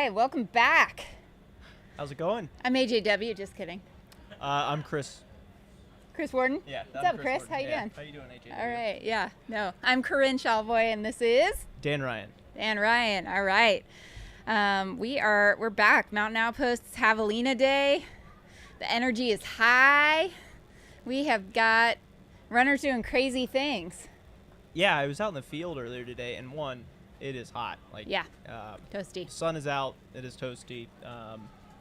right, welcome back. How's it going? I'm AJW, just kidding. I'm Chris. Chris Warden? Yeah. What's up, Chris? How you doing? How you doing, AJW? All right, yeah. No, I'm Corinne Shalvoy, and this is? Dan Ryan. Dan Ryan, all right. We're back. Mountain Outposts Javelina Day. The energy is high. We have got runners doing crazy things. Yeah, I was out in the field earlier today, and it is hot. Yeah, toasty. Sun is out. It is toasty.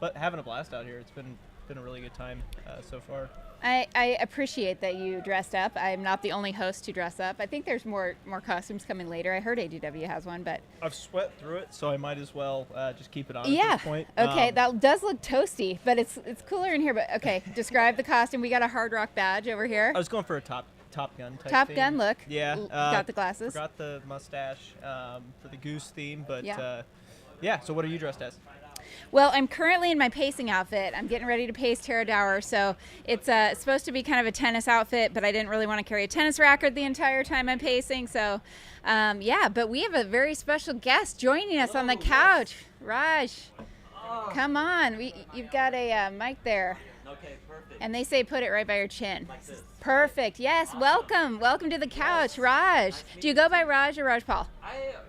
But having a blast out here. It's been a really good time so far. I appreciate that you dressed up. I'm not the only host to dress up. I think there's more costumes coming later. I heard ADW has one, but I've sweat through it, so I might as well just keep it on yeah. at this point. Okay, that does look toasty, but it's cooler in here. But okay, describe the costume. We got a Hard Rock badge over here. I was going for a Top Gun type Top theme. Gun look. Yeah. Got the glasses. Forgot the mustache for the goose theme, but yeah. So what are you dressed as? Well, I'm currently in my pacing outfit. I'm getting ready to pace Tara Dower, so it's supposed to be kind of a tennis outfit, but I didn't really want to carry a tennis racket the entire time I'm pacing. So, but we have a very special guest joining us on the couch. Raj, come on. You've got a mic there. Okay, perfect. And they say put it right by your chin. Like this. Perfect. Yes, Awesome. Welcome to the couch, Raj. Nice Do you go by Raj or Rajpal?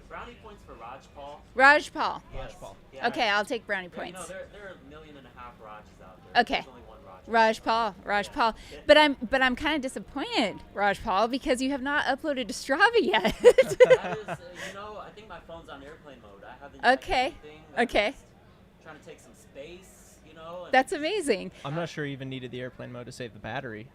Brownie points for Rajpal. Rajpal. Yes. Rajpal. Yeah. Okay, I'll take brownie But, points. there are 1.5 million Rajes out there. Okay. There's only one Raj. Rajpal. But I'm kind of disappointed, Rajpal, because you have not uploaded to Strava yet. That is, I think my phone's on airplane mode. I haven't done Okay. anything. Okay. I'm just trying to take some space, and That's amazing. I'm not sure you even needed the airplane mode to save the battery.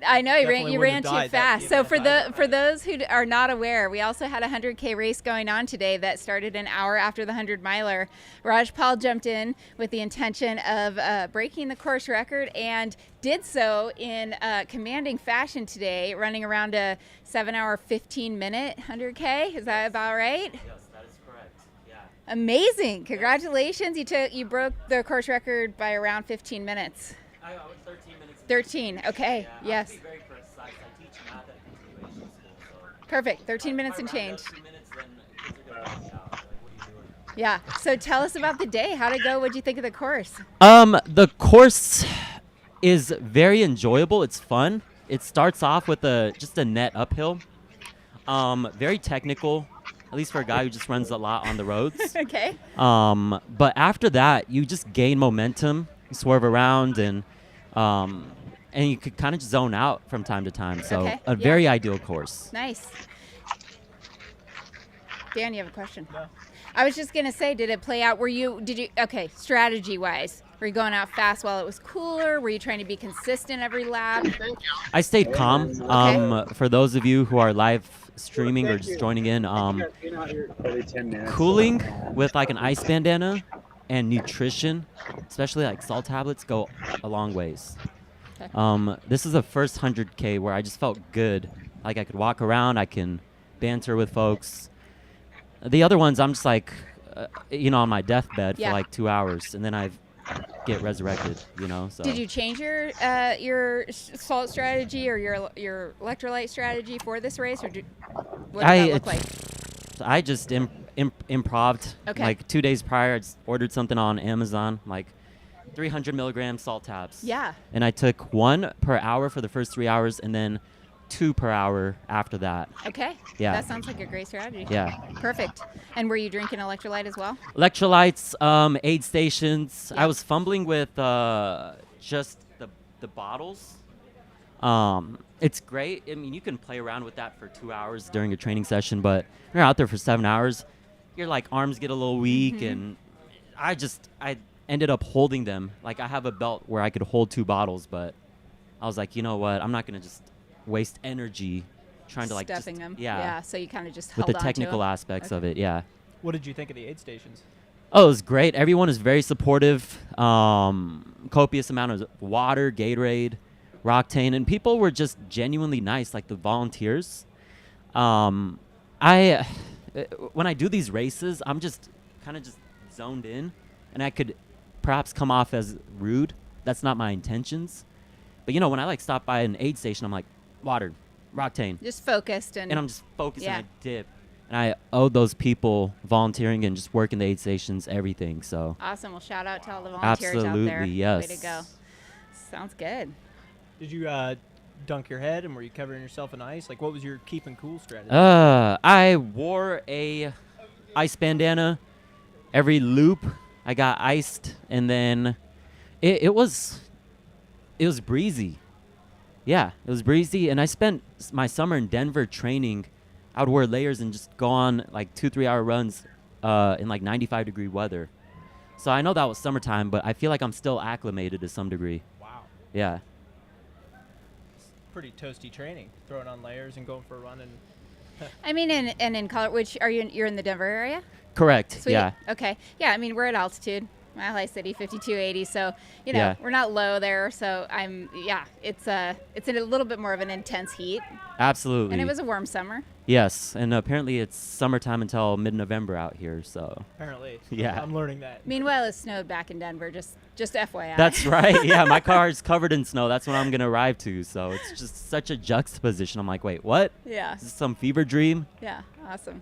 I know Definitely you wouldn't ran have too died fast. that- So for those who are not aware, we also had a 100K race going on today that started an hour after the 100-miler. Rajpal jumped in with the intention of breaking the course record and did so in commanding fashion today, running around a 7-hour, 15-minute 100K. Is that about right? Yes, that is correct. Yeah. Amazing! Congratulations! You broke the course record by around 15 minutes. I was 13 minutes. 13. Okay. Yeah, Yes. I have to be very precise. I teach math at a continuation school, so. Perfect. 13 minutes If I and round up change. 2 minutes, then kids are gonna rush out. Like, what are you doing? Yeah. So tell us about the day. How'd it go? What'd you think of the course? The course is very enjoyable. It's fun. It starts off with just a net uphill. Very technical, at least for a guy who just runs a lot on the roads. Okay. But after that, you just gain momentum, you swerve around, and you could kind of just zone out from time to time. So Okay, a yeah. very ideal course. Nice. Dan, you have a question? No. I was just going to say, did it play out? Okay, strategy-wise, were you going out fast while it was cooler? Were you trying to be consistent every lap? I stayed calm. For those of you who are live streaming or just joining in, cooling with like an ice bandana and nutrition, especially like salt tablets, go a long ways. Okay. This is the first 100K where I just felt good. Like I could walk around, I can banter with folks. The other ones, I'm just like, on my deathbed Yeah. for like 2 hours, and then I get resurrected. So. Did you change your salt strategy or your electrolyte strategy for this race, or what did that look like? I just improved. Okay. Like 2 days prior, I just ordered something on Amazon, like 300 milligram salt tabs. Yeah. And I took 1 per hour for the first 3 hours, and then 2 per hour after that. Okay. Yeah. That sounds like a great strategy. Yeah. Perfect. And were you drinking electrolyte as well? Electrolytes, aid stations. Yeah. I was fumbling with just the bottles. It's great. I mean, you can play around with that for 2 hours during a training session, but you're out there for 7 hours, your like arms get a little weak, and I ended up holding them. Like I have a belt where I could hold 2 bottles, but I was like, you know what? I'm not gonna just waste energy trying to like Stuffing just, them. Yeah. So you kind of just With held the on to technical them. aspects of Okay. it, yeah. What did you think of the aid stations? Oh, it was great. Everyone is very supportive. Copious amount of water, Gatorade, Roctane, and people were just genuinely nice, like the volunteers. When I do these races, I'm just kind of just zoned in, and I could perhaps come off as rude. That's not my intentions. But when I like stop by an aid station, I'm like, water, Roctane, Just focused and I'm just focused Yeah. and I dip. and I owe those people volunteering and just working the aid stations everything. So Awesome. Well, shout out to all the volunteers out there. absolutely, yes. Way to go. Sounds good. Did you dunk your head, and were you covering yourself in ice? Like, what was your keeping cool strategy? I wore a ice bandana. Every loop I got iced, and then it was breezy. Yeah, it was breezy, and I spent my summer in Denver training. I would wear layers and just go on like 2-3 hour runs in like 95-degree weather. So I know that was summertime, but I feel like I'm still acclimated to some degree. Wow. Yeah. Pretty toasty training, throwing on layers and going for a run. And I mean, in Colorado, which you're in the Denver area? Correct. Sweet. Yeah. Okay. Yeah. I mean, we're at altitude, Mile High City, 5280. So Yeah. we're not low there. So it's a little bit more of an intense heat. Absolutely. And it was a warm summer. Yes, and apparently it's summertime until mid-November out here. So apparently, Yeah. I'm learning that. Meanwhile, it snowed back in Denver. Just FYI. that's right. Yeah, my car is covered in snow. That's when I'm gonna arrive to. So it's just such a juxtaposition. I'm like, wait, what? Yeah. Is this some fever dream? Yeah. Awesome.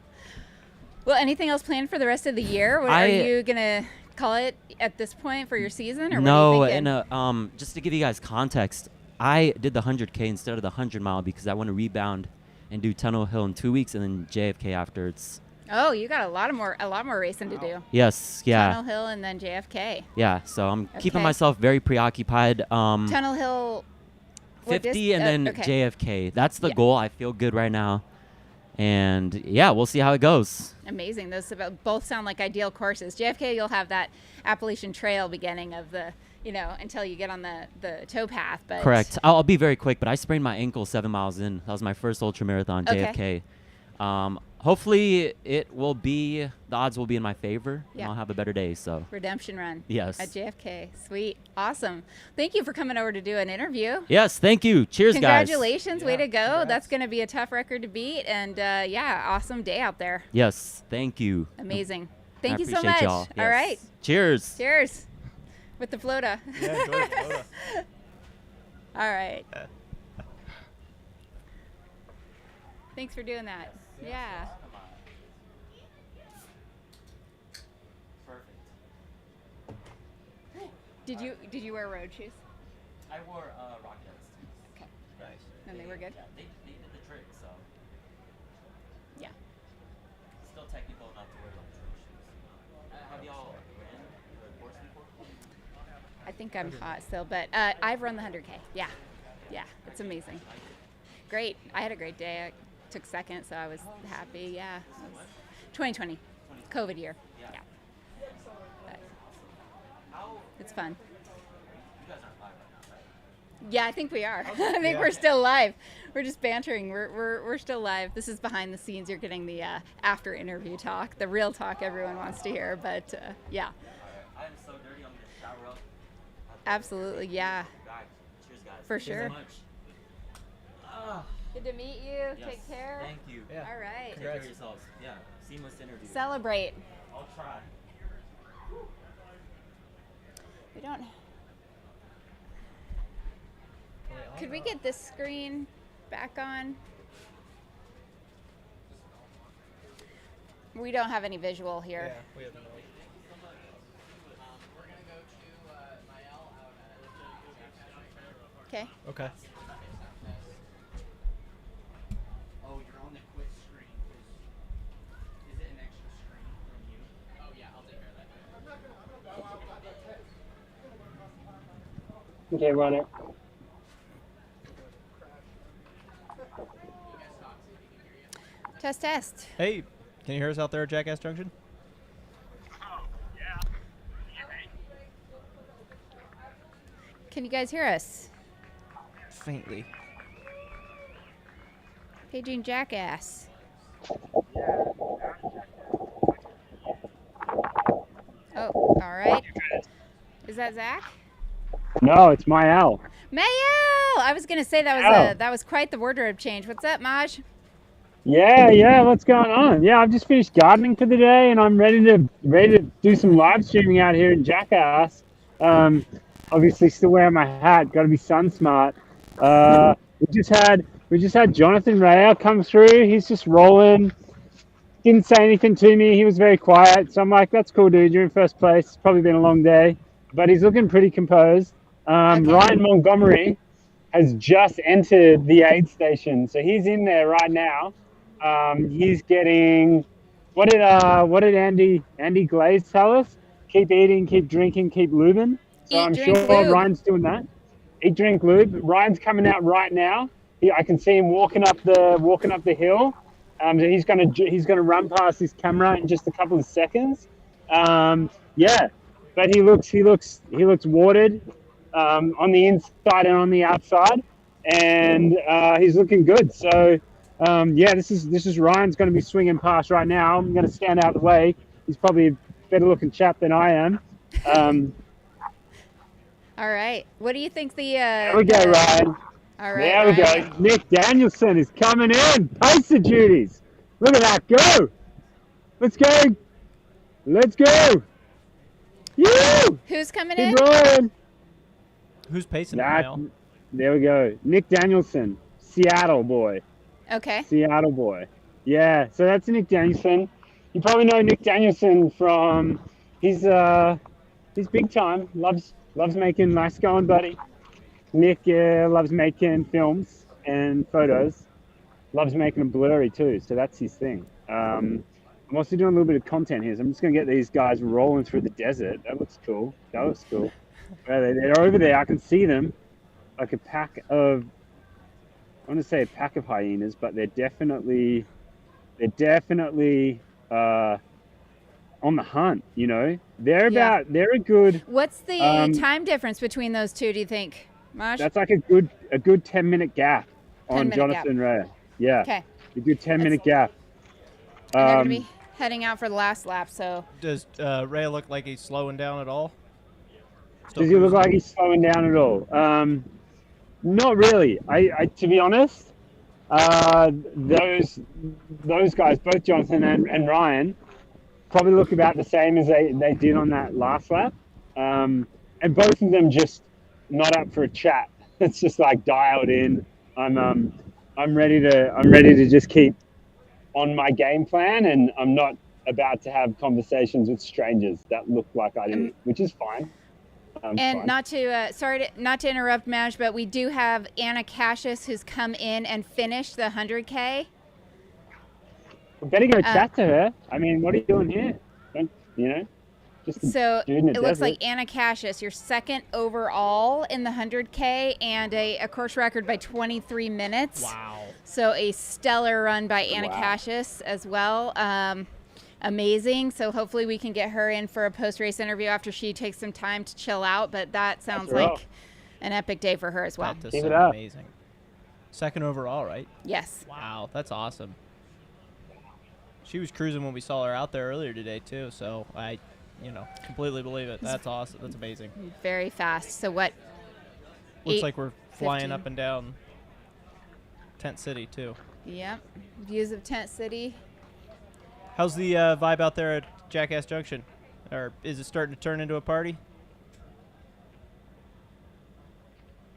Well, anything else planned for the rest of the year? Are I- you gonna call it at this point for your season, or No, what are you thinking? and just to give you guys context, I did the 100K instead of the 100 mile because I want to rebound and do Tunnel Hill in 2 weeks and then JFK after. It's Oh, you got a lot more racing to do. yes, yeah, Tunnel Hill and then JFK. yeah. So I'm keeping Okay. myself very preoccupied. Tunnel Hill. what 50 and then okay. JFK. That's the Yeah. goal. I feel good right now, and yeah, we'll see how it goes. Amazing. Those both sound like ideal courses. JFK, you'll have that Appalachian Trail beginning of the, until you get on the towpath. But Correct. I'll be very quick, but I sprained my ankle 7 miles in. That was my first ultra marathon, Okay. JFK. Hopefully, the odds will be in my favor, Yeah. and I'll have a better day. So Redemption run. yes, At JFK. Sweet. Awesome. Thank you for coming over to do an interview. yes. Thank you. Cheers, guys. Congratulations. Way Yeah, to go. congrats. That's going to be a tough record to beat. And awesome day out there. Yes, thank you. Amazing. Thank I you so appreciate much. y'all. All Yes. right. Cheers. Cheers. With the Flota. Yeah, enjoy it. Florida. All right. Thanks for doing that. Yeah. Perfect. Did you wear road shoes? I wore Rockets. Okay. Nice. And they were good? Yeah, they did the trick, so Yeah. still technical enough to wear like trail shoes. Have y'all ran the course before? I think I'm hot still, but I've run the 100K. Yeah. Yeah. It's amazing. Great. I had a great day. I took second, so I was happy. Yeah. It was 2020. COVID year. Yeah. But it's fun. You guys aren't live right now, right? Yeah, I think we are. I think Yeah. we're still live. We're just bantering. We're still live. This is behind the scenes. You're getting the after interview talk, the real talk everyone wants to hear. But yeah, I am so dirty. I'm gonna shower up. absolutely. Yeah, Guys, cheers, guys. For Thanks sure. so much. Ah, good to meet you. yes. Take care. Thank you. Yeah. All right. Take care Congrats. of yourselves. Yeah. Seamless interview. Celebrate. I'll try. We don't. Could we get this screen back on? We don't have any visual Yeah, here. we have no. Okay. Okay. Oh, you're on the quit screen. Is it an extra screen from you? Oh, yeah, I'll take care of that. Okay, run it. Test, test. Hey, can you hear us out there at Jackass Junction? Can you guys hear us? Faintly. Paging Jackass. Oh, all right. Is that Zach? No, it's my owl. Mayo! I was gonna say Ow. that was quite the wardrobe change. What's up, Maj? Yeah, what's going on? Yeah, I've just finished gardening for the day and I'm ready to do some live streaming out here in Jackass. Obviously still wearing my hat, gotta be sun smart. We just had Jonathan Raya come through. He's just rolling Didn't say anything to me. He was very quiet. So I'm like, that's cool, dude. You're in first place. It's probably been a long day. But he's looking pretty composed. Okay. Ryan Montgomery has just entered the aid station. So he's in there right now. He's getting, what did Andy Glaze tell us? Keep eating, keep drinking, keep lubing. So Eat, I'm drink, sure lube. Ryan's doing that. Eat, drink, lube. Ryan's coming out right now. I can see him walking up the hill. So he's gonna run past this camera in just a couple of seconds. Yeah, but he looks watered on the inside and on the outside, and he's looking good. So yeah, this is Ryan's going to be swinging past right now. I'm going to stand out of the way. He's probably a better looking chap than I am. All right. What do you think the? There we go, Ryan. All right. There we Ryan. go. Nick Danielson is coming in. Pacer duties. Look at that. Go. Let's go. Let's go. You. Who's coming in? Keep rolling. Who's pacing it That, now? there we go. Nick Danielson, Seattle boy. Okay. Seattle boy. Yeah, so that's Nick Danielson. You probably know Nick Danielson from he's big time. Loves making nice going, buddy. Nick loves making films and photos. Loves making them blurry too, so that's his thing. I'm also doing a little bit of content here, so I'm just gonna get these guys rolling through the desert. That looks cool. They're over there. I can see them, like a pack of. I want to say a pack of hyenas, but they're definitely on the hunt. You know, they're a good. What's the time difference between those two? Do you think, Maj? That's like a good 10-minute gap on 10-minute Jonathan Ray. Yeah. Okay. A good 10-minute gap. And they're gonna be heading out for the last lap. So. Does Ray look like he's slowing down at all? Does he look like he's slowing down at all? Not really. I to be honest, those guys, both Jonathan and Ryan, probably look about the same as they did on that last lap. And both of them just not up for a chat. It's just like dialed in. I'm ready to just keep on my game plan, and I'm not about to have conversations with strangers that look like I do, which is fine. And fine. not to interrupt, Maj, but we do have Anna Cassius who's come in and finished the 100K. We better go chat to her. I mean, what are you doing here? Just So dude in the it looks desert. like Anna Cassius, you're second overall in the 100K and a course record by 23 minutes. Wow. So a stellar run by Anna Wow. Cassius as well. Amazing. So hopefully we can get her in for a post-race interview after she takes some time to chill out. But that sounds That's rough. like an epic day for her as well. That does Keep it sound up. amazing. Second overall, right? Yes. Wow, that's awesome. She was cruising when we saw her out there earlier today too, so I, completely believe it. That's awesome. That's amazing. Very fast. So what? Looks like we're flying 8:15. up and down Tent City too. Yep. Views of Tent City. How's the vibe out there at Jackass Junction? Or is it starting to turn into a party?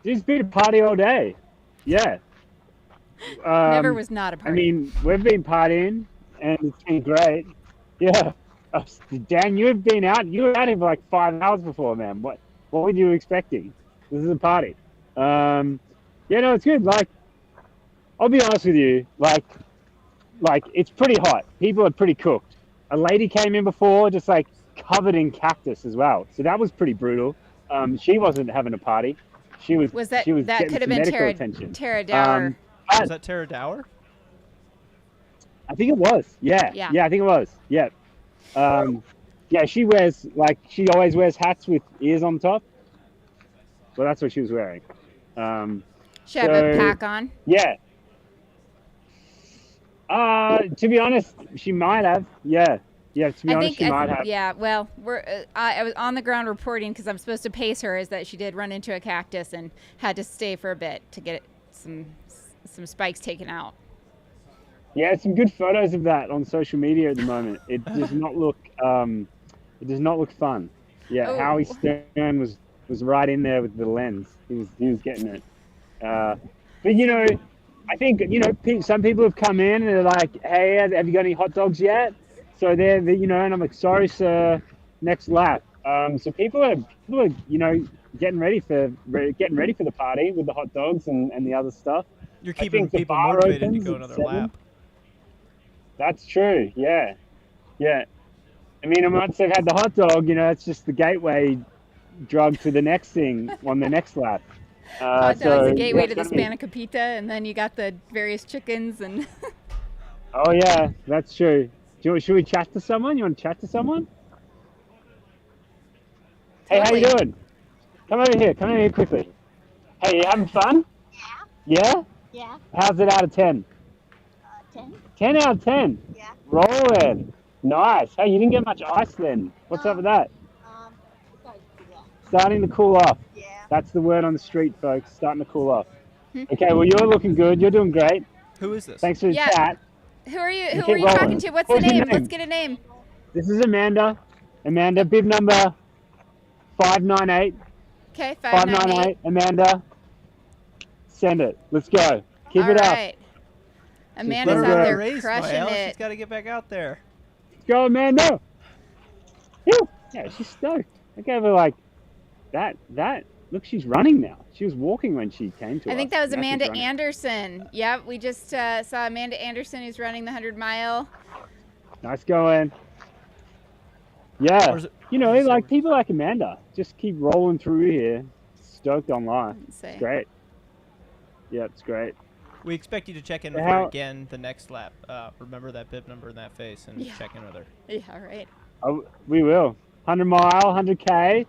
It's been a party all day. Yeah. Never was not a I party. mean, we've been partying, and it's been great. Yeah. Dan, you've been out. You were out here for like 5 hours before, man. What were you expecting? This is a party. Yeah, no, it's good. Like, I'll be honest with you. Like it's pretty hot. People are pretty cooked. A lady came in before, just like covered in cactus as well. So that was pretty brutal. She wasn't having a party. She was that getting could have some been medical attention. Tara Dower? Is that Tara Dower? I think it was. Yeah. Yeah. Yeah, I think it was. Yeah. Yeah, she always wears hats with ears on top. Well, that's what she was wearing. She had a so- pack on. Yeah. To be honest, she might have. Yeah. Yeah, to be honest, she might have. Yeah, well, I was on the ground reporting because I'm supposed to pace her, is that she did run into a cactus and had to stay for a bit to get some spikes taken out. Yeah, some good photos of that on social media at the moment. It does not look fun. Yeah, Oh. Howie Stern was right in there with the lens. He was getting it. But I think, some people have come in and they're like, hey, have you got any hot dogs yet? So they're and I'm like, sorry, sir, next lap. So people are, getting ready for the party with the hot dogs and the other stuff. You're I keeping think the people bar motivated to opens go at another 7. lap. That's true. Yeah. Yeah. I mean, once they've had the hot dog, it's just the gateway drug to the next thing on the next lap. Hot so, dog's the gateway yeah, to the it's gonna be- Spanakopita, and then you got the various chickens and. Oh yeah, that's true. Should we chat to someone? You want to chat to someone? Hey, how you Totally. doing? Come over here. Come over here quickly. Hey, you having fun? Yeah. Yeah, How's it out of 10? 10. 10 out of 10. Yeah. Rolling. Nice. Hey, you didn't get much ice then. What's up with that? Sorry, yeah. Starting to cool off. Yeah. That's the word on the street, folks. Starting to cool off. Hmm. Okay, well, you're looking good. You're doing great. Who is this? Thanks for the Yeah. chat. Who are you? You Who keep are you rolling. talking to? What's the What's your name? name? Let's get a name. This is Amanda. Amanda, bib number 598. Okay, 598. 598. Amanda, send it. Let's go. Keep All it up. right. Amanda's let out her there race, crushing Mael. She's it. got to get back out there. Let's go, Amanda. Whew. Yeah, she's stoked. I gave her like that. Look, she's running now. She was walking when she came to us. I think that was Now she's Amanda running. Anderson. Yep, we just saw Amanda Anderson who's running the 100-mile. Nice going. Yeah, Or is it- like people like Amanda just keep rolling through here. Stoked on life. Let's see. It's great. Yeah, it's great. We expect you to check in with How- her again the next lap. Remember that bib number and that face and Yeah. check in with her. Yeah, all right. Oh, we will. 100 mile, 100K.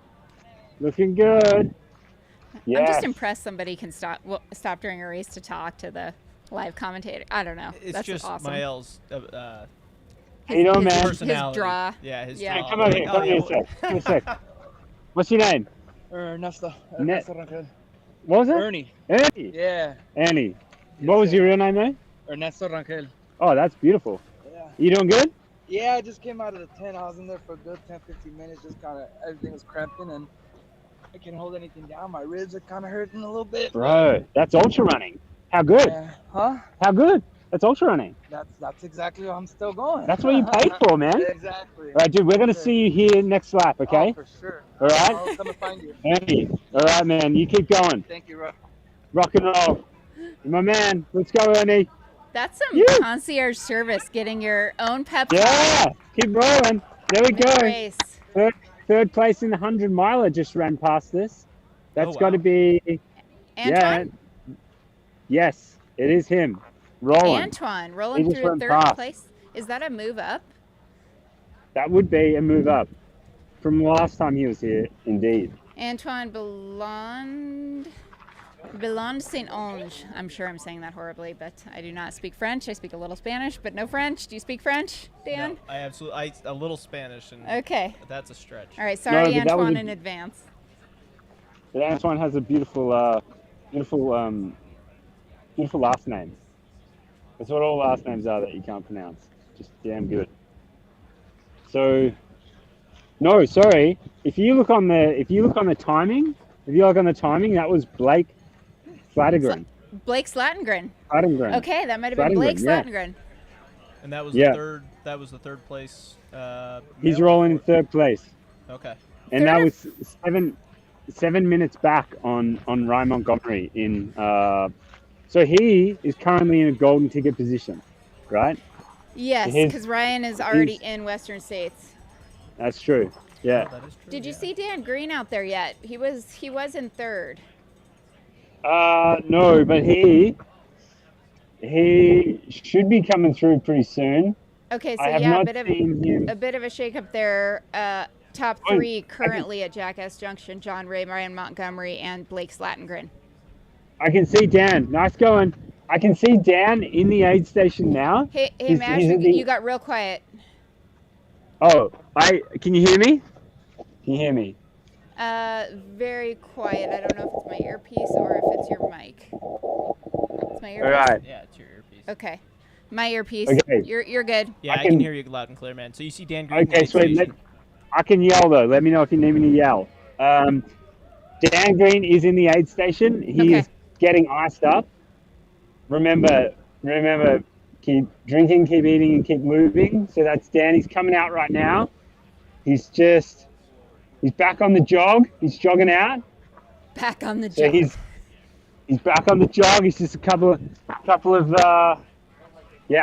Looking good. Yeah. I'm just impressed somebody can stop during a race to talk to the live commentator. I don't know. It's That's just awesome. Mael's How you doing, man? His personality. draw. Yeah, his Yeah. draw. Come over here. Oh, Come here a yeah. sec. Come here a sec. What's your name? Ernesto. Ne- Ernesto Rangel. What was it? Ernie. Ernie. Yeah. Annie. What was your real name, though? Ernesto Rangel. Oh, that's beautiful. Yeah. You doing good? Yeah, I just came out of the tent. I was in there for a good 10, 15 minutes. Just kind of, everything was cramping and I can't hold anything down. My ribs are kind of hurting a little bit. Bro, that's ultra running. How good? Yeah. Huh? How good? That's ultra running. That's exactly why I'm still going. That's what you paid for, man. Exactly. All right, dude, we're going to see you here next lap, okay? Oh, for sure. All right? I'll come and find you. Annie. All right, man. You keep going. Thank you, Rob. Rock and roll. You're my man. Let's go, Ernie. That's some Yeah. concierge service, getting your own pep talk Yeah. Keep rolling. There we go. race. Third place in the 100 miler just ran past this. That's Oh, got to wow. be, Antoine? yes, it is him. Rolling. Antoine He rolling just through went third past. place. Is that a move up? That would be a move up from last time he was here, indeed. Antoine Belland Saint-Onge. I'm sure I'm saying that horribly, but I do not speak French. I speak a little Spanish, but no French. Do you speak French, Dan? No, I absolutely, a little Spanish, and Okay. that's a stretch. All right. Sorry, but that was Antoine, a- in advance. But Antoine has a beautiful last name. That's what all last names are that you can't pronounce. Just damn good. So, no, sorry. If you look on the timing, that was Blake Flattergren. Blake Slatengren. Flattergren. Okay, that might have been Slatengren, Blake yeah. Slatengren. And that was Yeah. the third. That was the third place. He's male? rolling in third place, Okay. and Third that or- was 7 minutes back on Ryan Montgomery in. So he is currently in a golden ticket position, right? Yes, His- because Ryan is already his- in Western States. That's true. Yeah. Oh, that is true, Did you yeah. see Dan Green out there yet? He was in third. No, but he should be coming through pretty soon. Okay, so I have yeah, not seen him. a bit of a shakeup there. Top Oh, three currently at Jackass Junction: John Ray, Ryan Montgomery, and Blake Slatengren. I can see Dan. Nice going. I can see Dan in the aid station now. Hey, He's- Mash, he's at the- you got real quiet. Oh, can you hear me? Can you hear me? Very quiet. I don't know if it's my earpiece or if it's your mic. It's my earpiece. All right. Yeah, it's your earpiece. Okay, my earpiece. Okay. You're good. Yeah, I I can can- hear you loud and clear, man. So you see Dan Green. Okay, next sweet. station. I can yell though. Let me know if you need me to yell. Dan Green is in the aid station. He Okay. is getting iced up. remember, keep drinking, keep eating, and keep moving. So that's Dan. He's coming out right now. He's back on the jog. He's jogging out. Back on the So job. he's back on the jog. He's just a couple of I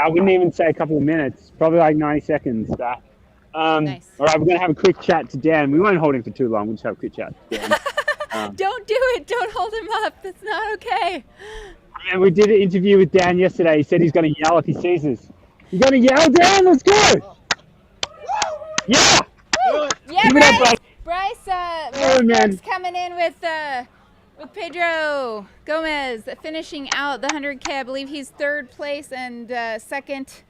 wouldn't even say a couple of minutes. Probably like 90 seconds back. Nice. All right, we're gonna have a quick chat to Dan. We won't hold him for too long. We'll just have a quick chat to Dan. Don't do it. Don't hold him up. That's not okay. And we did an interview with Dan yesterday. He said he's going to yell if he sees us. You going to yell, Dan? Let's go! Yeah! Yeah, Give it up, buddy. Bryce Oh, man. Brooks coming in with Pedro Gomez finishing out the 100K. I believe he's third place and second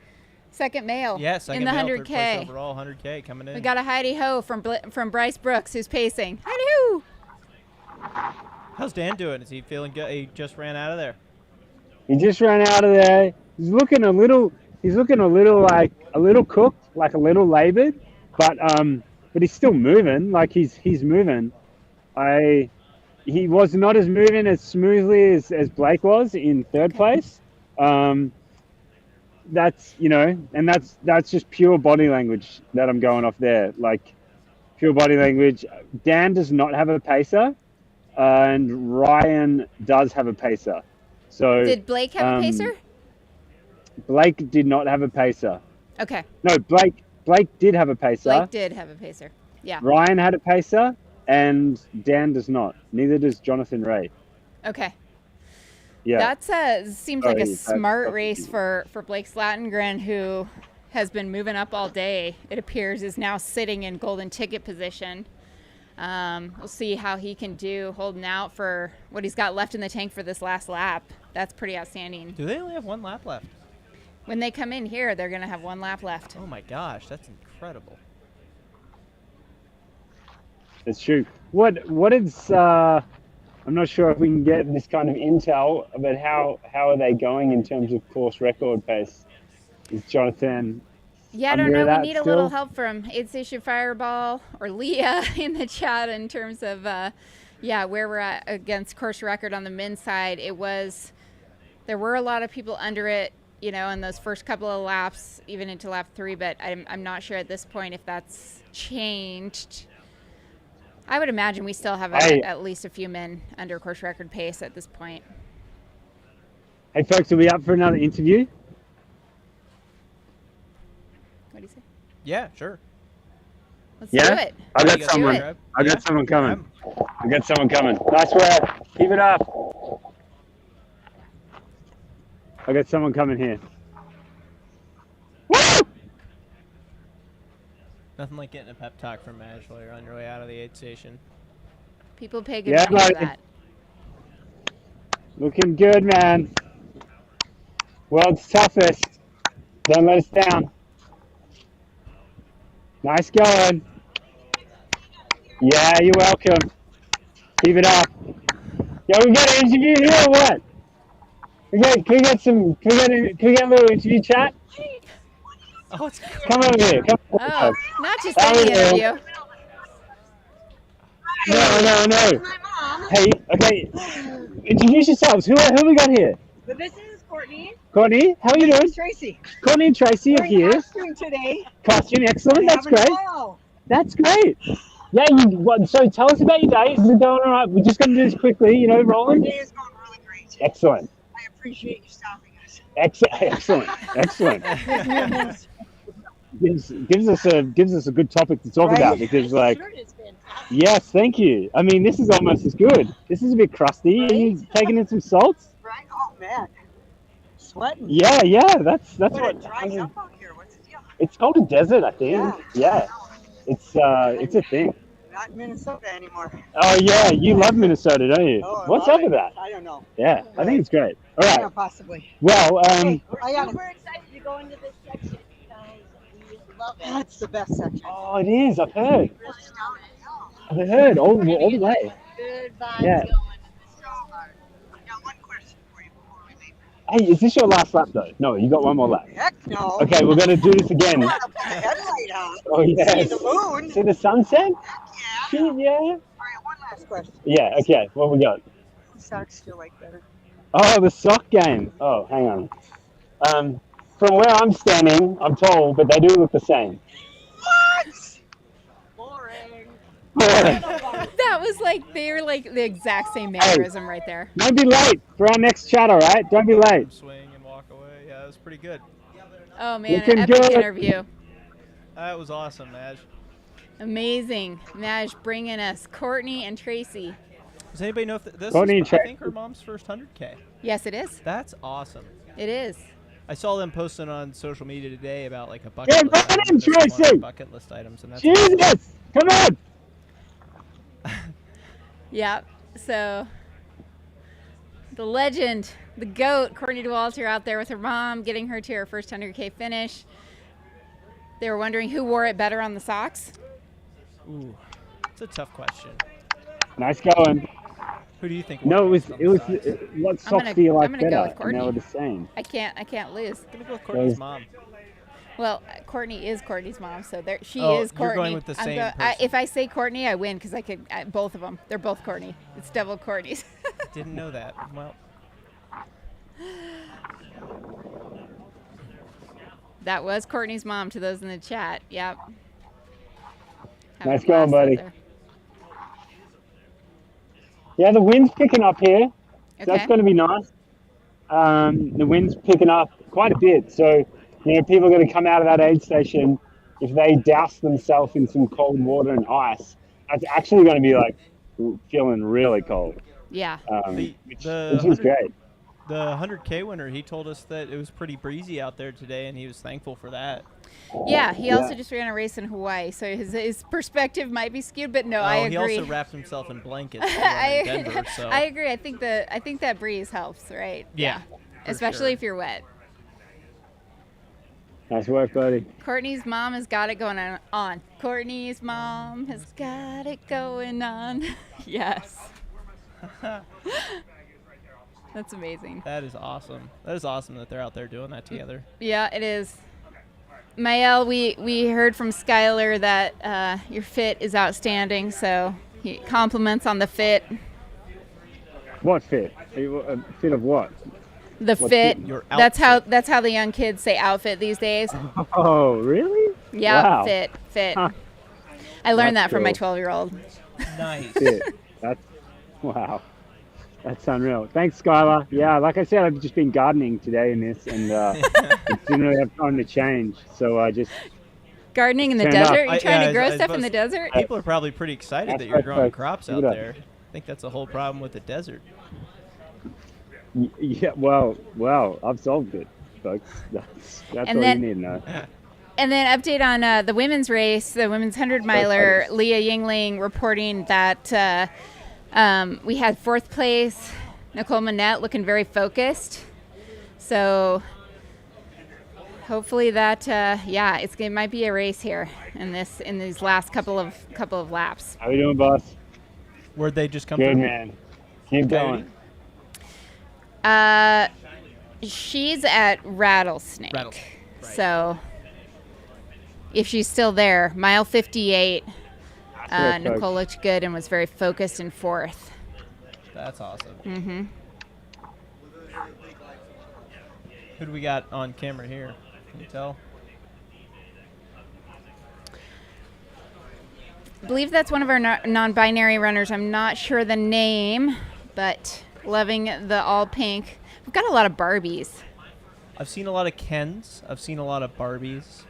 male Yeah, second in the male, third 100K. place overall, 100K coming in. We got a Heidi Ho from Bryce Brooks who's pacing. Heidi Ho! How's Dan doing? Is he feeling good? He just ran out of there. He just ran out of there. He's looking a little cooked, like a little labored, but he's still moving. Like he's moving. He was not as moving as smoothly as Blake was in third place. That's and that's just pure body language that I'm going off there. Like pure body language. Dan does not have a pacer, and Ryan does have a pacer. So Did Blake have a pacer? Blake did not have a pacer. Okay. No, Blake did have a pacer. Blake did have a pacer. Yeah. Ryan had a pacer, and Dan does not. Neither does Jonathan Ray. Okay. Yeah. That's seems like a Sorry, smart that's- race for Blake Slatengren, who has been moving up all day. It appears is now sitting in golden ticket position. We'll see how he can do holding out for what he's got left in the tank for this last lap. That's pretty outstanding. Do they only have one lap left? When they come in here, they're going to have one lap left. Oh my gosh, that's incredible. It's true. What is I'm not sure if we can get this kind of intel about how are they going in terms of course record pace. Is Jonathan Yeah, I don't under know. We that need a little still? help from Aid Station Fireball or Leah in the chat in terms of, where we're at against course record on the men's side. There were a lot of people under it, in those first couple of laps, even into lap 3, but I'm not sure at this point if that's changed. I would imagine we still have at least a few men under course record pace at this point. Hey folks, are we up for another interview? What do you say? Yeah, sure. Let's Yeah? do it. I got You someone. grab? I got Yeah? someone coming. Grab. I got someone coming. Nice work. Keep it up. I got someone coming here. Woo! Nothing like getting a pep talk from Madge while you're on your way out of the aid station. People pay good Yeah, money for buddy. that. Looking good, man. World's toughest. Don't let us down. Nice going. Yeah, you're welcome. Keep it up. Yo, we got an interview here or what? Can we get a little interview chat? Oh, it's Come over here. Come over Oh, here. not just How any are you? interview. No. Hi, Mom. Hey, okay. Introduce yourselves. Who we got here? But this is Courtney. Courtney, how are you doing? Tracy. Courtney and Tracy are We're in here. costume today. Costume, excellent. That's Having a great. ball. That's great. Yeah, so tell us about your day. Is it going all right? We're just going to do this quickly, Our rolling. day is going really great. Excellent. I appreciate you stopping us. Excellent. gives us a good topic to talk Right? about because, like, Shirt is fantastic. yes, thank you. I mean, this is almost as good. This is a bit crusty. Are you taking in some salts? Right? Oh, man. Sweating. Yeah. That's But what. it dries up out here. What's the deal? It's called a desert, I think. Yeah. It's a thing. Not in Minnesota anymore. Oh yeah, you love Minnesota, don't you? Oh, I What's love up with it. that? I don't know. Yeah, I think it's great. All Yeah, right. possibly. Well, Hey, I We're got super excited to go into this section because we love it. That's the best section. oh, it is. I've heard. Really love it. I've heard all the way. Good vibes Yeah. going. So, I got one question for you before we leave. Hey, is this your last lap though? No, you got one more lap. Heck no. Okay, we're gonna do this again. I gotta put the headlight on. Oh yes. See the moon. See the sunset? Yeah. Shit, yeah. All right, one last question. Yeah. Okay. What we got? Whose socks do you like better? Oh, the sock game. Oh, hang on. From where I'm standing, I'm tall, but they do look the same. Boring. That was like they were like the exact same mannerism right there. Don't be late for our next chat, all right? Don't be late. Swing and walk away. Yeah, that was pretty good. Oh man, Looking an epic good. interview. That was awesome, Madge. Amazing. Madge bringing us Courtney and Tracy. Does anybody know if this Courtney is, and I think, her mom's first 100K? Yes, it is. That's awesome. It is. I saw them posting on social media today about like a bucket Yeah, list run item. in, That's one of the Tracy! bucket list items, and that's Jesus! Come on! Yep. So the legend, the GOAT, Courtney DeWalter out there with her mom, getting her to her first 100K finish. They were wondering who wore it better on the socks. Ooh, it's a tough question. Nice going. Who do you think? No, won it was on the socks? what socks gonna- do you like I'm gonna go better? with And Courtney. they were the same. I can't lose. I'm gonna go with Courtney's Those- mom. Well, Courtney is Courtney's mom, so there she Oh, is you're Courtney. going with the same person. If I say Courtney, I win because both of them. They're both Courtney. It's double Courtney's. Didn't know that. Well, That was Courtney's mom. To those in the chat, yep. Nice Having a going, blast out buddy. there. Yeah, the wind's picking up here. So Okay. that's going to be nice. The wind's picking up quite a bit. So, people are going to come out of that aid station. If they douse themselves in some cold water and ice, that's actually going to be like feeling really cold, Yeah. the which the is great. The 100K winner, he told us that it was pretty breezy out there today, and he was thankful for that. Yeah. He also Yeah. just ran a race in Hawaii, so his perspective might be skewed. But no, I Oh, agree. he also wrapped himself in blankets to run in Denver, so. I agree. I think that breeze helps, right? Yeah, for Especially sure. if you're wet. Nice work, buddy. Courtney's mom has got it going on. Courtney's mom has got it going on. Yes. That's amazing. That is awesome. That is awesome that they're out there doing that together. Yeah, it is. Mael, we heard from Skylar that your fit is outstanding, so he compliments on the fit. What fit? A fit of what? The What fit. fit? Your That's how the young kids say outfit these days. Oh, really? Yeah, Wow. fit. Huh. I learned That's that from my cool. 12-year-old. Nice. Fit. Wow. That's unreal. Thanks, Skylar. Yeah, like I said, I've just been gardening today in this, and didn't really have time to change. So I just Gardening in the Stand up. desert? You I- trying yeah, to grow I stuff in suppose- the desert? People are probably pretty excited that That's you're right, growing folks. crops Look out at that. there. I think that's the whole problem with the desert. yeah. Well, I've solved it, folks. That's And all then- you need to know. And then update on the women's race, the women's 100-miler. Leah Yingling reporting that we had fourth place. Nicole Manette looking very focused. So hopefully that, it might be a race here in these last couple of laps. How you doing, boss? Where'd they just come Good, from? man. Keep Coyote? going. She's at Rattlesnake. Rattlesnake, right. So if she's still there, mile 58, Good, Nicole folks. looked good and was very focused in fourth. That's awesome. Mm-hmm. Who do we got on camera here? Can you tell? I believe that's one of our non-binary runners. I'm not sure the name, but loving the all pink. We've got a lot of Barbies. I've seen a lot of Kens. I've seen a lot of Barbies.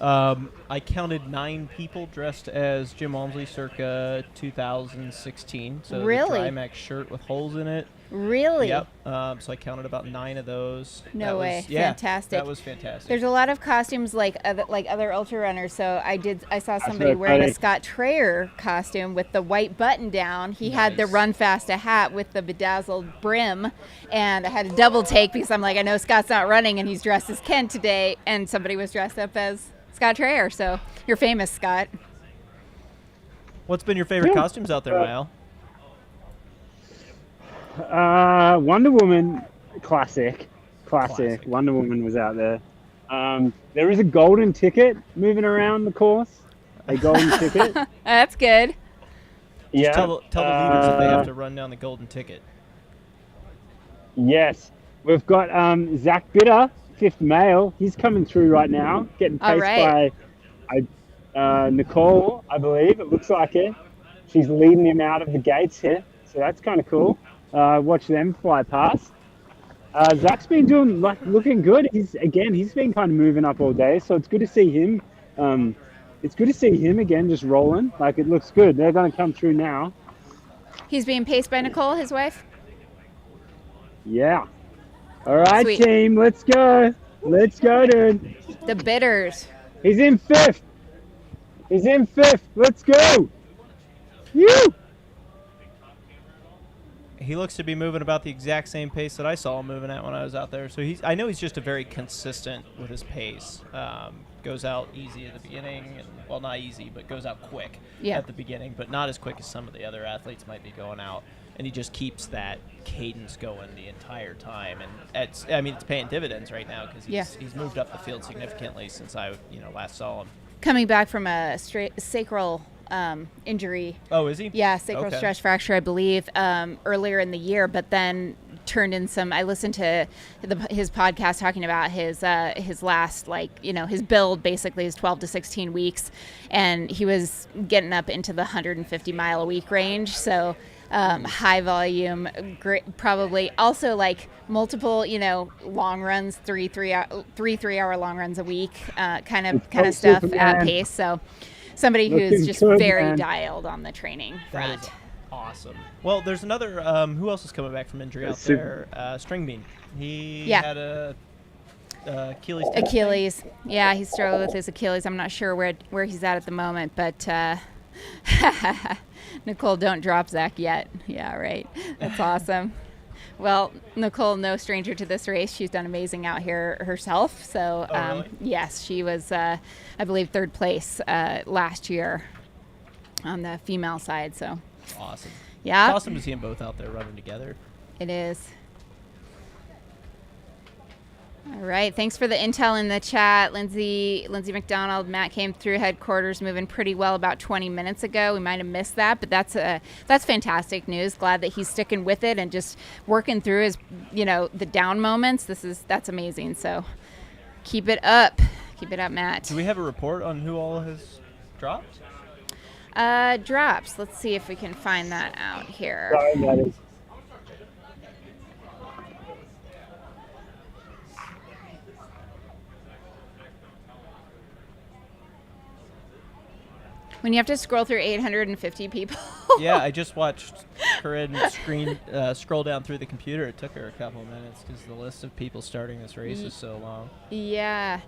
I counted 9 people dressed as Jim Walmsley circa 2016. So Really? the Trimax shirt with holes in it. Really? Yep. So I counted about 9 of those. No That way. Was, yeah, Fantastic. That was fantastic. There's a lot of costumes like other ultra runners. So I saw somebody right, wearing a buddy. Scott Trayer costume with the white button down. He had the Nice. Run Fast hat with the bedazzled brim, and I had a double take because I'm like, I know Scott's not running and he's dressed as Ken today, and somebody was dressed up as Scott Trayer. So you're famous, Scott. What's been your favorite Yeah. costumes out there, Mael? Wonder Woman, classic. Wonder Woman was out there. There is a golden ticket moving around the course. A golden ticket. That's good. Yeah. Tell the leaders that they have to run down the golden ticket. Yes. We've got Zach Bitter, 5th male. He's coming through right now, getting All paced right. by Nicole, I believe. It looks like it. She's leading him out of the gates here. So that's kind of cool. Watch them fly past. Zach's been doing looking good. He's been kind of moving up all day, so it's good to see him. It's good to see him again, just rolling. Like, it looks good. They're going to come through now. He's being paced by Nicole, his wife. Yeah. All right, Sweet. team. Let's go. Let's go, dude. The bitters. He's in 5th. He's in 5th. Let's go. You. He looks to be moving about the exact same pace that I saw him moving at when I was out there. So I know he's just a very consistent with his pace. Goes out easy at the beginning, and well, not easy, but goes out quick at the beginning, but not as quick as some of the other athletes might be going out. And he just keeps that cadence going the entire time, and it's paying dividends right now because he's moved up the field significantly since I last saw him. Coming back from a sacral injury. Oh, is he? Yeah, sacral stress fracture, I believe, earlier in the year, but then turned in some. I listened to his podcast talking about his last, his build, basically his 12 to 16 weeks, and he was getting up into the 150 mile a week range. So high volume, great, probably also like multiple, long runs, three 3-hour long runs a week, kind of stuff at pace. So somebody who's just very dialed on the training front. That is awesome. Well, there's another. Who else is coming back from injury out there? Stringbean. He had a Achilles. Achilles. Yeah, he struggled with his Achilles. I'm not sure where he's at the moment, but Nicole, don't drop Zach yet. Yeah, right. That's awesome. Well, Nicole, no stranger to this race. She's done amazing out here herself. So, really? Yes, she was, I believe, 3rd place last year on the female side. So awesome. Yeah. It's awesome to see them both out there running together. It is. All right. Thanks for the intel in the chat. Lindsay McDonald, Matt came through headquarters moving pretty well about 20 minutes ago. We might have missed that, but that's fantastic news. Glad that he's sticking with it and just working through his, the down moments. That's amazing. So keep it up. Keep it up, Matt. Do we have a report on who all has dropped? Drops. Let's see if we can find that out here. Sorry, buddy. When you have to scroll through 850 people. Yeah, I just watched Corinne scroll down through the computer. It took her a couple of minutes because the list of people starting this race is so long. Yeah,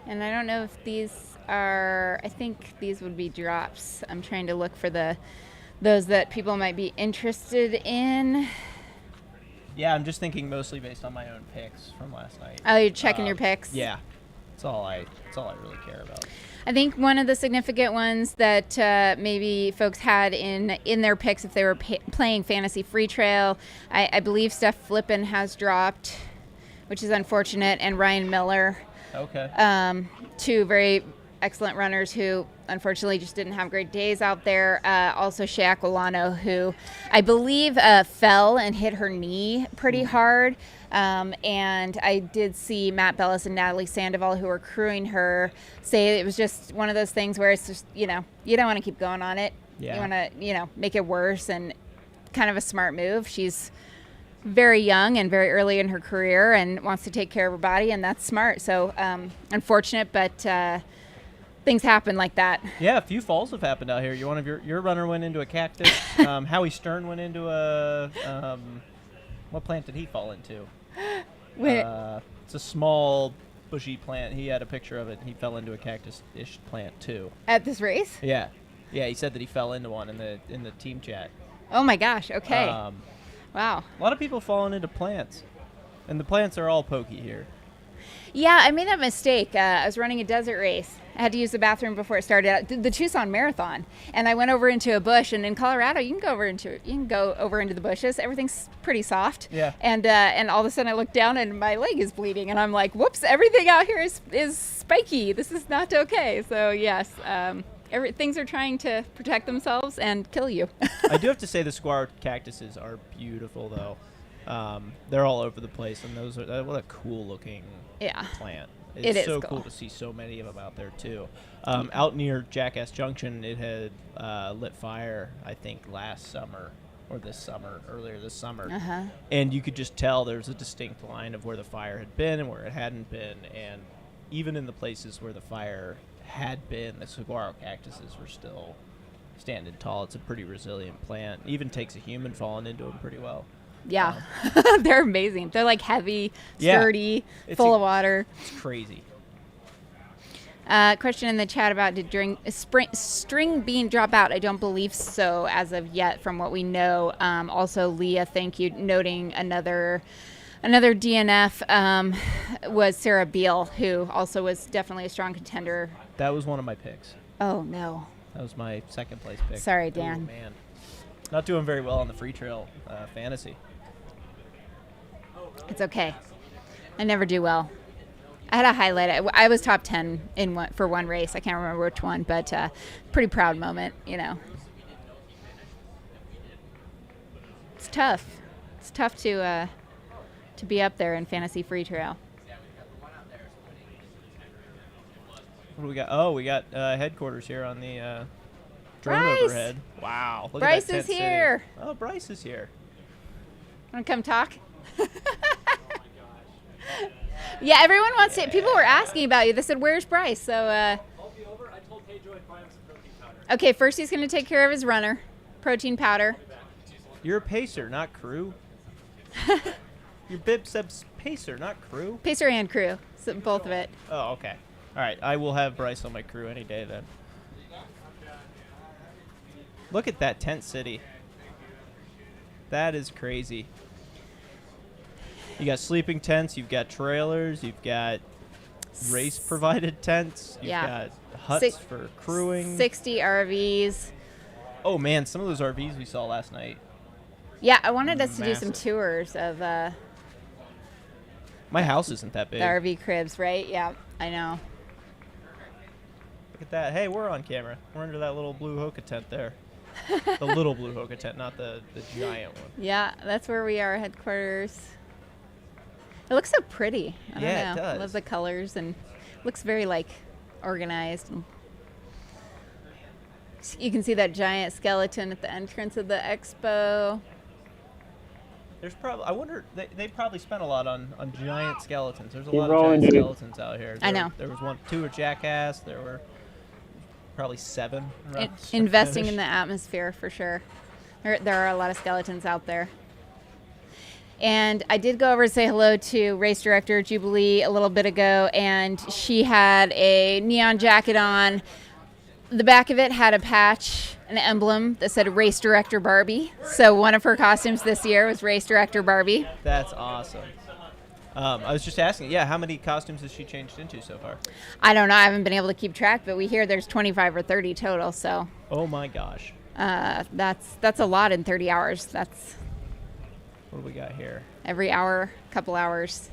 and I don't know if these are. I think these would be drops. I'm trying to look for those that people might be interested in. Yeah, I'm just thinking mostly based on my own picks from last night. Oh, you're checking your picks? Yeah, that's all I really care about. I think one of the significant ones that maybe folks had in their picks if they were playing Fantasy Free Trail, I believe Steph Flippin has dropped, which is unfortunate, and Ryan Miller. Okay. 2 very excellent runners who unfortunately just didn't have great days out there. Also Shea Aquilano, who I believe fell and hit her knee pretty hard. And I did see Matt Bellis and Natalie Sandoval, who were crewing her, say it was just one of those things where it's just, you don't want to keep going on it. Yeah. You want to, make it worse, and kind of a smart move. She's very young and very early in her career and wants to take care of her body, and that's smart. So unfortunate, but things happen like that. Yeah, a few falls have happened out here. One of your runner went into a cactus. Howie Stern went into a what plant did he fall into? It's a small bushy plant. He had a picture of it. He fell into a cactus-ish plant too. At this race? Yeah. He said that he fell into one in the team chat. Oh my gosh. Okay. Wow. A lot of people falling into plants, and the plants are all pokey here. Yeah, I made that mistake. I was running a desert race. I had to use the bathroom before it started. The Tucson Marathon, and I went over into a bush. And in Colorado, you can go over into the bushes. Everything's pretty soft. Yeah. And all of a sudden, I look down and my leg is bleeding, and I'm like, "Whoops! Everything out here is spiky. This is not okay." So yes, things are trying to protect themselves and kill you. I do have to say the saguaro cactuses are beautiful, though. They're all over the place, and those are what a cool looking plant. It's It is so cool. cool to see so many of them out there too. Out near Jackass Junction, it had lit fire, I think, last summer or earlier this summer. And you could just tell there's a distinct line of where the fire had been and where it hadn't been. And even in the places where the fire had been, the saguaro cactuses were still standing tall. It's a pretty resilient plant. Even takes a human falling into them pretty well. Yeah. They're amazing. They're like heavy, Yeah. sturdy, full of water. It's crazy. Question in the chat about did string bean drop out? I don't believe so as of yet from what we know. Also, Leah, thank you, noting another DNF was Sarah Beal, who also was definitely a strong contender. That was one of my picks. Oh, no. That was my second place pick. Sorry, Dan. Oh, man. Not doing very well on the free trail fantasy. It's okay. I never do well. I had a highlight. I was top 10 for one race. I can't remember which one, but pretty proud moment, you know. It's tough. It's tough to be up there in fantasy free trail. What do we got? Oh, we got headquarters here on the drone Bryce! overhead. Wow. Look Bryce at that is tent here. city. Oh, Bryce is here. Want to come talk? Yeah, everyone wants to. People were asking about you. They said, "Where's Bryce?" So, I'll be over. I told Pedro I'd buy him some protein powder. okay, first he's going to take care of his runner, protein powder. You're a pacer, not crew. You're Bibseb's pacer, not crew. Pacer and crew, so both of it. Oh, okay. All right, I will have Bryce on my crew any day then. Look at that tent city. That is crazy. You got sleeping tents, you've got trailers, you've got race-provided tents, you've got huts for crewing. 60 RVs. Oh, man, some of those RVs we saw last night. Yeah, I wanted us to do Massive. some tours of My house isn't that big. the RV cribs, right? Yeah, I know. Look at that. Hey, we're on camera. We're under that little blue Hoka tent there. The little blue Hoka tent, not the giant one. Yeah, that's where we are, headquarters. It looks so pretty. I don't know. Yeah, it does. I love the colors and it looks very like organized. And you can see that giant skeleton at the entrance of the expo. There's probably, I wonder, they probably spent a lot on giant skeletons. There's a Keep lot rolling, of giant dude. skeletons out here. I know. There was 2 at Jackass. There were probably 7 around Investing finish. in the atmosphere for sure. There are a lot of skeletons out there. And I did go over to say hello to race director Jubilee a little bit ago, and she had a neon jacket on. The back of it had a patch, an emblem that said Race Director Barbie. So one of her costumes this year was Race Director Barbie. That's awesome. I was just asking, how many costumes has she changed into so far? I don't know. I haven't been able to keep track, but we hear there's 25 or 30 total. So Oh my gosh. that's a lot in 30 hours. That's What do we got here? every hour, couple hours.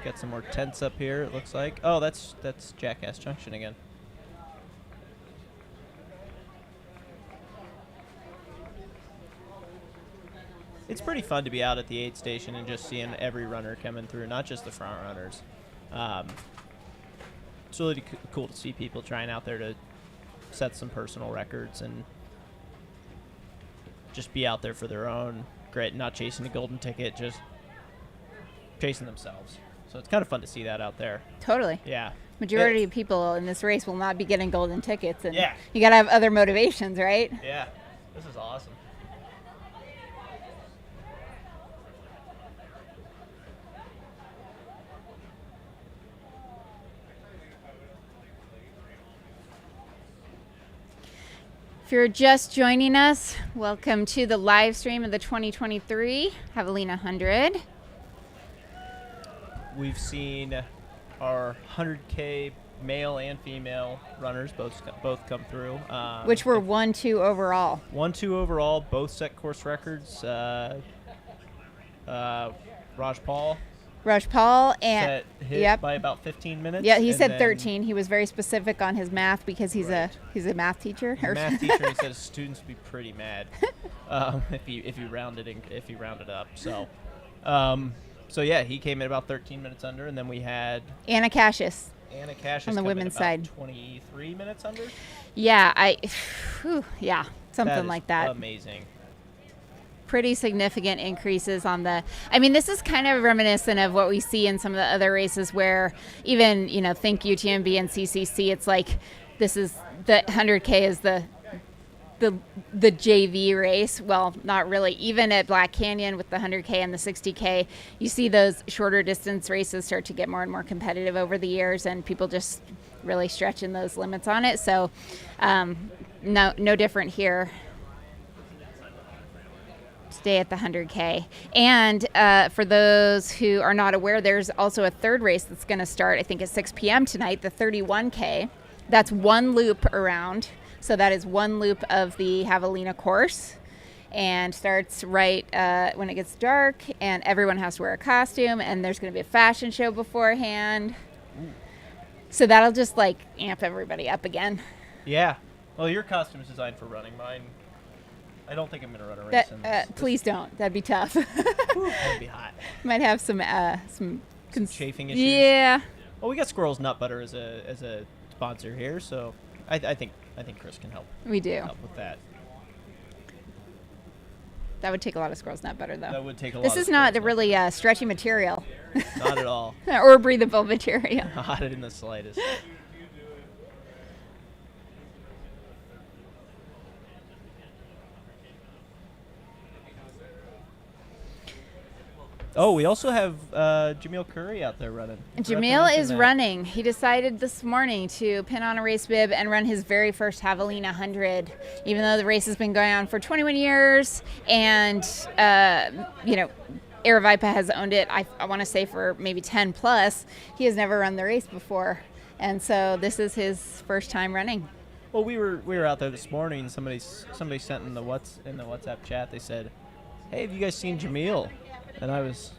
Got some more tents up here, it looks like. Oh, that's Jackass Junction again. It's pretty fun to be out at the aid station and just seeing every runner coming through, not just the front runners. It's really cool to see people trying out there to set some personal records and just be out there for their own grit, not chasing a golden ticket, just chasing themselves. So it's kind of fun to see that out there. Totally. Yeah. Majority of people in this race will not be getting golden tickets, and Yeah. you got to have other motivations, right? Yeah. This is awesome. If you're just joining us, welcome to the live stream of the 2023 Javelina Jundred. We've seen our 100K male and female runners both come through. Which were 1-2 overall. 1-2 overall, both set course records. Raj Paul Rajpal and hit by about 15 minutes. Yeah, he and said then 13. He was very specific on his math because he's a math teacher. He's a math teacher. He says students would be pretty mad if you rounded up. So, so yeah, he came in about 13 minutes under, and then we had Anna Cassius on the come women's in about side. 23 minutes under. Yeah, something like that. Amazing. Pretty significant increases on the. I mean, this is kind of reminiscent of what we see in some of the other races where even, think UTMB and CCC. It's like this is the 100K is the JV race. Well, not really. Even at Black Canyon with the 100K and the 60K, you see those shorter distance races start to get more and more competitive over the years, and people just really stretching those limits on it. So, no different here. Stay at the 100K. And for those who are not aware, there's also a third race that's going to start, I think, at 6 p.m. tonight, the 31K. That's one loop around. So that is one loop of the Javelina course, and starts right when it gets dark, and everyone has to wear a costume, and there's going to be a fashion show beforehand. So that'll just amp everybody up again. Yeah. Well, your costume is designed for running. Mine, I don't think I'm going to run a race in this. Please don't. That'd be tough. That'd be hot. Might have some chafing issues. Yeah. Well, we got Squirrel's Nut Butter as a sponsor here, so I think Chris can help. We do. Help with that. That would take a lot of Squirrel's Nut Butter, though. That would take a lot. This is not the really stretchy material. Not at all. Or breathable material. Not in the slightest. Oh, we also have Jamil Curry out there running. Jamil is running. He decided this morning to pin on a race bib and run his very first Javelina 100, even though the race has been going on for 21 years. And, Aravaipa has owned it, I want to say, for maybe 10 plus. He has never run the race before. And so this is his first time running. Well, we were out there this morning. Somebody sent in the WhatsApp chat. They said, "Hey, have you guys seen Jamil?" And I was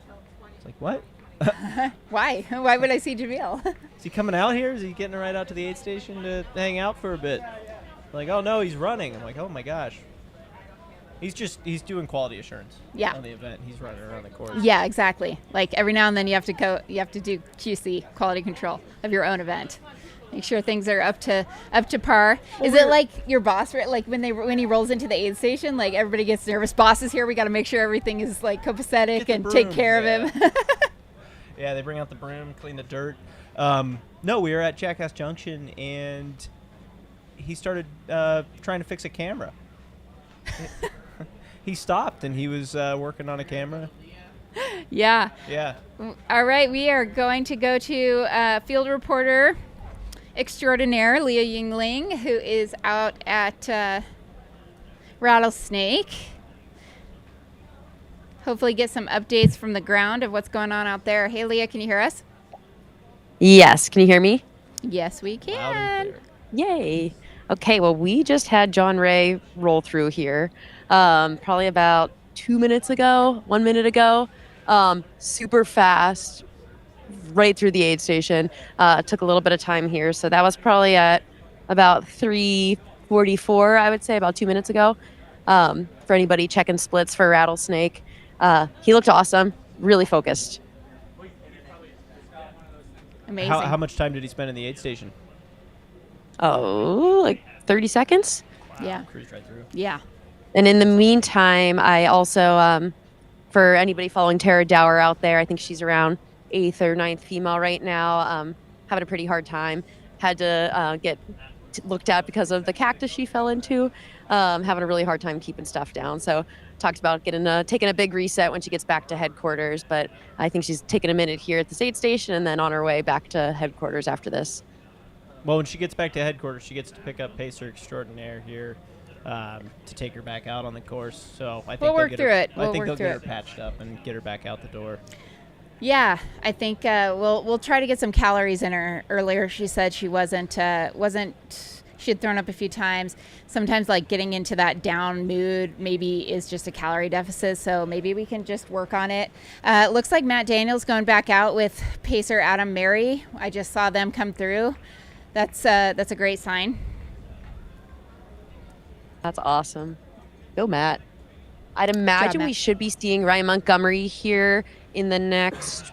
like, "What? Why? Why would I see Jamil?" Is he coming out here? Is he getting right out to the aid station to hang out for a bit? Like, oh no, he's running. I'm like, oh my gosh. He's doing quality assurance on the event. He's running around the course. Yeah, exactly. Like every now and then you have to do QC, quality control, of your own event. Make sure things are up to par. Well, is it like your boss, like when he rolls into the aid station, like everybody gets nervous? Boss is here. We got to make sure everything is copacetic and take care of him. Yeah, they bring out the broom, clean the dirt. No, we were at Jackass Junction, and he started trying to fix a camera. He stopped, and he was working on a camera. Yeah. Yeah. All right, we are going to go to field reporter extraordinaire Leah Yingling, who is out at Rattlesnake. Hopefully get some updates from the ground of what's going on out there. Hey, Leah, can you hear us? Yes. Can you hear me? Yes, we can. Yay. Okay, well, we just had John Ray roll through here probably about 1 minute ago. Super fast, right through the aid station. Took a little bit of time here, so that was probably at about 3:44, I would say, about 2 minutes ago. For anybody checking splits for Rattlesnake, he looked awesome, really focused. Amazing. How much time did he spend in the aid station? Oh, like 30 seconds? Yeah. Cruised right through. Yeah. And in the meantime, I also, for anybody following Tara Dower out there, I think she's around 8th or 9th female right now, having a pretty hard time. Had to get looked at because of the cactus she fell into, having a really hard time keeping stuff down. So talked about taking a big reset when she gets back to headquarters, but I think she's taking a minute here at the aid station and then on her way back to headquarters after this. Well, when she gets back to headquarters, she gets to pick up Pacer Extraordinaire here to take her back out on the course. So I think we'll work through it. I think they'll get her patched up and get her back out the door. Yeah, I think we'll try to get some calories in her. Earlier, she said she wasn't She had thrown up a few times. Sometimes like getting into that down mood maybe is just a calorie deficit, so maybe we can just work on it. It looks like Matt Daniels going back out with pacer Adam Mary. I just saw them come through. That's a great sign. That's awesome. Go, Matt. I'd imagine Matt. we should be seeing Ryan Montgomery here in the next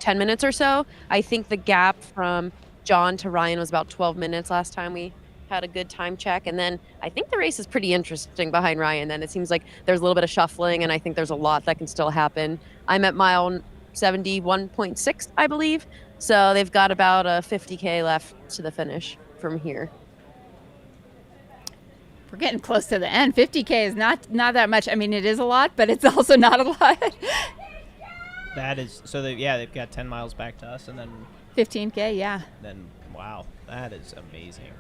10 minutes or so. I think the gap from John to Ryan was about 12 minutes last time we had a good time check. And then I think the race is pretty interesting behind Ryan. Then it seems like there's a little bit of shuffling, and I think there's a lot that can still happen. I'm at mile 71.6, I believe. So they've got about a 50K left to the finish from here. We're getting close to the end. 50K is not that much. I mean, it is a lot, but it's also not a lot. That is so. They've got 10 miles back to us, and then 15K, yeah. Then wow, that is amazing.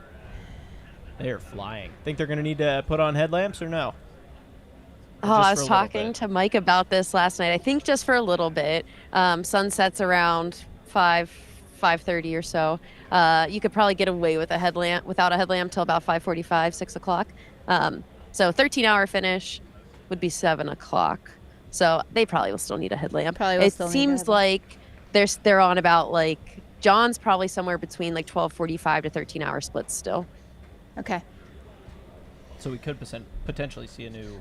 They are flying. Think they're going to need to put on headlamps or no? Or Oh, just I for was a little talking bit? to Mike about this last night. I think just for a little bit. Sunsets around 5:30 or so. You could probably get away with without a headlamp till about 5:45, 6 o'clock. So 13-hour finish would be 7 o'clock. So they probably will still need a headlamp. It seems like they're on about like John's probably somewhere between like 12:45 to 13-hour splits still. Okay. So we could potentially see a new.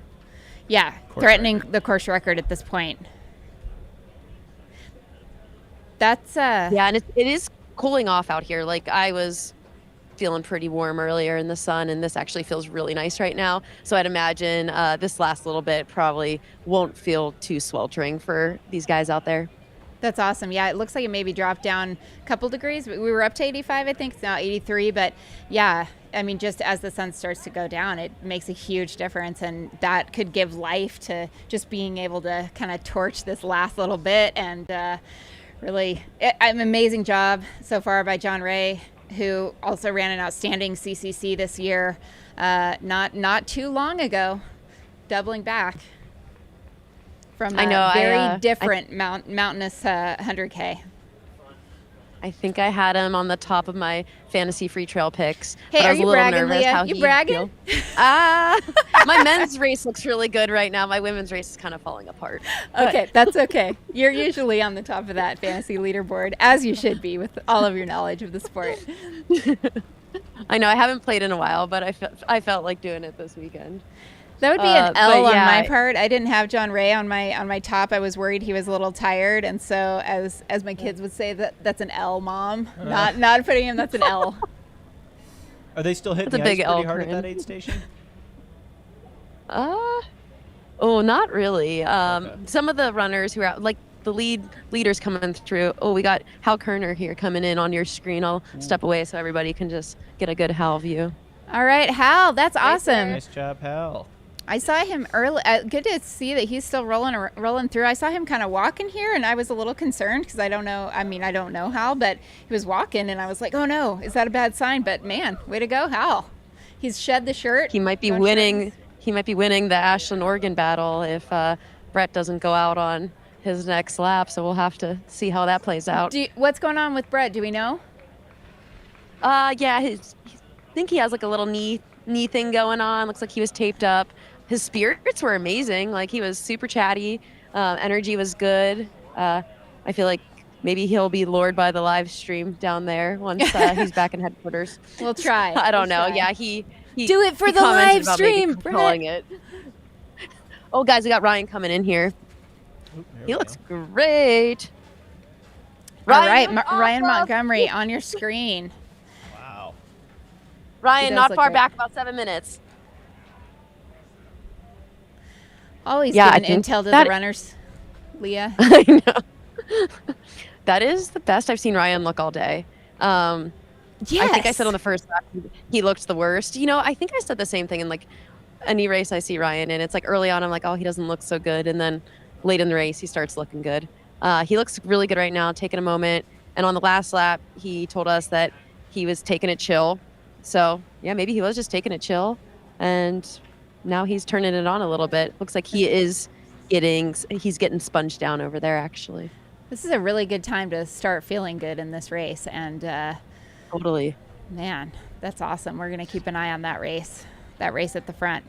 Yeah, threatening the course record at this point. That's yeah, and it is cooling off out here. Like I was feeling pretty warm earlier in the sun, and this actually feels really nice right now. So I'd imagine this last little bit probably won't feel too sweltering for these guys out there. That's awesome. Yeah, it looks like it maybe dropped down a couple degrees. We were up to 85, I think. It's now 83. But yeah, I mean, just as the sun starts to go down, it makes a huge difference. And that could give life to just being able to kind of torch this last little bit. And really, an amazing job so far by John Ray, who also ran an outstanding CCC this year, not too long ago, doubling back from a very different mountainous 100K. I think I had him on the top of my fantasy free trail picks. Hey, but I are was you a little bragging, nervous Leah? how You he'd bragging? feel. My men's race looks really good right now. My women's race is kind of falling apart. Okay, that's okay. You're usually on the top of that fantasy leaderboard, as you should be with all of your knowledge of the sport. I know I haven't played in a while, but I felt like doing it this weekend. That would be an L on yeah, my part. I didn't have John Ray on my top. I was worried he was a little tired, and so as my kids would say, that's an L, Mom. Not putting him. That's an L. Are they still hitting That's the a ice big pretty L hard for at that him. aid station? Oh, not really. Some of the runners who are out, like the leaders coming through. Oh, we got Hal Kerner here coming in on your screen. I'll step away so everybody can just get a good Hal view. All right, Hal, that's awesome. Nice job, Hal. I saw him early. Good to see that he's still rolling through. I saw him kind of walking here, and I was a little concerned because I don't know. I mean, I don't know Hal, but he was walking, and I was like, "Oh no, is that a bad sign?" But man, way to go, Hal! He's shed the shirt. He might be winning. He might be winning the Ashland Oregon battle if Brett doesn't go out on his next lap. So we'll have to see how that plays out. What's going on with Brett? Do we know? Yeah, I think he has like a little knee thing going on. Looks like he was taped up. His spirits were amazing. Like he was super chatty. Energy was good. I feel like maybe he'll be lured by the live stream down there once he's back in headquarters. We'll try. I don't know. Try. Yeah, he do it for he the commented live about maybe stream, Brett. calling it. Oh, guys, we got Ryan coming in here. He looks great. All right, Ryan Montgomery on your screen. Wow. Ryan, not far back, about 7 minutes. Always Yeah, giving intel to the runners, Leah. I know. That is the best I've seen Ryan look all day. I think I said on the first lap he looked the worst. You know, I think I said the same thing in like any race I see Ryan in. It's like early on I'm like, oh, he doesn't look so good, and then late in the race he starts looking good. He looks really good right now, taking a moment. And on the last lap, he told us that he was taking it chill. So yeah, maybe he was just taking it chill, and now he's turning it on a little bit. Looks like he's getting sponged down over there, actually. This is a really good time to start feeling good in this race. And totally. Man, That's awesome. We're going to keep an eye on that race at the front.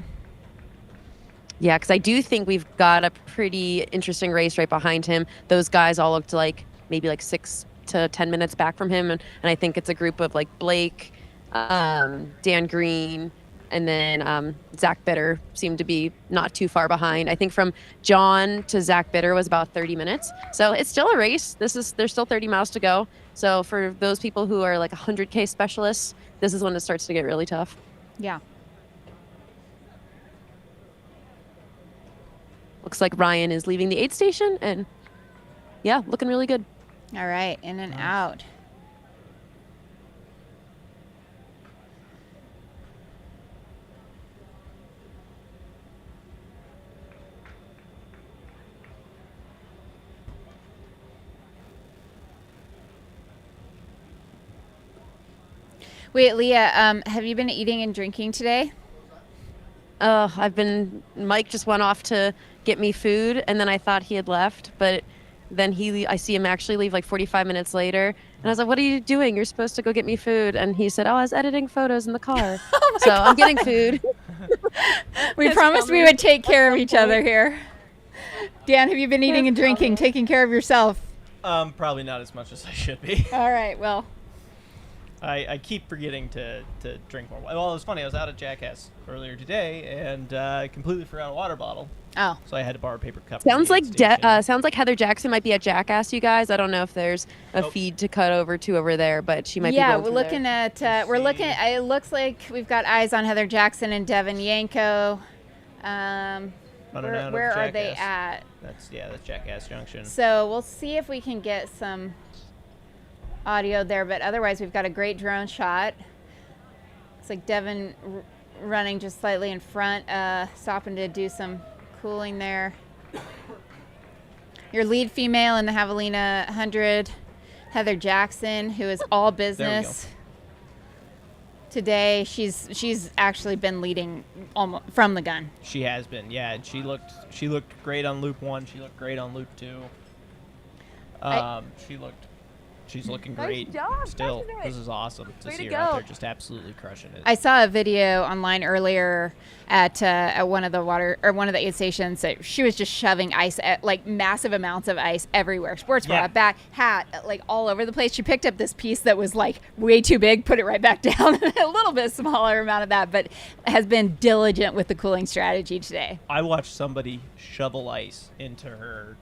Yeah, because I do think we've got a pretty interesting race right behind him. Those guys all looked like maybe like 6 to 10 minutes back from him. And I think it's a group of like Blake, Dan Green, and then Zach Bitter seemed to be not too far behind. I think from John to Zach Bitter was about 30 minutes. So it's still a race. There's still 30 miles to go. So for those people who are like 100K specialists, this is when it starts to get really tough. Yeah. Looks like Ryan is leaving the aid station, and yeah, looking really good. All right, in and out. Wait, Leah, have you been eating and drinking today? Mike just went off to get me food, and then I thought he had left, but then I see him actually leave like 45 minutes later. And I was like, what are you doing? You're supposed to go get me food. And he said, I was editing photos in the car. So God. I'm getting food. We promised we would take care of each other here. Dan, have you been eating and drinking, taking care of yourself? Probably not as much as I should be. All right, well. I keep forgetting to drink more. Well, it was funny. I was out at Jackass earlier today and I completely forgot a water bottle. Oh. So I had to borrow a paper cup. Sounds like Heather Jackson might be at Jackass, you guys. I don't know if there's a feed to cut over to over there, but she might be going we're looking there. It looks like we've got eyes on Heather Jackson and Devin Yanko. Where are they at? That's Jackass Junction. So we'll see if we can get some audio there, but otherwise we've got a great drone shot. It's like Devin running just slightly in front, stopping to do some cooling there. Your lead female in the Javelina Jundred, Heather Jackson, who is all business today. She's actually been leading almost from the gun. She has been, yeah. And she looked great on loop 1. She looked great on loop 2. She's looking great still. This is awesome to see her out there just absolutely crushing it. I saw a video online earlier at one of the aid stations that she was just shoving ice, like massive amounts of ice everywhere. Sports bra, back, hat, like all over the place. She picked up this piece that was like way too big, put it right back down, a little bit smaller amount of that, but has been diligent with the cooling strategy today. I watched somebody shovel ice into her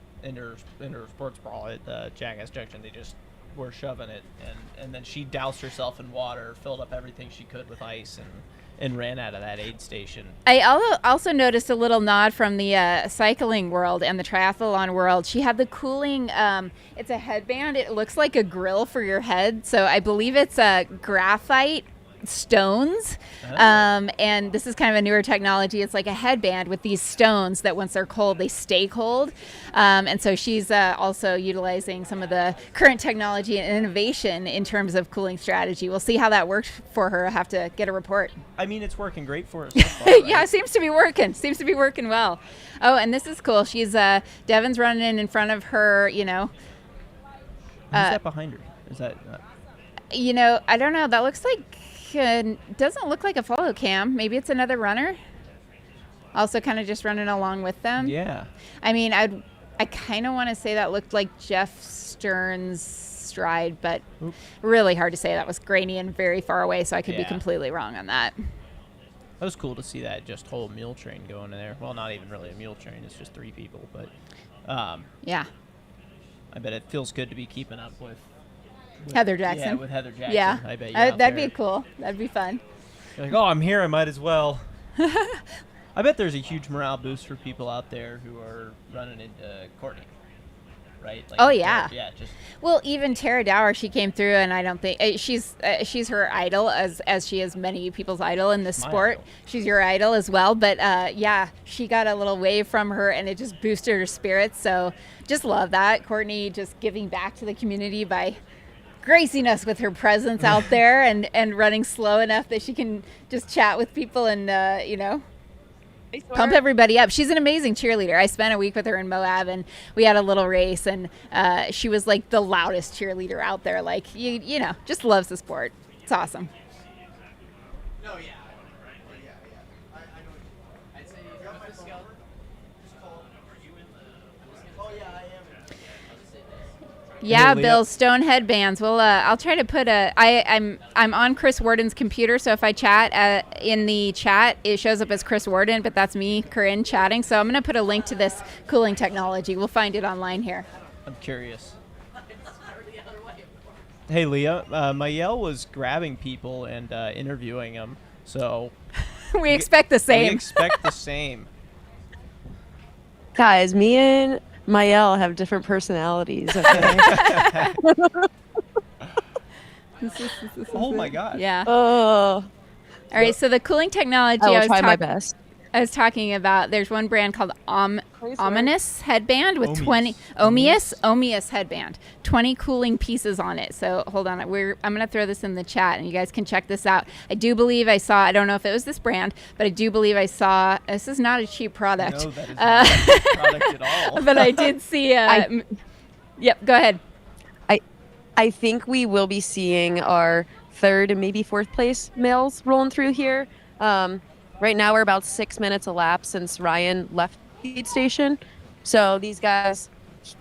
sports bra at Jackass Junction. They just were shoving it, and then she doused herself in water, filled up everything she could with ice, and ran out of that aid station. I also noticed a little nod from the cycling world and the triathlon world. She had the cooling, it's a headband. It looks like a grill for your head. So I believe it's a graphite stones. And this is kind of a newer technology. It's like a headband with these stones that once they're cold, they stay cold. And so she's also utilizing some of the current technology and innovation in terms of cooling strategy. We'll see how that works for her. I have to get a report. I mean, it's working great for us so far, right? Yeah, it seems to be working. Seems to be working well. Oh, and this is cool. She's Devin's running in front of her, Who's that behind her? Is that I don't know. That looks like doesn't look like a follow cam. Maybe it's another runner. Also kind of just running along with them. Yeah. I mean, I kind of want to say that looked like Jeff Stearns' stride, but really hard to say. That was grainy and very far away, so I could be completely wrong on that. That was cool to see that just whole mule train going in there. Well, not even really a mule train. It's just 3 people, but yeah. I bet it feels good to be keeping up with Heather Jackson. Yeah, with Heather Jackson. Yeah. I bet that'd be cool. That'd be fun. You're like, oh, I'm here. I might as well. I bet there's a huge morale boost for people out there who are running into Courtney, right? Like, oh, yeah. Yeah. Well, even Tara Dower, she came through, and I don't think she's her idol, as she is many people's idol in this sport. Idol. She's your idol as well. But she got a little wave from her, and it just boosted her spirits. So just love that. Courtney just giving back to the community by gracing us with her presence out there and running slow enough that she can just chat with people and, pump everybody up. She's an amazing cheerleader. I spent a week with her in Moab, and we had a little race, and she was like the loudest cheerleader out there. Like, just loves the sport. It's awesome. No, yeah. Yeah. I know. I'd say with the scale. Just call. Are you in the? Oh yeah, I am. Yeah, Hey, Leah. Bill, stone headbands. Well, I'll try to put I'm on Chris Warden's computer, so if I chat in the chat, it shows up as Chris Warden, but that's me, Corinne, chatting. So I'm going to put a link to this cooling technology. We'll find it online here. I'm curious. Hey, Leah, Mayel was grabbing people and interviewing them, so We expect the we same. expect the same. Guys, me and Mayel have different personalities. Okay. Oh my God. Yeah. Oh, All right, so the cooling technology I will was try my best. I was talking about, there's one brand called Ominous headband with Omius. 20 Omius headband, 20 cooling pieces on it. So hold on, I'm going to throw this in the chat and you guys can check this out. I do believe I saw, I don't know if it was this brand, but I do believe I saw, this is not a cheap product. No, that is not a cheap product at all. But I did see, yep, go ahead. I think we will be seeing our third and maybe fourth place males rolling through here. Right now we're about 6 minutes elapsed since Ryan left the aid station. So these guys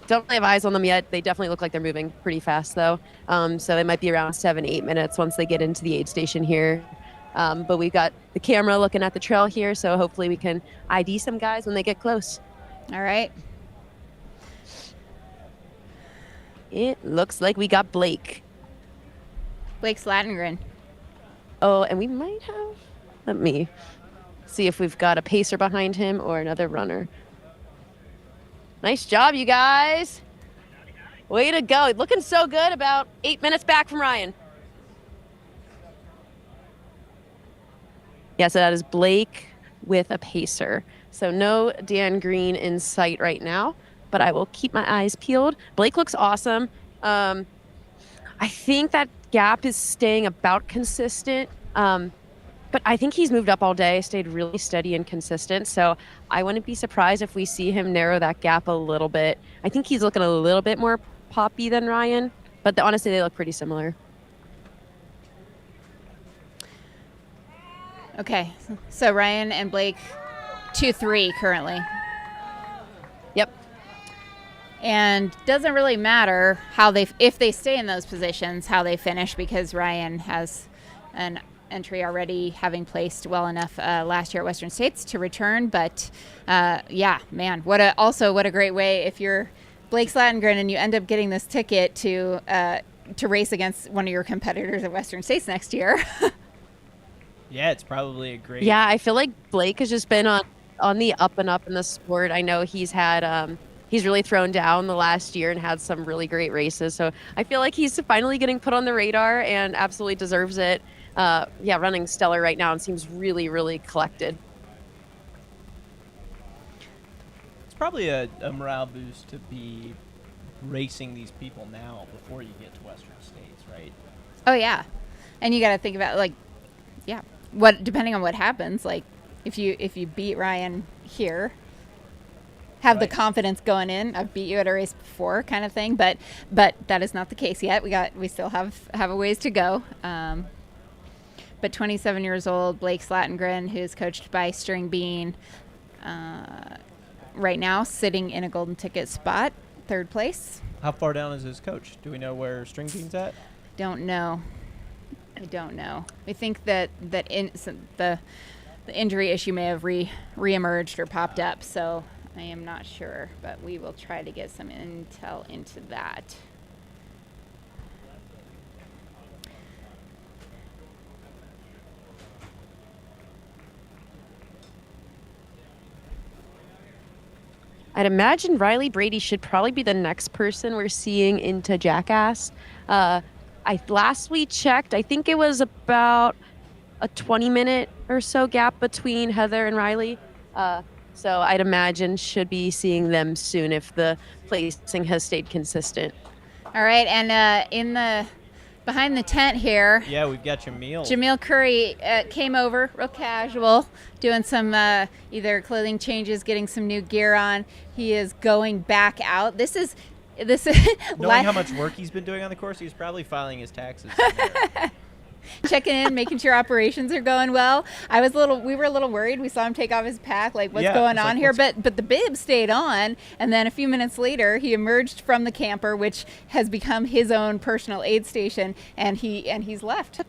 don't really have eyes on them yet. They definitely look like they're moving pretty fast though. So it might be around 7-8 minutes once they get into the aid station here. But we've got the camera looking at the trail here, so hopefully we can ID some guys when they get close. All right. It looks like we got Blake. Blake Slatengren. Oh, and we might have, let me see if we've got a pacer behind him or another runner. Nice job, you guys. Way to go. Looking so good, about 8 minutes back from Ryan. Yeah, so that is Blake with a pacer. So no Dan Green in sight right now, but I will keep my eyes peeled. Blake looks awesome. I think that gap is staying about consistent. But I think he's moved up all day, stayed really steady and consistent. So I wouldn't be surprised if we see him narrow that gap a little bit. I think he's looking a little bit more poppy than Ryan, but honestly, they look pretty similar. Okay, so Ryan and Blake 2-3 currently. Yep. And doesn't really matter how if they stay in those positions, how they finish, because Ryan has an entry already, having placed well enough last year at Western States to return. But yeah, man, what a great way if you're Blake Slatengren and you end up getting this ticket to race against one of your competitors at Western States next year. Yeah, it's probably a great. Yeah, I feel like Blake has just been on the up and up in the sport. I know he's had he's really thrown down the last year and had some really great races. So I feel like he's finally getting put on the radar and absolutely deserves it. Yeah, running stellar right now and seems really, really collected. It's probably a morale boost to be racing these people now before you get to Western States, right? Oh yeah, and you got to think about yeah, depending on what happens, like if you beat Ryan here, have the confidence going in, I've beat you at a race before, kind of thing. But that is not the case yet. We still have a ways to go. But 27 years old, Blake Slatengren, who's coached by String Bean, right now sitting in a golden ticket spot, third place. How far down is his coach? Do we know where String Bean's at? Don't know. I don't know. We think that the injury issue may have reemerged or popped up, so I am not sure, but we will try to get some intel into that. I'd imagine Riley Brady should probably be the next person we're seeing into Jackass. Last we checked, I think it was about a 20-minute or so gap between Heather and Riley. So I'd imagine should be seeing them soon if the placing has stayed consistent. All right, and behind the tent here. Yeah, we've got Jamil. Jamil Curry came over real casual, doing some either clothing changes, getting some new gear on. He is going back out. This is knowing how much work he's been doing on the course, he's probably filing his taxes. checking in, making sure operations are going well. We were a little worried. We saw him take off his pack, like what's going on here, but the bib stayed on, and then a few minutes later he emerged from the camper, which has become his own personal aid station, and he's left.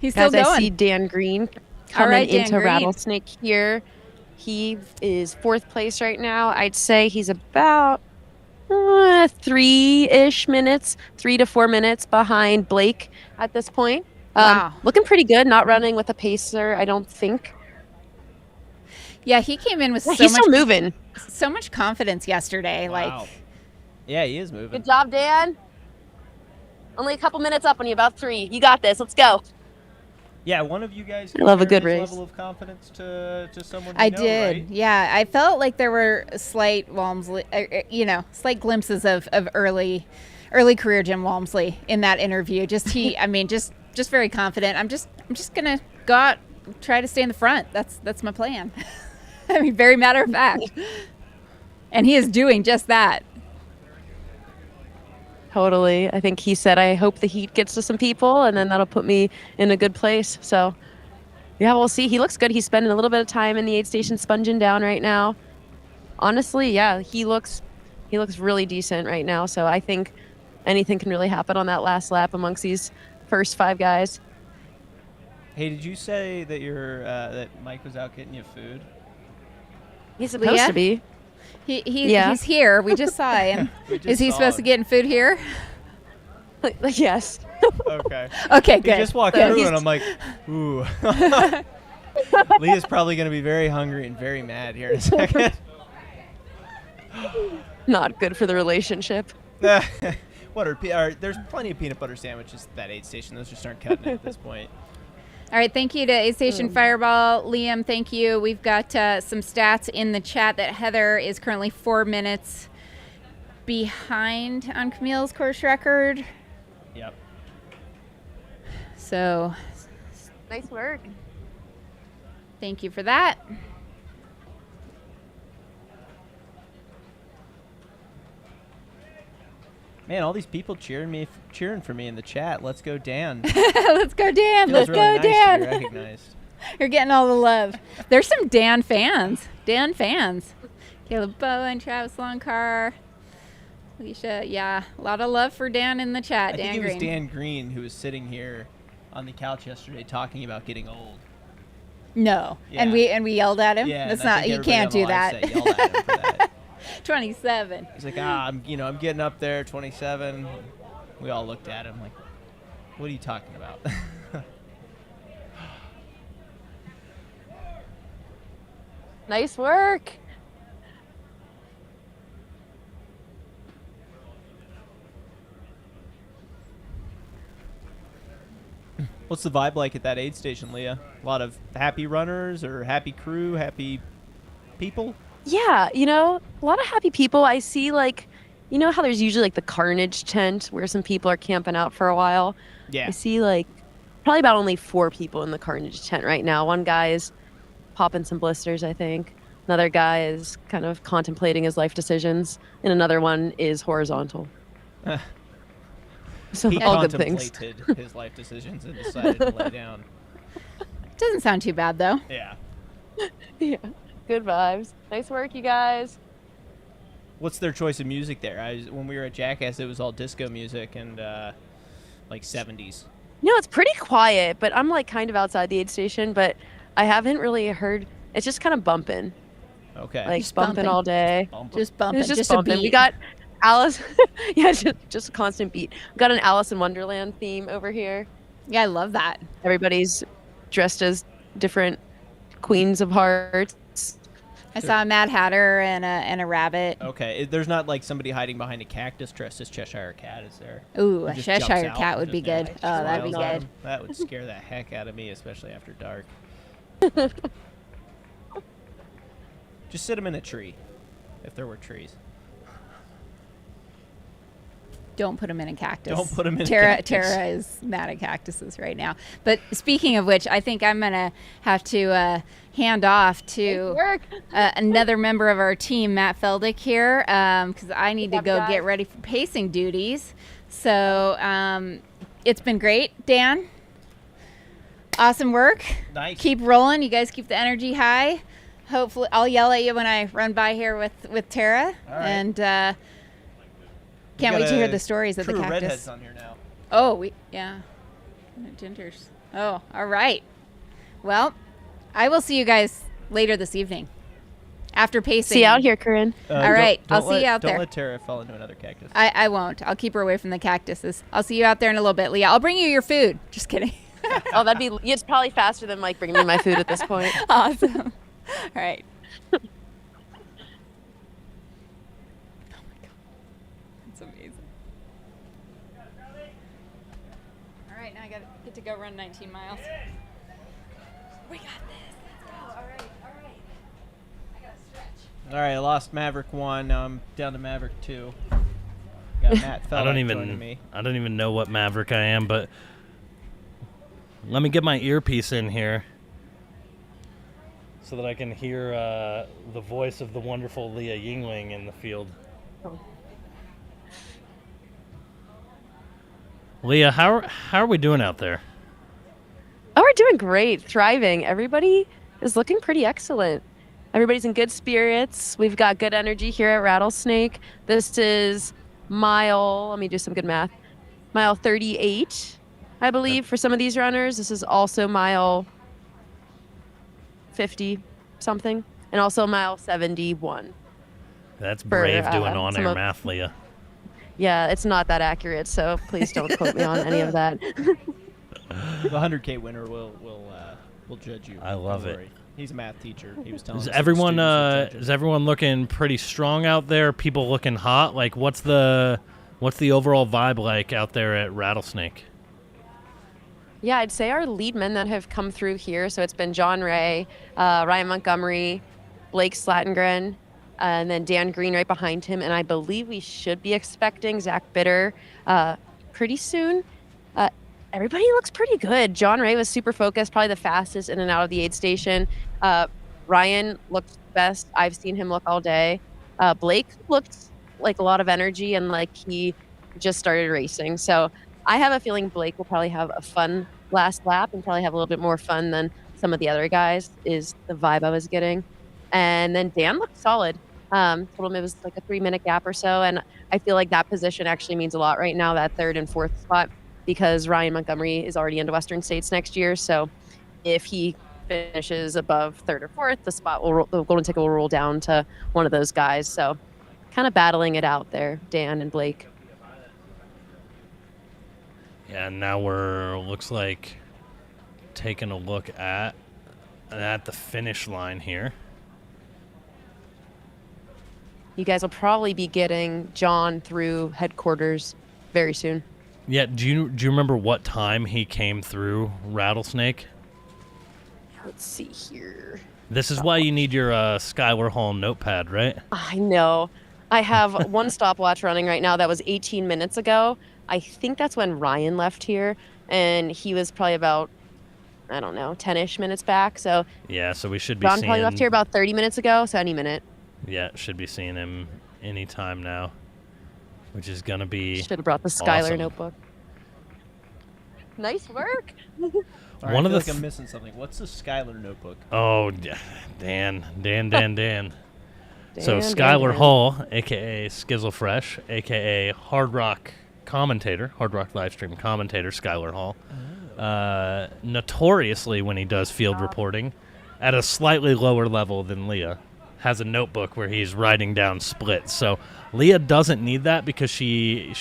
He's still going. I see Dan Green coming into Rattlesnake here. He is 4th place right now. I'd say he's about 3 to 4 minutes behind Blake at this point. Wow. Looking pretty good, not running with a pacer, I don't think. Yeah, he came in with he's still moving. So much confidence yesterday. Wow. Like, yeah, he is moving. Good job, Dan. Only a couple minutes up on you, about 3. You got this. Let's go. Yeah, one of you guys I love a good his race. level of confidence to someone I know, did. right? Yeah, I felt like there were slight slight glimpses of early career Jim Walmsley in that interview. Just just very confident. I'm just gonna go out, try to stay in the front. That's my plan. I mean, very matter of fact. And he is doing just that. Totally. I think he said, I hope the heat gets to some people, and then that'll put me in a good place. So, yeah, we'll see. He looks good. He's spending a little bit of time in the aid station sponging down right now. Honestly, yeah, he looks really decent right now. So I think anything can really happen on that last lap amongst these first 5 guys. Hey, did you say that that Mike was out getting you food? He's supposed to be. He's here. We just saw him. Is he supposed to get in food here? Yes. Okay. Okay, good. He just walked through, and I'm like, ooh. Leah's probably going to be very hungry and very mad here in a second. Not good for the relationship. There's plenty of peanut butter sandwiches at that aid station. Those just aren't cutting it at this point. All right, thank you to Aid Station Fireball. Liam, thank you. We've got some stats in the chat that Heather is currently 4 minutes behind on Camille's course record. Yep. So. Nice work. Thank you for that. Man, all these people cheering for me in the chat. Let's go, Dan. Let's go, Dan. Feels Let's really go, nice Dan. to be recognized. You're getting all the love. There's some Dan fans. Caleb Bowen, Travis Longcar, Alicia. Yeah, a lot of love for Dan in the chat. I Dan think it Green. was Dan Green who was sitting here on the couch yesterday talking about getting old. No, Yeah. and we yelled at him. Yeah, that's and I not. think You everybody can't on the do live that. set yelled at him for that. 27. He's like, I'm getting up there, 27. We all looked at him like, what are you talking about? Nice work. What's the vibe like at that aid station, Leah? A lot of happy runners or happy crew, happy people? Yeah, a lot of happy people. I see, how there's usually the carnage tent where some people are camping out for a while. Yeah. I see probably about only 4 people in the carnage tent right now. One guy is popping some blisters, I think. Another guy is kind of contemplating his life decisions, and another one is horizontal. So He all good things. contemplated his life decisions and decided to lay down. Doesn't sound too bad though. Yeah. Yeah. Good vibes. Nice work, you guys. What's their choice of music there? When we were at Jackass, it was all disco music and 70s. It's pretty quiet, but I'm kind of outside the aid station, but I haven't really heard. It's just kind of bumping. Okay. Just bumping bumping. all day. Just bumping. It's just a bumping. beat. We got Alice. Yeah, just a constant beat. We got an Alice in Wonderland theme over here. Yeah, I love that. Everybody's dressed as different queens of hearts. I saw a Mad Hatter and a rabbit. Okay. There's not somebody hiding behind a cactus dressed as Cheshire Cat, is there? Ooh, Who a just jumps Cheshire out Cat and would be just, good. Oh, that'd be smiles at good. him? That would scare the heck out of me, especially after dark. Just sit him in a tree, if there were trees. Don't put him in a cactus. Don't put him in a Tara, cactus. Tara is mad at cactuses right now. But speaking of which, I think I'm going to have to hand off to another member of our team, Matt Feldick here, because I need to go get ready for pacing duties. So it's been great, Dan. Awesome work. Nice. Keep rolling. You guys keep the energy high. Hopefully, I'll yell at you when I run by here with Tara. All right. And can't wait to hear the stories of the crew cactus. of redheads on here now. Oh, yeah. Gingers. Oh, all right. Well, I will see you guys later this evening after pacing. See you out here, Corinne. All right. I'll see you out there. Don't let Tara fall into another cactus. I won't. I'll keep her away from the cactuses. I'll see you out there in a little bit, Leah. I'll bring you your food. Just kidding. Oh, it's probably faster than Mike bringing me my food at this point. Awesome. All right. Oh my God. That's amazing. All right, now I get to go run 19 miles. We got this. Let's go. All right. I got to stretch. All right, I lost Maverick 1. Now I'm down to Maverick 2. Got Matt Fell joining me. I don't even know what Maverick I am, but let me get my earpiece in here so that I can hear the voice of the wonderful Leah Yingling in the field. Oh. Leah, how are we doing out there? Oh, we're doing great, thriving. Everybody is looking pretty excellent. Everybody's in good spirits. We've got good energy here at Rattlesnake. This is let me do some good math, mile 38, I believe, for some of these runners. This is also mile 50 something, and also mile 71. That's brave doing on-air math, Leah. Yeah, it's not that accurate, so please don't quote me on any of that. The 100K winner will judge you. I love it. Worry. He's a math teacher. He was telling us. Is everyone looking pretty strong out there? People looking hot? Like, what's the overall vibe like out there at Rattlesnake? Yeah, I'd say our lead men that have come through here, so it's been John Ray, Ryan Montgomery, Blake Slatengren, and then Dan Green right behind him. And I believe we should be expecting Zach Bitter pretty soon. Everybody looks pretty good. John Ray was super focused, probably the fastest in and out of the aid station. Ryan looked best I've seen him look all day. Blake looked like a lot of energy and like he just started racing. So I have a feeling Blake will probably have a fun last lap and probably have a little bit more fun than some of the other guys, is the vibe I was getting. And then Dan looked solid. Told him it was like a 3-minute gap or so. And I feel like that position actually means a lot right now, that 3rd and 4th spot, because Ryan Montgomery is already into Western States next year. So if he finishes above 3rd or 4th, the golden ticket will roll down to one of those guys. So kind of battling it out there, Dan and Blake. Yeah, now looks like taking a look at the finish line here. You guys will probably be getting John through headquarters very soon. Yeah, do you remember what time he came through Rattlesnake? Let's see here. This is why you need your Skylar Hall notepad, right? I know. I have one stopwatch running right now that was 18 minutes ago. I think that's when Ryan left here, and he was probably about, 10-ish minutes back. So yeah, so we should be John seeing... probably left here about 30 minutes ago, so any minute. Yeah, should be seeing him anytime now, which is going to be Should have brought the Skylar awesome. notebook. Nice work. Right, I feel like I'm missing something. What's the Skylar notebook? Oh, Dan. So Skylar Hall, a.k.a. Skizzle Fresh, a.k.a. Hard Rock livestream commentator, Skylar Hall, notoriously when he does field reporting, at a slightly lower level than Leah, has a notebook where he's writing down splits. So Leah doesn't need that because she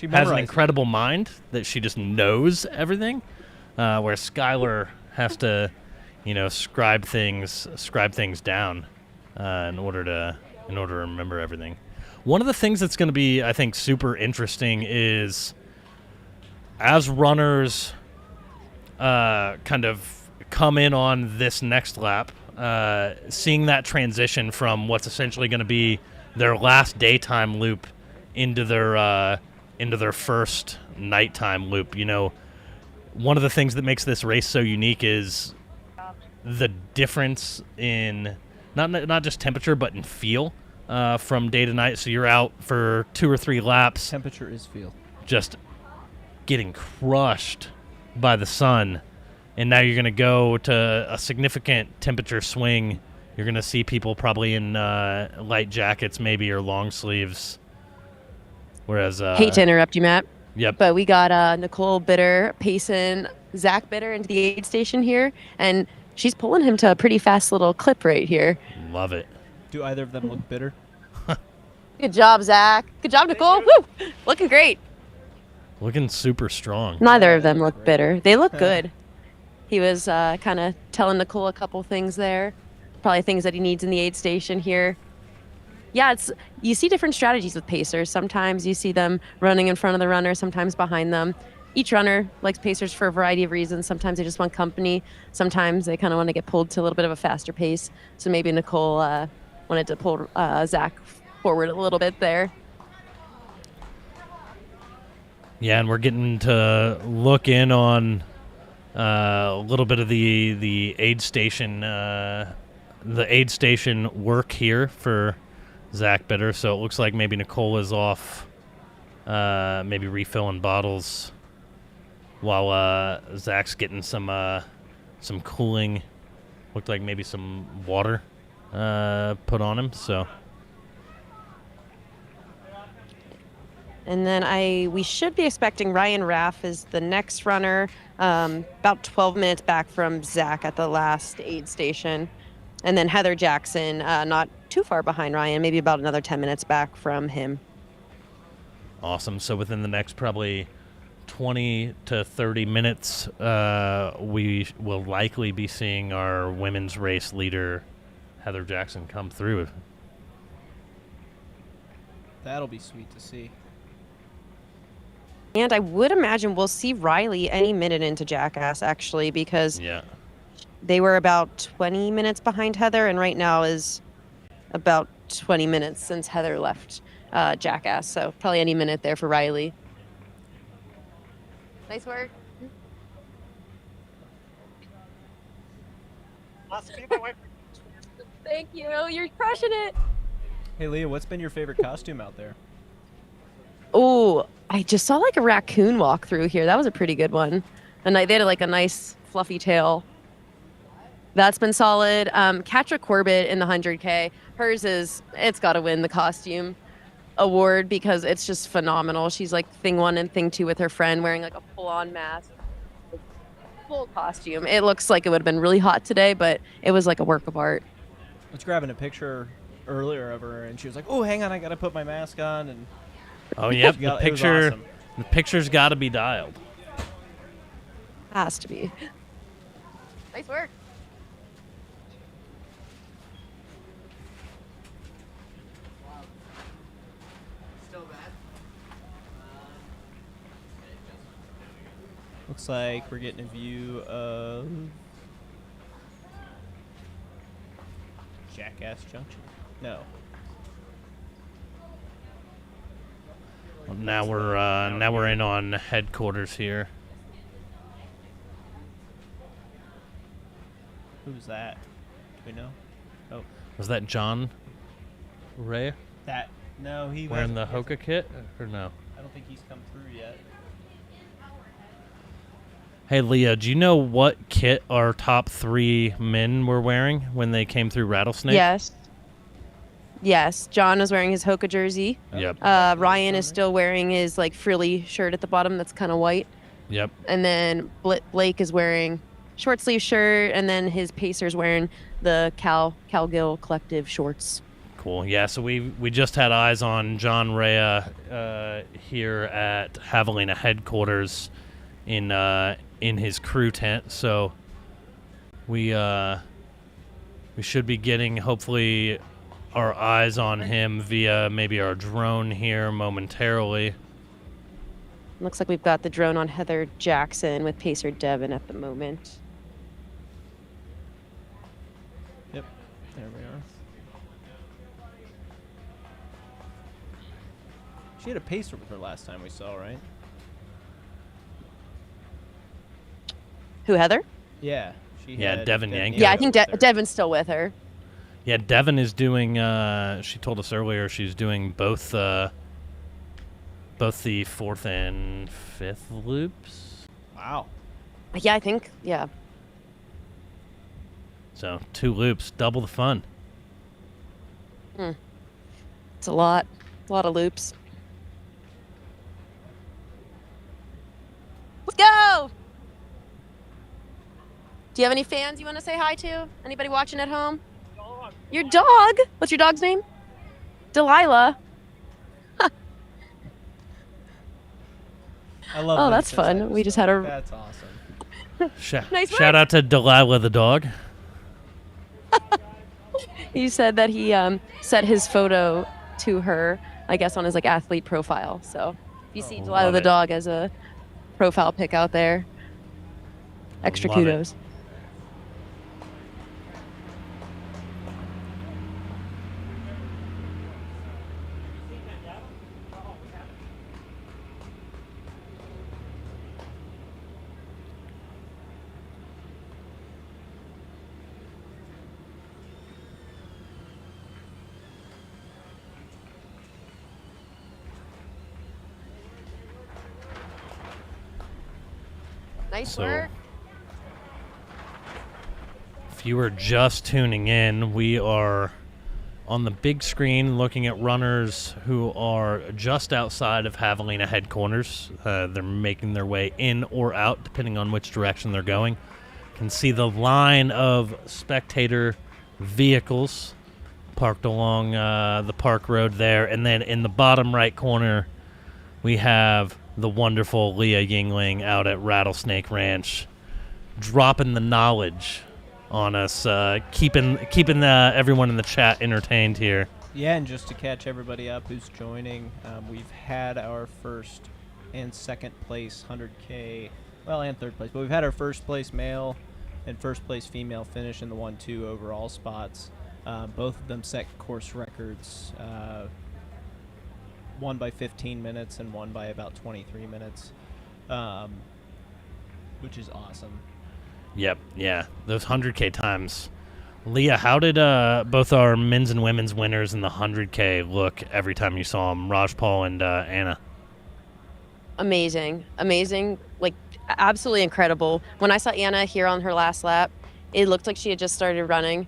has an incredible mind that she just knows everything, where Skylar has to, scribe things down in order to remember everything. One of the things that's going to be, I think, super interesting is as runners kind of come in on this next lap, seeing that transition from what's essentially going to be their last daytime loop into their first nighttime loop. One of the things that makes this race so unique is the difference in not just temperature, but in feel from day to night. So you're out for 2 or 3 laps. Temperature is feel. Just getting crushed by the sun, and now you're going to go to a significant temperature swing. You're going to see people probably in light jackets maybe or long sleeves. Whereas hate to interrupt you, Matt. Yep. But we got Nicole Bitter pacing Zach Bitter into the aid station here, and she's pulling him to a pretty fast little clip right here. Love it. Do either of them look bitter? Good job, Zach. Good job, Nicole. Woo! Looking great. Looking super strong. Neither of them look bitter. They look good. He was kind of telling Nicole a couple things there, probably things that he needs in the aid station here. Yeah, you see different strategies with pacers. Sometimes you see them running in front of the runner, sometimes behind them. Each runner likes pacers for a variety of reasons. Sometimes they just want company. Sometimes they kind of want to get pulled to a little bit of a faster pace. So maybe Nicole wanted to pull Zach forward a little bit there. Yeah, and we're getting to look in on a little bit of the aid station work here for Zach Bitter. So it looks like maybe Nicole is off, maybe refilling bottles, while Zach's getting some cooling. Looked like maybe some water put on him. So. And then we should be expecting Ryan Raff is the next runner, about 12 minutes back from Zach at the last aid station. And then Heather Jackson, not too far behind Ryan, maybe about another 10 minutes back from him. Awesome. So within the next probably 20 to 30 minutes, we will likely be seeing our women's race leader, Heather Jackson, come through. That'll be sweet to see. And I would imagine we'll see Riley any minute into Jackass, actually, because they were about 20 minutes behind Heather, and right now is about 20 minutes since Heather left Jackass. So probably any minute there for Riley. Nice work. Thank you. You're crushing it. Hey, Leah, what's been your favorite costume out there? Oh, I just saw like a raccoon walk through here. That was a pretty good one. And they had like a nice fluffy tail. That's been solid. Katra Corbett in the 100K. Hers it's got to win the costume award because it's just phenomenal. She's like thing 1 and thing 2 with her friend wearing like a full-on mask. Full costume. It looks like it would have been really hot today, but it was like a work of art. I was grabbing a picture earlier of her, and she was like, "Oh, hang on, I got to put my mask on." And oh, yep. the picture. Awesome. The picture's got to be dialed. Has to be. Nice work. Still bad? Looks like we're getting a view of Jackass Junction. No. Well, now we're in on headquarters here. Who's that? Do we know? Oh, Was that John Ray no, he wearing the hasn't- Hoka kit or no? I don't think he's come through yet. Hey Leah, do you know what kit our top 3 men were wearing when they came through Rattlesnake? Yes, John is wearing his Hoka jersey. Yep. Ryan is still wearing his like frilly shirt at the bottom that's kind of white. Yep. And then Blake is wearing short sleeve shirt, and then his Pacer's wearing the Calgill Collective shorts. Cool. Yeah, so we just had eyes on John Rea here at Javelina headquarters in his crew tent. So we should be getting hopefully our eyes on him via maybe our drone here momentarily. Looks like we've got the drone on Heather Jackson with Pacer Devin at the moment. Yep, there we are. She had a pacer with her last time we saw, right? Who, Heather? Yeah. Yeah, Devin Yankee. Yeah, I think Devin's still with her. Yeah, Devin is doing, she told us earlier she's doing both both the 4th and 5th loops. Wow. Yeah, I think, yeah. So 2 loops, double the fun. It's a lot of loops. Let's go! Do you have any fans you want to say hi to? Anybody watching at home? Your dog? What's your dog's name? Delilah. I love Oh, that that's fun. type of We just stuff. had a That's awesome. Nice work. Shout out to Delilah the dog. He said that he set his photo to her, I guess, on his like athlete profile. So if you see Delilah love the it. dog as a profile pic out there, extra Love it. kudos. Nice work. If you were just tuning in, we are on the big screen looking at runners who are just outside of Javelina headquarters. They're making their way in or out, depending on which direction they're going. You can see the line of spectator vehicles parked along the park road there. And then in the bottom right corner, we have the wonderful Leah Yingling out at Rattlesnake Ranch, dropping the knowledge on us, keeping everyone in the chat entertained here. Yeah, and just to catch everybody up who's joining, we've had our first and second place 100K, well, and third place, but we've had our first place male and first place female finish in the 1-2 overall spots. Both of them set course records, one by 15 minutes and one by about 23 minutes, which is awesome. Yep, yeah, those 100K times. Leah, how did both our men's and women's winners in the 100K look every time you saw them, Rajpal and Anna? Amazing, like absolutely incredible. When I saw Anna here on her last lap, it looked like she had just started running,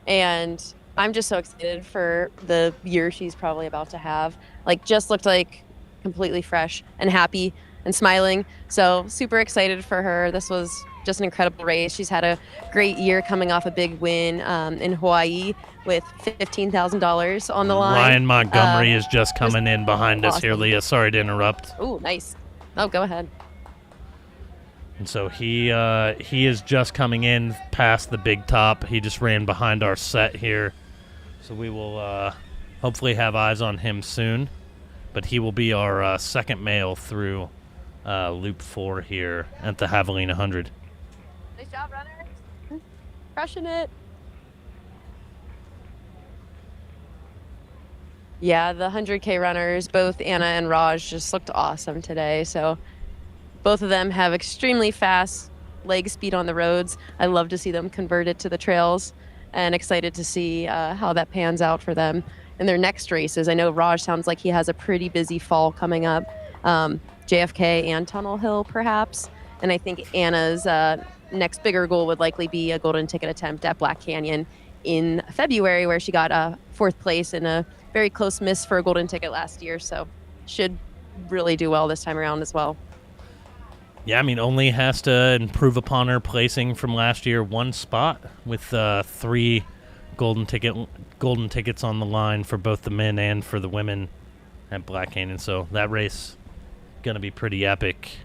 and I'm just so excited for the year she's probably about to have. Like, just looked like completely fresh and happy and smiling. So super excited for her. This was just an incredible race. She's had a great year coming off a big win in Hawaii with $15,000 on the line. Ryan Montgomery is just coming in behind us here, awesome. Leah. Sorry to interrupt. Oh, nice. Oh, go ahead. And so he is just coming in past the big top. He just ran behind our set here. So we will hopefully have eyes on him soon. But he will be our second male through Loop 4 here at the Javelina 100. Nice job, runners. Crushing it. Yeah, the 100K runners, both Anna and Raj, just looked awesome today. So both of them have extremely fast leg speed on the roads. I love to see them convert it to the trails, and excited to see how that pans out for them in their next races. I know Raj sounds like he has a pretty busy fall coming up, JFK and Tunnel Hill perhaps. And I think Anna's next bigger goal would likely be a golden ticket attempt at Black Canyon in February, where she got fourth place in a very close miss for a golden ticket last year. So should really do well this time around as well. Yeah, I mean, only has to improve upon her placing from last year, one spot with 3 golden tickets on the line for both the men and for the women at Black Canyon. So that race gonna be pretty epic.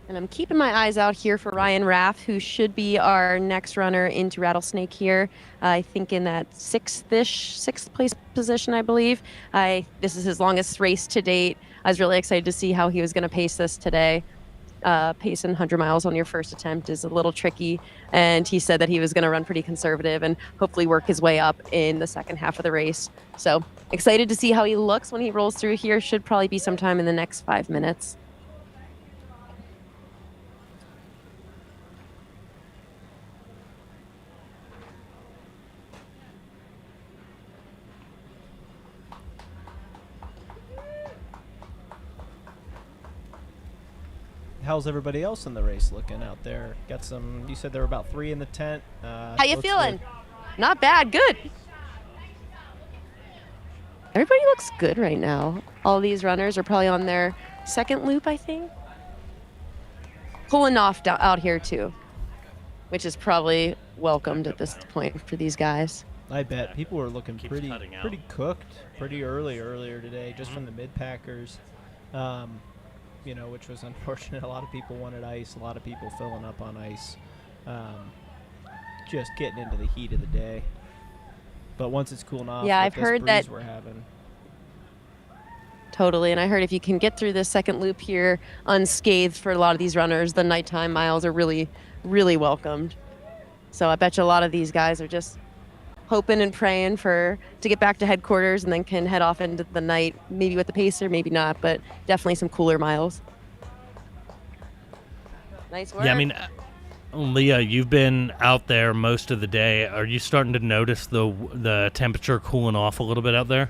And I'm keeping my eyes out here for Ryan Raff, who should be our next runner into Rattlesnake here. I think in that sixth place position, I believe. This is his longest race to date. I was really excited to see how he was going to pace this today. Pacing 100 miles on your first attempt is a little tricky, and he said that he was going to run pretty conservative and hopefully work his way up in the second half of the race. So excited to see how he looks when he rolls through here. Should probably be sometime in the next 5 minutes. how's everybody else in the race looking out there? Got some. You said there were about 3 in the tent. How you feeling? Not bad. Good. Everybody looks good right now. All these runners are probably on their second loop, I think. Cooling off out here too, which is probably welcomed at this point for these guys. I bet people were looking Keeps pretty cutting out. cooked pretty earlier today, just from the mid-packers, which was unfortunate. A lot of people wanted ice, a lot of people filling up on ice, just getting into the heat of the day. But once it's cooling off, Yeah, like I've this heard breeze that. we're having. Totally, and I heard if you can get through this second loop here unscathed for a lot of these runners, the nighttime miles are really, really welcomed. So I bet you a lot of these guys are just hoping and praying to get back to headquarters and then can head off into the night, maybe with the pacer, maybe not, but definitely some cooler miles. Nice work. Yeah, I mean, Leah, you've been out there most of the day. Are you starting to notice the temperature cooling off a little bit out there?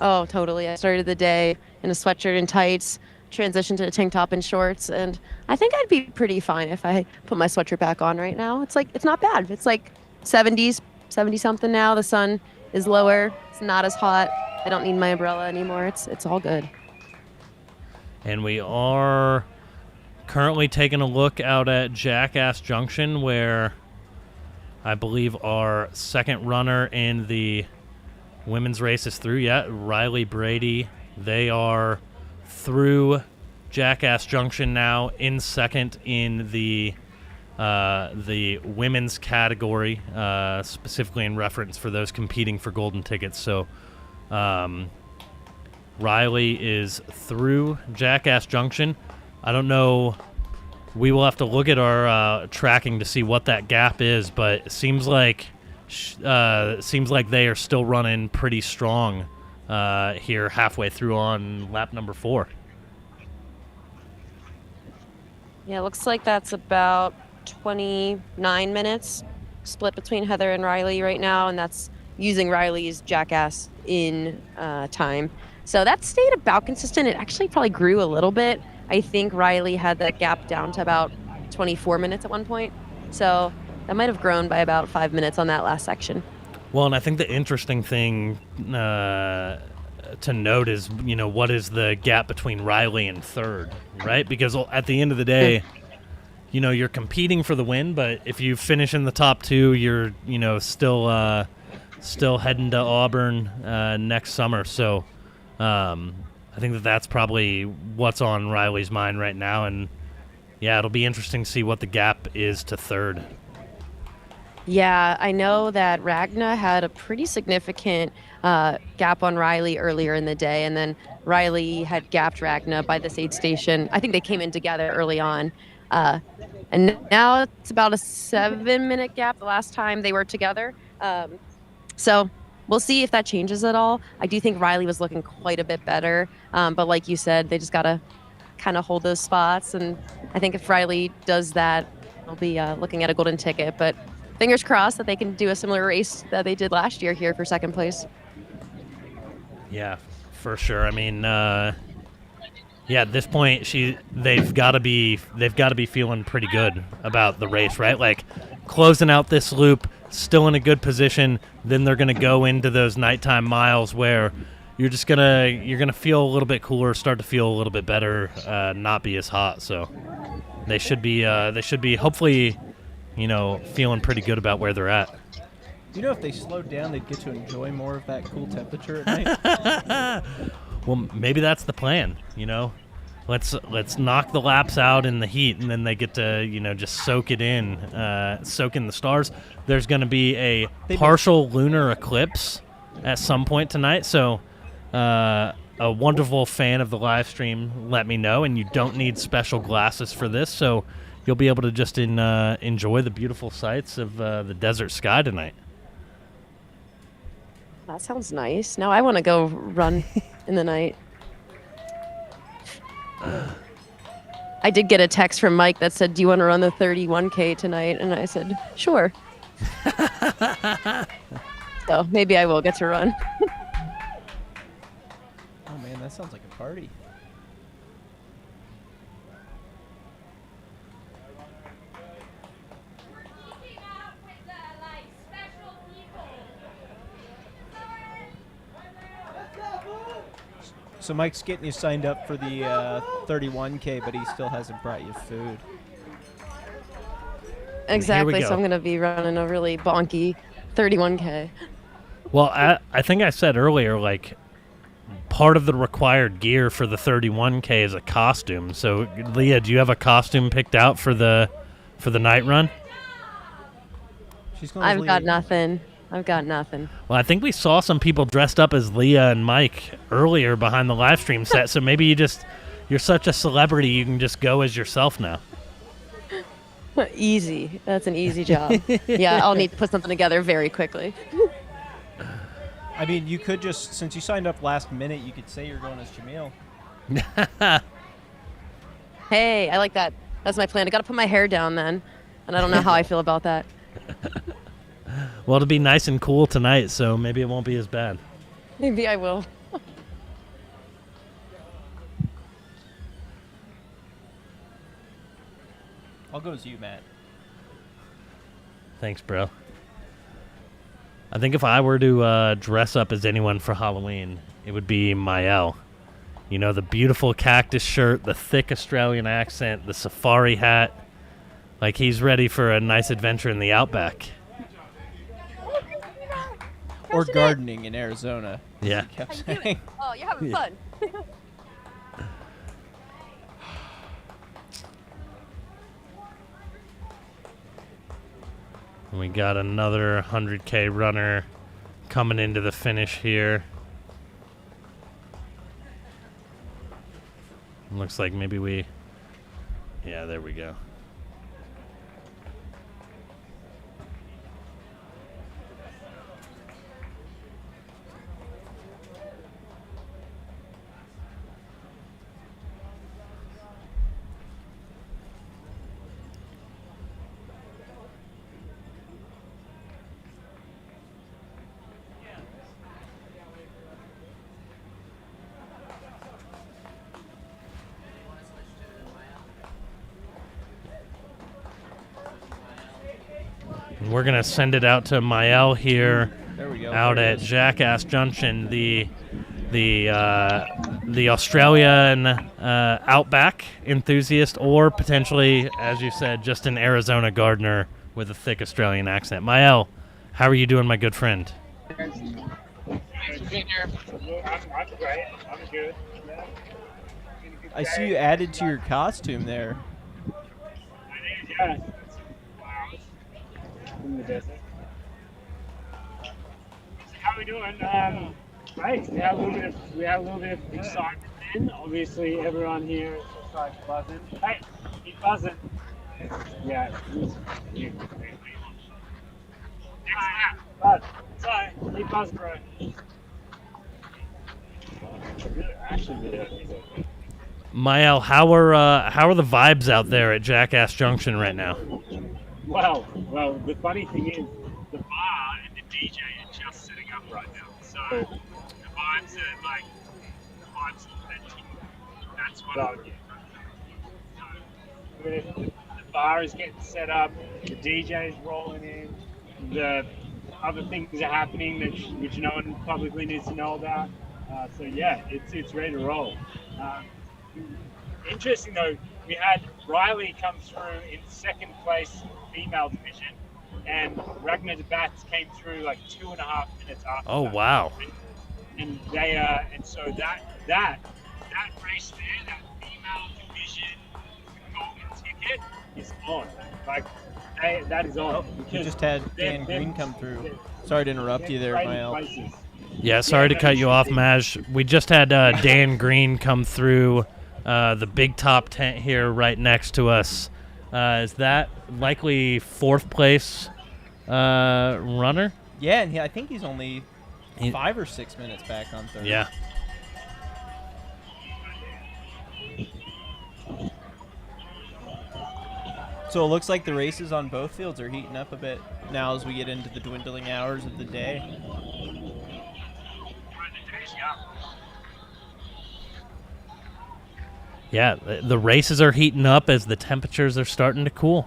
Oh, totally. I started the day in a sweatshirt and tights, transitioned to a tank top and shorts, and I think I'd be pretty fine if I put my sweatshirt back on right now. It's not bad. It's like 70s, 70-something now. The sun is lower. It's not as hot. I don't need my umbrella anymore. It's all good. And we are currently taking a look out at Jackass Junction, where I believe our second runner in the women's race is through. Yeah, Riley Brady. They are through Jackass Junction now, in second in the women's category, specifically in reference for those competing for golden tickets. So Riley is through Jackass Junction. I don't know. We will have to look at our tracking to see what that gap is, but it seems like they are still running pretty strong here halfway through on lap number 4. Yeah, it looks like that's about 29 minutes split between Heather and Riley right now, and that's using Riley's Jackass in time. So that stayed about consistent. It actually probably grew a little bit. I think Riley had that gap down to about 24 minutes at one point. So that might have grown by about 5 minutes on that last section. Well, and I think the interesting thing to note is, what is the gap between Riley and third, right? Because at the end of the day, you're competing for the win, but if you finish in the top 2, you're, still heading to Auburn next summer. So I think that's probably what's on Riley's mind right now. And, yeah, it'll be interesting to see what the gap is to third. Yeah, I know that Ragna had a pretty significant gap on Riley earlier in the day, and then Riley had gapped Ragna by this aid station. I think they came in together early on. And now it's about a 7-minute gap the last time they were together. So we'll see if that changes at all. I do think Riley was looking quite a bit better. But like you said, they just got to kind of hold those spots. And I think if Riley does that, they'll be looking at a golden ticket. But fingers crossed that they can do a similar race that they did last year here for second place. Yeah, for sure. I mean, at this point, they've got to be feeling pretty good about the race, right? Like closing out this loop, still in a good position. Then they're gonna go into those nighttime miles where you're gonna feel a little bit cooler, start to feel a little bit better, not be as hot. So they should be hopefully, feeling pretty good about where they're at. Do you know if they slowed down, they'd get to enjoy more of that cool temperature at night? Well, maybe that's the plan. Let's knock the laps out in the heat, and then they get to just soak it in, soak in the stars. There's going to be a partial lunar eclipse at some point tonight, so a wonderful fan of the live stream let me know, and you don't need special glasses for this, so you'll be able to just enjoy the beautiful sights of the desert sky tonight. That sounds nice. Now I want to go run in the night. I did get a text from Mike that said, "Do you want to run the 31K tonight?" And I said, "Sure." So maybe I will get to run. Oh man, that sounds like a party. So Mike's getting you signed up for the 31K, but he still hasn't brought you food. Exactly. go. So I'm going to be running a really bonky 31K. Well, I think I said earlier, like, part of the required gear for the 31K is a costume. So, Leah, do you have a costume picked out for the night run? I've got nothing. Well, I think we saw some people dressed up as Leah and Mike earlier behind the live stream set. So maybe you're such a celebrity, you can just go as yourself now. Easy. That's an easy job. Yeah, I'll need to put something together very quickly. I mean, you could just, since you signed up last minute, you could say you're going as Jamil. Hey, I like that. That's my plan. I got to put my hair down then, and I don't know how I feel about that. Well, it'll be nice and cool tonight, so maybe it won't be as bad. Maybe I will. I'll go as you, Matt. Thanks, bro. I think if I were to dress up as anyone for Halloween, it would be Mael. You know, the beautiful cactus shirt, the thick Australian accent, the safari hat. Like, he's ready for a nice adventure in the outback. Or gardening in Arizona. Yeah. He kept saying. Oh, you're having fun. And we got another 100K runner coming into the finish here. Looks like maybe we... Yeah, there we go. We're going to send it out to Mael here out at Jackass Junction, the Australian outback enthusiast, or potentially, as you said, just an Arizona gardener with a thick Australian accent. Mael, how are you doing, my good friend? Thanks for being here. I'm great. I'm good. I see you added to your costume there. Yeah. In the desert. So how are we doing? Great. We have a little bit of excitement then. Obviously, everyone here is just like buzzing. Hey, keep buzzing. Yeah. Buzz. Sorry, keep buzzing, bro. Mael, how are the vibes out there at Jackass Junction right now? Well, the funny thing is, the bar and the DJ are just setting up right now. So the vibes are authentic. That's what I would get. So the bar is getting set up, the DJ is rolling in, the other things are happening which no one publicly needs to know about. So yeah, it's ready to roll. Interesting though, we had Riley come through in second place female division, and Ragnar de Bats came through like 2.5 minutes after. Oh wow! And they and so that race there, that female division golden ticket is on. Like that is on. You just had Dan Green come through. Sorry to interrupt you there, Mael. Yeah, sorry to cut you off, Maj. We just had Dan Green come through the big top tent here right next to us. Is that likely fourth place runner? Yeah, and I think he's only 5 or 6 minutes back on third. Yeah. So it looks like the races on both fields are heating up a bit now as we get into the dwindling hours of the day. Yeah, the races are heating up as the temperatures are starting to cool.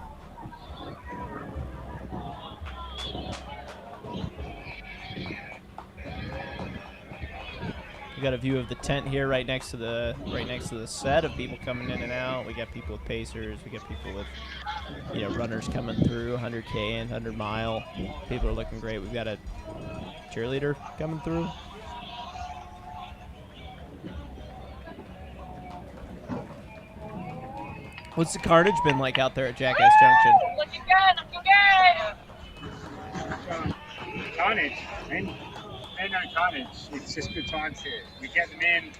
We got a view of the tent here right next to the set of people coming in and out. We got people with pacers. We got people with runners coming through 100K and 100 mile. People are looking great. We've got a cheerleader coming through. What's the carnage been like out there at Jackass Junction? Looking good. Carnage, man. No carnage. It's just good times here. We get them in,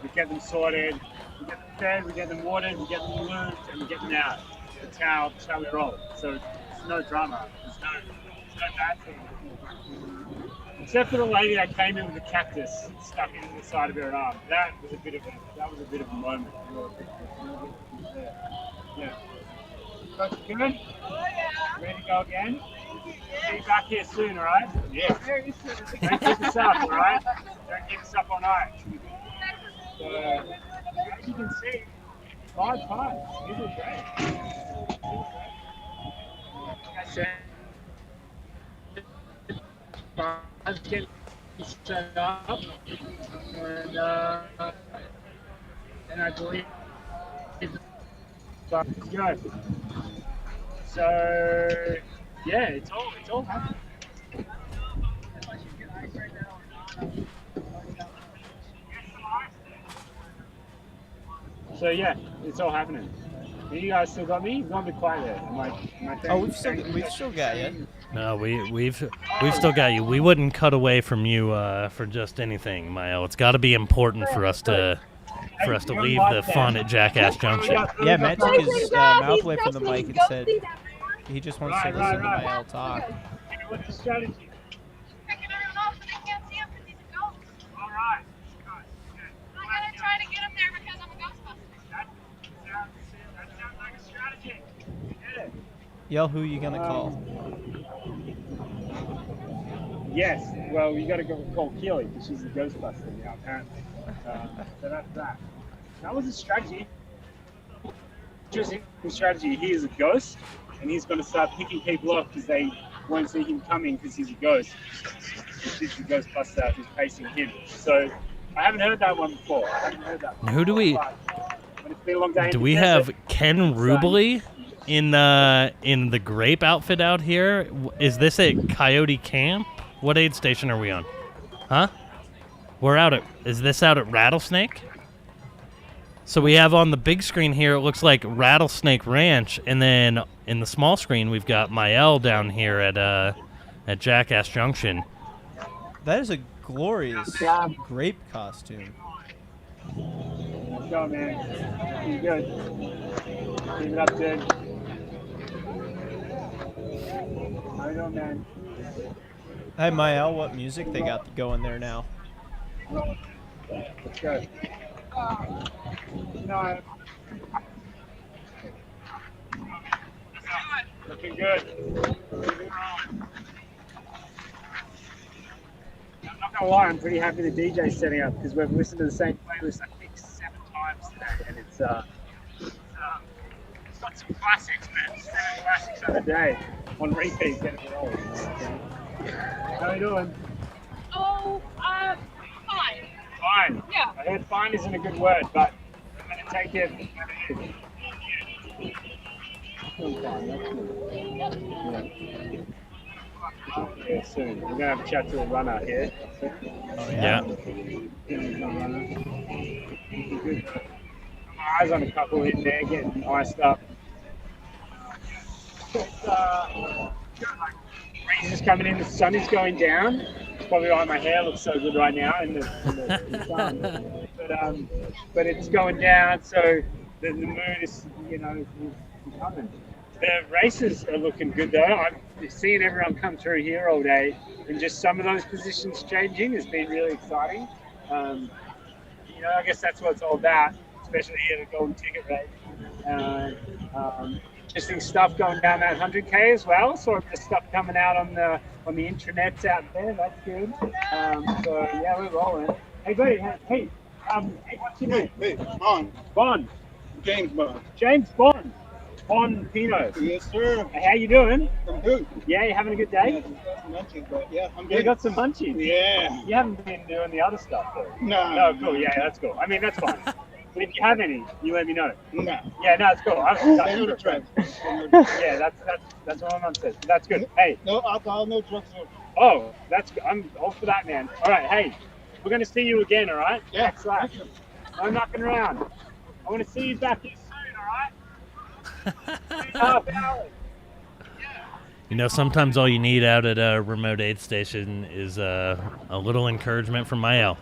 we get them sorted, we get them fed, we get them watered, we get them ballooned, and we get them out. That's how we roll. So there's no drama. There's no bad thing. Except for the lady that came in with a cactus stuck into the side of her arm. That was a bit of a moment. Yeah. Coach, good? Oh, yeah. Ready to go again? See you back here soon, all right? Yeah. Very soon. Don't keep us up, all right? Don't keep us up all night. So, as you can see, 5 times. You did great. I'm getting set up, and I believe it's good. So yeah, it's all happening. So yeah, it's all happening. You guys still got me? You've gone a bit quiet there. Am I we've still got you. No, we've still got you. We wouldn't cut away from you for just anything, Mael. It's got to be important for us to leave the fun at Jackass Junction. Yeah, Matt took his mouth away from the mic and said he just wants to listen to Mael talk. What's the strategy? Picking everyone off so they can't see him because he's a ghost. All right. I'm going to try to get him there because I'm a ghostbuster. That sounds like a strategy. Get it. Yell, who you gonna call? Yes. Well, you got to go call Keely because she's a ghostbuster now, apparently. So that's that. That was a strategy. Interesting strategy. He is a ghost, and he's going to start picking people off because they won't see him coming because he's a ghost. He's the ghostbuster who's pacing him. So I haven't heard that one before. Who do we? But it's been a long day. Do we have Ken Rubley in the grape outfit out here? Is this at Coyote Camp? What aid station are we on? Huh? Is this out at Rattlesnake? So we have on the big screen here, it looks like Rattlesnake Ranch, and then in the small screen, we've got Mael down here at Jackass Junction. That is a glorious grape costume. Let's go, man. You're good. Keep it up, dude. How you doing, man? Hey, Mael, what music they got going there now? Let's go. No. Looking good. I'm not gonna lie, I'm pretty happy the DJ's setting up because we've listened to the same playlist I think 7 times today, and it's got some classics, man. 7 classics on a day on repeat. Get it rolling. How you doing? Oh, fine. Fine. Yeah. I heard fine isn't a good word, but I'm going to take it. Yeah, soon. We're going to have a chat to a runner here. Oh, yeah. My eyes on a couple in there getting iced up. Breeze is coming in, the sun is going down. It's probably why my hair looks so good right now in the sun. But it's going down, so the mood is, coming. The races are looking good though. I'm seeing everyone come through here all day, and just some of those positions changing has been really exciting. I guess that's what it's all about, especially here at the Golden Ticket race. Interesting stuff going down that 100K as well. Sort of stuff coming out on the intranets out there. That's good. So yeah, we're rolling. Hey, buddy. Hey, what's your name? Hey, Bond. Bond. James Bond. James Bond. Pon Pino. Yes, sir. How you doing? I'm good. Yeah, you having a good day? Got some munchies, but yeah, I'm You good. got some munchies? Yeah. You haven't been doing the other stuff, though? No. Cool. Yeah, that's cool. I mean, that's fine. But if you have any, you let me know. No. Yeah, no, it's cool. They know the trend. Yeah, that's what my mom says. That's good. Hey. No alcohol, no drugs. No. Oh, that's good. I'm all for that, man. All right, hey, we're gonna see you again, all right? Yeah. Next lap. I'm knocking around. I want to see you back here soon, all right? Half hour. You know, sometimes all you need out at a remote aid station is a little encouragement from Mael.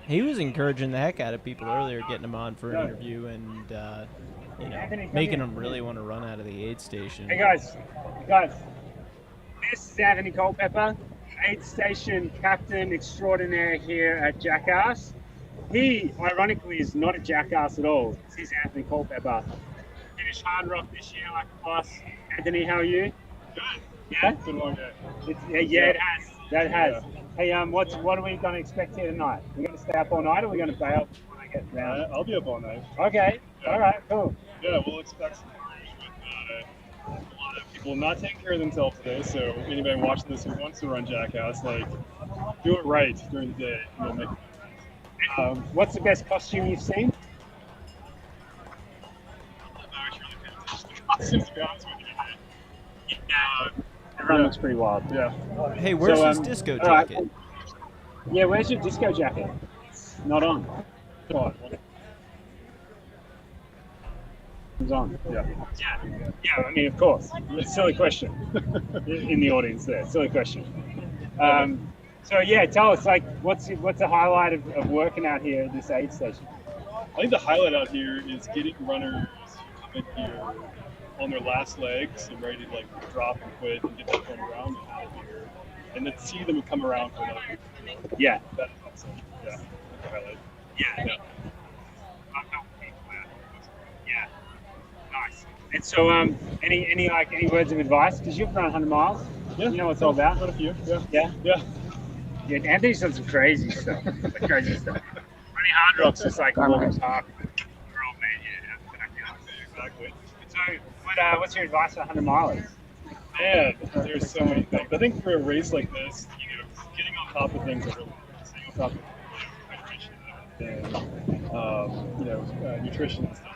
He was encouraging the heck out of people earlier, getting them on for an interview and, making them really want to run out of the aid station. Hey, guys. This is Anthony Culpepper, aid station captain extraordinaire here at Jackass. He, ironically, is not a jackass at all. This is Anthony Culpepper. Finished Hard Rock this year like a boss. Anthony, how are you? Good. Yeah? It's been a long day. It has. That has. Hey, what are we going to expect here tonight? We're going to stay up all night, or are we going to bail when I get round? I'll be up all night. Okay. Yeah. All right. Cool. Yeah, we'll expect some with a lot of people not taking care of themselves today. So anybody watching this who wants to run Jackass, do it right during the day. And make what's the best costume you've seen? Costumes, to be honest with you. Everyone looks pretty wild. Yeah. Hey, where's his disco right. jacket? Yeah, where's your disco jacket? It's not on. It's on. Yeah. Yeah, I mean, of course. It's a silly question in the audience there. Silly question. So, yeah, tell us, what's the highlight of working out here at this aid station? I think the highlight out here is getting runners who come in here on their last legs and ready to drop and quit and get that turn around and out of here. And then see them come around for that. Yeah. That's awesome. Yeah. That's the highlight. Yeah. Yeah. Nice. And so, any words of advice? Because you've run 100 miles. Yeah. You know what it's all about. Run a few. Yeah. Yeah. Yeah. Yeah. Anthony's done some crazy stuff. Running Hard Rock's just like walking park. We're all made here. Exactly. So, what's your advice on 100 milers? Man, there's so many things. I think for a race like this, getting on top of things, staying on top of hydration and nutrition and stuff.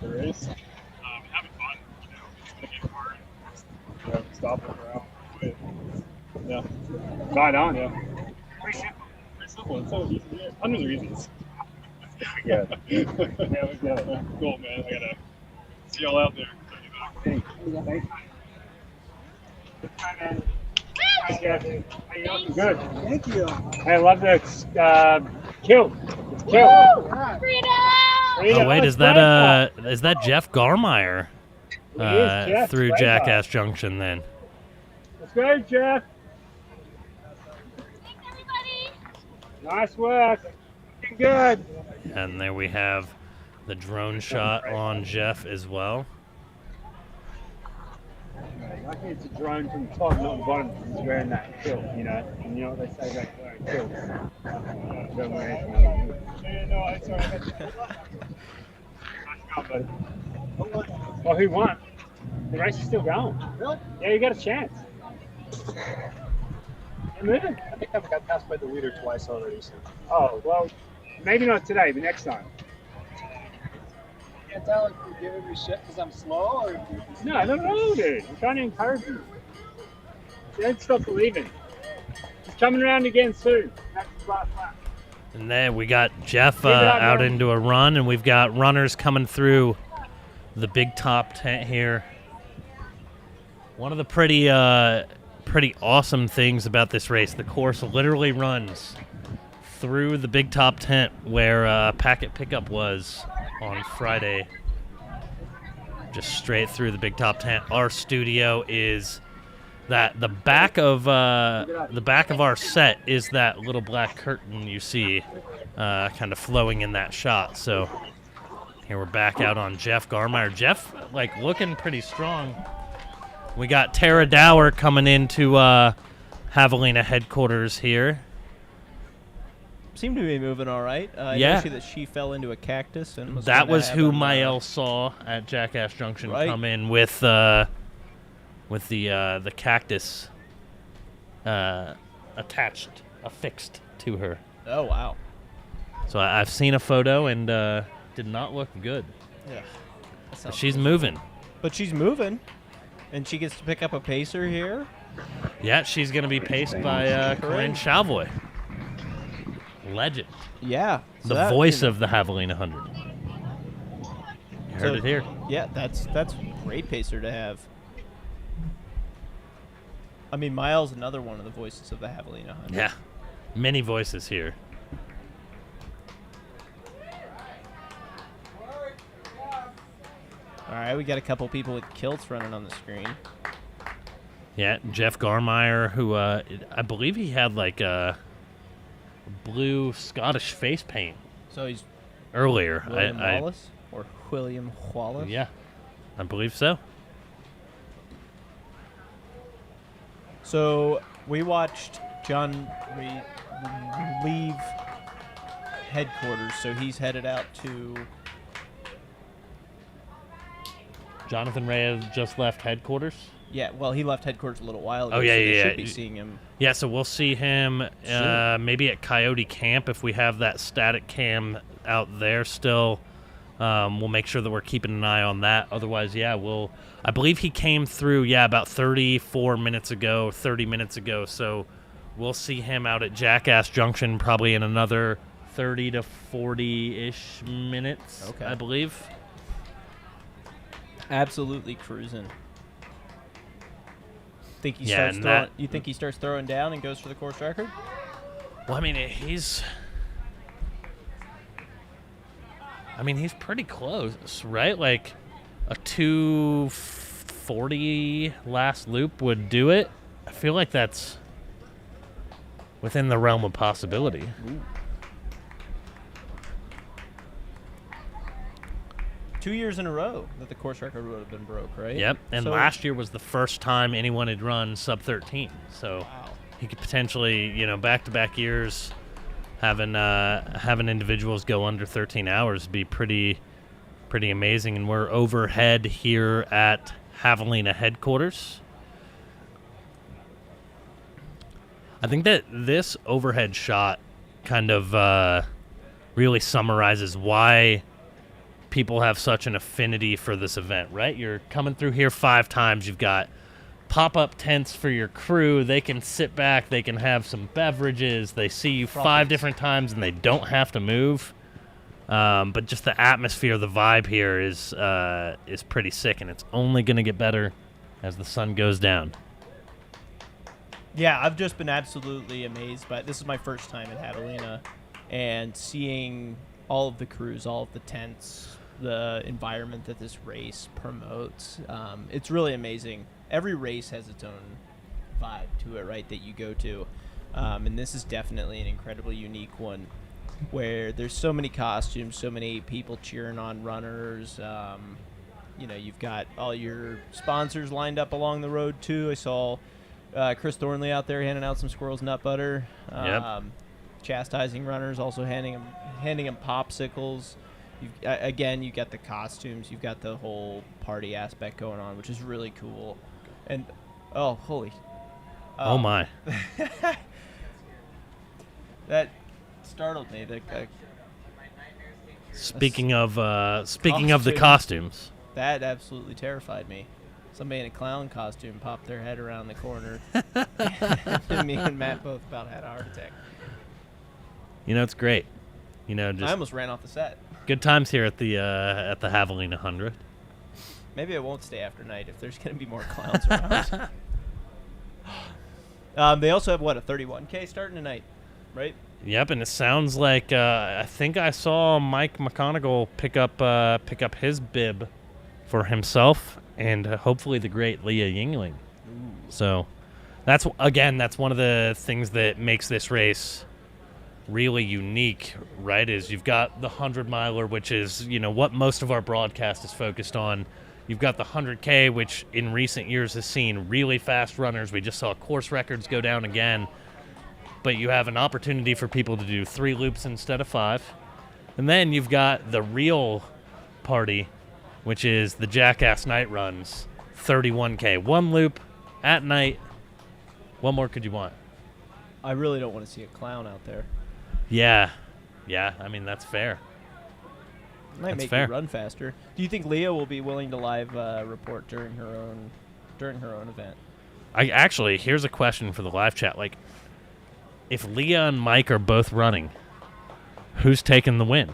The race, having fun. It's gonna get hard. Stop it around. Quit. Yeah. Right on. Yeah. Pretty simple. It's so easy. Yeah. Hundreds are easy. Yeah. Yeah, cool, man. I gotta see y'all out there. Thanks. Good. Thank you. I love the kill. It's kill. Oh wait, is that Jeff Garmeyer Jeff. through Great Jackass Junction then? Let's go, Jeff. Thanks, everybody. Nice work. Looking good. And there we have the drone shot on Jeff as well. I think it's a drone from the top, not the bottom. He's wearing that kilt, and you know what they say about wearing kilts. Don't wear anything. Yeah, no, it's alright. Oh, who won? The race is still going. Really? Yeah, you got a chance. You're moving. I think I've got passed by the leader twice already. So. Oh, well, maybe not today, but next time. Can't tell if you're giving me shit because I'm slow or if you're... No, dude. I'm trying to encourage you. Don't stop believing. He's coming around again soon. That's the last lap. And then we got Jeff out into a run, and we've got runners coming through the big top tent here. One of the pretty awesome things about this race, the course literally runs through the big top tent where Packet Pickup was on Friday. Just straight through the big top tent. Our studio is that the back of our set is that little black curtain you see kind of flowing in that shot. So here we're back out on Jeff Garmeyer. Jeff looking pretty strong. We got Tara Dower coming into Javelina headquarters here. seem to be moving all right. I Yeah. know that she fell into a cactus and That was who Mael saw at Jackass Junction come in with the cactus affixed to her. Oh wow! So I've seen a photo and did not look good. Yeah, But she's moving. But she's moving, and she gets to pick up a pacer here. Yeah, she's going to be paced by Corinne Chavoy. Legend. Yeah. The voice of the Javelina 100. You heard it here. Yeah, that's a great pacer to have. I mean, Miles, another one of the voices of the Javelina 100. Yeah. Many voices here. All right, we got a couple people with kilts running on the screen. Yeah, Jeff Garmeyer, who I believe he had like a blue Scottish face paint. So he's earlier. William Wallace or William Wallace? Yeah, I believe so. So we watched John leave headquarters. So he's headed out to. Jonathan Reyes just left headquarters. Yeah, well, he left headquarters a little while ago. Oh yeah, so yeah, we yeah. Should be seeing him. Yeah, so we'll see him maybe at Coyote Camp if we have that static cam out there still. We'll make sure that we're keeping an eye on that. Otherwise, yeah, I believe he came through, about 30 minutes ago. So we'll see him out at Jackass Junction probably in another 30 to 40-ish minutes, Okay. I believe. Absolutely cruising. Think he you think he starts throwing down and goes for the course record? Well, I mean, he's pretty close, right? Like a 2:40 last loop would do it. I feel like that's within the realm of possibility. Ooh. 2 years in a row that the course record would have been broke, right? Yep, and So- last year was the first time anyone had run sub 13. So he could potentially, back-to-back years having individuals go under 13 hours be pretty amazing. And we're overhead here at Javelina headquarters. I think that this overhead shot kind of really summarizes why people have such an affinity for this event, right? You're coming through here 5 times. You've got pop-up tents for your crew. They can sit back. They can have some beverages. They see you 5 different times, and they don't have to move. But just the atmosphere, the vibe here is pretty sick, and it's only going to get better as the sun goes down. Yeah, I've just been absolutely amazed by it. This is my first time at Javelina, and seeing all of the crews, all of the tents, the environment that this race promotes. It's really amazing. Every race has its own vibe to it, right, that you go to. And this is definitely an incredibly unique one where there's so many costumes, so many people cheering on runners. You've got all your sponsors lined up along the road, too. I saw Chris Thornley out there handing out some squirrels nut butter. Yep. Chastising runners, also handing them popsicles. You got the costumes, you've got the whole party aspect going on, which is really cool. And oh my, that startled me. Speaking of the costumes, that absolutely terrified me. Somebody in a clown costume popped their head around the corner. And me and Matt both about had a heart attack. It's great. Just I almost ran off the set. Good times here at the Javelina 100. Maybe I won't stay after night if there's going to be more clowns around. They also have, a 31K starting tonight, right? Yep, and it sounds like I think I saw Mike McConaughey pick up his bib for himself and hopefully the great Leah Yingling. Ooh. So that's one of the things that makes this race really unique, right? Is you've got the 100-miler, which is, what most of our broadcast is focused on. You've got the 100K, which in recent years has seen really fast runners. We just saw course records go down again. but you have an opportunity for people to do 3 loops instead of 5. And then you've got the real party, which is the Jackass Night Runs, 31K. 1 loop at night. What more could you want? I really don't want to see a clown out there. Yeah. Yeah, I mean, that's fair. Might That's make fair. you run faster. Do you think Leah will be willing to live report during her own event? Here's a question for the live chat. Like, if Leah and Mike are both running, who's taking the win?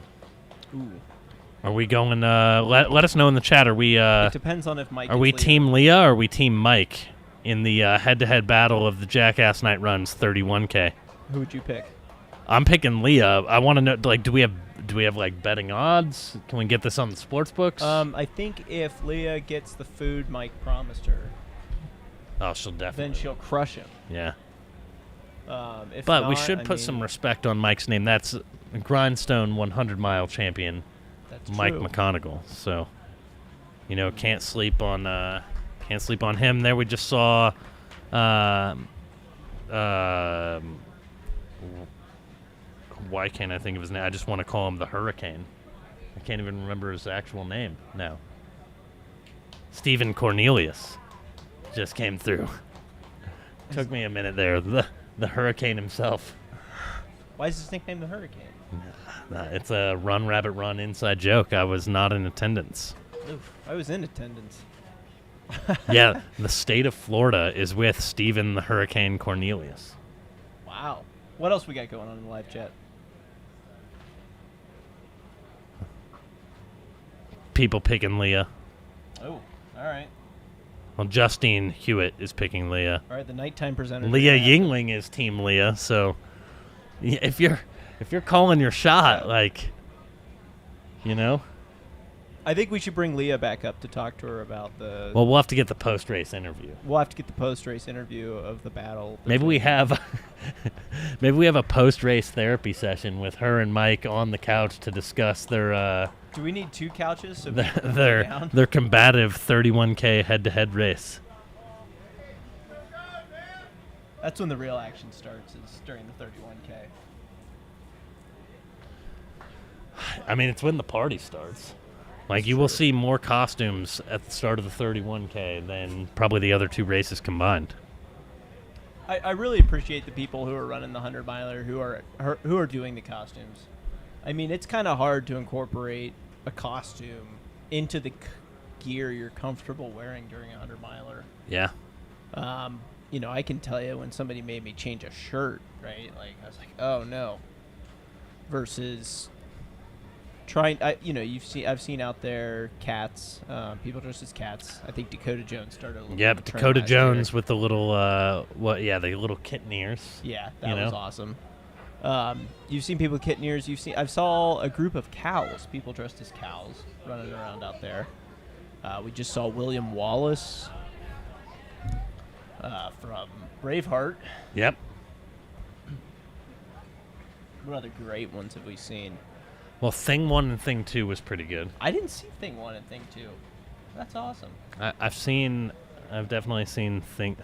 Ooh. Are we going? Let us know in the chat. Are we? It depends on if Mike. Are we Team Leah or are we Team Mike in the head-to-head battle of the Jackass Night Runs 31K? Who would you pick? I'm picking Leah. I want to know. Like, do we have like betting odds? Can we get this on the sports books? I think if Leah gets the food Mike promised her, oh, she'll definitely. then she'll crush him. Yeah. If But not, we should put some respect on Mike's name. That's Grindstone 100-mile champion, That's Mike true. McConigal. So, can't sleep on him. There we just saw. Why can't I think of his name? I just want to call him the Hurricane. I can't even remember his actual name now. Stephen Cornelius just came through. Took me a minute there. The Hurricane himself. Why is his nickname the Hurricane? It's a Run Rabbit Run inside joke. I was not in attendance. Oof, I was in attendance. Yeah, the state of Florida is with Stephen the Hurricane Cornelius. Wow. What else we got going on in the live chat? People picking Leah. Oh, all right. Well, Justine Hewitt is picking Leah. All right, the nighttime presenter. Leah Yingling is Team Leah. So, if you're calling your shot, like, I think we should bring Leah back up to talk to her about the. Well, we'll have to get the post-race interview. We'll have to get the post-race interview of the battle. Maybe we have a post-race therapy session with her and Mike on the couch to discuss their. Do we need 2 couches? So their combative 31K head-to-head race. That's when the real action starts. Is during the 31K. I mean, it's when the party starts. Like, you will see more costumes at the start of the 31K than probably the other 2 races combined. I really appreciate the people who are running the 100-miler who are doing the costumes. I mean, it's kind of hard to incorporate a costume into the gear you're comfortable wearing during a 100-miler. Yeah. I can tell you when somebody made me change a shirt, right? Like, I was like, oh, no. Versus I've seen out there cats, people dressed as cats. I think Dakota Jones started a little. Yep, Dakota Jones with the little the little kitten ears. Yeah, that was awesome. You've seen people with kitten ears. I saw a group of cows, people dressed as cows, running around out there. We just saw William Wallace from Braveheart. Yep. What other great ones have we seen? Well, Thing 1 and Thing 2 was pretty good. I didn't see Thing 1 and Thing 2. That's awesome. I've definitely seen Thing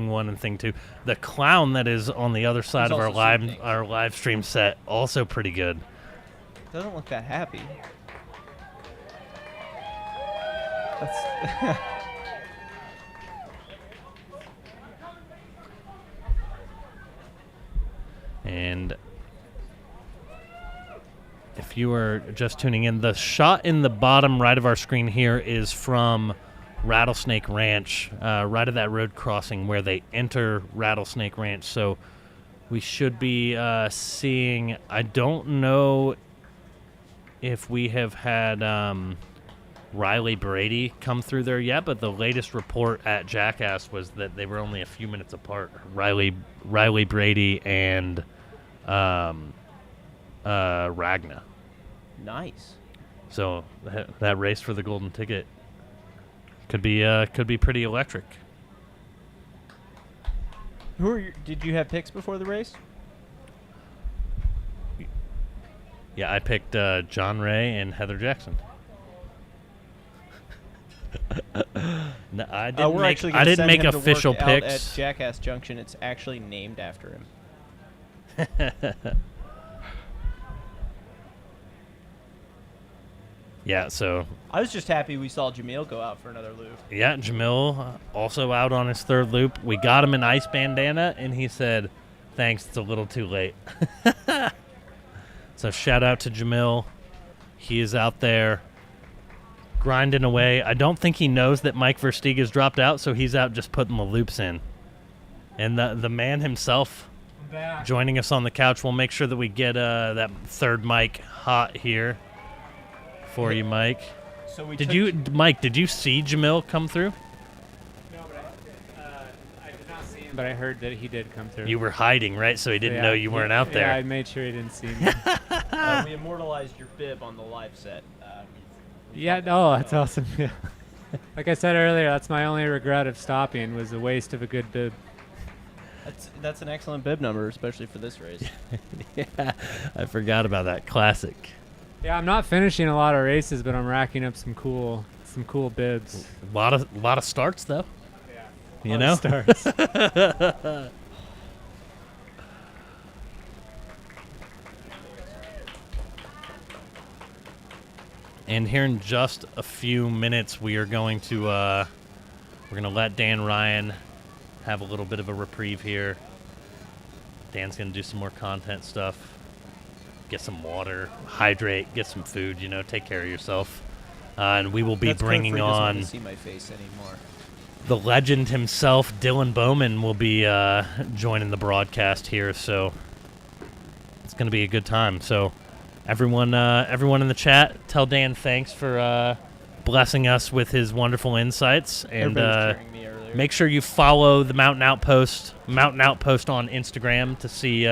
1 and Thing 2. The clown that is on the other side of our live stream set, also pretty good. Doesn't look that happy. That's And if you are just tuning in, the shot in the bottom right of our screen here is from Rattlesnake Ranch, right at that road crossing where they enter Rattlesnake Ranch. So we should be seeing, I don't know if we have had Riley Brady come through there yet, but the latest report at Jackass was that they were only a few minutes apart. Riley Brady and Ragna. Nice. So that race for the golden ticket could be pretty electric. Did you have picks before the race? Yeah, I picked John Ray and Heather Jackson. No, I didn't make official picks. At Jackass Junction, it's actually named after him. Yeah, so I was just happy we saw Jamil go out for another loop. yeah, Jamil also out on his third loop. We got him an ice bandana, and he said, thanks, it's a little too late. So shout out to Jamil. He is out there grinding away. I don't think he knows that Mike Versteega's dropped out, so he's out just putting the loops in. And the man himself joining us on the couch. We'll make sure that we get that third mic hot here for you, Mike. So we Mike, did you see Jamil come through? No, but I did not see him, but I heard that he did come through. You were hiding, right? So he didn't know you weren't out there. Yeah, I made sure he didn't see me. We immortalized your bib on the live set. Yeah, no, that's awesome. Yeah. Like I said earlier, that's my only regret of stopping was the waste of a good bib. That's an excellent bib number, especially for this race. Yeah, I forgot about that. Classic. Yeah, I'm not finishing a lot of races, but I'm racking up some cool bibs. A lot of starts though. Yeah. You know? Starts. And here in just a few minutes, we are going to we're going to let Dan Ryan have a little bit of a reprieve here. Dan's going to do some more content stuff. Get some water, hydrate, get some food, take care of yourself. And we will be bringing on doesn't see my face anymore. the legend himself, Dylan Bowman, will be joining the broadcast here, so it's going to be a good time. So everyone in the chat, tell Dan thanks for blessing us with his wonderful insights, and make sure you follow the Mountain Outpost on Instagram to see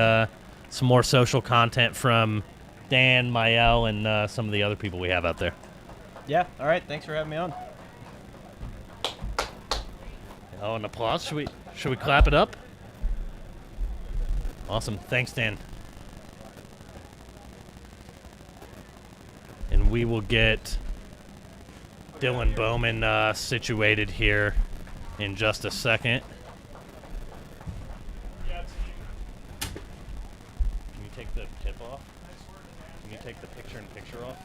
some more social content from Dan, Mael, and some of the other people we have out there. Yeah, all right, thanks for having me on. Oh, an applause. Should we clap it up? Awesome. Thanks, Dan. And we will get Dylan Bowman situated here in just a second. Can you take the tip off? Can you take the picture-in-picture off?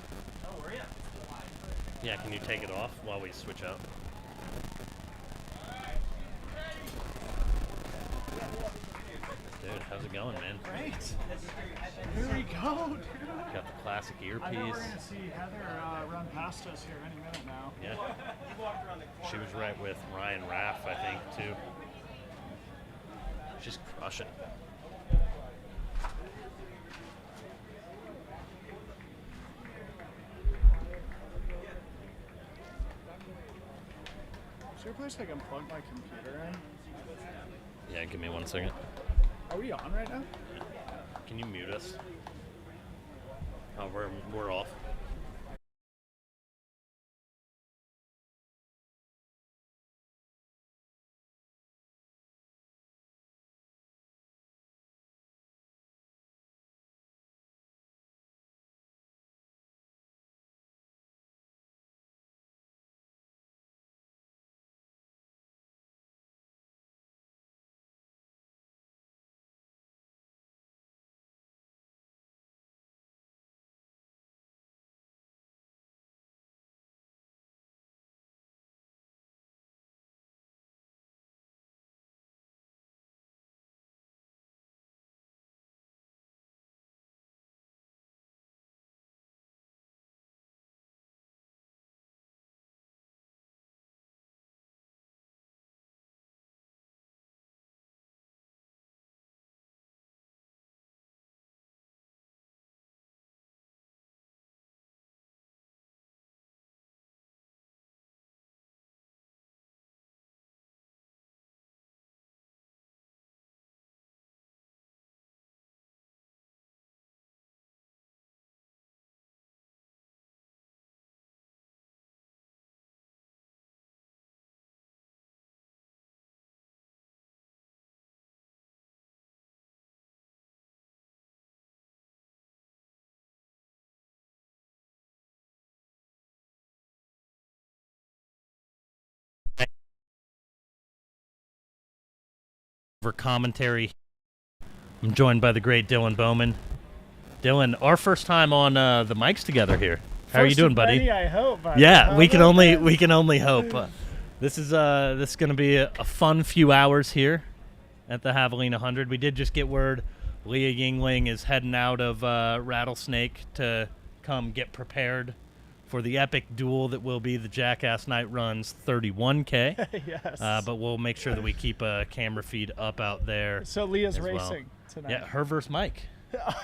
Oh, were you? Yeah, can you take it off while we switch out? Dude, how's it going, man? Great. Here we go, dude. Got the classic earpiece. I know we're going to see Heather run past us here any minute now. Yeah. She was right with Ryan Raff, I think, too. She's crushing. Is there a place I can plug my computer in? Yeah, give me 1 second. Are we on right now? Can you mute us? Oh, we're off. For commentary I'm joined by the great Dylan Bowman. Dylan, our first time on the mics together here. How are you doing, buddy? Many, I hope. Yeah, we can only hope. This is going to be a fun few hours here at the Javelina 100. We did just get word Leah Yingling is heading out of Rattlesnake to come get prepared for the epic duel that will be the Jackass Night Run's 31K. Yes. But we'll make sure that we keep a camera feed up out there. So Leah's as well. racing tonight. Yeah, her versus Mike.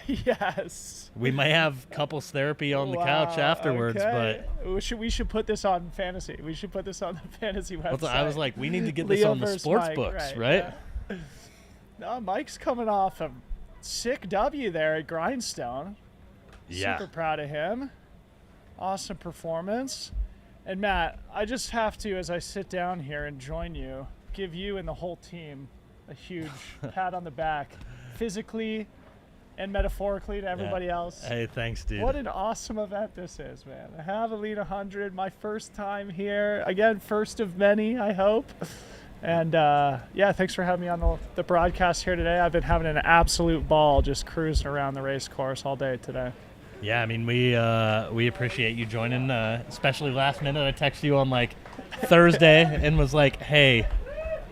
Yes. We may have couples therapy on the couch afterwards, okay. But we should put this on fantasy. We should put this on the fantasy website. I was like, we need to get Leah this on the versus sports Mike, books, right? Yeah. No, Mike's coming off a sick W there at Grindstone. Yeah. Super proud of him. Awesome performance. And Matt, I just have to, as I sit down here and join you, give you and the whole team a huge pat on the back, physically and metaphorically to everybody else. Hey, thanks, dude. What an awesome event this is, man. The Javelina 100, my first time here. Again, first of many, I hope. And yeah, thanks for having me on the broadcast here today. I've been having an absolute ball just cruising around the race course all day today. Yeah, I mean, we appreciate you joining, especially last minute. I texted you on like Thursday and was like, hey,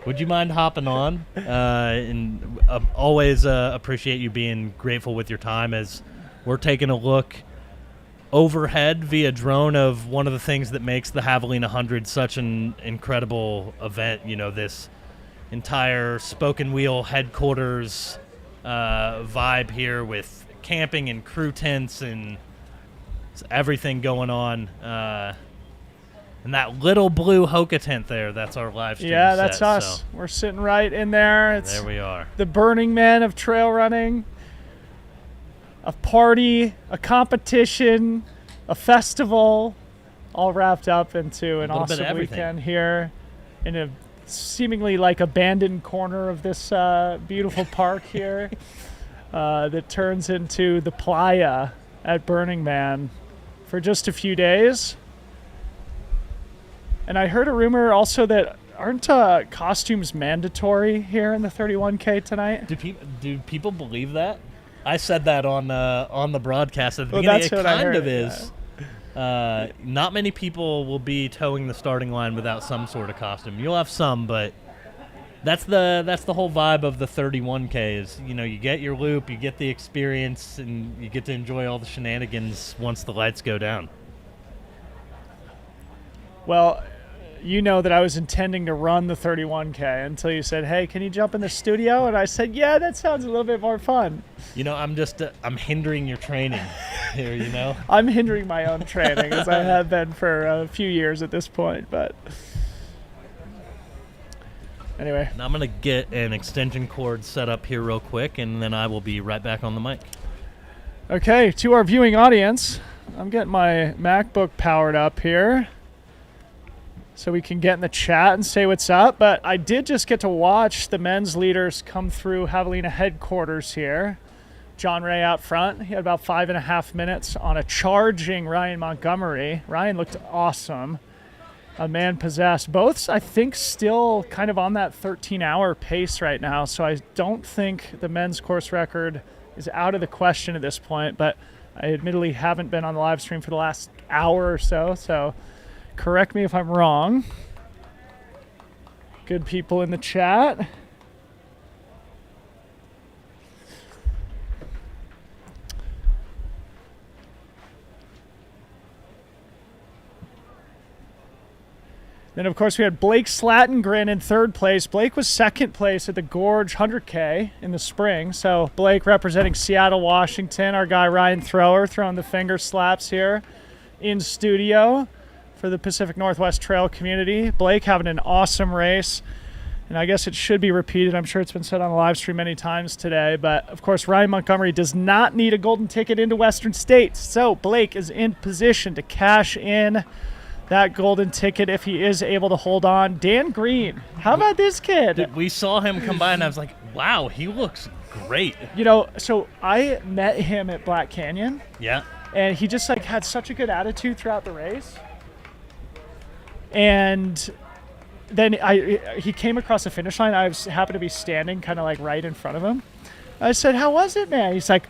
would you mind hopping on? And always appreciate you being grateful with your time as we're taking a look overhead via drone of one of the things that makes the Javelina 100 such an incredible event. You know, this entire Spoken Wheel headquarters vibe here with camping and crew tents and everything going on. And that little blue Hoka tent there, that's our live stream Yeah, that's set, us. so. We're sitting right in there. There we are. The Burning Man of trail running. A party, a competition, a festival, all wrapped up into an awesome weekend here in a seemingly like abandoned corner of this beautiful park here that turns into the playa at Burning Man for just a few days. And I heard a rumor also that aren't costumes mandatory here in the 31K tonight? Do people believe that? I said that on the broadcast at the Well, beginning. that's It what I kind heard, of is. Not many people will be towing the starting line without some sort of costume. You'll have some, but that's the whole vibe of the 31K is, you know, you get your loop, you get the experience, and you get to enjoy all the shenanigans once the lights go down. Well, you know that I was intending to run the 31K until you said, hey, can you jump in the studio? And I said, yeah, that sounds a little bit more fun. You know, I'm hindering your training here, you know? I'm hindering my own training, as I have been for a few years at this point, but anyway. Now I'm going to get an extension cord set up here real quick, and then I will be right back on the mic. Okay, to our viewing audience, I'm getting my MacBook powered up here so we can get in the chat and say what's up. But I did just get to watch the men's leaders come through Javelina headquarters here. John Ray out front. He had about 5.5 minutes on a charging Ryan Montgomery. Ryan looked awesome. A man possessed. Both, I think, still kind of on that 13-hour pace right now. So I don't think the men's course record is out of the question at this point. But I admittedly haven't been on the live stream for the last hour or so. So correct me if I'm wrong. Good people in the chat. Then, of course, we had Blake Slattengren in third place. Blake was second place at the Gorge 100K in the spring. So Blake representing Seattle, Washington. Our guy Ryan Thrower throwing the finger slaps here in studio for the Pacific Northwest Trail community. Blake having an awesome race. And I guess it should be repeated. I'm sure it's been said on the live stream many times today. But, of course, Ryan Montgomery does not need a golden ticket into Western States. So Blake is in position to cash in that golden ticket if he is able to hold on. Dan Green, how about this kid? We saw him come by, and I was like, wow, he looks great. You know, so I met him at Black Canyon. Yeah. And he just, like, had such a good attitude throughout the race. And then he came across the finish line. I happened to be standing kind of, like, right in front of him. I said, how was it, man? He's like,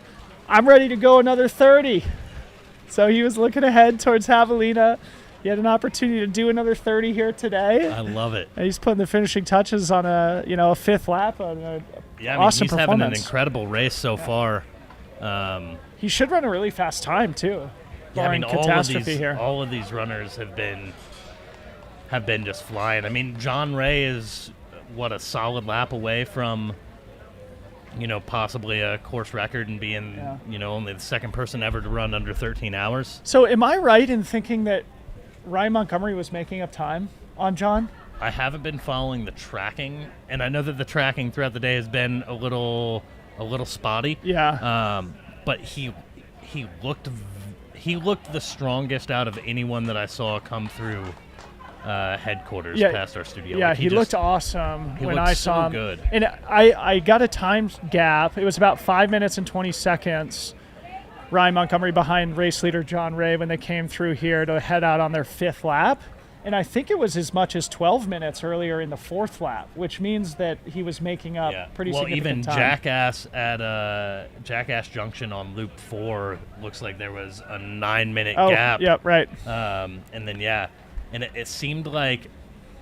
I'm ready to go another 30. So he was looking ahead towards Javelina. He had an opportunity to do another 30 here today. I love it. And he's putting the finishing touches on a 5th lap. Awesome he's having an performance. Incredible race so far. He should run a really fast time too. Yeah, I mean, catastrophe all of these runners have been just flying. I mean, John Ray is a solid lap away from possibly a course record and being only the second person ever to run under 13 hours. So am I right in thinking that Ryan Montgomery was making up time on John? I haven't been following the tracking, and I know that the tracking throughout the day has been a little spotty. Yeah. But he looked the strongest out of anyone that I saw come through headquarters past our studio. Yeah, he looked awesome when I saw him. Good. And I got a time gap. It was about 5 minutes and 20 seconds. Ryan Montgomery behind race leader John Ray when they came through here to head out on their 5th lap. And I think it was as much as 12 minutes earlier in the 4th lap, which means that he was making up pretty significant time. Well, even Jackass at Jackass Junction on Loop 4 looks like there was a 9-minute gap. Yep, right. And then, and it seemed like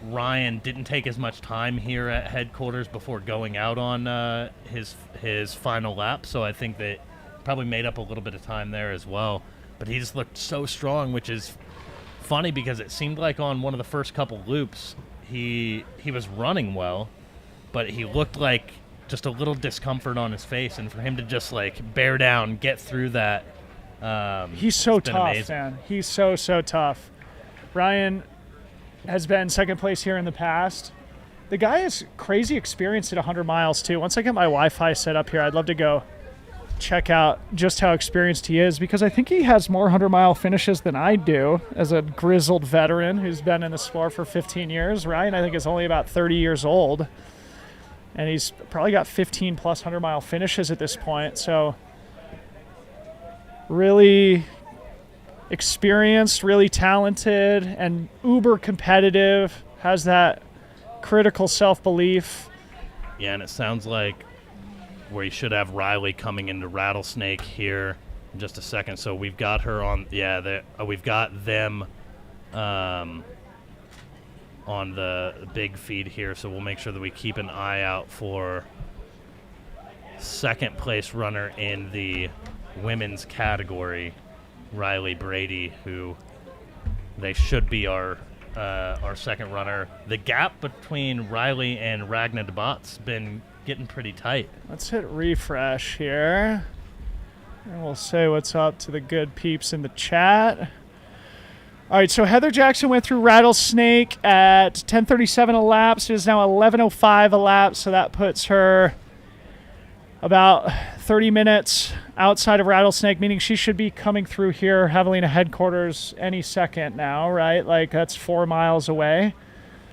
Ryan didn't take as much time here at headquarters before going out on his final lap, so I think that probably made up a little bit of time there as well. But he just looked so strong, which is funny because it seemed like on one of the first couple loops he was running well, but he looked like just a little discomfort on his face, and for him to just like bear down, get through that, he's so tough, amazing. Man. He's so tough. Ryan has been second place here in the past. The guy is crazy experienced at 100 miles too. Once I get my Wi-Fi set up here, I'd love to go check out just how experienced he is, because I think he has more 100-mile finishes than I do as a grizzled veteran who's been in the sport for 15 years. Ryan, I think, is only about 30 years old, and he's probably got 15-plus 100-mile finishes at this point. So really experienced, really talented, and uber competitive, has that critical self-belief. Yeah, and it sounds like where you should have Riley coming into Rattlesnake here in just a second. So we've got her on, we've got them on the big feed here. So we'll make sure that we keep an eye out for second place runner in the women's category, Riley Brady, who they should be our second runner. The gap between Riley and Ragna DeBot's been getting pretty tight. Let's hit refresh here, and we'll say what's up to the good peeps in the chat. All right, so Heather Jackson went through Rattlesnake at 10:37 a lap. So it is now 11:05 a lap, so that puts her about 30 minutes outside of Rattlesnake, meaning she should be coming through here, Javelina headquarters, any second now, right? Like, that's 4 miles away.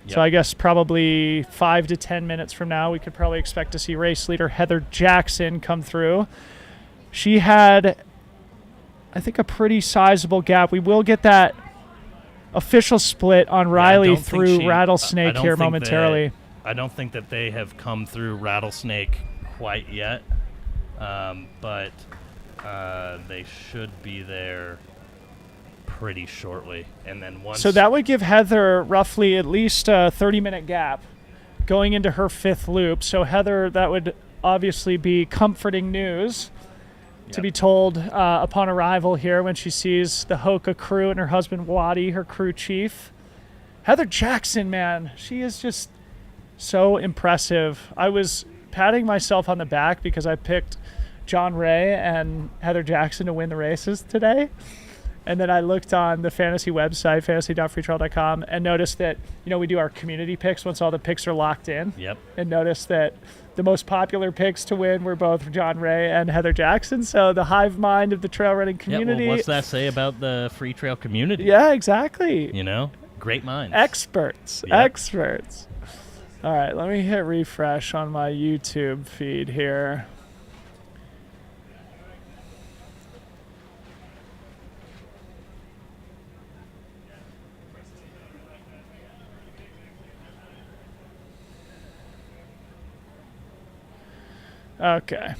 Yep. So I guess probably 5 to 10 minutes from now, we could probably expect to see race leader Heather Jackson come through. She had, I think, a pretty sizable gap. We will get that official split on Riley through Rattlesnake here momentarily. I don't think that they have come through Rattlesnake quite yet, but they should be there pretty shortly. And then once, so that would give Heather roughly at least a 30-minute gap going into her 5th loop. So Heather, that would obviously be comforting news to be told upon arrival here when she sees the Hoka crew and her husband Waddy, her crew chief. Heather Jackson, man, she is just so impressive. I was patting myself on the back because I picked John Ray and Heather Jackson to win the races today. And then I looked on the fantasy website, fantasy.freetrial.com, and noticed that, we do our community picks once all the picks are locked in. Yep. And noticed that the most popular picks to win were both John Ray and Heather Jackson. So the hive mind of the trail running community. Yeah, well, what's that say about the free trail community? Yeah, exactly. Great minds. Experts. Yep. Experts. All right, let me hit refresh on my YouTube feed here. Okay.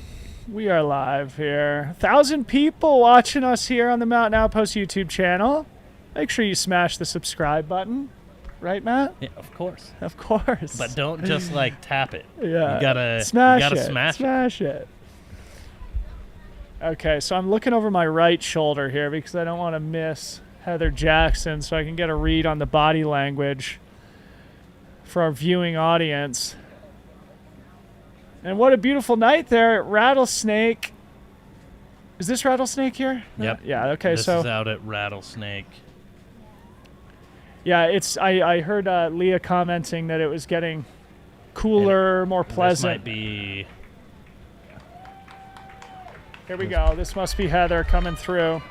We are live here. 1,000 people watching us here on the Mountain Outpost YouTube channel. Make sure you smash the subscribe button. Right, Matt? Yeah, of course. Of course. But don't just like tap it. Yeah. You gotta smash it. smash it. Okay, so I'm looking over my right shoulder here because I don't want to miss Heather Jackson, so I can get a read on the body language for our viewing audience. And what a beautiful night there at Rattlesnake. Is this Rattlesnake here? Yep. Yeah, okay, this so is out at Rattlesnake. yeah, it's I heard Leah commenting that it was getting cooler, more pleasant. This might be... Here we go. This must be Heather coming through.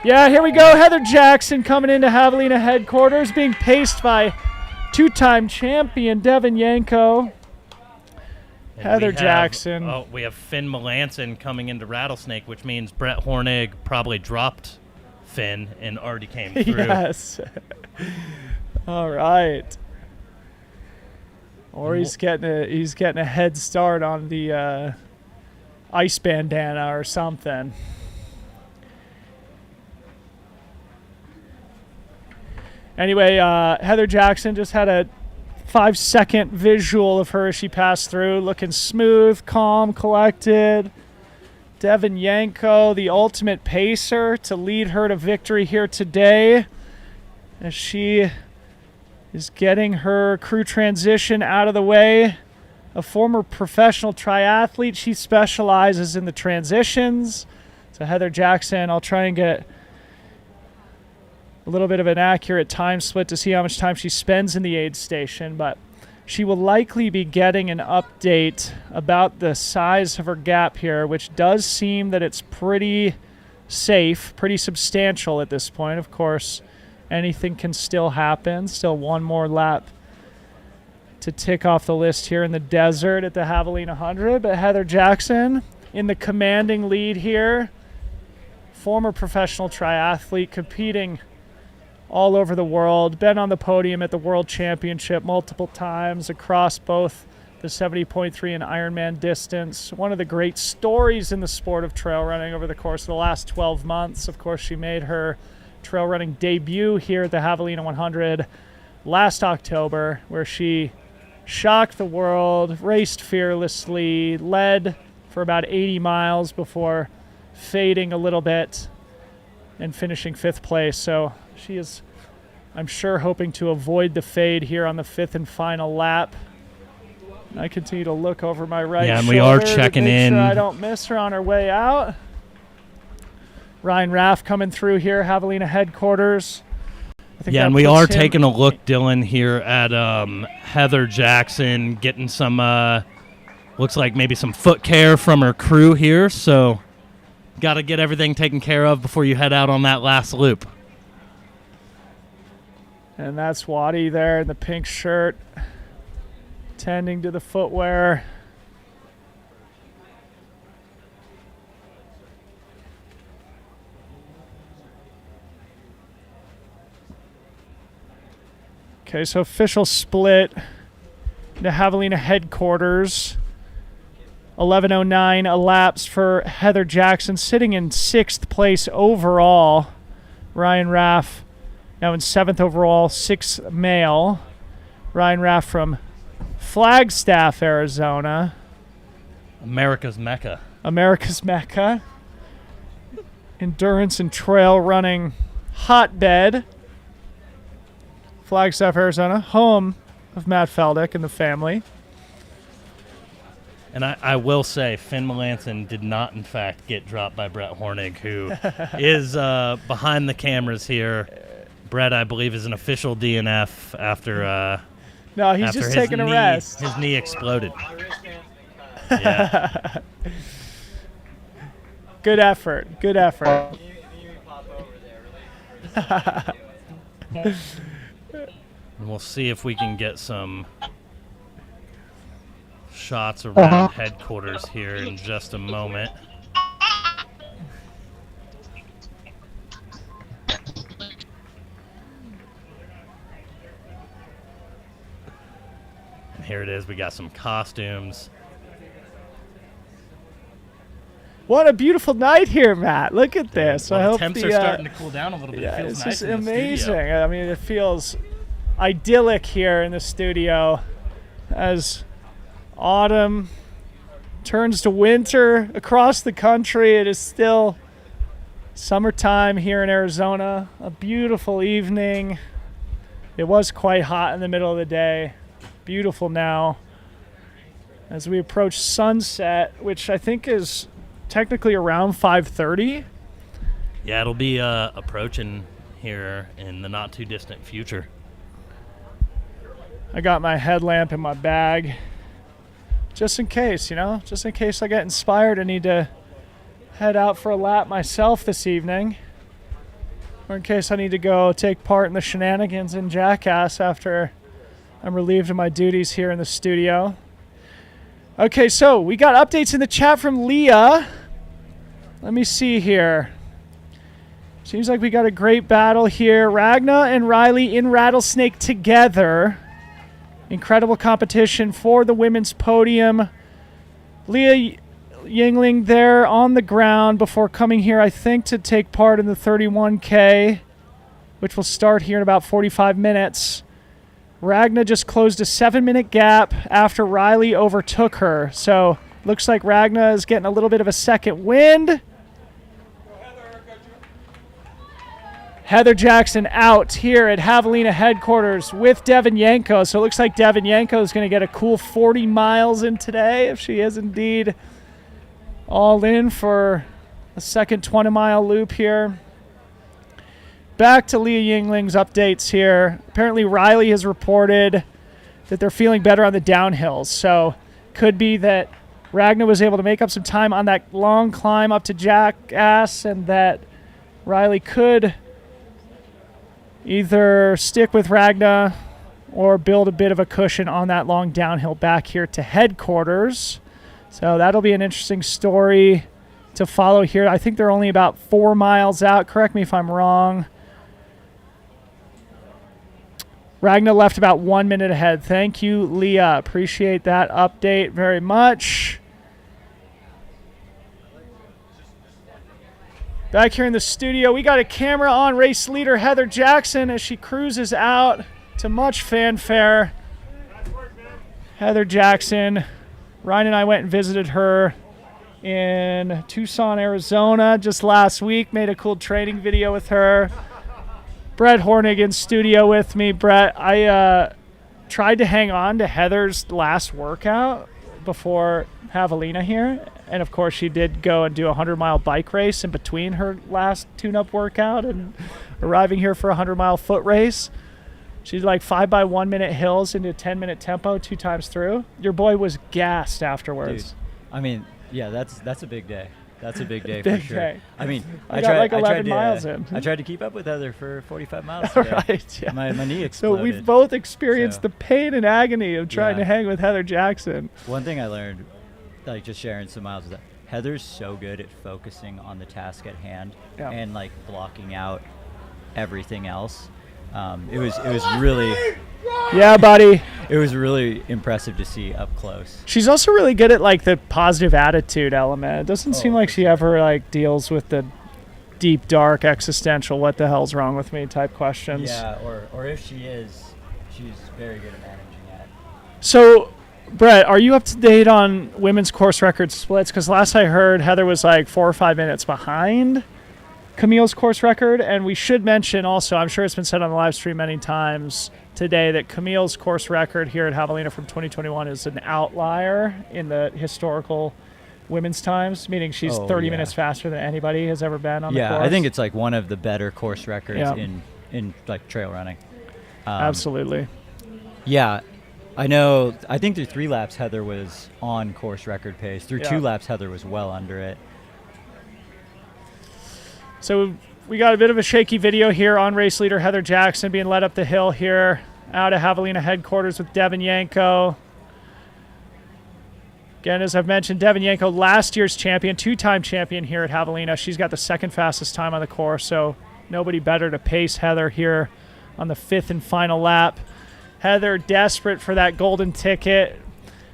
Yeah, here we go. Heather Jackson coming into Javelina headquarters, being paced by two-time champion Devin Yanko. And Heather Jackson. Oh, we have Finn Melanson coming into Rattlesnake, which means Brett Hornig probably dropped Finn and already came through. Yes. All right. Or he's getting a head start on the ice bandana or something. Anyway, Heather Jackson just had a 5-second visual of her as she passed through, looking smooth, calm, collected. Devin Yanko, the ultimate pacer, to lead her to victory here today as she is getting her crew transition out of the way. A former professional triathlete, she specializes in the transitions. So Heather Jackson, I'll try and get a little bit of an accurate time split to see how much time she spends in the aid station, but she will likely be getting an update about the size of her gap here, which does seem that it's pretty safe, pretty substantial at this point. Of course, anything can still happen. Still one more lap to tick off the list here in the desert at the Javelina 100, but Heather Jackson in the commanding lead here. Former professional triathlete competing all over the world, been on the podium at the World Championship multiple times across both the 70.3 and Ironman distance. One of the great stories in the sport of trail running over the course of the last 12 months. Of course, she made her trail running debut here at the Javelina 100 last October, where she shocked the world, raced fearlessly, led for about 80 miles before fading a little bit and finishing 5th place. So she is, I'm sure, hoping to avoid the fade here on the 5th and final lap. And I continue to look over my right shoulder. Yeah, and we are checking to make in. sure I don't miss her on her way out. Ryan Raff coming through here, Javelina headquarters. Yeah, and we are taking a look, Dylan, here at Heather Jackson, getting some, looks like maybe some foot care from her crew here. So got to get everything taken care of before you head out on that last loop. And that's Waddy there in the pink shirt, tending to the footwear. Okay, so official split to Javelina headquarters. 11:09 elapsed for Heather Jackson, sitting in 6th place overall. Ryan Raff now in 7th overall, 6th male. Ryan Raff from Flagstaff, Arizona. America's Mecca. America's Mecca. Endurance and trail running hotbed. Flagstaff, Arizona, home of Matt Feldick and the family. And I will say, Finn Melanson did not, in fact, get dropped by Brett Hornig, who is behind the cameras here. Brett, I believe, is an official DNF after no, he's just taking a rest. His knee exploded. Yeah. Good effort. Good effort. And we'll see if we can get some shots around headquarters here in just a moment. And here it is. We got some costumes. What a beautiful night here, Matt. Look at this. Well, I the hope temps the, are starting to cool down a little bit. Yeah, It feels it's nice just in the amazing. studio. I mean, it feels idyllic here in the studio as autumn turns to winter across the country. It is still summertime here in Arizona. A beautiful evening. It was quite hot in the middle of the day. Beautiful now as we approach sunset, which I think is technically around 5:30. Yeah, it'll be approaching here in the not too distant future. I got my headlamp in my bag just in case, just in case I get inspired and need to head out for a lap myself this evening, or in case I need to go take part in the shenanigans in Jackass after I'm relieved of my duties here in the studio. Okay, so we got updates in the chat from Leah. Let me see here. Seems like we got a great battle here. Ragna and Riley in Rattlesnake together. Incredible competition for the women's podium. Leah Yingling there on the ground before coming here, I think, to take part in the 31K, which will start here in about 45 minutes. Ragna just closed a 7-minute gap after Riley overtook her. So looks like Ragna is getting a little bit of a second wind. Heather Jackson out here at Javelina headquarters with Devin Yanko. So it looks like Devin Yanko is going to get a cool 40 miles in today if she is indeed all in for a second 20-mile loop here. Back to Leah Yingling's updates here. Apparently Riley has reported that they're feeling better on the downhills. So could be that Ragna was able to make up some time on that long climb up to Jackass, and that Riley could either stick with Ragna or build a bit of a cushion on that long downhill back here to headquarters. So that'll be an interesting story to follow here. I think they're only about 4 miles out. Correct me if I'm wrong. Ragna left about 1 minute ahead. Thank you, Leah. Appreciate that update very much. Back here in the studio, we got a camera on race leader Heather Jackson as she cruises out to much fanfare. Heather Jackson. Ryan and I went and visited her in Tucson, Arizona just last week. Made a cool training video with her. Brett Hornig in studio with me. Brett, I tried to hang on to Heather's last workout before Javelina here. And, of course, she did go and do a 100-mile bike race in between her last tune-up workout and arriving here for a 100-mile foot race. She's like 5 by 1 minute hills into a 10-minute tempo 2 times through. Your boy was gassed afterwards. Dude, I mean, yeah, that's a big day. That's a big day Big for sure. day. I mean, I got like 11 miles in. I tried to keep up with Heather for 45 miles today. Right, yeah. My knee So exploded. we've both experienced the pain and agony of trying to hang with Heather Jackson. One thing I learned, like just sharing some miles, is that Heather's so good at focusing on the task at hand and like blocking out everything else. It was really, yeah, buddy. It was really impressive to see up close. She's also really good at like the positive attitude element. It doesn't seem like she ever like deals with the deep, dark, existential, what the hell's wrong with me type questions. Yeah, or if she is, she's very good at managing that. So, Brett, are you up to date on women's course record splits? Because last I heard, Heather was like 4 or 5 minutes behind Camille's course record. And we should mention also, I'm sure it's been said on the live stream many times today, that Camille's course record here at Javelina from 2021 is an outlier in the historical women's times, meaning she's 30 minutes faster than anybody has ever been on the course. Yeah, I think it's like one of the better course records in like trail running. Absolutely. Yeah. I know. I think through 3 laps, Heather was on course record pace. Through 2 laps, Heather was well under it. So we got a bit of a shaky video here on race leader Heather Jackson being led up the hill here out of Javelina headquarters with Devin Yanko. Again, as I've mentioned, Devin Yanko, last year's champion, 2-time champion here at Javelina. She's got the second fastest time on the course, so nobody better to pace Heather here on the 5th and final lap. Heather desperate for that golden ticket.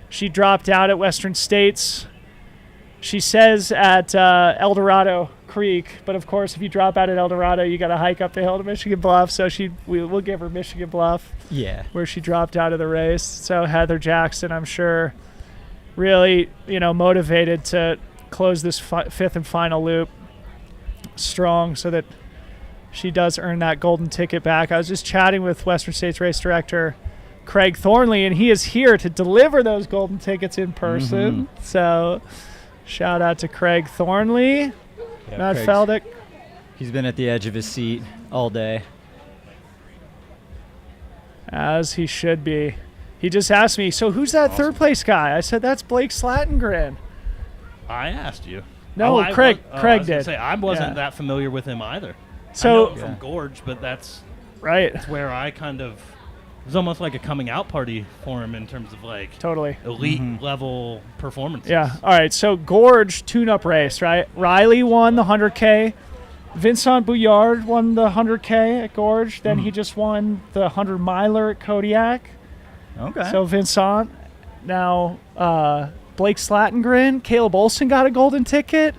She dropped out at Western States she says at El Creek, but of course, if you drop out at El Dorado, you got to hike up the hill to Michigan Bluff. So we'll give her Michigan Bluff. Yeah. Where she dropped out of the race. So Heather Jackson, I'm sure, really, motivated to close this fifth and final loop strong so that she does earn that golden ticket back. I was just chatting with Western States race director Craig Thornley, and he is here to deliver those golden tickets in person. So shout out to Craig Thornley. Yeah, Matt Feldick. He's been at the edge of his seat all day. As he should be. He just asked me, so who's that third place guy? I said, that's Blake Slatengren. I asked you. No, Craig did. Say, I wasn't that familiar with him either. So I know him from Gorge, but that's where I kind of it was almost like a coming out party for him in terms of like totally elite level performances. Yeah. All right. So Gorge tune-up race, right? Riley won the 100K. Vincent Bouillard won the 100K at Gorge. Then he just won the 100 miler at Kodiak. Okay. So Vincent. Now Blake Slatengren, Caleb Olson got a golden ticket.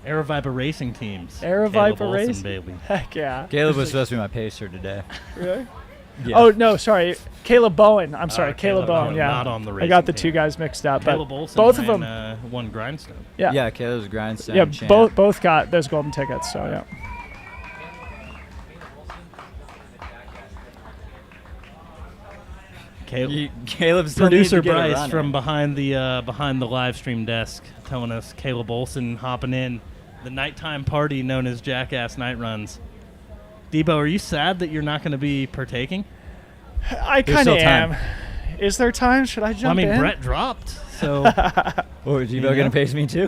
Aeroviper Racing Teams. Aeroviper Racing, Racing, baby. Heck yeah. Caleb was supposed to be my pacer today. Really? Yeah. Oh no, sorry, Caleb Bowen. I'm sorry, Caleb Bowen. Yeah, not on the I got the racing two guys mixed up. Caleb but Olson both of ran, them won Grindstone. Yeah. Yeah, Caleb's Grindstone. Yeah, champ. both got those golden tickets. So yeah. Caleb's producer Bryce from behind the live stream desk telling us Caleb Olson hopping in the nighttime party known as Jackass Night Runs. Debo, are you sad that you're not going to be partaking? I kind of am. Is there time? Should I jump in? Brett dropped, so. Was Debo going to pace me too?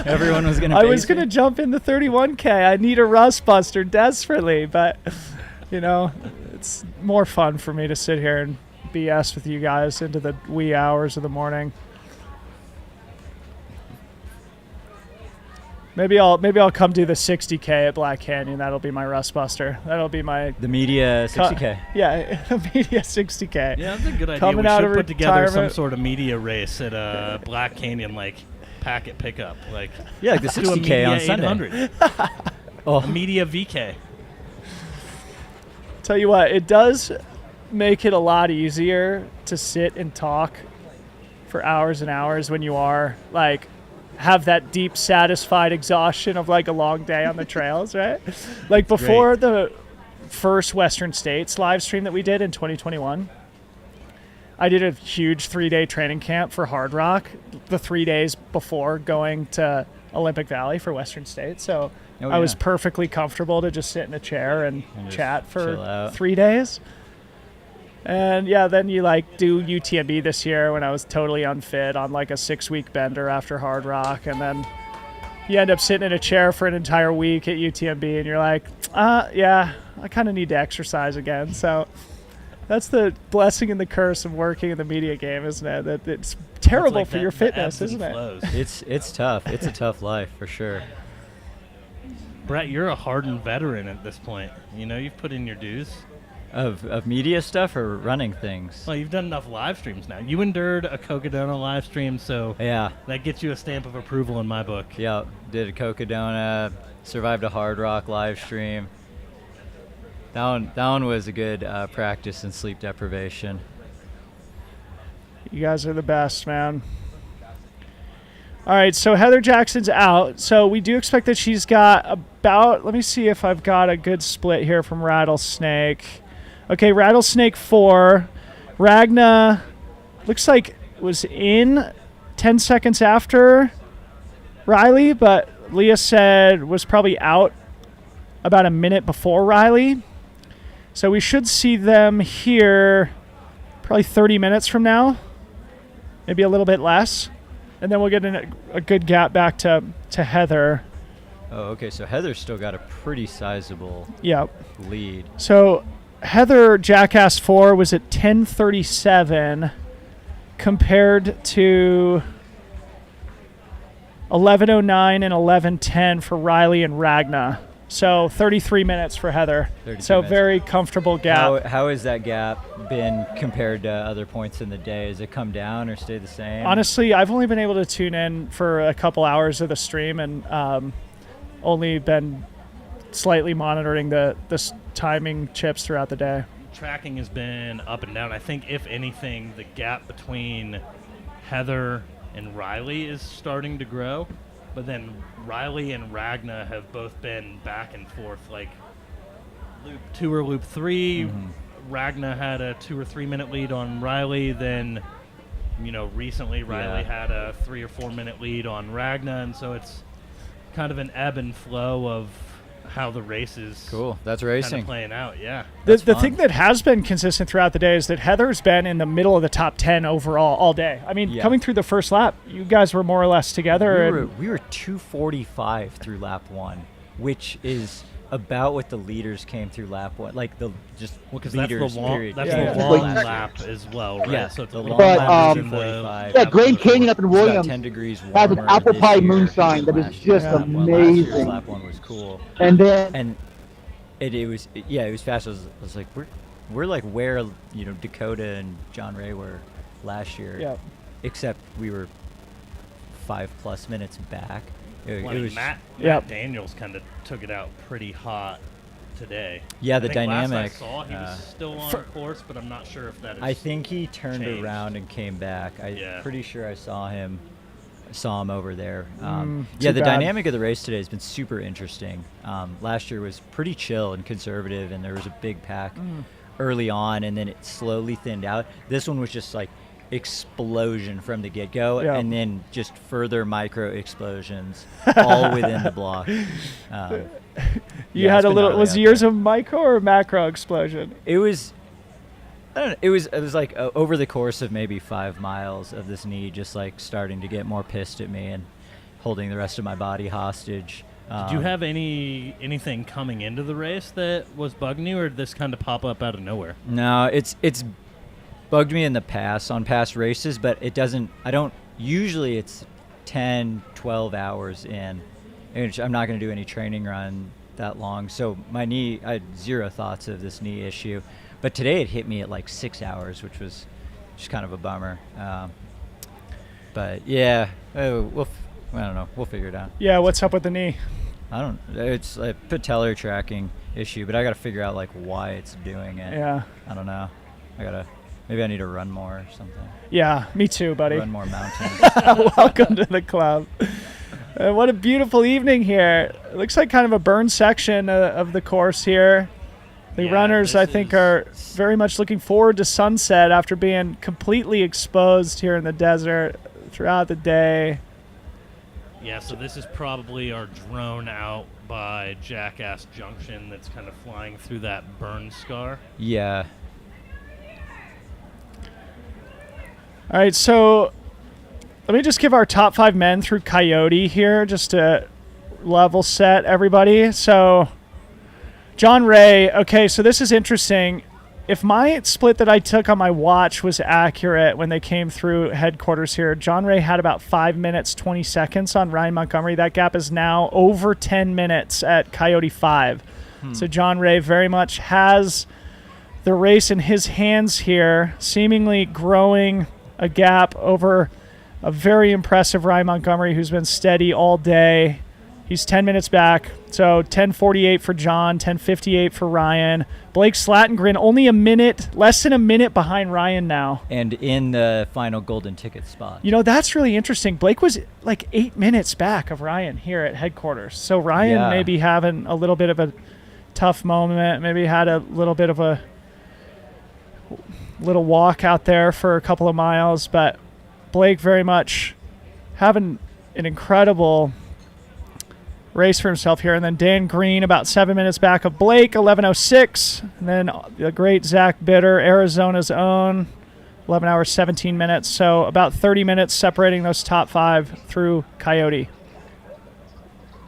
Everyone was going to. I was going to jump in the 31K. I need a rust buster desperately, but it's more fun for me to sit here and BS with you guys into the wee hours of the morning. Maybe I'll come do the 60K at Black Canyon. That'll be my rust buster. That'll be the media 60K. Yeah, the media 60K. Yeah, that's a good idea. Coming we out should of put together some retirement. sort of media race at Black Canyon, like packet pickup, like the let's do a 60K media on Sunday. 800. A media VK. Tell you what, it does make it a lot easier to sit and talk for hours and hours when you are like have that deep satisfied exhaustion of like a long day on the trails, right? Like before the first Western States live stream that we did in 2021, I did a huge 3-day training camp for Hard Rock the 3 days before going to Olympic Valley for Western States. So I was perfectly comfortable to just sit in a chair and chat for 3 days. And yeah, then you like do UTMB this year when I was totally unfit on like a 6-week bender after Hard Rock. And then you end up sitting in a chair for an entire week at UTMB and you're like, yeah, I kind of need to exercise again. So that's the blessing and the curse of working in the media game, isn't it? That it's terrible for your fitness, isn't it? It's tough. It's a tough life for sure. Brett, you're a hardened veteran at this point. You've put in your dues. Of media stuff or running things? Well, you've done enough live streams now. You endured a Cocodona live stream, so yeah, that gets you a stamp of approval in my book. Yeah, did a Cocodona, survived a Hard Rock live stream. That one was a good practice in sleep deprivation. You guys are the best, man. All right, so Heather Jackson's out. So we do expect that she's got about, let me see if I've got a good split here from Rattlesnake. Okay, Rattlesnake 4. Ragna looks like was in 10 seconds after Riley, but Leah said was probably out about a minute before Riley. So we should see them here probably 30 minutes from now, maybe a little bit less. And then we'll get in a good gap back to Heather. Oh, okay. So Heather's still got a pretty sizable lead. So Heather Jackass 4 was at 10:37 compared to 11:09 and 11:10 for Riley and Ragna. So 33 minutes for Heather. 32 So minutes. very comfortable gap. How has that gap been compared to other points in the day? Has it come down or stayed the same? Honestly, I've only been able to tune in for a couple hours of the stream and only been slightly monitoring the timing chips throughout the day. Tracking has been up and down. I think, if anything, the gap between Heather and Riley is starting to grow. But then Riley and Ragna have both been back and forth, like loop 2 or loop 3. Ragna had a 2 or 3 minute lead on Riley. Then, recently Riley had a 3 or 4 minute lead on Ragna. And so it's kind of an ebb and flow of how the race is cool. That's racing. Kind of playing out, yeah. The thing that has been consistent throughout the day is that Heather's been in the middle of the top 10 overall all day. I mean, coming through the first lap, you guys were more or less together. We were 2:45 through lap 1, which is about what the leaders came through lap 1. Like because leaders. that's the long, period. that's the long lap as well, right? Yeah, So it's the a long little lap bit is in 2:45. Yeah, Grand Canyon up in It's about Williams 10 degrees has an warmer apple this pie year moonshine than that is last year. just Lap 1 last year's amazing. lap 1 was cool. And then it was fast. I was like, we're like where Dakota and John Ray were last year. Yeah. Except we were 5+ minutes back. It was Matt Daniels kind of took it out pretty hot today. Yeah, I the think dynamic. Last I saw, he was still on course, but I'm not sure if that is. I think he turned changed. around and came back. I'm pretty sure I saw him over there. Too the bad. dynamic of the race today has been super interesting. Last year was pretty chill and conservative, and there was a big pack early on, and then it slowly thinned out. This one was just like explosion from the get-go, and then just further micro explosions all within the block. You had a little. Was yours a micro or macro explosion? It was. I don't know. It was like over the course of maybe 5 miles of this knee just like starting to get more pissed at me and holding the rest of my body hostage. Did you have anything coming into the race that was bugging you, or did this kind of pop up out of nowhere? No, it's bugged me in the past on past races, but it doesn't. I don't. Usually it's 10, 12 hours in. And I'm not going to do any training run that long. So my knee, I had zero thoughts of this knee issue. But today it hit me at like 6 hours, which was just kind of a bummer. But yeah, I don't know. We'll figure it out. Yeah, what's up with the knee? It's a patellar tracking issue, but I got to figure out like why it's doing it. Yeah. I don't know. Maybe I need to run more or something. Yeah, me too, buddy. Run more mountains. Welcome to the club. What a beautiful evening here. It looks like kind of a burn section of the course here. The runners, I think, are very much looking forward to sunset after being completely exposed here in the desert throughout the day. Yeah, so this is probably our drone out by Jackass Junction that's kind of flying through that burn scar. Yeah. All right, so let me just give our top 5 men through Coyote here just to level set everybody. So John Ray, okay, so this is interesting. If my split that I took on my watch was accurate when they came through headquarters here, John Ray had about 5 minutes, 20 seconds on Ryan Montgomery. That gap is now over 10 minutes at Coyote 5. So John Ray very much has the race in his hands here, seemingly growing a gap over a very impressive Ryan Montgomery who's been steady all day. He's 10 minutes back. So 10:48 for John, 10:58 for Ryan. Blake Slattengren only less than a minute behind Ryan now. And in the final golden ticket spot. That's really interesting. Blake was like 8 minutes back of Ryan here at headquarters. So Ryan may be having a little bit of a tough moment, maybe had a little bit of a little walk out there for a couple of miles, but Blake very much having an incredible race for himself here. And then Dan Green about 7 minutes back of Blake, 11:06. And then the great Zach Bitter, Arizona's own, 11 hours, 17 minutes. So about 30 minutes separating those top 5 through Coyote.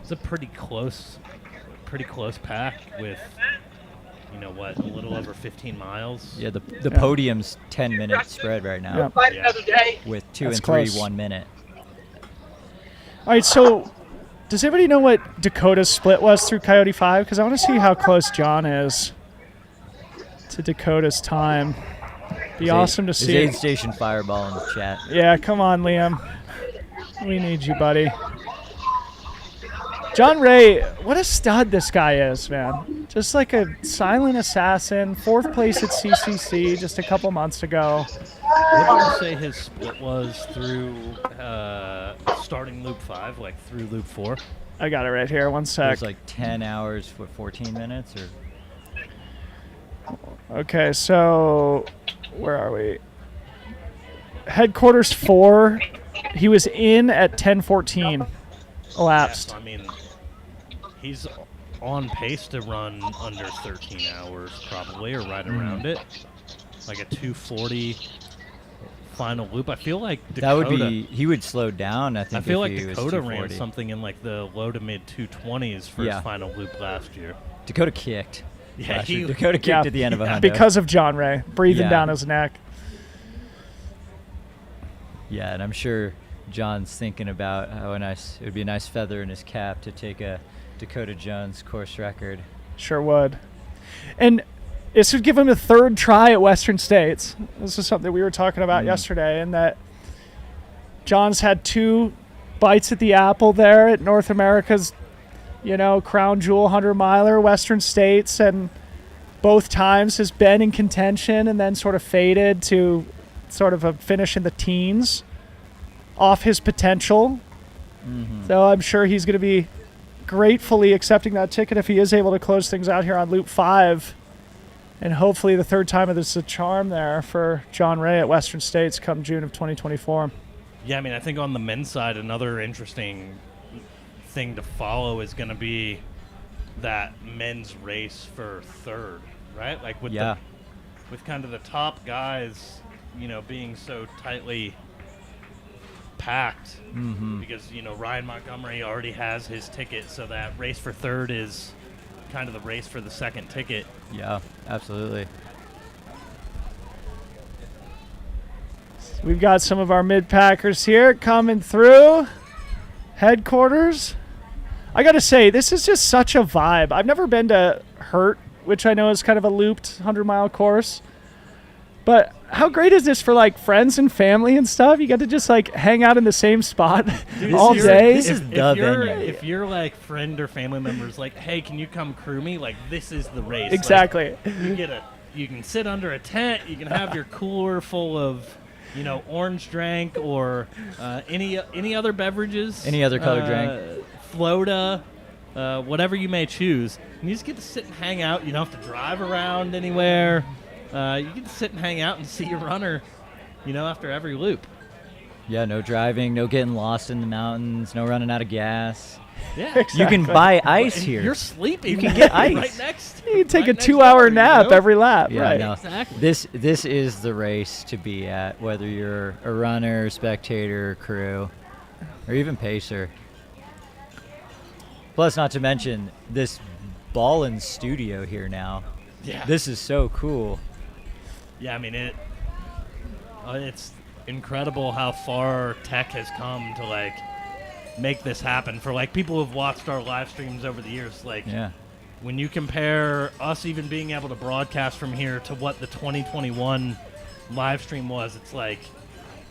It's a pretty close pack with, a little over 15 miles. Yeah, the podium's 10-minute spread right now. Fight another day. With 2 That's and 3, close. 1 minute. All right, so Does anybody know what Dakota's split was through Coyote 5? Because I want to see how close John is to Dakota's time. Be awesome to see. Aid Station Fireball in the chat. Yeah, come on, Liam. We need you, buddy. John Ray, what a stud this guy is, man. Just like a silent assassin. 4th place at CCC just a couple months ago. What did you say his split was through starting loop 5, like through loop 4? I got it right here. One It sec. was like 10 hours for 14 minutes, or Okay, so where are we? Headquarters 4. He was in at 10:14 elapsed. Yeah, so, I mean, he's on pace to run under 13 hours probably, or right around it. Like a 2:40 final loop. I feel like Dakota, that would be. He would slow down. I think. I feel if like he was Dakota 240. ran something in like the low to mid 220s for his final loop last year. Dakota kicked. Yeah, last year. Dakota kicked at the end of a hundo. Because of John Ray breathing down his neck. Yeah, and I'm sure John's thinking about how nice it would be a nice feather in his cap to take a Dakota Jones course record. Sure would. And this would give him a 3rd try at Western States. This is something we were talking about yesterday, and that John's had 2 bites at the apple there at North America's, crown jewel 100-miler, Western States, and both times has been in contention and then sort of faded to sort of a finish in the teens off his potential. So I'm sure he's going to be gratefully accepting that ticket if he is able to close things out here on Loop 5. And hopefully the 3rd time of this is a charm there for John Ray at Western States come June of 2024. Yeah, I mean, I think on the men's side, another interesting thing to follow is going to be that men's race for 3rd, right? Like with with kind of the top guys, being so tightly packed because, Ryan Montgomery already has his ticket, so that race for 3rd is kind of the race for the 2nd ticket. Yeah, absolutely. We've got some of our mid-packers here coming through. Headquarters. I got to say, this is just such a vibe. I've never been to Hurt, which I know is kind of a looped 100-mile course. But how great is this for, like, friends and family and stuff? You get to just, like, hang out in the same spot all day. This is the venue. If you're, like, friend or family members, like, hey, can you come crew me? Like, this is the race. Exactly. Like, you can sit under a tent. You can have your cooler full of, orange drink or any other beverages. Any other colored drink. Flota, whatever you may choose. And you just get to sit and hang out. You don't have to drive around anywhere. You get to sit and hang out and see your runner, after every loop. Yeah, no driving, no getting lost in the mountains, no running out of gas. Yeah, exactly. You can buy ice here. You're sleeping. You can get ice. Right next. You can take a 2-hour nap every lap. Yeah, right. no. Exactly. This is the race to be at, whether you're a runner, spectator, crew, or even pacer. Plus, not to mention this ballin' studio here now. Yeah. This is so cool. Yeah, I mean it's incredible how far tech has come to like make this happen for like people who've watched our live streams over the years. Like, when you compare us even being able to broadcast from here to what the 2021 live stream was, it's like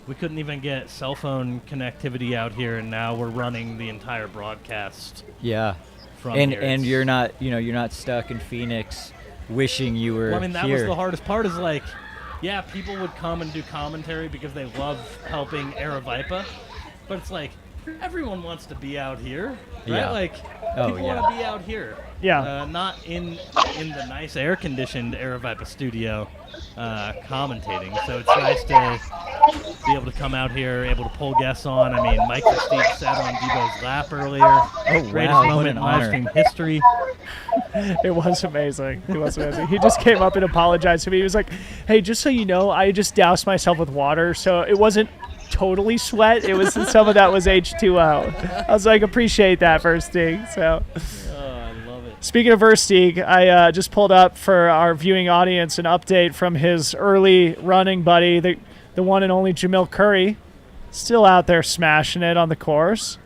we couldn't even get cell phone connectivity out here, and now we're running the entire broadcast. Yeah, from and here. and you're not you're not stuck in Phoenix wishing you were. Well, I mean, that here. was the hardest part. Is like, yeah, people would come and do commentary because they love helping Aravaipa, but it's like everyone wants to be out here, right? Yeah. Like, people want to be out here. Yeah. Not in the nice air-conditioned Aravaipa studio commentating. So it's nice to be able to come out here, able to pull guests on. I mean, Mike and Steve sat on Debo's lap earlier. Oh, Greatest wow, what moment an in live honor. stream history. It was amazing. It was amazing. He just came up and apologized to me. He was like, hey, just so you know, I just doused myself with water, so it wasn't totally sweat. It was some of that was H2O. I was like, appreciate that, Verstig. So, I love it. speaking of Verstig, I just pulled up for our viewing audience an update from his early running buddy, the one and only Jamil Curry, still out there smashing it on the course.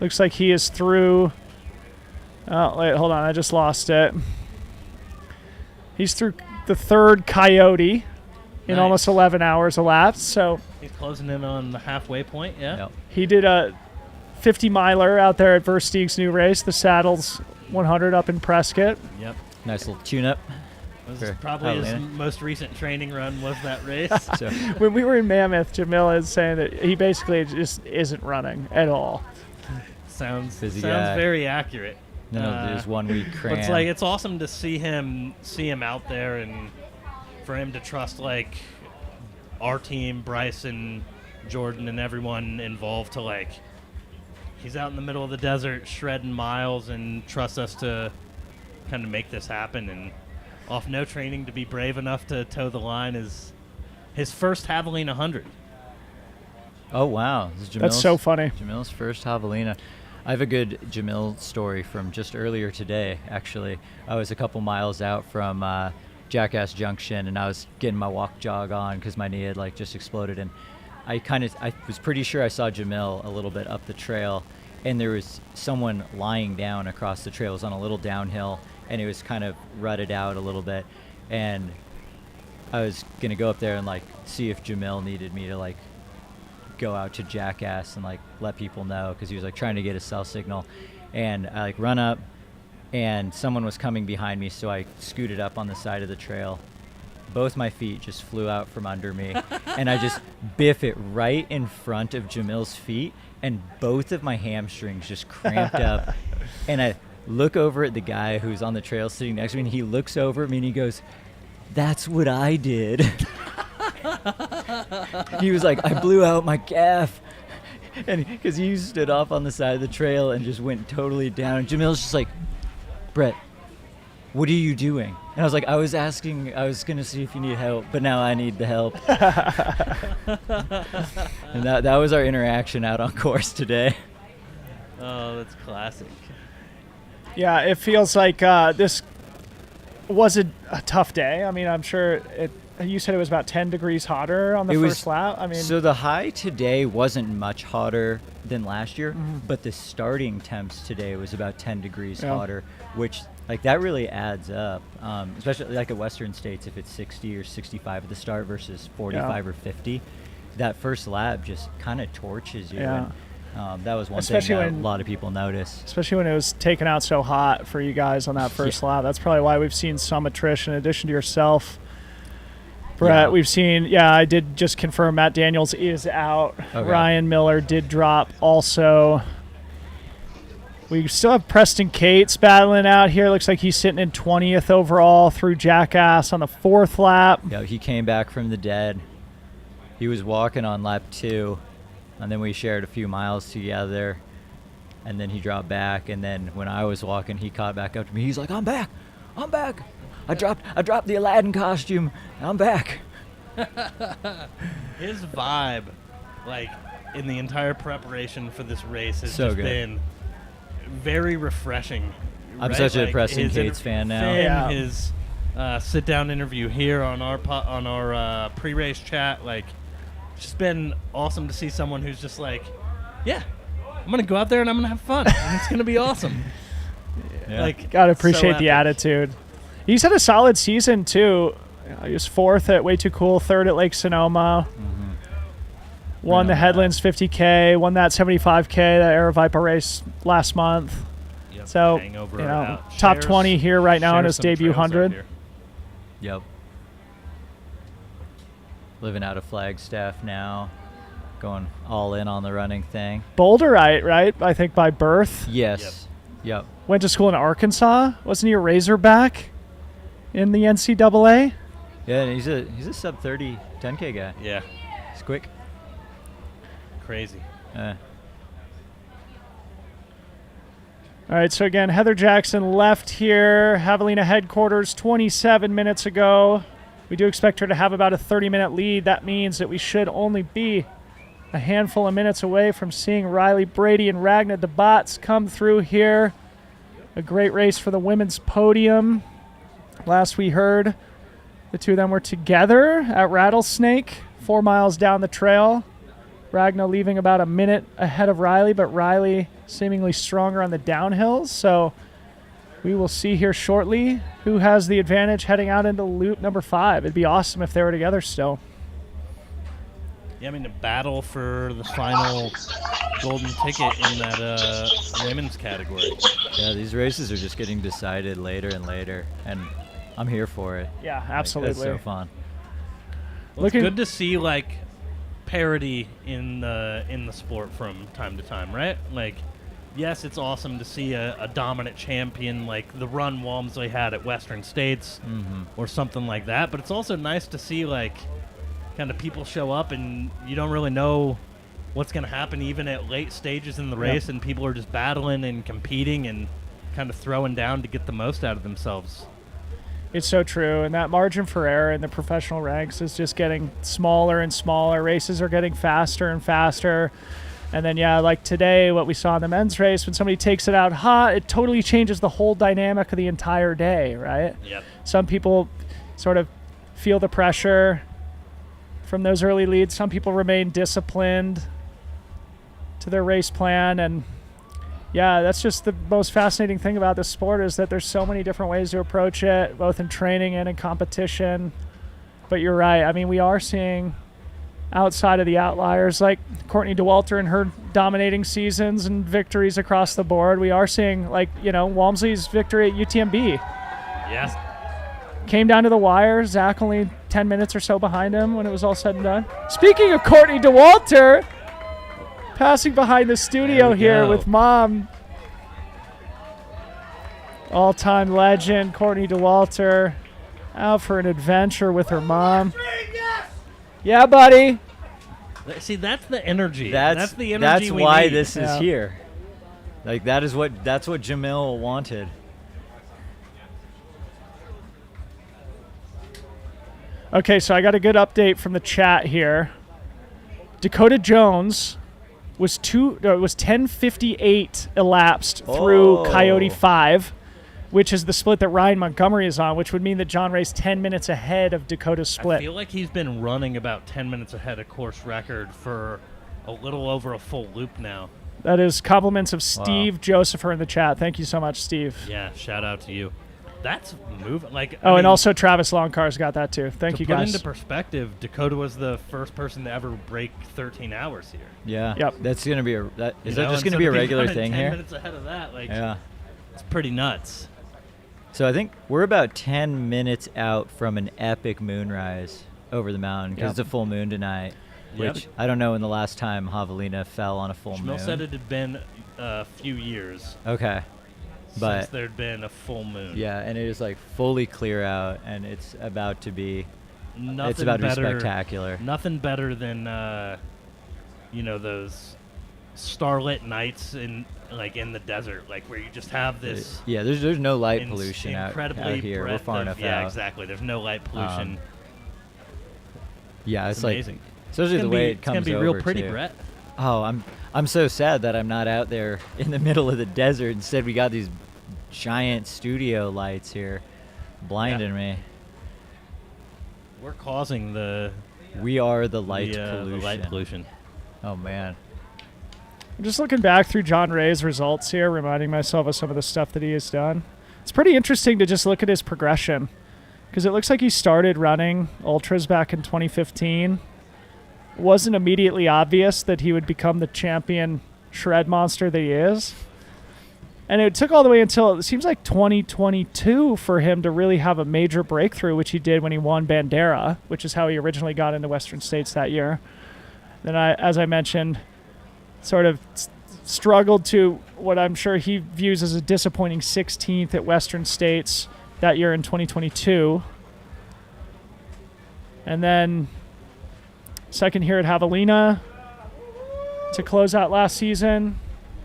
Looks like he is through. Oh, wait, hold on. I just lost it. He's through the third Coyote in almost 11 hours elapsed. So he's closing in on the halfway point, yeah? Yep. he did a 50-miler out there at Versteeg's new race, the Saddles 100 up in Prescott. Yep. Nice little tune-up. This is probably his most recent training run was that race. So, When we were in Mammoth, Jamil is saying that he basically just isn't running at all. sounds busy guy. very accurate. No, there's 1 week cram. But it's awesome to see him out there and for him to trust like our team, Bryson, Jordan, and everyone involved to he's out in the middle of the desert shredding miles and trusts us to kind of make this happen. And off no training to be brave enough to toe the line is his first Javelina 100. Oh, wow. This is That's so funny. Jamil's first Javelina. I have a good Jamil story from just earlier today, actually. I was a couple miles out from Jackass Junction, and I was getting my walk jog on because my knee had just exploded. And I was pretty sure I saw Jamil a little bit up the trail, and there was someone lying down across the trail. It was on a little downhill, and it was kind of rutted out a little bit. And I was going to go up there and see if Jamil needed me to go out to Jackass and let people know, because he was trying to get a cell signal. And I run up, and someone was coming behind me, so I scooted up on the side of the trail. Both my feet just flew out from under me, and I just biff it right in front of Jamil's feet, and both of my hamstrings just cramped up. And I look over at the guy who's on the trail sitting next to me, and he looks over at me and he goes, "That's what I did." He was like, "I blew out my calf." And because he stood off on the side of the trail and just went totally down. And Jamil's just like, "Brett, what are you doing?" And I was like, I was going to see if you need help, but now I need the help. And that was our interaction out on course today. Oh, that's classic. Yeah, it feels like this was a tough day. I mean, I'm sure you said it was about 10 degrees hotter on the first lap. I mean, so the high today wasn't much hotter than last year, but the starting temps today was about 10 degrees hotter, which that really adds up, especially at Western states. If it's 60 or 65 at the start versus 45 or 50, that first lap just kind of torches you. Yeah. And, that was one thing that a lot of people noticed. Especially when it was taken out so hot for you guys on that first lap. That's probably why we've seen some attrition in addition to yourself. Brett, we've seen, I did just confirm Matt Daniels is out. Okay. Ryan Miller did drop also. We still have Preston Cates battling out here. Looks like he's sitting in 20th overall through Jackass on the 4th lap. Yeah, he came back from the dead. He was walking on lap 2, and then we shared a few miles together, and then he dropped back, and then when I was walking, he caught back up to me. He's like, I'm back. I dropped the Aladdin costume. I'm back. His vibe, in the entire preparation for this race, has so just good. Been very refreshing. I'm such a Preston Cates fan now. Yeah. His sit-down interview here on our pre-race chat, it's just been awesome to see someone who's just I'm gonna go out there and I'm gonna have fun, and it's gonna be awesome. Yeah. Gotta appreciate the attitude. He's had a solid season too. He was 4th at Way Too Cool, 3rd at Lake Sonoma. Won the Headlands 50K, won that 75K, that Air Viper race last month. Yep. So, top 20 here right now in his debut 100. Yep. Living out of Flagstaff now, going all in on the running thing. Boulderite, right? I think by birth. Yes. Yep. Went to school in Arkansas. Wasn't he a Razorback in the NCAA? Yeah, and he's a sub 30 10K guy. Yeah. He's quick. Crazy. All right, so again, Heather Jackson left here, Javelina headquarters 27 minutes ago. We do expect her to have about a 30-minute lead. That means that we should only be a handful of minutes away from seeing Riley Brady and Ragna DeBots come through here. A great race for the women's podium. Last we heard, the two of them were together at Rattlesnake, 4 miles down the trail. Ragnar leaving about a minute ahead of Riley, but Riley seemingly stronger on the downhills. So we will see here shortly who has the advantage heading out into loop number 5. It'd be awesome if they were together still. Yeah, I mean, the battle for the final golden ticket in that women's category. Yeah, these races are just getting decided later and later, and I'm here for it. Yeah, absolutely. That's so fun. Well, it's good to see like parity in the sport from time to time, right? Like, yes, it's awesome to see a dominant champion like the run Walmsley had at Western States or something like that, but it's also nice to see like kind of people show up and you don't really know what's going to happen even at late stages in the race, and people are just battling and competing and kind of throwing down to get the most out of themselves. It's so true, and that margin for error in the professional ranks is just getting smaller and smaller. Races are getting faster and faster. And then, yeah, like today, what we saw in the men's race, when somebody takes it out hot, it totally changes the whole dynamic of the entire day, right? Yep. Some people sort of feel the pressure from those early leads. Some people remain disciplined to their race plan. And, yeah, that's just the most fascinating thing about this sport is that there's so many different ways to approach it, both in training and in competition. But you're right. I mean, we are seeing outside of the outliers like Courtney Dauwalter and her dominating seasons and victories across the board. We are seeing, like, you know, Walmsley's victory at UTMB. Yes. Came down to the wire. Zach only 10 minutes or so behind him when it was all said and done. Speaking of Courtney Dauwalter, passing behind the studio here with Mom. All-time legend Courtney Dauwalter out for an adventure with her mom. Yeah, buddy. See, that's the energy. That's the energy. That's we why need. this is here. Like that's what Jamal wanted. Okay, so I got a good update from the chat here. Dakota Jones was 10:58 elapsed through Coyote 5, which is the split that Ryan Montgomery is on, which would mean that John Ray's 10 minutes ahead of Dakota's split. I feel like he's been running about 10 minutes ahead of course record for a little over a full loop now. That is compliments of Steve Josepher in the chat. Thank you so much, Steve. Yeah, shout out to you. That's moving. Like, I mean, and also Travis Longcar's got that too. Thank you, guys. To put into perspective, Dakota was the first person to ever break 13 hours here. Yeah. Yep. That's gonna be is that just gonna be a regular thing 10 here? minutes ahead of that, like, yeah, it's pretty nuts. So I think we're about 10 minutes out from an epic moonrise over the mountain because it's a full moon tonight. Which I don't know when the last time Javelina fell on a full moon. Jamal said it had been a few years. Okay. But since there'd been a full moon. Yeah, and it is like fully clear out, and it's about to be. Nothing it's about better, to be spectacular. Nothing better than, those starlit nights in the desert, like where you just have this. Yeah, there's no light pollution out here. We're far enough out. Yeah, exactly. There's no light pollution. Yeah, it's amazing. Like, especially the way it comes over. It's gonna be real pretty, too. Brett. Oh, I'm so sad that I'm not out there in the middle of the desert. Instead, we got these giant studio lights here, blinding me. We're causing We are the light pollution. The light pollution. Oh man. I'm just looking back through John Ray's results here, reminding myself of some of the stuff that he has done. It's pretty interesting to just look at his progression, because it looks like he started running ultras back in 2015. It wasn't immediately obvious that he would become the champion shred monster that he is. And it took all the way until it seems like 2022 for him to really have a major breakthrough, which he did when he won Bandera, which is how he originally got into Western States that year. Then, as I mentioned, sort of struggled to what I'm sure he views as a disappointing 16th at Western States that year in 2022. And then second here at Javelina to close out last season.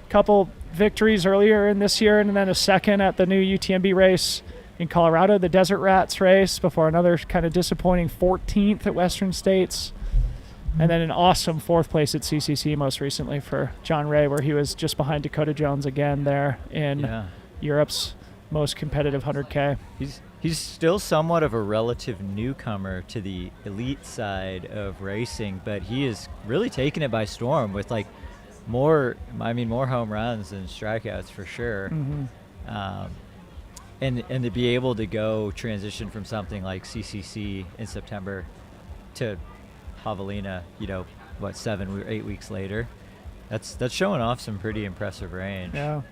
Couple victories earlier in this year, and then a second at the new UTMB race in Colorado, the Desert Rats race, before another kind of disappointing 14th at Western States. And then an awesome 4th place at CCC most recently for John Ray, where he was just behind Dakota Jones again there in Europe's most competitive 100K. He's he's still somewhat of a relative newcomer to the elite side of racing, but he is really taking it by storm with like more home runs than strikeouts for sure. And to be able to go transition from something like CCC in September to Javelina, 7 or 8 weeks later, that's showing off some pretty impressive range. Yeah.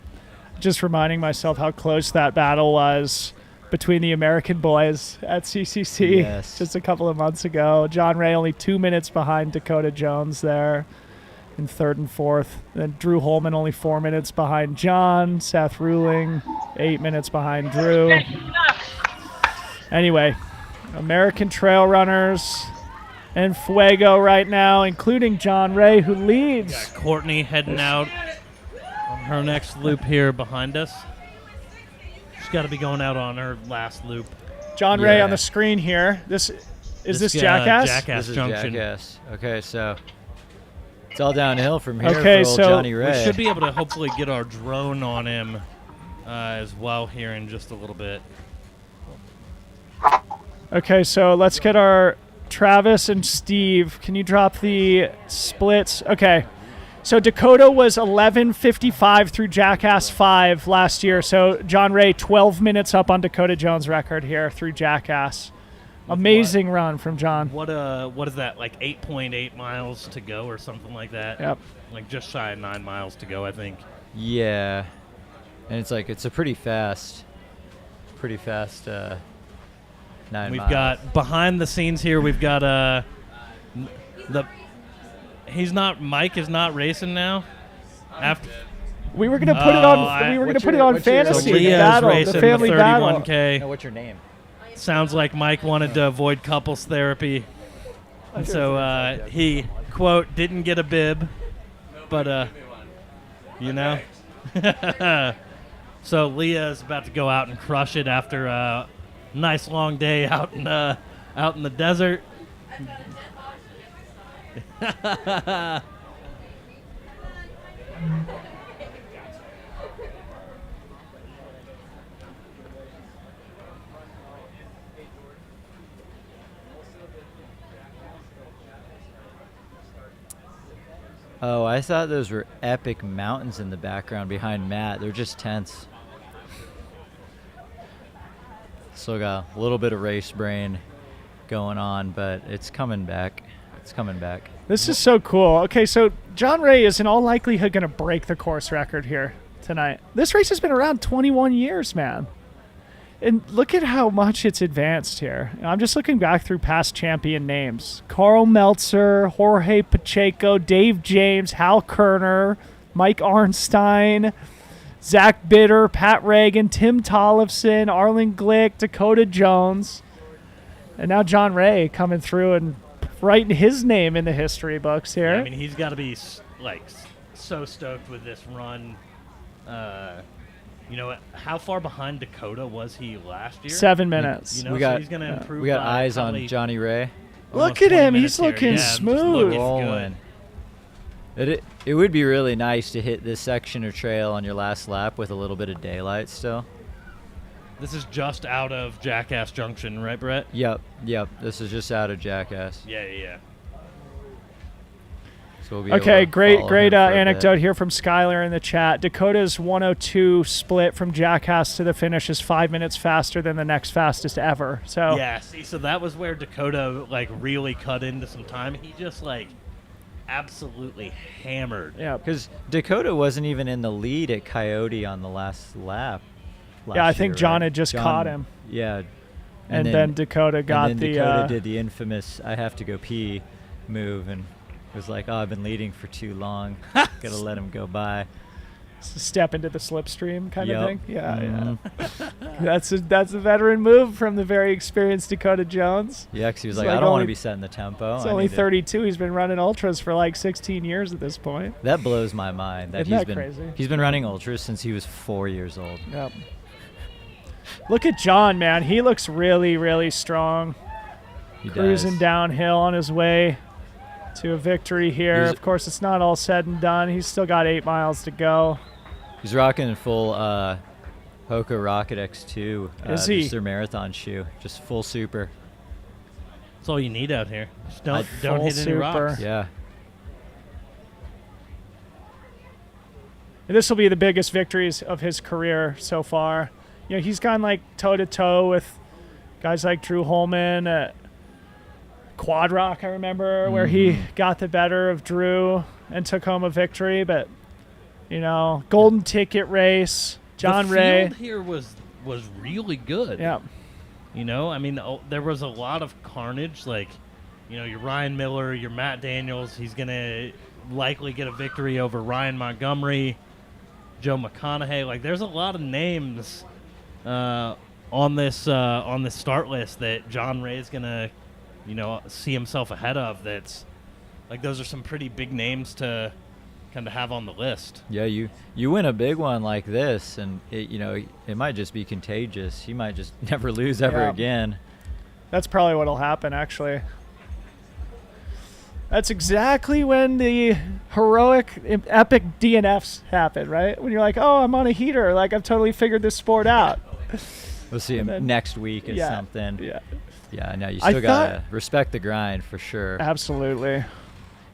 Just reminding myself how close that battle was between the American boys at CCC just a couple of months ago. John Ray only 2 minutes behind Dakota Jones there in third and fourth. Then Drew Holman only 4 minutes behind John. Seth Ruling 8 minutes behind Drew. Anyway, American trail runners and Fuego right now, including John Ray, who leads. Got Courtney heading out on her next loop here behind us. She's got to be going out on her last loop. John Ray on the screen here. This Jackass? Jackass Junction. Jackass. Okay, so it's all downhill from here Okay, for old so Johnny Ray. We should be able to hopefully get our drone on him as well here in just a little bit. Okay, so let's get our Travis and Steve. Can you drop the splits? Okay. So Dakota was 11:55 through Jackass 5 last year. So John Ray 12 minutes up on Dakota Jones' record here through Jackass. Amazing run from John. What is that, like 8.8 miles to go or something like that? Yep. Like just shy of 9 miles to go, I think. Yeah. And it's a pretty fast 9 We've miles. got behind the scenes here, we've got Mike is not racing now. After we were gonna put it on. We were gonna put it on fantasy. The battle, the family battle. No, what's your name? Sounds like Mike wanted to avoid couples therapy, and so he quote didn't get a bib, but So Leah is about to go out and crush it after a nice long day out in the desert. Oh, I thought those were epic mountains in the background behind Matt. They're just tents. Still got a little bit of race brain going on, but it's coming back. It's coming back. This is so cool. Okay, so John Ray is in all likelihood going to break the course record here tonight. This race has been around 21 years, man. And look at how much it's advanced here. I'm just looking back through past champion names. Carl Meltzer, Jorge Pacheco, Dave James, Hal Kerner, Mike Arnstein, Zach Bitter, Pat Reagan, Tim Tollefson, Arlen Glick, Dakota Jones. And now John Ray coming through and writing his name in the history books here. Yeah, I mean, he's got to be so stoked with this run. How far behind Dakota was he last year? 7 minutes. So he's going to improve. We got eyes on Johnny Ray. Look at him. He's looking smooth. Rolling. It would be really nice to hit this section of trail on your last lap with a little bit of daylight still. This is just out of Jackass Junction, right, Brett? Yep. This is just out of Jackass. Yeah. So we'll be okay, great anecdote here from Skylar in the chat. Dakota's 102 split from Jackass to the finish is 5 minutes faster than the next fastest ever. So yeah, see, so that was where Dakota really cut into some time. He just absolutely hammered. Yeah, because Dakota wasn't even in the lead at Coyote on the last lap. I think John had just caught him. Yeah. And then Dakota got Dakota did the infamous I have to go pee move and was like, oh, I've been leading for too long. Gotta let him go by. Step into the slipstream kind of thing. Yeah. That's a veteran move from the very experienced Dakota Jones. Yeah, because he was like, I don't want to be setting the tempo. He's only 32. He's been running ultras for 16 years at this point. That blows my mind. Isn't that crazy? He's been running ultras since he was 4 years old. Yep. Look at John, man. He looks really, really strong. He Cruising downhill on his way to a victory here. Of course, it's not all said and done. He's still got 8 miles to go. He's rocking full Hoka Rocket X2. Is he? Just their marathon shoe. Just full super. That's all you need out here. Just don't Full hit any rocks. Yeah. This will be the biggest victories of his career so far. You know, he's gone like toe-to-toe with guys like Drew Holman at Quad Rock, I remember, where he got the better of Drew and took home a victory. But, you know, golden ticket race, John Ray. The field here was really good. Yeah. You know, I mean, there was a lot of carnage. Like, you know, your Ryan Miller, your Matt Daniels. He's going to likely get a victory over Ryan Montgomery, Joe McConaughey. Like, there's a lot of names on this start list that John Ray is going to, you know, see himself ahead of. That's like, those are some pretty big names to kind of have on the list. Yeah, you win a big one like this, and it might just be contagious. He might just never lose ever again. That's probably what'll happen, actually. That's exactly when the heroic, epic DNFs happen, right? When you're like, oh, I'm on a heater. Like, I've totally figured this sport out. We'll see him next week or something. Yeah. Yeah, I know. You still got to respect the grind for sure. Absolutely.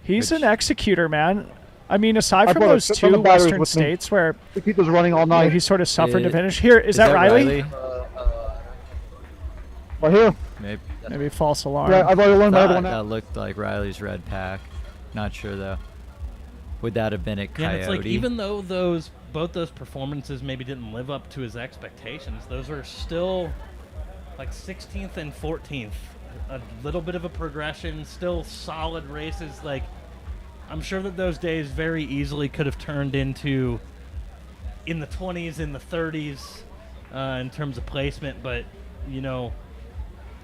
He's an executor, man. I mean, aside from those two Western states where the keep was running all night, he sort of suffered to finish. Here, is that Riley? Right here. Maybe false alarm. Yeah, I've already learned my other one. That looked like Riley's red pack. Not sure though. Would that have been at Coyote? Yeah, it's like, even though both those performances maybe didn't live up to his expectations, those are still like 16th and 14th. A little bit of a progression, still solid races. Like, I'm sure that those days very easily could have turned into in the 20s, in the 30s in terms of placement, but, you know,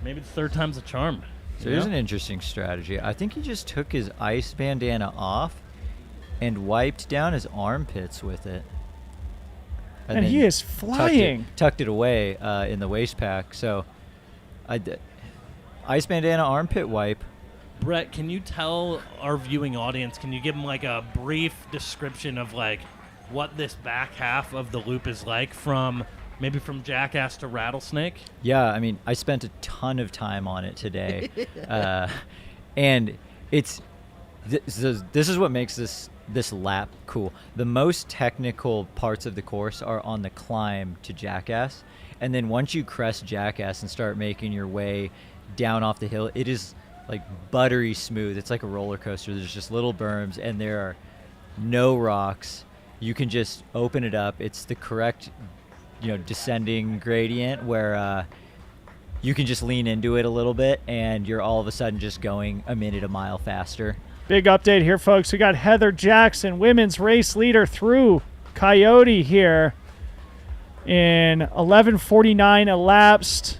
maybe the third time's a charm. So here's an interesting strategy. I think he just took his ice bandana off and wiped down his armpits with it. And he is flying. Tucked it away in the waist pack. So ice bandana armpit wipe. Brett, can you tell our viewing audience, can you give them like a brief description of like what this back half of the loop is like, from maybe from Jackass to Rattlesnake? Yeah, I mean, I spent a ton of time on it today. And this is what makes this lap cool. The most technical parts of the course are on the climb to Jackass. And then once you crest Jackass and start making your way down off the hill, it is like buttery smooth. It's like a roller coaster. There's just little berms and there are no rocks. You can just open it up. It's the correct, descending gradient where you can just lean into it a little bit and you're all of a sudden just going a minute a mile faster. Big update here, folks. We got Heather Jackson, women's race leader through Coyote here in 11:49 elapsed.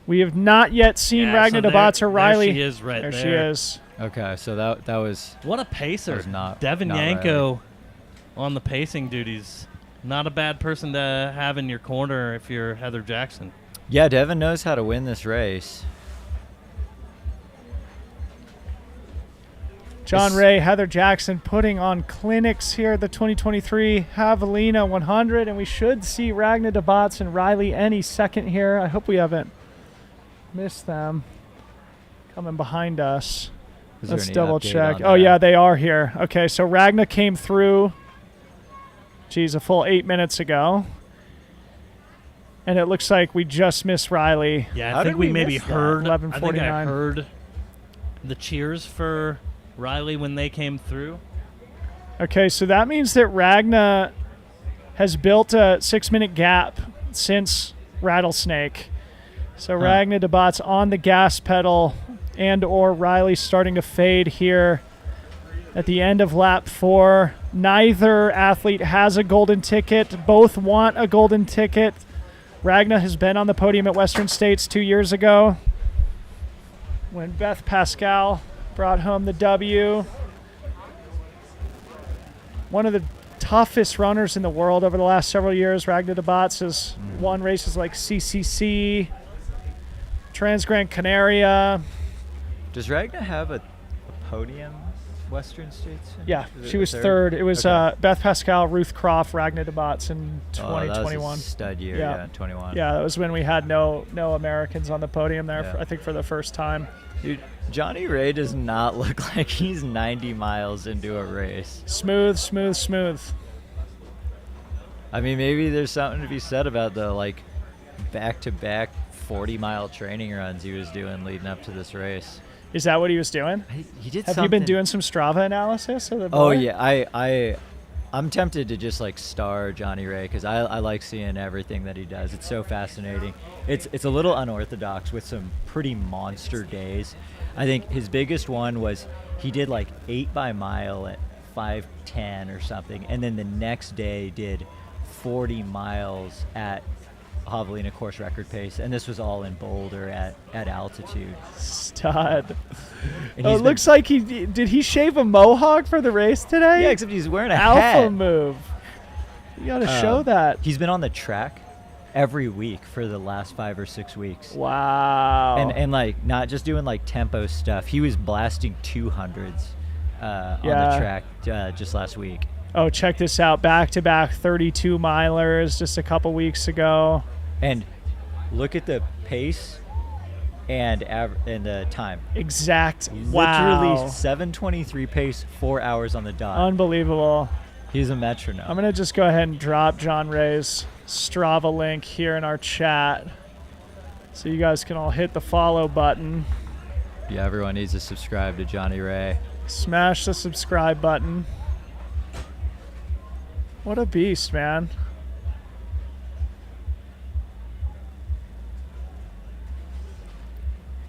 We have not yet seen Ragnar DeBots or Riley. There she is right there. There she is. Okay, so that was... What a pacer. Devin not Yanko on the pacing duties. Not a bad person to have in your corner if you're Heather Jackson. Yeah, Devin knows how to win this race. John Ray, Heather Jackson putting on clinics here at the 2023 Javelina 100, and we should see Ragnar DeBots and Riley any second here. I hope we haven't missed them coming behind us. Let's double check. Oh, yeah, they are here. Okay, so Ragnar came through, a full 8 minutes ago. And it looks like we just missed Riley. Yeah, I think we maybe heard. 11:49. I think I heard the cheers for Riley when they came through. Okay, so that means that Ragnar has built a 6-minute gap since Rattlesnake. So Ragnar DeBots on the gas pedal, and or Riley starting to fade here at the end of lap 4. Neither athlete has a golden ticket. Both want a golden ticket. Ragnar has been on the podium at Western States 2 years ago when Beth Pascal brought home the W. One of the toughest runners in the world over the last several years. Ragnar DeBots has won races like CCC, Trans Gran Canaria. Does Ragnar have a podium Western States? Yeah, she was third. It was Okay. Beth Pascal, Ruth Croft, Ragna DeBots in 2021. That was a stud year, yeah, 21. Yeah, that was when we had no Americans on the podium there, Yeah. I think for the first time. Dude, Johnny Ray does not look like he's 90 miles into a race. Smooth, smooth, smooth. I mean, maybe there's something to be said about the like back-to-back 40-mile training runs he was doing leading up to this race. Is that what he was doing? He did Have something. you been doing some Strava analysis of the boy? Oh yeah, I'm tempted to just like star Johnny Ray because I like seeing everything that he does. It's so fascinating. It's a little unorthodox with some pretty monster days. I think his biggest one was he did like 8 by mile at 5:10 or something, and then the next day did 40 miles at Javelina course record pace, and this was all in Boulder at altitude. Stud. And Oh, it looks like did he shave a mohawk for the race today? Yeah, except he's wearing a Alpha hat. move. You got to show that. He's been on the track every week for the last 5 or 6 weeks. Wow. And like not just doing like tempo stuff. He was blasting 200s on the track just last week. Oh, check this out. Back-to-back 32 milers just a couple weeks ago. And look at the pace and the time. Exact. Literally Wow. 7:23 pace, 4 hours on the dot. Unbelievable. He's a metronome. I'm going to just go ahead and drop John Ray's Strava link here in our chat so you guys can all hit the follow button. Yeah, everyone needs to subscribe to Johnny Ray. Smash the subscribe button. What a beast, man.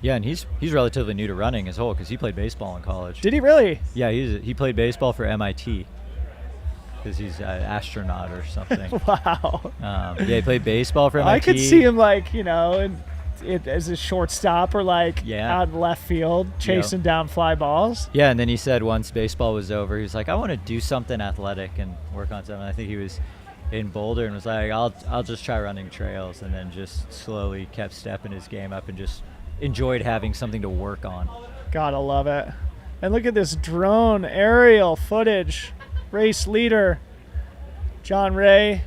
Yeah, and he's relatively new to running as whole because he played baseball in college. Did he really? Yeah, he played baseball for MIT because he's an astronaut or something. Wow. Yeah, he played baseball for MIT. I could see him like, as a shortstop or like Yeah. out in left field chasing down fly balls. Yeah, and then he said once baseball was over, he was like, I want to do something athletic and work on something. I think he was in Boulder and was like, I'll just try running trails, and then just slowly kept stepping his game up and just enjoyed having something to work on. Gotta love it. And look at this drone aerial footage. Race leader John Ray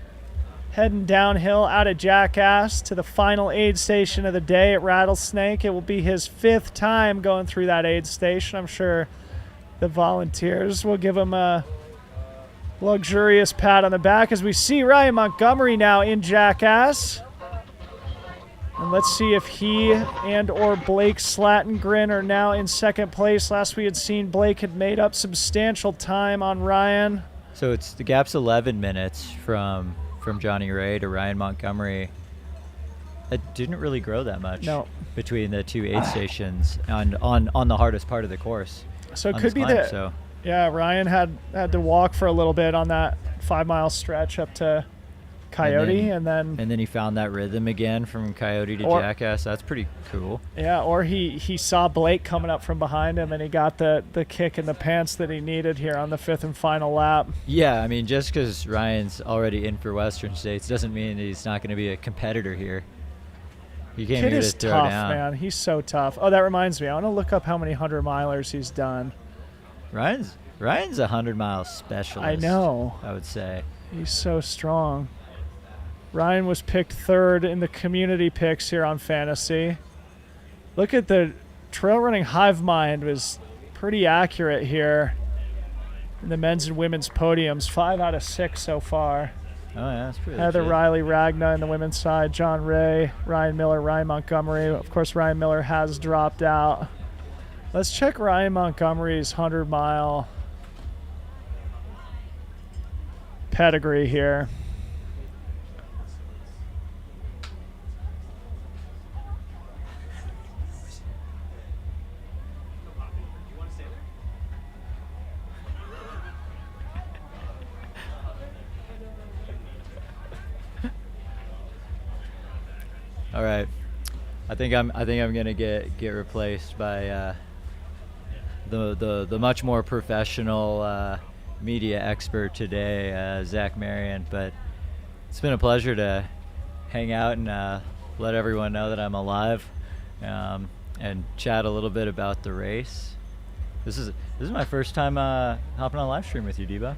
heading downhill out of Jackass to the final aid station of the day at Rattlesnake. It will be his 5th time going through that aid station. I'm sure the volunteers will give him a luxurious pat on the back as we see Ryan Montgomery now in Jackass. And let's see if he and or Blake Slattengren are now in 2nd place. Last we had seen, Blake had made up substantial time on Ryan. So the gap's 11 minutes from Johnny Ray to Ryan Montgomery. It didn't really grow that much between the two aid stations on the hardest part of the course. So it could be that. Yeah, Ryan had to walk for a little bit on that 5-mile stretch up to Coyote, and then he found that rhythm again from Coyote to Jackass. That's pretty cool. Yeah, or he saw Blake coming up from behind him, and he got the kick in the pants that he needed here on the 5th and final lap. Yeah, I mean, just because Ryan's already in for Western States doesn't mean he's not going to be a competitor here. He came Kid here is to throw tough, down. man. He's so tough. Oh, that reminds me. I want to look up how many 100-milers he's done. Ryan's a 100-mile specialist. I know. I would say he's so strong. Ryan was picked 3rd in the community picks here on Fantasy. Look at the trail running hive mind was pretty accurate here in the men's and women's podiums. 5 out of 6 so far. Oh yeah, that's pretty. Heather legit. Riley Ragna in the women's side, John Ray, Ryan Miller, Ryan Montgomery. Of course, Ryan Miller has dropped out. Let's check Ryan Montgomery's 100-mile pedigree here. All right, I think I'm gonna get replaced by the much more professional media expert today, Zach Marion. But it's been a pleasure to hang out and let everyone know that I'm alive and chat a little bit about the race. This is my first time hopping on live stream with you, Debo.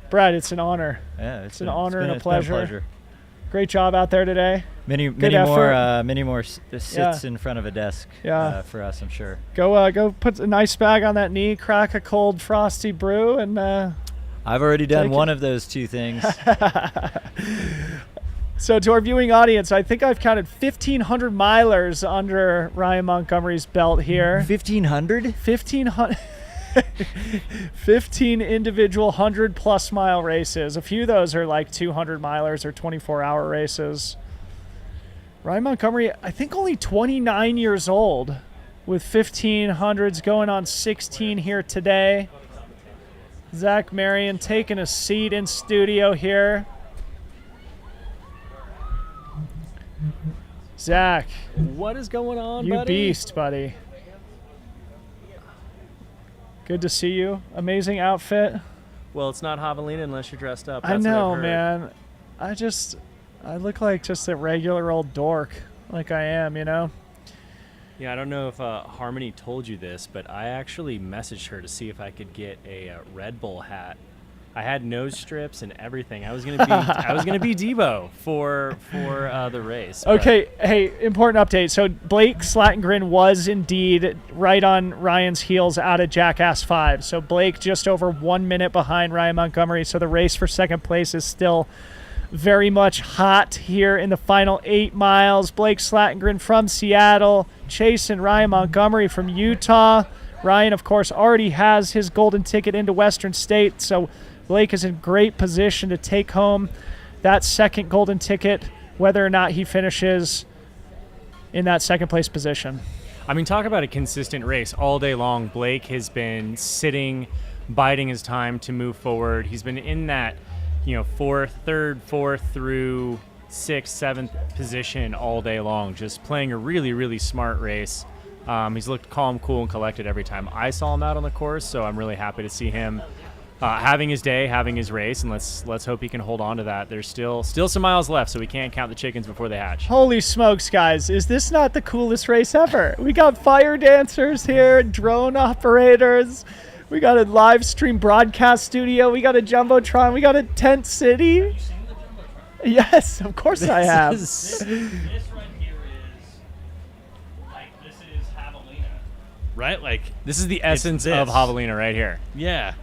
Brad, it's an honor. Yeah, it's an honor and a it's been a pleasure. pleasure. Great job out there today. Many effort. more sits in front of a desk. For us, I'm sure. Go put a nice bag on that knee, crack a cold frosty brew, and I've already done one of those two things. So to our viewing audience, I think I've counted 1,500 milers under Ryan Montgomery's belt here. 1,500? 1,500. 15 individual 100-plus mile races. A few of those are like 200 milers or 24-hour races. Ryan Montgomery, I think only 29 years old with 1,500s, going on 16 here today. Zach Marion taking a seat in studio here. Zach. What is going on, you buddy? You beast, buddy. Good to see you. Amazing outfit. Well, it's not Javelina unless you're dressed up. That's I know, what I've heard. man. I look like just a regular old dork, like I am, you know? Yeah, I don't know if Harmony told you this, but I actually messaged her to see if I could get a Red Bull hat. I had nose strips and everything. I was gonna be Debo for the race. Okay, hey, important update. So Blake Slattengren was indeed right on Ryan's heels out of Jackass 5. So Blake just over 1 minute behind Ryan Montgomery. So the race for second place is still very much hot here in the final 8 miles. Blake Slattengren from Seattle, chasing Ryan Montgomery from Utah. Ryan, of course, already has his golden ticket into Western State, so Blake is in great position to take home that second golden ticket, whether or not he finishes in that second place position. I mean, talk about a consistent race all day long. Blake has been sitting, biding his time to move forward. He's been in that, third, fourth through 6th, 7th position all day long, just playing a really, really smart race. He's looked calm, cool, and collected every time I saw him out on the course, so I'm really happy to see him having his day, having his race, and let's hope he can hold on to that. There's still some miles left, so we can't count the chickens before they hatch. Holy smokes, guys. Is this not the coolest race ever? We got fire dancers here, drone operators. We got a live stream broadcast studio. We got a Jumbotron. We got a tent city. Have you seen the Jumbotron? Yes, of course I have. This right here is Javelina. Right? Like, this is the essence of Javelina right here. Yeah.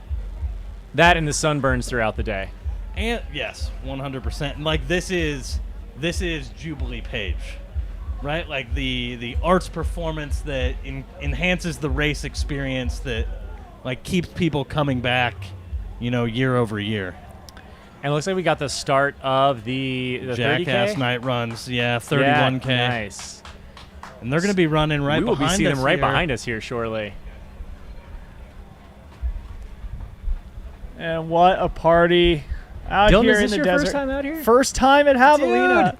That and the sunburns throughout the day. And yes, 100%. And like this is Jubilee Page, right? Like the arts performance that enhances the race experience, that like keeps people coming back, year over year. And it looks like we got the start of the Jackass 30K? night runs. Yeah, 31K. Yeah, nice. And they're going to be running right behind us. We will be seeing them right here. behind us here shortly. And what a party out Dylan, here is in this the your desert. first time out here? First time at Javelina.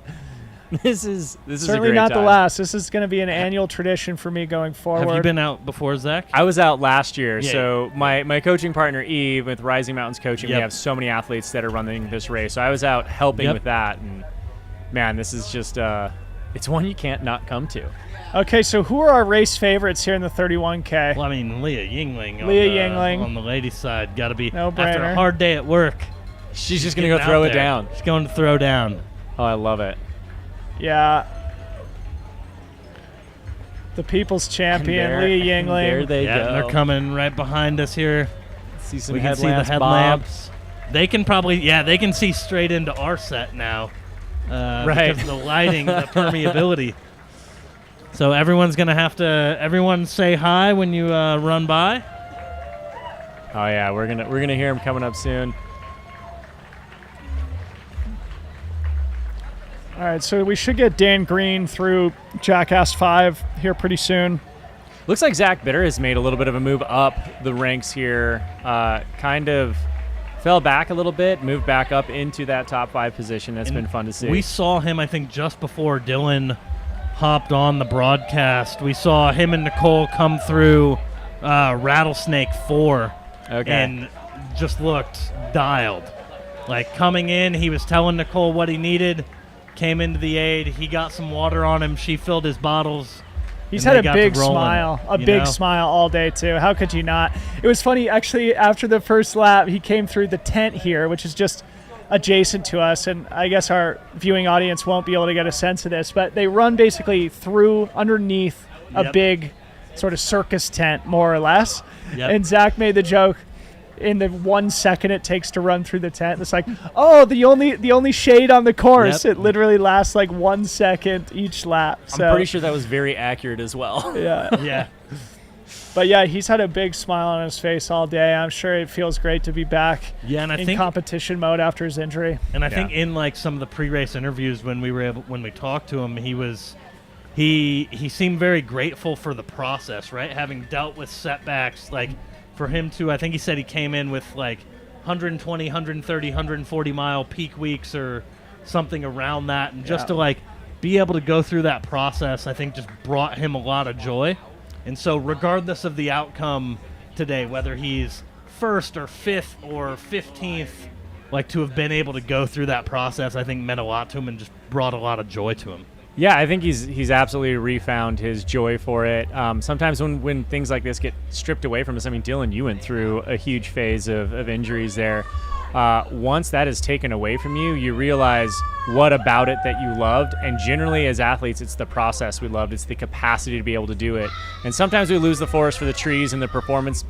Dude. This is certainly a great not time. the last. This is going to be an annual tradition for me going forward. Have you been out before, Zach? I was out last year. Yeah. So my coaching partner, Eve, with Rising Mountains Coaching, we have so many athletes that are running this race. So I was out helping with that. And, man, this is just it's one you can't not come to. Okay, so who are our race favorites here in the 31K? Well, I mean, Leah Yingling. Yingling. On the ladies' side. Got to be, no brainer. After a hard day at work. She's just going to go throw it down. She's going to throw down. Oh, I love it. Yeah. The people's champion, Leah Yingling. There they go. And they're coming right behind us here. See some we can see the headlamps. They can probably, they can see straight into our set now. Right. Because of the lighting, the permeability. So everyone's going to have to, everyone say hi when you run by. Oh yeah, we're gonna hear him coming up soon. All right, so we should get Dan Green through Jackass 5 here pretty soon. Looks like Zach Bitter has made a little bit of a move up the ranks here. Kind of fell back a little bit, moved back up into that top 5 position. That's been fun to see. We saw him, I think, just before Dylan hopped on the broadcast. We saw him and Nicole come through Rattlesnake 4 and just looked dialed. Like coming in, he was telling Nicole what he needed, came into the aid, he got some water on him, she filled his bottles, He's and had they a got to big rolling, smile, you know? smile all day too. How could you not? It was funny, actually, after the first lap, he came through the tent here, which is just adjacent to us, and I guess our viewing audience won't be able to get a sense of this, but they run basically through underneath a big sort of circus tent, more or less. Yep. And Zach made the joke, in the 1 second it takes to run through the tent, it's like, oh, the only shade on the course. Yep. It literally lasts like 1 second each lap. So, I'm pretty sure that was very accurate as well. Yeah. Yeah. But yeah, he's had a big smile on his face all day. I'm sure it feels great to be back and I in think competition mode after his injury. And I think in like some of the pre-race interviews when we talked to him, he seemed very grateful for the process, right? Having dealt with setbacks, like for him to, I think he said he came in with like 120, 130, 140 mile peak weeks or something around that, and just to like be able to go through that process, I think just brought him a lot of joy. And so regardless of the outcome today, whether he's first or fifth or 15th, like to have been able to go through that process, I think meant a lot to him and just brought a lot of joy to him. Yeah, I think he's absolutely refound his joy for it. Sometimes when things like this get stripped away from us, I mean, Dylan, you went through a huge phase of injuries there. Once that is taken away from you, you realize what about it that you loved. And generally as athletes, it's the process we loved. It's the capacity to be able to do it. And sometimes we lose the forest for the trees and the performance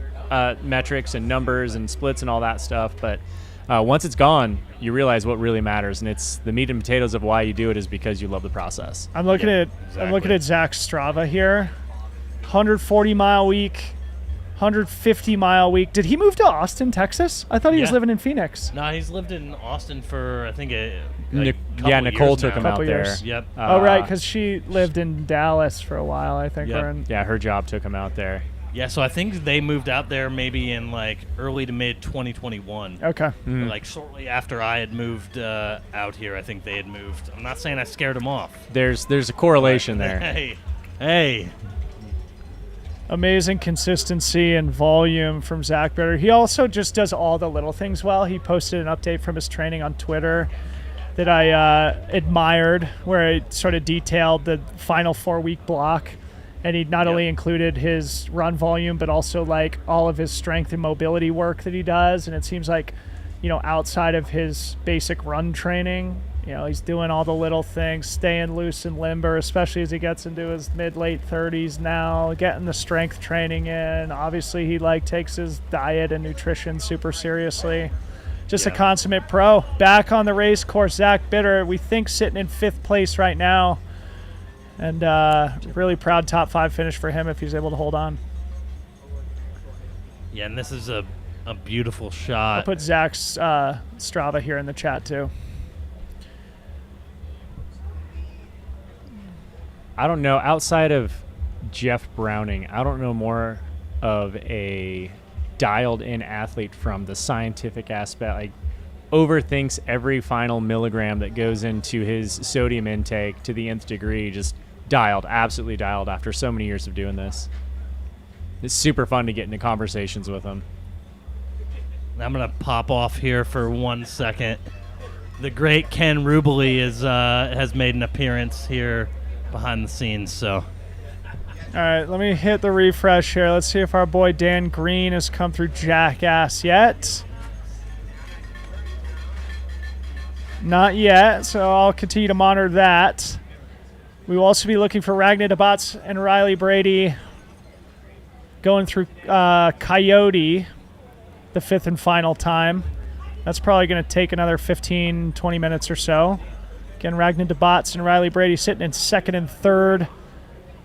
metrics and numbers and splits and all that stuff. But once it's gone, you realize what really matters. And it's the meat and potatoes of why you do it is because you love the process. I'm looking at Zach's Strava here. 140 mile week. 150 mile week. Did he move to Austin, Texas? I thought he was living in Phoenix. No, he's lived in Austin for, I think, Nicole took him out there. Yep. Oh, right, because she lived in Dallas for a while, I think. Yep. Yeah, her job took him out there. Yeah, so I think they moved out there maybe in like early to mid 2021. Okay. Or like shortly after I had moved out here, I think they had moved. I'm not saying I scared them off. There's a correlation there. Hey. Amazing consistency and volume from Zach Bitter. He also just does all the little things well. He posted an update from his training on Twitter that I admired, where it sort of detailed the final 4-week block. And he not only included his run volume, but also like all of his strength and mobility work that he does. And it seems like, outside of his basic run training, he's doing all the little things, staying loose and limber, especially as he gets into his mid-late 30s now, getting the strength training in. Obviously, he takes his diet and nutrition super seriously. Just a consummate pro. Back on the race course, Zach Bitter, we think sitting in 5th place right now. And really proud top 5 finish for him if he's able to hold on. Yeah, and this is a beautiful shot. I'll put Zach's Strava here in the chat too. I don't know, outside of Jeff Browning, I don't know more of a dialed-in athlete from the scientific aspect, overthinks every final milligram that goes into his sodium intake to the nth degree, just absolutely dialed after so many years of doing this. It's super fun to get into conversations with him. I'm going to pop off here for 1 second. The great Ken Rubley has made an appearance here behind the scenes, so. All right, let me hit the refresh here. Let's see if our boy Dan Green has come through Jackass yet. Not yet, so I'll continue to monitor that. We will also be looking for Ragnar DeBotz and Riley Brady going through Coyote, the 5th and final time. That's probably going to take another 15, 20 minutes or so. Again, Ragnar DeBotz and Riley Brady sitting in 2nd and 3rd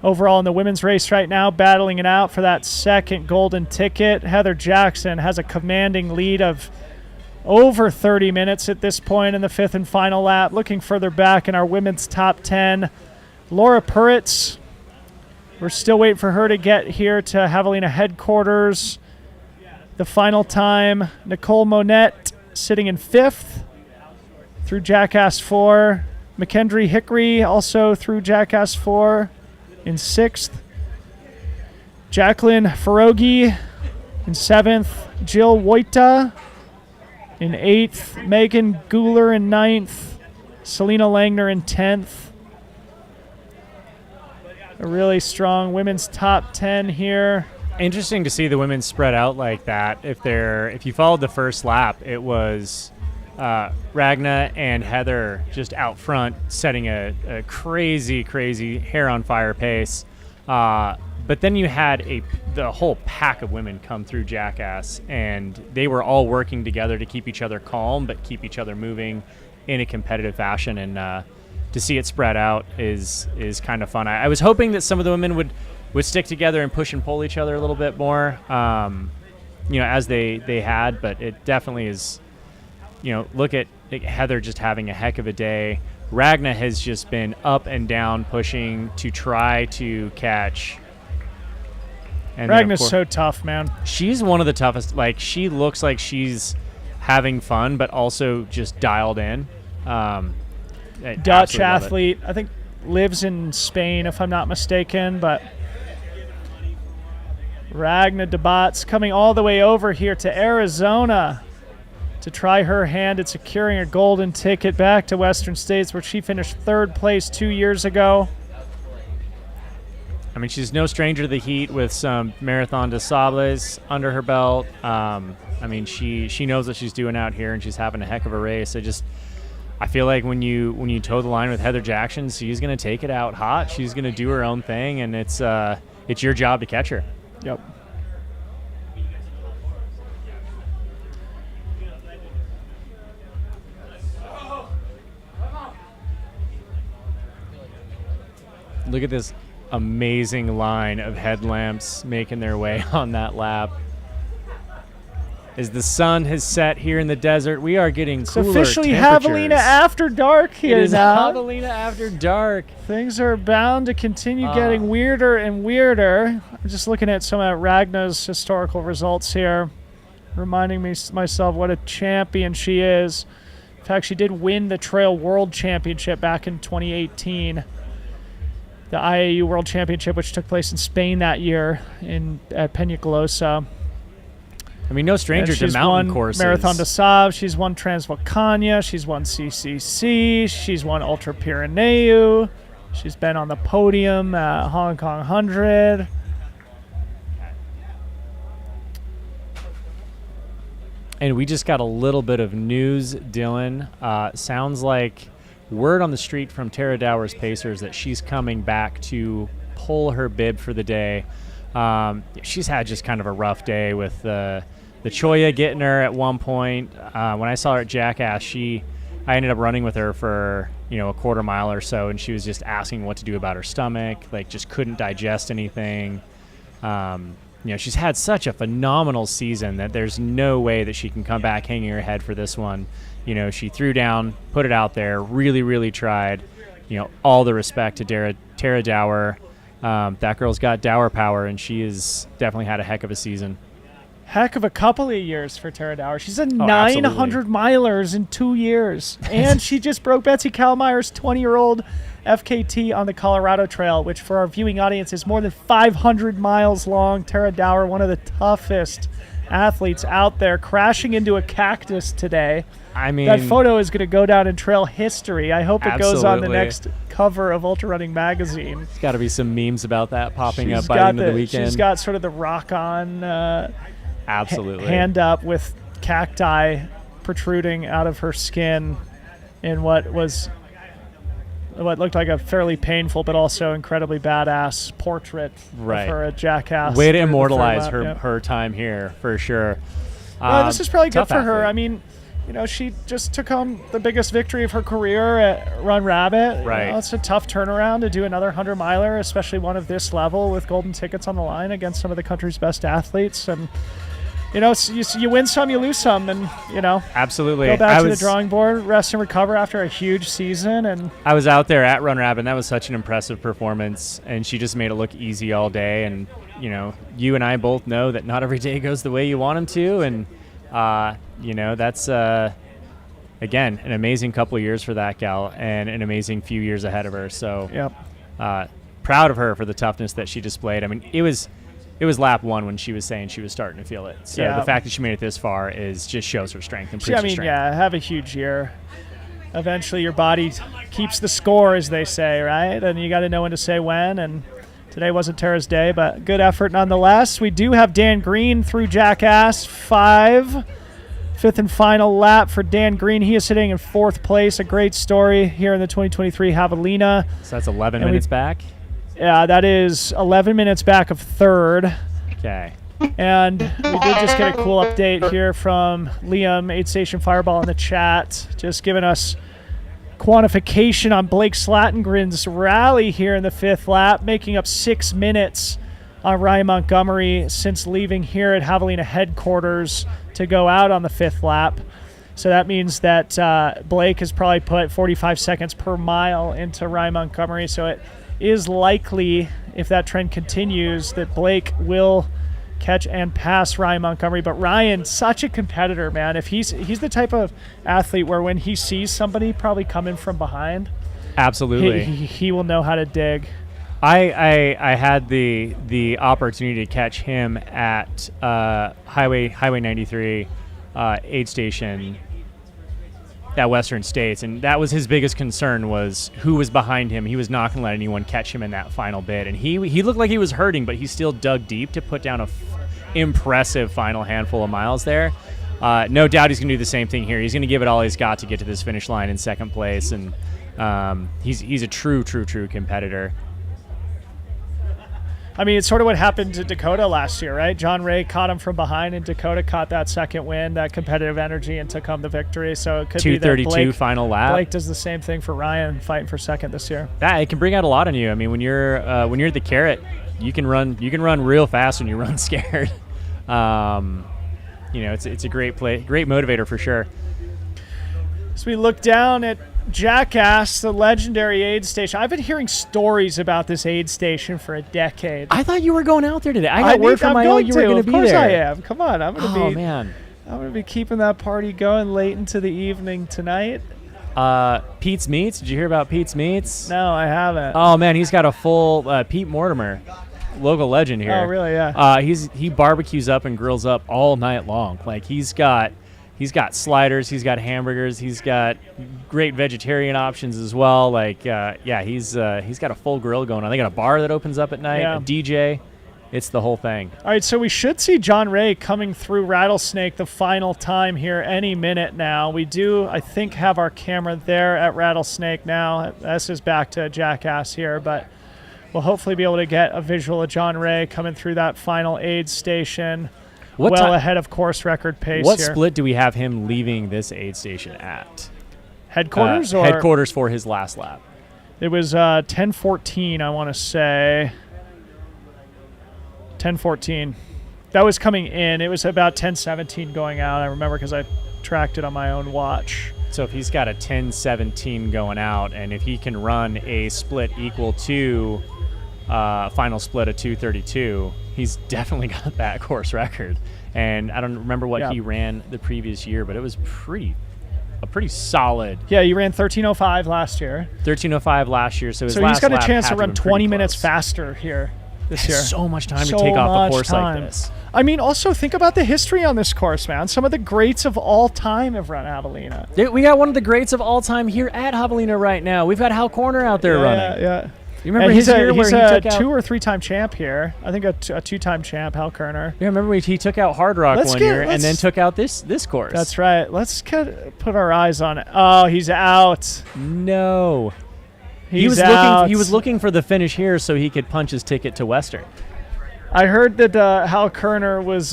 overall in the women's race right now, battling it out for that 2nd golden ticket. Heather Jackson has a commanding lead of over 30 minutes at this point in the 5th and final lap. Looking further back in our women's top 10, Laura Puritz. We're still waiting for her to get here to Javelina headquarters. The final time, Nicole Monette sitting in 5th through Jackass 4. McKendry Hickory also through Jackass 4 in 6th. Jacqueline Ferogi in 7th. Jill Wojta in 8th. Megan Guler in 9th. Selena Langner in 10th. A really strong women's top 10 here. Interesting to see the women spread out like that. If you followed the first lap, it was Ragna and Heather just out front setting a crazy hair on fire pace. But then you had the whole pack of women come through Jackass, and they were all working together to keep each other calm, but keep each other moving in a competitive fashion. And to see it spread out is kind of fun. I was hoping that some of the women would stick together and push and pull each other a little bit more, as they had. But it definitely is, look at Heather just having a heck of a day. Ragna has just been up and down pushing to try to catch. And Ragna's so tough, man. She's one of the toughest. Like, she looks like she's having fun, but also just dialed in. Dutch athlete. I think lives in Spain, if I'm not mistaken. But Ragna DeBot's coming all the way over here to Arizona to try her hand at securing a golden ticket back to Western States, where she finished 3rd place 2 years ago. I mean, she's no stranger to the heat with some Marathon des Sables under her belt. I mean, she knows what she's doing out here, and she's having a heck of a race. I feel like when you toe the line with Heather Jackson, she's going to take it out hot. She's going to do her own thing, and it's your job to catch her. Yep. Look at this amazing line of headlamps making their way on that lap. As the sun has set here in the desert, we are getting cooler It's officially temperatures. Javelina after dark here. It is now. Javelina after dark. Things are bound to continue getting weirder and weirder. I'm just looking at some of Ragna's historical results here, reminding myself what a champion she is. In fact, she did win the Trail World Championship back in 2018. The IAU World Championship, which took place in Spain that year at Peñagolosa. I mean, no stranger to mountain courses. Marathon des Sables. She's won Transvolcania. She's won CCC. She's won Ultra Pyreneu. She's been on the podium at Hong Kong 100. And we just got a little bit of news, Dylan. Sounds like word on the street from Tara Dower's Pacers that she's coming back to pull her bib for the day. She's had just kind of a rough day with the Choya getting her at one point. When I saw her at Jackass, I ended up running with her for a quarter mile or so, and she was just asking what to do about her stomach, like just couldn't digest anything. She's had such a phenomenal season that there's no way that she can come back hanging her head for this one. She threw down, put it out there, really, really tried. All the respect to Tara Dower. That girl's got Dower power, and she has definitely had a heck of a season. Heck of a couple of years for Tara Dower. She's a 900 milers in 2 years. And she just broke Betsy Kallmeyer's 20-year-old FKT on the Colorado Trail, which for our viewing audience is more than 500 miles long. Tara Dower, one of the toughest athletes out there, crashing into a cactus today. I mean, that photo is going to go down in trail history. I hope it goes on the absolutely. next cover of Ultra Running Magazine. There's got to be some memes about that popping up by the end of the weekend. She's got sort of the rock-on absolutely hand up with cacti protruding out of her skin in what looked like a fairly painful but also incredibly badass portrait of her at Jackass. Way to immortalize her time here, for sure. This is probably good for her. Athlete. I mean, she just took home the biggest victory of her career at Run Rabbit. Right. It's a tough turnaround to do another 100-miler, especially one of this level with golden tickets on the line against some of the country's best athletes. And, you win some, you lose some, and, absolutely. go back to the drawing board, rest and recover after a huge season. And I was out there at Run Rabbit, and that was such an impressive performance, and she just made it look easy all day. And, you and I both know that not every day goes the way you want them to, and that's, again, an amazing couple of years for that gal and an amazing few years ahead of her. So proud of her for the toughness that she displayed. I mean, it was lap one when she was saying she was starting to feel it. So the fact that she made it this far just shows her strength and proves her strength. Have a huge year. Eventually your body keeps the score, as they say, right? And you got to know when to say when. And Today wasn't Tara's day, but good effort nonetheless. We do have Dan Green through Jackass 5. Fifth and final lap for Dan Green. He is sitting in 4th place. A great story here in the 2023 Javelina. So that's 11 minutes back? Yeah, that is 11 minutes back of 3rd. Okay. And we did just get a cool update here from Liam, Aid Station Fireball in the chat, just giving us quantification on Blake Slatengren's rally here in the 5th lap, making up 6 minutes on Ryan Montgomery since leaving here at Javelina headquarters to go out on the 5th lap. So that means that Blake has probably put 45 seconds per mile into Ryan Montgomery. So it is likely, if that trend continues, that Blake will catch and pass Ryan Montgomery. But Ryan, such a competitor, man. If he's the type of athlete where when he sees somebody probably coming from behind, absolutely, he will know how to dig. I had the opportunity to catch him at Highway 93 aid station at Western States, and that was his biggest concern, was who was behind him. He was not going to let anyone catch him in that final bit, and he looked like he was hurting, but he still dug deep to put down a impressive final handful of miles there. No doubt he's going to do the same thing here. He's going to give it all he's got to get to this finish line in 2nd place, and he's a true competitor. I mean, it's sort of what happened to Dakota last year, right? John Ray caught him from behind, and Dakota caught that 2nd win, that competitive energy, and took home the victory. So it could be that 2:32 final lap. Blake does the same thing for Ryan, fighting for 2nd this year. Yeah, it can bring out a lot in you. I mean, when you're the carrot, you can run real fast when you run scared. It's a great motivator for sure. So we look down at Jackass, the legendary aid station. I've been hearing stories about this aid station for a decade. I thought you were going out there today. I got word from my own you were going to be there. Of course I am. Come on, I'm going to be. Oh man, I'm going to be keeping that party going late into the evening tonight. Pete's Meats. Did you hear about Pete's Meats? No, I haven't. Oh man, he's got a full Pete Mortimer, local legend here. Oh really? Yeah. He barbecues up and grills up all night long. Like he's got sliders, he's got hamburgers, he's got great vegetarian options as well. Like he's got a full grill going on. They got a bar that opens up at night, a DJ. It's the whole thing. All right, so we should see John Ray coming through Rattlesnake the final time here any minute now. We do, I think, have our camera there at Rattlesnake now. This is back to Jackass here, but we'll hopefully be able to get a visual of John Ray coming through that final aid station. Ahead of course record pace. What here. split do we have him leaving this aid station at? Headquarters or headquarters for his last lap? It was 10:14, I want to say. 10:14. That was coming in. It was about 10:17 going out. I remember because I tracked it on my own watch. So if he's got a 10:17 going out, and if he can run a split equal to final split of 2:32, he's definitely got that course record. And I don't remember what he ran the previous year, but it was a pretty solid. Yeah, you ran 13:05 last year. 13:05 last year. So he's got a chance to run 20 minutes faster here this year. So much time to take off a course like this. I mean, also think about the history on this course, man. Some of the greats of all time have run Javelina. We got one of the greats of all time here at Javelina right now. We've got Hal Corner out there running. Yeah. You remember his year where he took out 2 or 3 time champ here. I think a 2-time champ, Hal Kerner. Yeah, remember he took out Hard Rock one year and then took out this course. That's right. Let's put our eyes on it. Oh, he's out. No. He was looking for the finish here so he could punch his ticket to Western. I heard that Hal Kerner was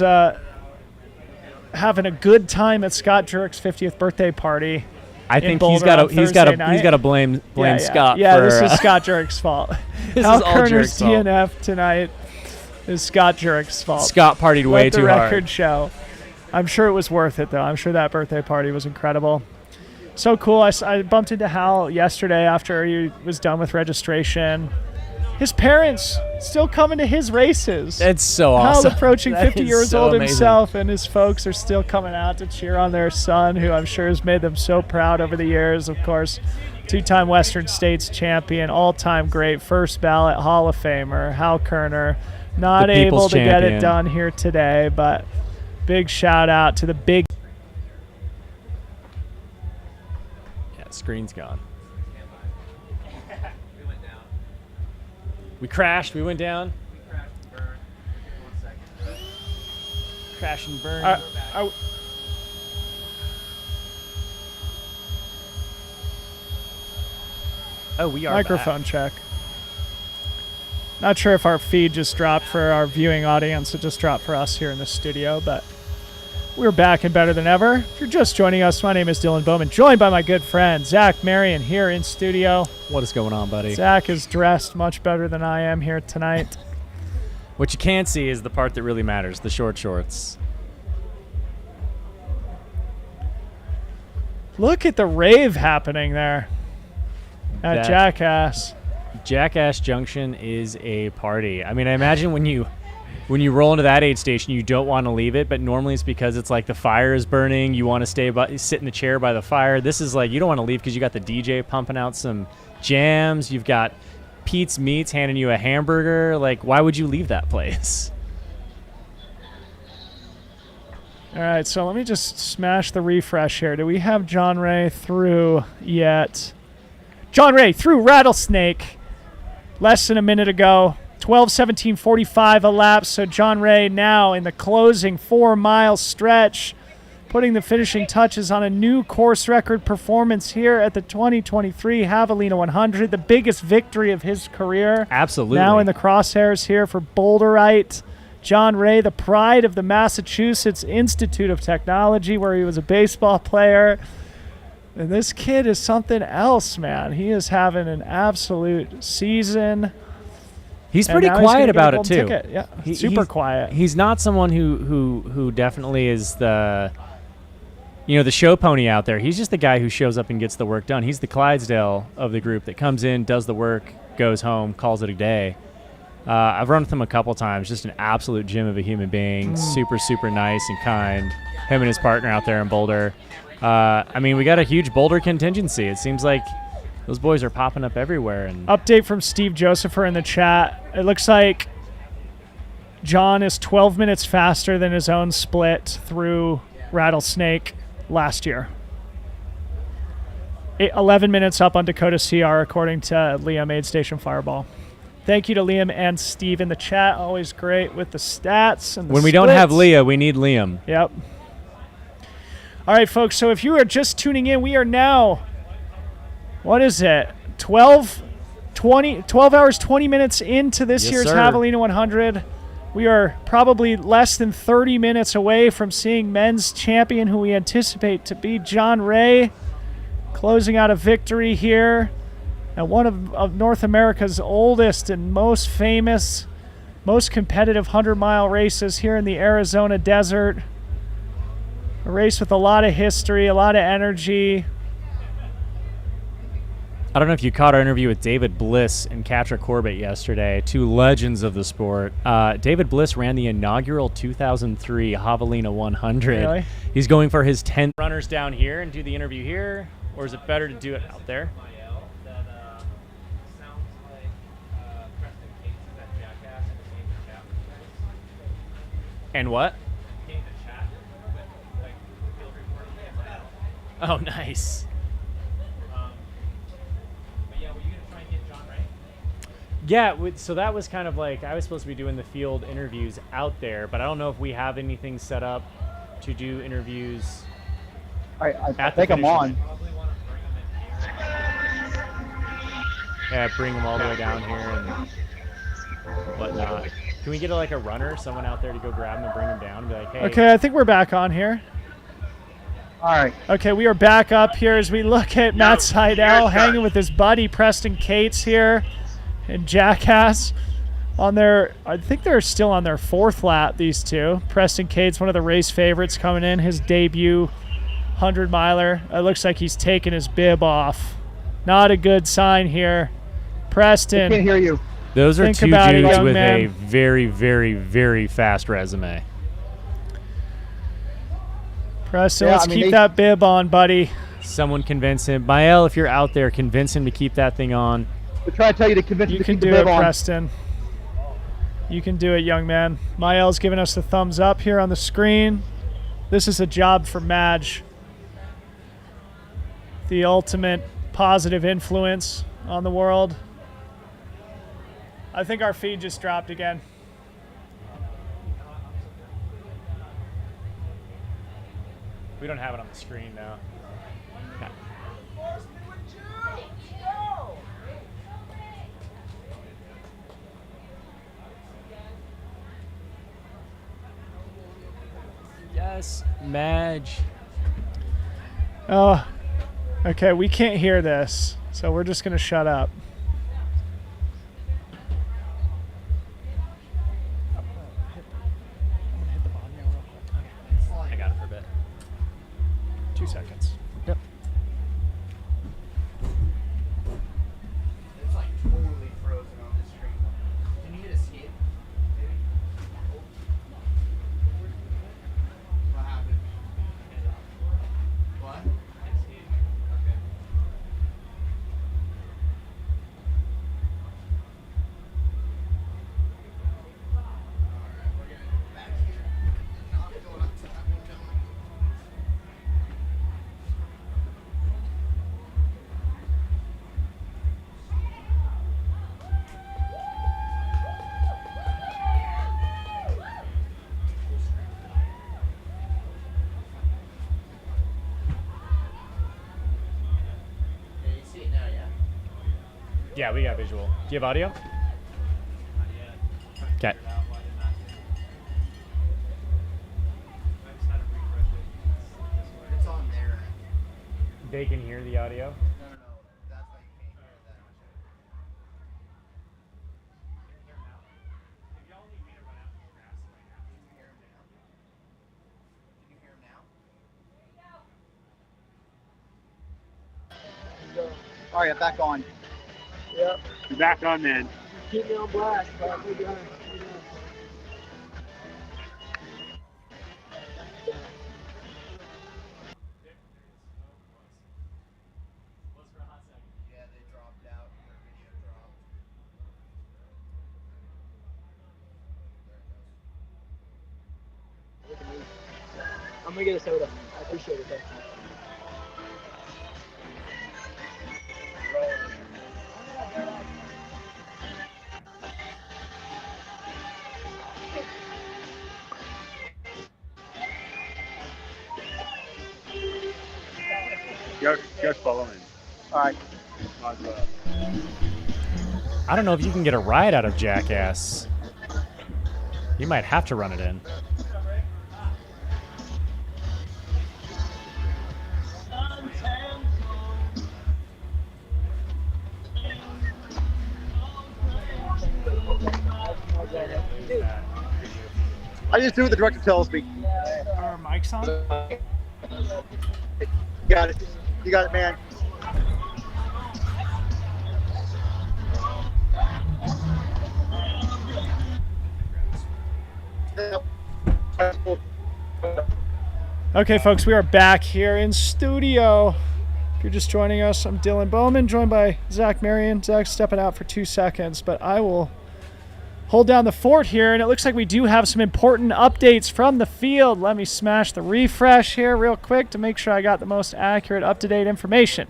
having a good time at Scott Jurick's 50th birthday party. I think he's got to blame Scott. Yeah, for, this is Scott Jurick's fault. Hal Kerner's DNF tonight is Scott Jurick's fault. Scott partied way too hard. Let the record show. I'm sure it was worth it though. I'm sure that birthday party was incredible. So cool. I bumped into Hal yesterday after he was done with registration. His parents still coming to his races. It's so awesome. Hal approaching 50 years old himself, and his folks are still coming out to cheer on their son, who I'm sure has made them so proud over the years. Of course, 2-time Western States champion, all-time great, first ballot Hall of Famer, Hal Kerner. Not able to get it done here today, but big shout out to the big. Yeah, screen's gone. We crashed. We went down. Crash and burn. Oh, we are Microphone back. check. Not sure if our feed just dropped for our viewing audience. It just dropped for us here in the studio, but we're back and better than ever. If you're just joining us, my name is Dylan Bowman, joined by my good friend Zach Marion here in studio. What is going on, buddy? Zach is dressed much better than I am here tonight. What you can't see is the part that really matters, the short shorts. Look at the rave happening there at Jackass. Jackass Junction is a party. I mean, I imagine when you roll into that aid station, you don't want to leave it, but normally it's because it's like the fire is burning. You want to sit in the chair by the fire. This is like you don't want to leave because you got the DJ pumping out some jams. You've got Pete's Meats handing you a hamburger. Like, why would you leave that place? All right, so let me just smash the refresh here. Do we have John Ray through yet? John Ray through Rattlesnake less than a minute ago. 12:17:45 elapsed, so John Ray now in the closing 4-mile stretch, putting the finishing touches on a new course record performance here at the 2023 Javelina 100, the biggest victory of his career. Absolutely. Now in the crosshairs here for Boulderite. John Ray, the pride of the Massachusetts Institute of Technology, where he was a baseball player. And this kid is something else, man. He is having an absolute season. He's pretty quiet about it too. Ticket. Yeah, super quiet. He's not someone who definitely is the show pony out there. He's just the guy who shows up and gets the work done. He's the Clydesdale of the group that comes in, does the work, goes home, calls it a day. I've run with him a couple times. Just an absolute gem of a human being. Super, super nice and kind. Him and his partner out there in Boulder. I mean, we got a huge Boulder contingency. It seems like those boys are popping up everywhere. And update from Steve Josepher in the chat. It looks like John is 12 minutes faster than his own split through Rattlesnake last year. 11 minutes up on Dakota CR, according to Liam, Aid Station Fireball. Thank you to Liam and Steve in the chat. Always great with the stats. And the when we don't have Leah, we need Liam. Yep. All right, folks. So if you are just tuning in, we are now, what is it? 12 hours, 20 minutes into this year's Javelina 100. We are probably less than 30 minutes away from seeing men's champion, who we anticipate to be John Ray, closing out a victory here. And one of North America's oldest and most famous, most competitive 100-mile races here in the Arizona desert. A race with a lot of history, a lot of energy. I don't know if you caught our interview with David Bliss and Katra Corbett yesterday, two legends of the sport. David Bliss ran the inaugural 2003 Javelina 100. Really? He's going for his 10th. Runners down here and do the interview here, or is it better to do it out there? And what? Oh, nice. Yeah, so that was kind of like, I was supposed to be doing the field interviews out there, but I don't know if we have anything set up to do interviews. I think I'm on. Yeah, bring them all the way down here and whatnot. Can we get a runner, someone out there to go grab them and bring them down and be like, hey. Okay, I think we're back on here. All right. Okay, we are back up here as we look at Matt Seidel hanging with his buddy Preston Cates here in Jackass on their, I think they're still on their 4th lap, these two. Preston Cates, one of the race favorites coming in, his debut 100-miler. It looks like he's taking his bib off. Not a good sign here. Preston. I can't hear you. Those are Think two about it, dudes young with man. a very, very, very fast resume. Preston, Yeah, let's I mean, keep that bib on, buddy. Someone convince him. Mael, if you're out there, convince him to keep that thing on. We're trying to tell you to convince You me to can keep the do it, bib on. Preston. You can do it, young man. Mael's giving us the thumbs up here on the screen. This is a job for Madge. The ultimate positive influence on the world. I think our feed just dropped again. We don't have it on the screen now. Okay. Yes, Madge. Oh, okay. We can't hear this, so we're just going to shut up. I got it for a bit. 2 seconds. Yep. It's like totally frozen on this screen. Can you hit escape? Maybe? What happened? What? Escape. Okay. Alright, we're gonna back here. Not going up to that window. Yeah, you see it now, yeah? Yeah, we got visual. Do you have audio? Okay. It's on there. They can hear the audio. No. That's why you can't hear it that much. Can you hear him now? All right, back on. Yep. You're back on, man. Keep me on blast, but we're done. Yeah, they dropped out. Their video dropped. There it goes. Look at me. I'm gonna get a soda. I appreciate it, thank you. Go follow him. All right. Might as well. I don't know if you can get a ride out of Jackass. You might have to run it in. I just do what the director tells me. Are our mics on? You got it. You got it, man. Okay, folks, we are back here in studio. If you're just joining us, I'm Dylan Bowman, joined by Zach Marion. Zach's stepping out for 2 seconds, but I will hold down the fort here, and it looks like we do have some important updates from the field. Let me smash the refresh here real quick to make sure I got the most accurate, up-to-date information.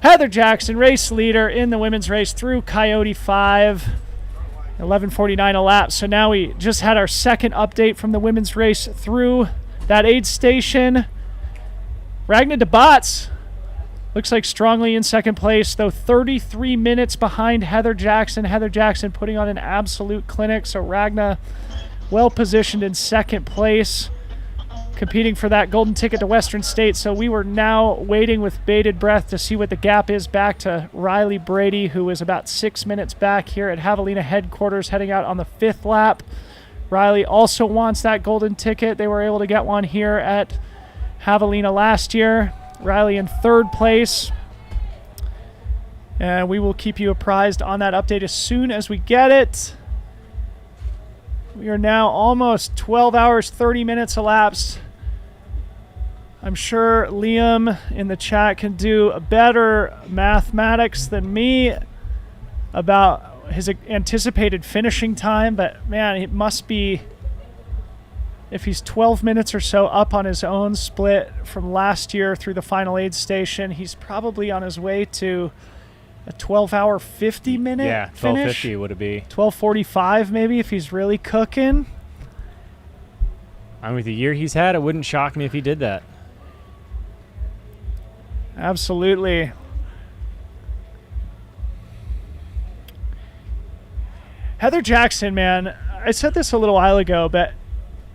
Heather Jackson, race leader in the women's race through Coyote 5. 11:49 a lap. So now we just had our second update from the women's race through that aid station. Ragnar DeBotts looks like strongly in second place, though 33 minutes behind Heather Jackson. Heather Jackson putting on an absolute clinic. So Ragnar well positioned in second place, competing for that golden ticket to Western States. So we were now waiting with bated breath to see what the gap is back to Riley Brady, who is about 6 minutes back here at Javelina headquarters, heading out on the 5th lap. Riley also wants that golden ticket. They were able to get one here at Javelina last year. Riley in third place. And we will keep you apprised on that update as soon as we get it. We are now almost 12 hours, 30 minutes elapsed. I'm sure Liam in the chat can do better mathematics than me about his anticipated finishing time, but man, it must be, if he's 12 minutes or so up on his own split from last year through the final aid station, he's probably on his way to a 12-hour 50-minute Yeah, finish. 12:50 would it be? 12:45 maybe if he's really cooking. I mean, with the year he's had, it wouldn't shock me if he did that. Absolutely. Heather Jackson, man, I said this a little while ago, but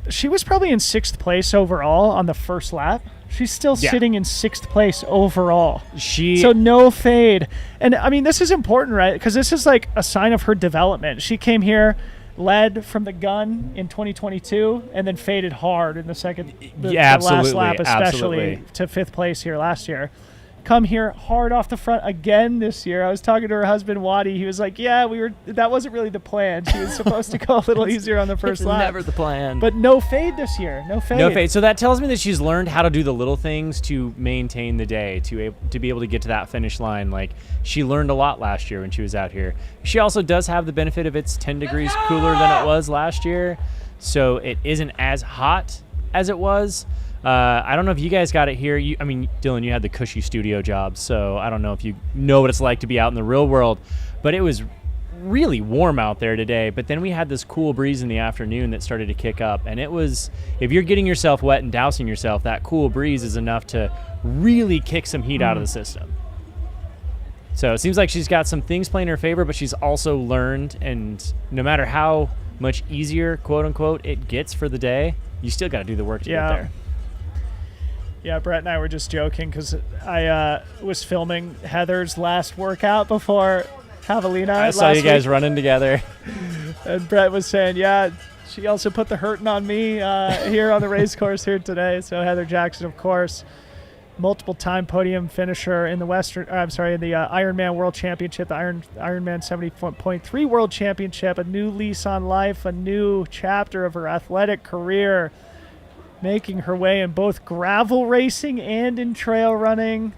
she was probably in 6th place overall on the first lap. She's still sitting in 6th place overall. So no fade. And, I mean, this is important, right? Because this is like a sign of her development. She came here, led from the gun in 2022, and then faded hard in the last lap, especially to 5th place here last year. Come here hard off the front again this year. I was talking to her husband, Waddy. He was like, yeah, that wasn't really the plan. She was supposed to go a little easier on the first lap. Never the plan. But no fade this year. No fade. No fade. So that tells me that she's learned how to do the little things to maintain the day, to be able to get to that finish line. Like, she learned a lot last year when she was out here. She also does have the benefit of it's 10 degrees cooler than it was last year. So it isn't as hot as it was. I don't know if you guys got it here. I mean, Dylan, you had the cushy studio job, so I don't know if you know what it's like to be out in the real world, but it was really warm out there today. But then we had this cool breeze in the afternoon that started to kick up, and it was, if you're getting yourself wet and dousing yourself, that cool breeze is enough to really kick some heat out of the system. So it seems like she's got some things playing in her favor, but she's also learned, and no matter how much easier, quote unquote, it gets for the day, you still got to do the work to get there. Yeah, Brett and I were just joking because I was filming Heather's last workout before Javelina. I saw you guys running together. And Brett was saying, yeah, she also put the hurting on me here on the race course here today. So Heather Jackson, of course, multiple-time podium finisher in the in the Ironman World Championship, the Ironman 70.3 World Championship, a new lease on life, a new chapter of her athletic career, making her way in both gravel racing and in trail running.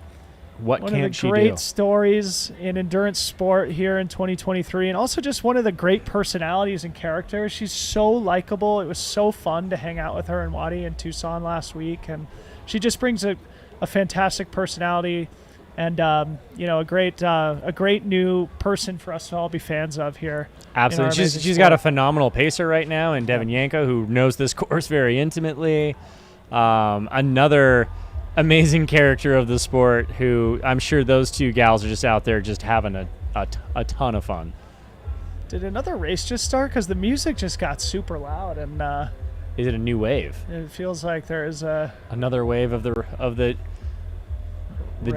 One of the great stories in endurance sport here in 2023, and also just one of the great personalities and characters. She's so likable. It was so fun to hang out with her and Waddy in Tucson last week, and she just brings a fantastic personality and a great new person for us to all be fans of here. Absolutely. She's got a phenomenal pacer right now, and Devin Yanko, who knows this course very intimately. Another amazing character of the sport, who I'm sure those two gals are just out there just having a ton of fun. Did another race just start? Because the music just got super loud, and is it a new wave? It feels like there is another wave of the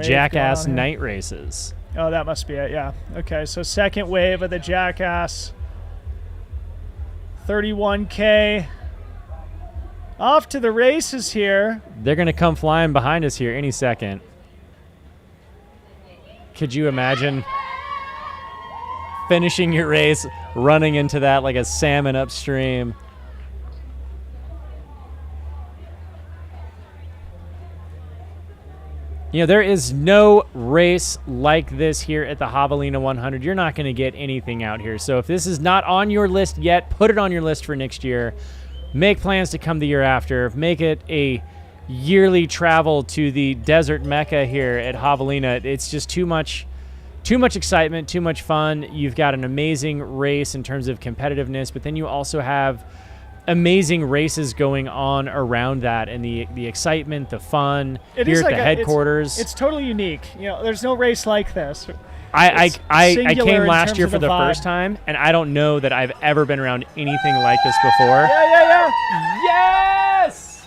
Jackass night races. Oh, that must be it, yeah. Okay, so second wave of the Jackass 31K. Off to the races here. They're going to come flying behind us here any second. Could you imagine finishing your race, running into that like a salmon upstream? You know, there is no race like this here at the Javelina 100. You're not going to get anything out here. So if this is not on your list yet, put it on your list for next year. Make plans to come the year after. Make it a yearly travel to the desert mecca here at Javelina. It's just too much excitement, too much fun. You've got an amazing race in terms of competitiveness, but then you also have amazing races going on around that, and the excitement, the fun here at the headquarters. It's totally unique. You know, there's no race like this. I came last year for the first time, and I don't know that I've ever been around anything like this before. Yeah. Yes!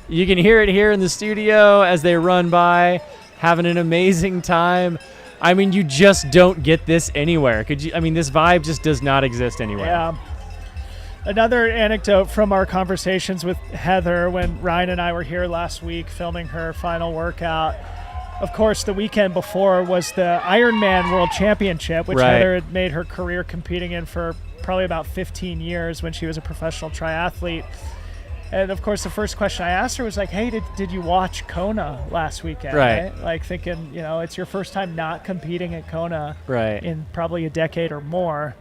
You can hear it here in the studio as they run by, having an amazing time. I mean, you just don't get this anywhere. This vibe just does not exist anywhere. Yeah. Another anecdote from our conversations with Heather when Ryan and I were here last week filming her final workout. Of course, the weekend before was the Ironman World Championship, which Heather had made her career competing in for probably about 15 years when she was a professional triathlete. And, of course, the first question I asked her was like, hey, did you watch Kona last weekend? Right. Like thinking, it's your first time not competing at Kona in probably a decade or more.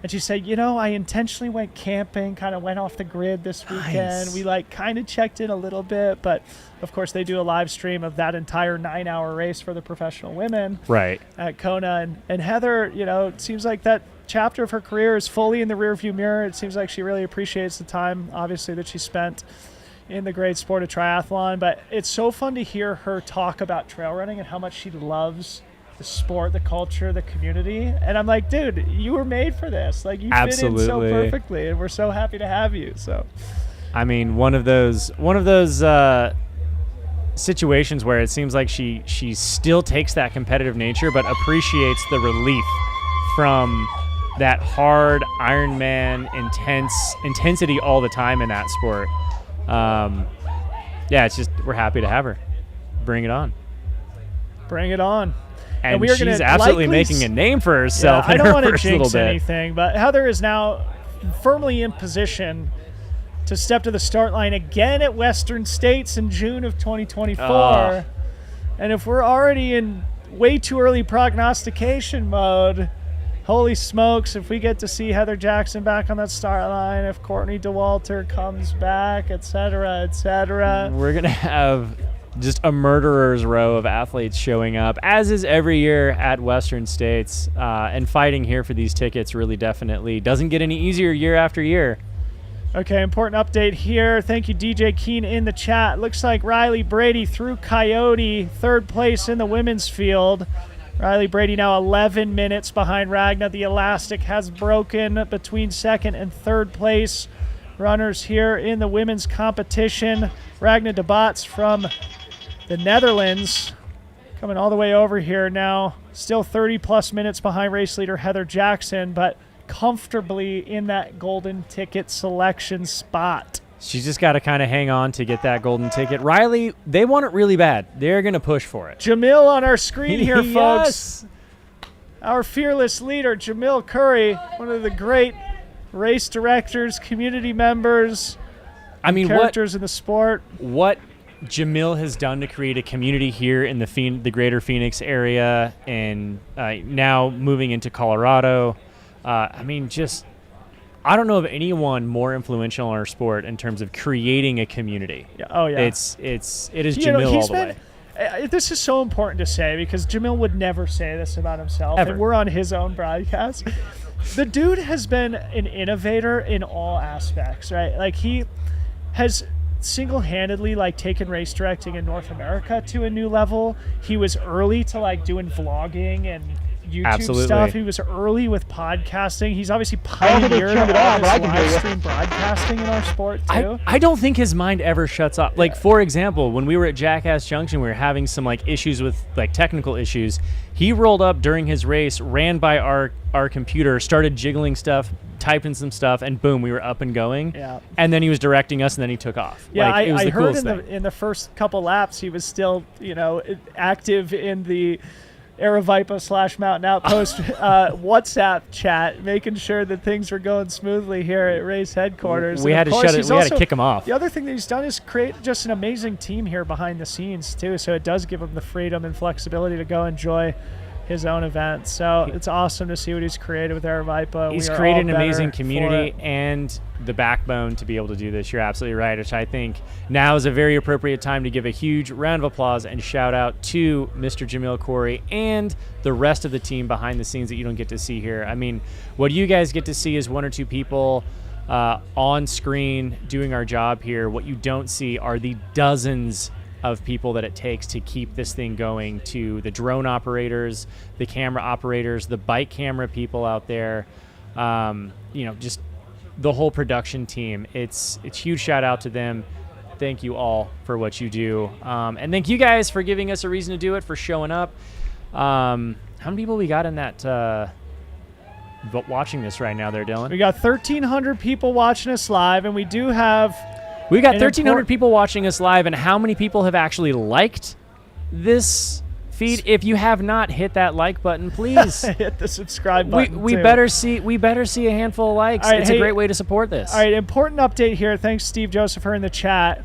And she said, I intentionally went camping, kind of went off the grid this weekend. Nice. We kind of checked in a little bit, but of course they do a live stream of that entire 9-hour race for the professional women Right. at Kona. And Heather, it seems like that chapter of her career is fully in the rearview mirror. It seems like she really appreciates the time, obviously, that she spent in the great sport of triathlon. But it's so fun to hear her talk about trail running and how much she loves the sport, the culture, the community. And I'm like, dude, you were made for this. Like, you fit in so perfectly, and we're so happy to have you. So, I mean, one of those situations where it seems like she still takes that competitive nature, but appreciates the relief from that hard Ironman intensity all the time in that sport. It's just, we're happy to have her. Bring it on. Bring it on. And we are she's absolutely making a name for herself. I don't want to jinx jinx anything, but Heather is now firmly in position to step to the start line again at Western States in June of 2024. And if we're already in way too early prognostication mode, holy smokes, if we get to see Heather Jackson back on that start line, if Courtney DeWalter comes back, et cetera, we're going to have just a murderer's row of athletes showing up, as is every year at Western States. And fighting here for these tickets really definitely doesn't get any easier year after year. Okay, important update here. Thank you, DJ Keen, in the chat. Looks like Riley Brady through Coyote, third place in the women's field. Riley Brady now 11 minutes behind Ragna. The elastic has broken between second and third place runners here in the women's competition. Ragna de Botts from the Netherlands coming all the way over here now. Still 30-plus minutes behind race leader Heather Jackson, but comfortably in that golden ticket selection spot. She's just got to kind of hang on to get that golden ticket. Riley, they want it really bad. They're going to push for it. Jamil on our screen here, Yes. folks. Our fearless leader, Jamil Curry, one of the great race directors, community members, characters in the sport. What Jamil has done to create a community here in the greater Phoenix area, and now moving into Colorado. I don't know of anyone more influential in our sport in terms of creating a community. Oh yeah, it is Jamil all the way. This is so important to say because Jamil would never say this about himself, Ever. and we're on his own broadcast. The dude has been an innovator in all aspects, right? Like, he has single-handedly taken race directing in North America to a new level. He was early to doing vlogging and YouTube stuff. He was early with podcasting. He's obviously pioneered all this live stream broadcasting in our sport too. I don't think his mind ever shuts off. For example, when we were at Jackass Junction, we were having some issues with technical issues. He rolled up during his race, ran by our computer, started jiggling stuff, typed in some stuff, and boom, we were up and going. Yeah. And then he was directing us, and then he took off. Yeah, it was I the heard coolest thing. in the first couple laps he was still active in the Aravipa / Mountain Outpost WhatsApp chat, making sure that things were going smoothly here at race headquarters. We had to shut it. We had to kick him off. The other thing that he's done is create just an amazing team here behind the scenes too. So it does give him the freedom and flexibility to go enjoy his own event. So it's awesome to see what he's created with Aravipa. He's created an amazing community and the backbone to be able to do this. You're absolutely right, which I think now is a very appropriate time to give a huge round of applause and shout out to Mr. Jamil Corey and the rest of the team behind the scenes that you don't get to see here. I mean, what you guys get to see is one or two people on screen doing our job here. What you don't see are the dozens of people that it takes to keep this thing going, to the drone operators, the camera operators, the bike camera people out there, just the whole production team. It's huge shout out to them. Thank you all for what you do. And thank you guys for giving us a reason to do it, for showing up. How many people we got in that watching this right now there, Dylan? We got 1,300 people watching us live, and we do have... We got 1,300 people watching us live, and how many people have actually liked this feed? If you have not, hit that like button, please. Hit the subscribe button. We better see a handful of likes. It's a great way to support this. All right, important update here. Thanks, Steve Josepher in the chat.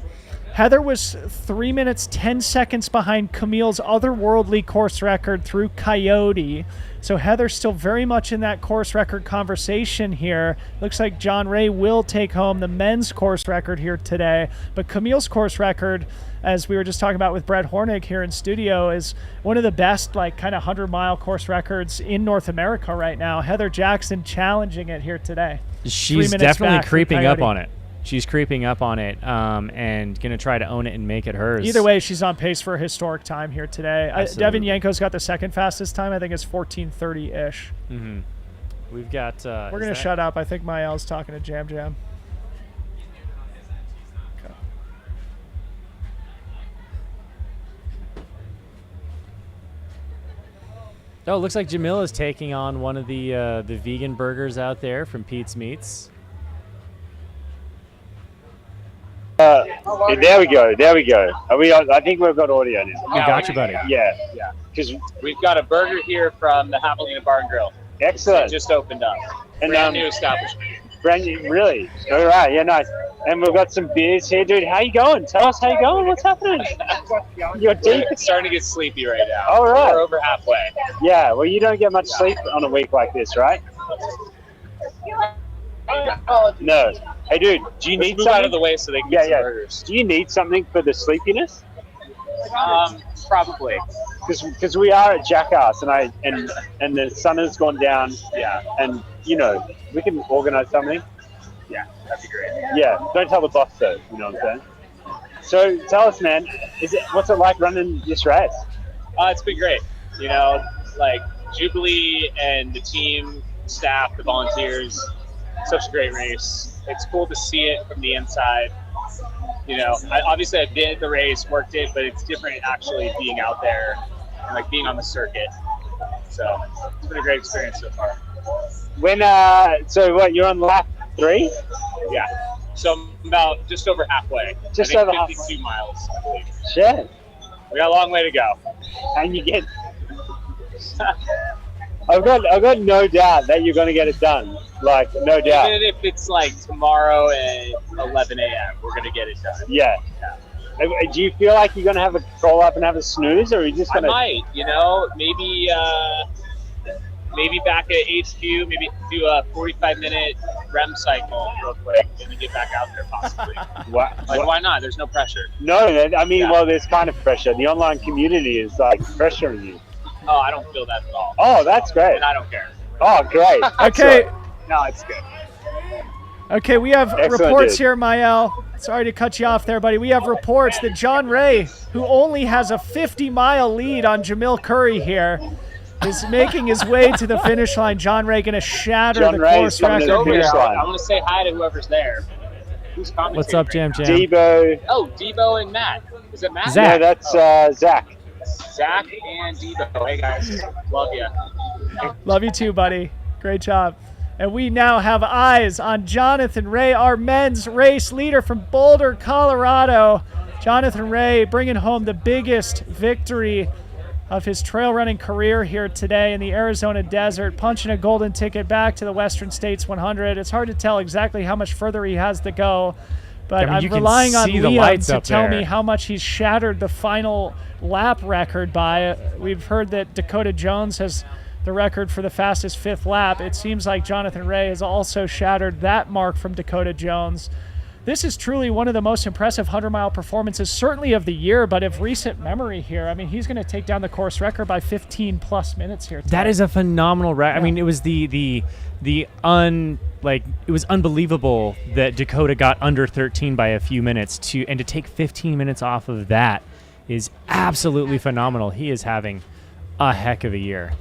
Heather was 3 minutes, 10 seconds behind Camille's otherworldly course record through Coyote. So Heather's still very much in that course record conversation here. Looks like John Ray will take home the men's course record here today. But Camille's course record, as we were just talking about with Brett Hornig here in studio, is one of the best like kind of 100-mile course records in North America right now. Heather Jackson challenging it here today. She's definitely creeping up on it. She's creeping up on it and going to try to own it and make it hers. Either way, she's on pace for a historic time here today. Devin Yanko's got the second fastest time. I think it's 14:30-ish. Mm-hmm. We've got... We're going to shut up. I think Mael's talking to Jam Jam. Okay. Oh, it looks like Jamil is taking on one of the vegan burgers out there from Pete's Meats. There we go. There we go. Are we? I think we've got audio now. We got you, buddy. Yeah, yeah. Because we've got a burger here from the Javelina Bar and Grill. Excellent. It just opened up. And, Brand new establishment. Brand new, really? All right. Yeah, nice. And we've got some beers here, dude. How you going? Tell us how you going. What's happening? You're deep. We're starting to get sleepy right now. All right. We're over halfway. Yeah. Well, you don't get much sleep on a week like this, right? No. Hey, dude, do you need move something? out of the way so they can get some burgers. Do you need something for the sleepiness? Probably. Because we are at Jackass and the sun has gone down. Yeah. And, you know, we can organize something. Yeah, that'd be great. Yeah. Don't tell the boss, though. You know what I'm saying? So tell us, man, what's it like running this race? It's been great. You know, like Jubilee and the team, staff, the volunteers, such a great race. It's cool to see it from the inside. You know, obviously I did the race, worked it, but it's different actually being out there and like being on the circuit. So it's been a great experience so far. So what, you're on lap 3? Yeah. So I'm about just over halfway. Just I think over 52 miles, I believe. Shit. We got a long way to go. And you get... I've got no doubt that you're going to get it done. Like, no doubt. Even if it's like tomorrow at 11 a.m., we're going to get it done. Yeah. Do you feel like you're going to have a roll up and have a snooze, or are you just going to... I might, you know, maybe back at HQ, maybe do a 45-minute REM cycle real quick and then get back out there possibly. Why not? There's no pressure. No, I mean, well, there's kind of pressure. The online community is like pressuring you. Oh, I don't feel that at all. Oh, that's great. And I don't care. Oh, great. Okay. No, it's good. Okay, we have Excellent, reports dude. here, Mael. Sorry to cut you off there, buddy. We have reports that John Ray, who only has a 50-mile lead on Jamil Curry here, is making his way to the finish line. John Ray going to shatter the course record here. I want to say hi to whoever's there. Who's commentating? What's up, Jam Jam? Debo. Oh, Debo and Matt. Is it Matt? Zach. No, that's Zach. Zach and Debo. Hey, guys. Love you. Love you too, buddy. Great job. And we now have eyes on Jonathan Ray, our men's race leader from Boulder, Colorado. Jonathan Ray bringing home the biggest victory of his trail running career here today in the Arizona desert, punching a golden ticket back to the Western States 100. It's hard to tell exactly how much further he has to go, but I mean, I'm relying on Liam to tell there. me how much he's shattered the final lap record by. We've heard that Dakota Jones has the record for the fastest 5th lap. It seems like Jonathan Ray has also shattered that mark from Dakota Jones. This is truly one of the most impressive 100-mile performances, certainly of the year, but of recent memory here. I mean, he's going to take down the course record by 15+ minutes here today. That is a phenomenal record. Yeah. I mean, it was it was unbelievable that Dakota got under 13 by a few minutes to take 15 minutes off of that is absolutely phenomenal. He is having a heck of a year.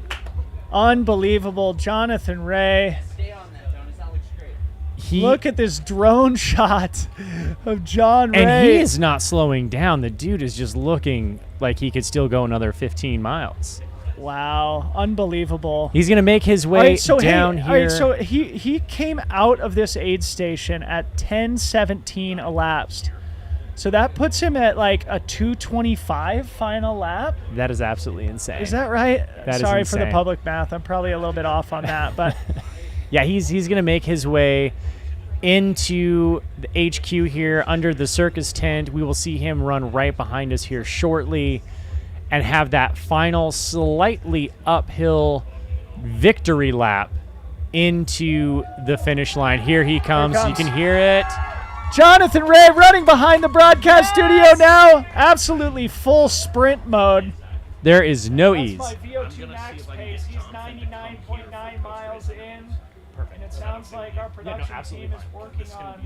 Unbelievable. Jonathan Ray. Stay on that, Jonas. That looks great. Look at this drone shot of John Ray. And he is not slowing down. The dude is just looking like he could still go another 15 miles. Wow. Unbelievable. He's going to make his way down here. All right, so he came out of this aid station at 10:17 elapsed. So that puts him at like a 2:25 final lap. That is absolutely insane. Is that right? That Sorry is for the insane. public math. I'm probably a little bit off on that, but yeah, he's going to make his way into the HQ here under the circus tent. We will see him run right behind us here shortly and have that final slightly uphill victory lap into the finish line. Here he comes. You can hear it. Jonathan Ray running behind the broadcast studio now. Absolutely full sprint mode. There is no ease. That's my VO2 max pace. He's 99.9 miles in. And it sounds like our production team is working on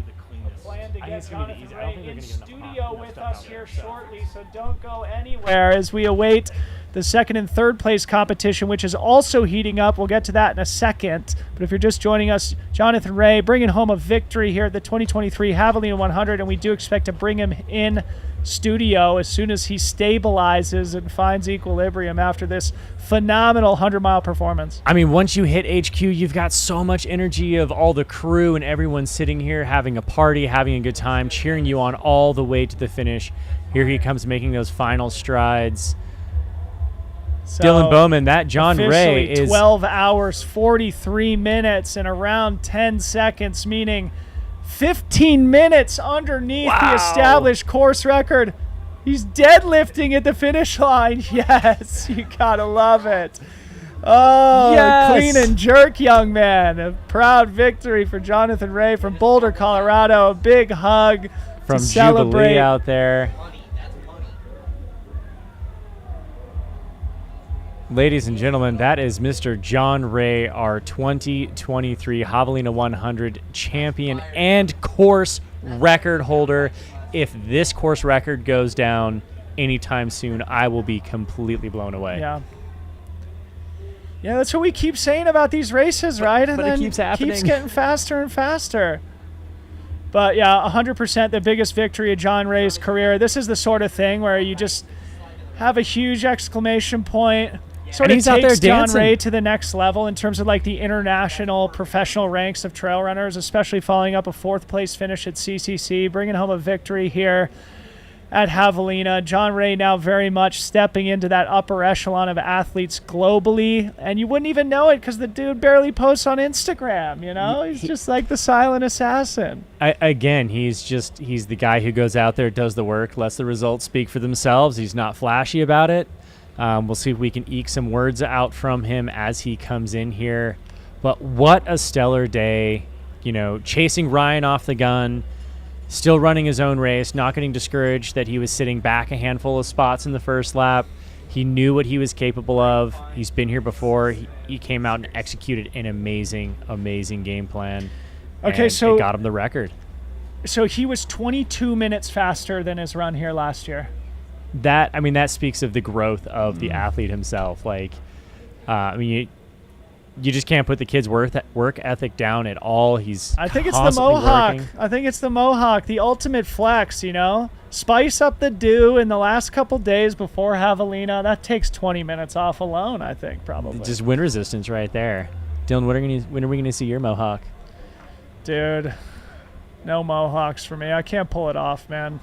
a plan to get Jonathan Ray in studio with us here shortly. So don't go anywhere as we await the second and third place competition, which is also heating up. We'll get to that in a second. But if you're just joining us, Jonathan Ray bringing home a victory here at the 2023 Javelina 100, and we do expect to bring him in studio as soon as he stabilizes and finds equilibrium after this phenomenal 100-mile performance. I mean, once you hit HQ, you've got so much energy of all the crew and everyone sitting here having a party, having a good time, cheering you on all the way to the finish. Here he comes making those final strides. So Dylan Bowman, that John Ray is 12 hours, 43 minutes, and around 10 seconds, meaning 15 minutes underneath the established course record. He's deadlifting at the finish line. Yes, you gotta love it. Oh, yes. Clean and jerk, young man. A proud victory for Jonathan Ray from Boulder, Colorado. A big hug from to celebrate. Jubilee out there. Ladies and gentlemen, that is Mr. John Ray, our 2023 Javelina 100 champion and course record holder. If this course record goes down anytime soon, I will be completely blown away. Yeah. Yeah, that's what we keep saying about these races, right? And but then it keeps happening. Keeps getting faster and faster. But yeah, 100% the biggest victory of John Ray's career. This is the sort of thing where you just have a huge exclamation point. Sort of takes John Ray to the next level in terms of like the international professional ranks of trail runners, especially following up a 4th place finish at CCC, bringing home a victory here at Javelina. John Ray now very much stepping into that upper echelon of athletes globally, and you wouldn't even know it because the dude barely posts on Instagram, you know? He's just like the silent assassin. Again, he's the guy who goes out there, does the work, lets the results speak for themselves. He's not flashy about it. We'll see if we can eke some words out from him as he comes in here. But what a stellar day, you know, chasing Ryan off the gun, still running his own race, not getting discouraged that he was sitting back a handful of spots in the first lap. He knew what he was capable of. He's been here before. He came out and executed an amazing, amazing game plan. Okay, so it got him the record. So he was 22 minutes faster than his run here last year. That speaks of the growth of the athlete himself. Like, you just can't put the kid's work ethic down at all. I think it's the Mohawk. I think it's the Mohawk, the ultimate flex, you know? Spice up the dew in the last couple days before Javelina. That takes 20 minutes off alone, I think, probably. Just wind resistance right there. Dylan, when are we going to see your Mohawk? Dude, no Mohawks for me. I can't pull it off, man.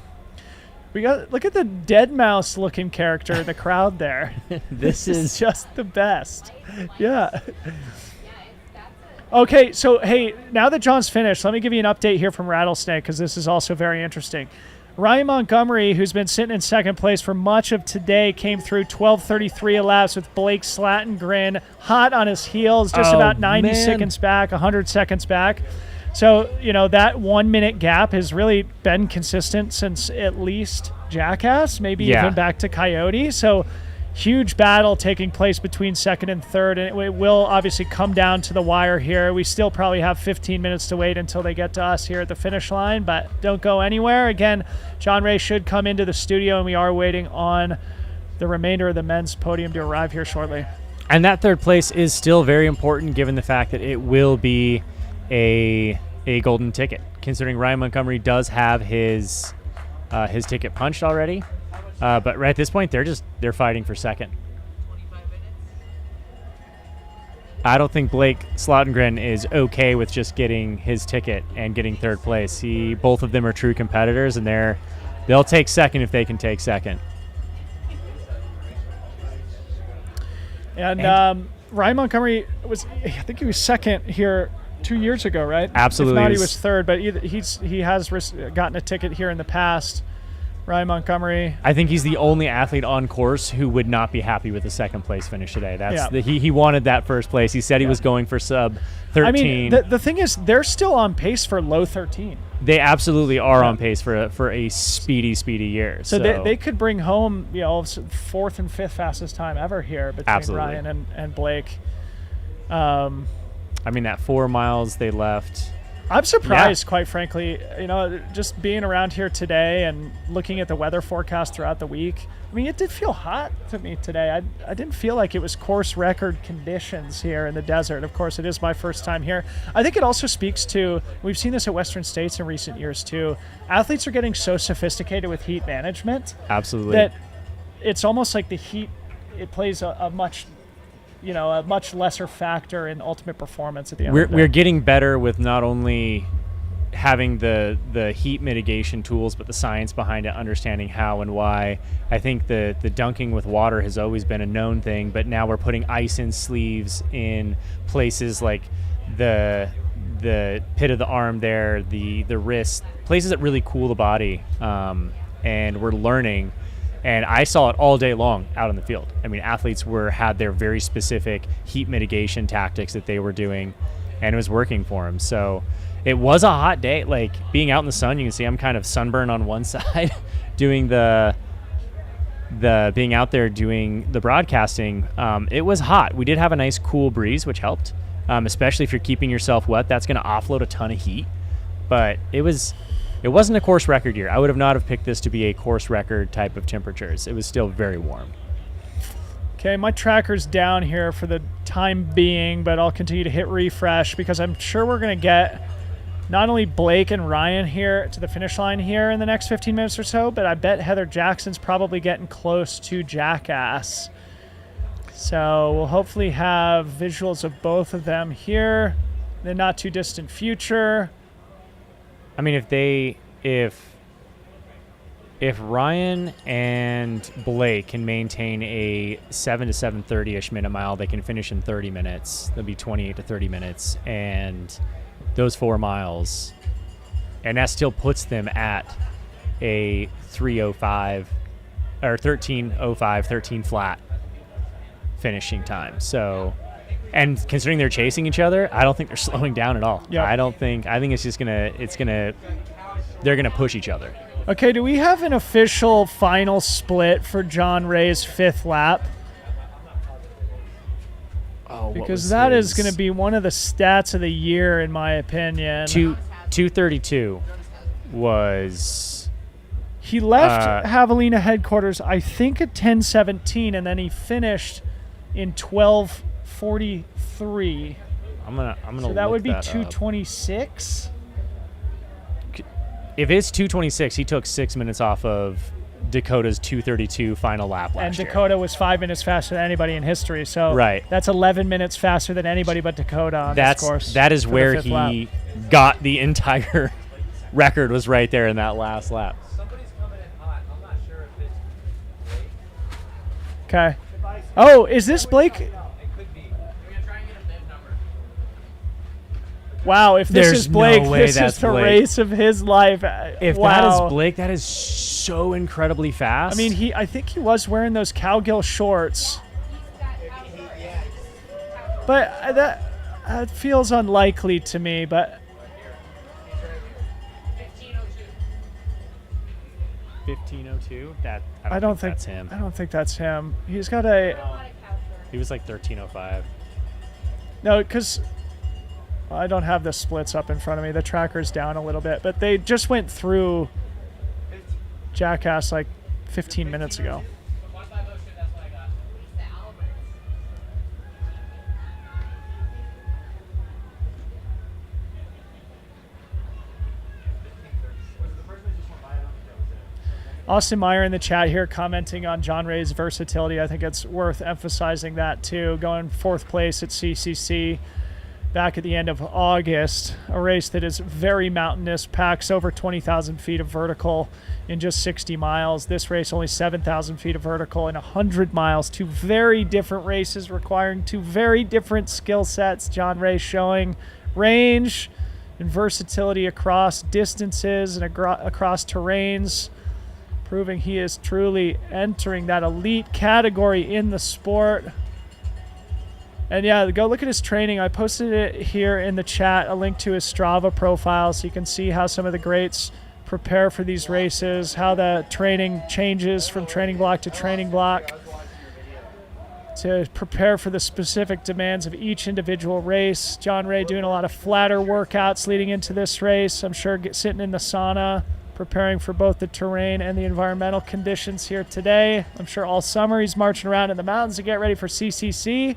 Look at the dead mouse looking character in the crowd there. This is just the best. Yeah. Okay, so hey, now that John's finished, let me give you an update here from Rattlesnake because this is also very interesting. Ryan Montgomery, who's been sitting in second place for much of today, came through 12:33 elapsed with Blake Slattengren hot on his heels, just about 90 seconds back, 100 seconds back. So, you know, that 1 minute gap has really been consistent since at least Jackass, maybe even back to Coyote. So huge battle taking place between second and third, and it will obviously come down to the wire here. We still probably have 15 minutes to wait until they get to us here at the finish line, but don't go anywhere. Again, John Ray should come into the studio, and we are waiting on the remainder of the men's podium to arrive here shortly. And that third place is still very important given the fact that it will be a golden ticket, considering Ryan Montgomery does have his ticket punched already. But right at this point, they're fighting for second. I don't think Blake Slattengren is okay with just getting his ticket and getting third place. Both of them are true competitors, and they'll take second if they can take second. And Ryan Montgomery I think he was second here 2 years ago, right? Absolutely. If not, he was third, but he has gotten a ticket here in the past. Ryan Montgomery. I think he's the only athlete on course who would not be happy with the second place finish today. He wanted that first place. He said he was going for sub 13. I mean, the thing is, they're still on pace for low 13. They absolutely are on pace for a speedy year. So they could bring home, fourth and fifth fastest time ever here between Ryan and Blake. I mean, that 4 miles they left. I'm surprised, quite frankly, just being around here today and looking at the weather forecast throughout the week. I mean, it did feel hot to me today. I didn't feel like it was course record conditions here in the desert. Of course, it is my first time here. I think it also speaks to, we've seen this at Western States in recent years too, athletes are getting so sophisticated with heat management. Absolutely. That it's almost like the heat, it plays a much lesser factor in ultimate performance at the end of the day. We're getting better with not only having the heat mitigation tools, but the science behind it, understanding how and why. I think the dunking with water has always been a known thing, but now we're putting ice in sleeves in places like the pit of the arm there, the wrist, places that really cool the body, and we're learning. And I saw it all day long out in the field. I mean, athletes had their very specific heat mitigation tactics that they were doing, and it was working for them. So it was a hot day. Like, being out in the sun, you can see I'm kind of sunburned on one side doing being out there doing the broadcasting. It was hot. We did have a nice cool breeze, which helped, especially if you're keeping yourself wet. That's going to offload a ton of heat. But it wasn't a course record year. I would have not have picked this to be a course record type of temperatures. It was still very warm. Okay, my tracker's down here for the time being, but I'll continue to hit refresh because I'm sure we're going to get not only Blake and Ryan here to the finish line here in the next 15 minutes or so, but I bet Heather Jackson's probably getting close to Jackass. So we'll hopefully have visuals of both of them here in the not too distant future. I mean, if Ryan and Blake can maintain a 7 to 7:30-ish minute mile, they can finish in 30 minutes. That'll be 28 to 30 minutes, and those 4 miles, and that still puts them at a 3:05 or 13:05, 13 flat finishing time. So. And considering they're chasing each other, I don't think they're slowing down at all. Yep. I think it's just they're gonna push each other. Okay, do we have an official final split for John Ray's 5th lap? Oh, because that is going to be one of the stats of the year, in my opinion. 2:32 was. He left Javelina headquarters, I think, at 10:17, and then he finished in 12:43. I'm gonna. So that would be 2:26. If it's 2:26, he took 6 minutes off of Dakota's 2:32 final lap last year. And Dakota was 5 minutes faster than anybody in history. So that's 11 minutes faster than anybody but Dakota on this course. That is where he got the entire record, was right there in that last lap. Somebody's coming in hot. I'm not sure if it's Blake. Okay. Oh, is this Blake? Wow, if this is Blake, this is the race of his life. If that is Blake, that is so incredibly fast. I mean, I think he was wearing those cowgill shorts. But that feels unlikely to me, but 15:02. I don't think that's him. I don't think that's him. He's got He was like 13:05. No, because I don't have the splits up in front of me. The tracker's down a little bit, but they just went through Jackass like 15 minutes ago. Austin Meyer in the chat here commenting on John Ray's versatility. I think it's worth emphasizing that too. Going 4th place at CCC back at the end of August, a race that is very mountainous, packs over 20,000 feet of vertical in just 60 miles. This race only 7,000 feet of vertical in 100 miles. 2 very different races requiring 2 very different skill sets. John Ray showing range and versatility across distances and across terrains, proving he is truly entering that elite category in the sport. And yeah, go look at his training. I posted it here in the chat, a link to his Strava profile, so you can see how some of the greats prepare for these races, how the training changes from training block to training block to prepare for the specific demands of each individual race. John Ray doing a lot of flatter workouts leading into this race. I'm sure sitting in the sauna, preparing for both the terrain and the environmental conditions here today. I'm sure all summer he's marching around in the mountains to get ready for CCC.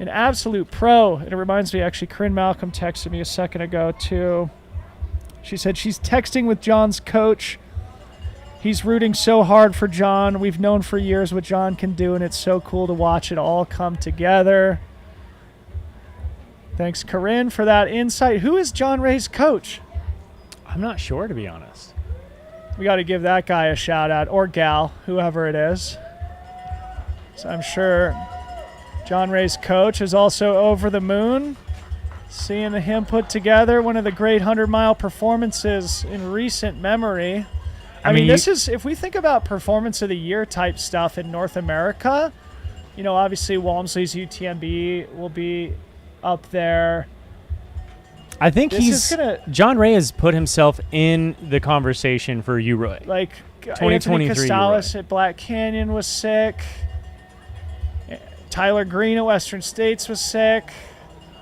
An absolute pro. And it reminds me, actually, Corinne Malcolm texted me a second ago, too. She said she's texting with John's coach. He's rooting so hard for John. We've known for years what John can do, and it's so cool to watch it all come together. Thanks, Corinne, for that insight. Who is John Ray's coach? I'm not sure, to be honest. We got to give that guy a shout out, or gal, whoever it is. So I'm sure John Ray's coach is also over the moon, seeing him put together one of the great 100-mile performances in recent memory. I mean, this is, if we think about performance of the year type stuff in North America, you know, obviously Walmsley's UTMB will be up there. I think John Ray has put himself in the conversation for UROY. Like 2023 Anthony Costales at Black Canyon was sick. Tyler Green at Western States was sick.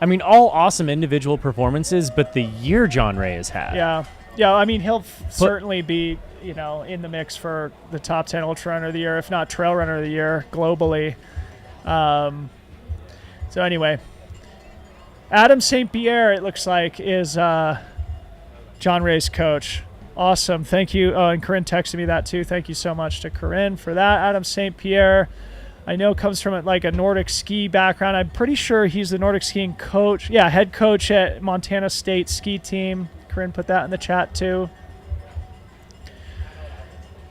I mean, all awesome individual performances, but the year John Ray has had. Yeah. Yeah, I mean, he'll certainly be, you know, in the mix for the top 10 ultra runner of the year, if not trail runner of the year globally. So anyway, Adam St. Pierre, it looks like, is John Ray's coach. Awesome. Thank you. And Corinne texted me that too. Thank you so much to Corinne for that. Adam St. Pierre, I know, comes from like a Nordic ski background. I'm pretty sure he's the Nordic skiing coach. Yeah, head coach at Montana State ski team. Corinne put that in the chat too.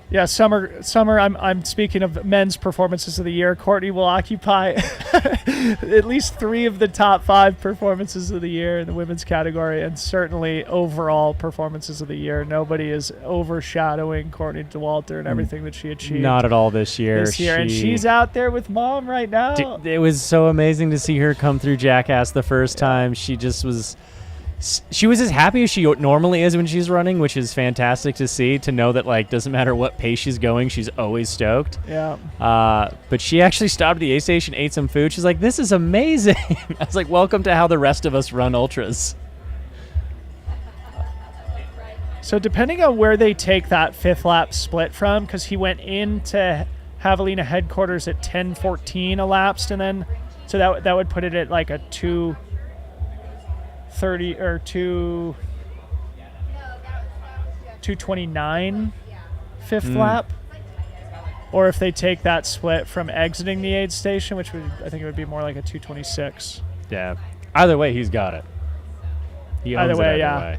Yeah, summer. I'm speaking of men's performances of the year. Courtney will occupy at least 3 of the top 5 performances of the year in the women's category, and certainly overall performances of the year. Nobody is overshadowing Courtney DeWalter and everything that she achieved. Not at all this year. And she's out there with mom right now. Dude, it was so amazing to see her come through Jackass the first time. She just was. She was as happy as she normally is when she's running, which is fantastic to see, to know that, like, doesn't matter what pace she's going, she's always stoked. Yeah. But she actually stopped at the aid station, ate some food. She's like, this is amazing. I was like, welcome to how the rest of us run ultras. So depending on where they take that 5th lap split from, because he went into Javelina headquarters at 10:14 elapsed, and then, so that would put it at like a 2:30 or 2:29 5th lap, or if they take that split from exiting the aid station, which would, I think it would be more like a 2:26. Yeah. Either way, he's got it. He owns Either way.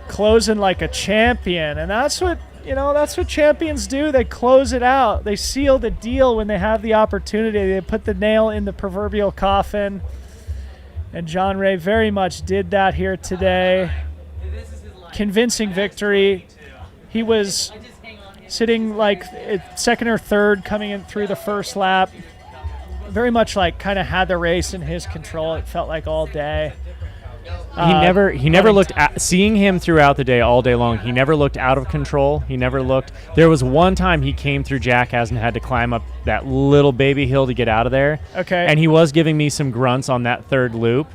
Closing like a champion, and that's what champions do. They close it out. They seal the deal when they have the opportunity. They put the nail in the proverbial coffin. And John Ray very much did that here today. Convincing victory. He was sitting like second or third coming in through the first lap. Very much like kind of had the race in his control, it felt like, all day. He never looked at, seeing him throughout the day, all day long, he never looked out of control. He never looked. There was one time he came through Jackass and had to climb up that little baby hill to get out of there. Okay. And he was giving me some grunts on that third loop.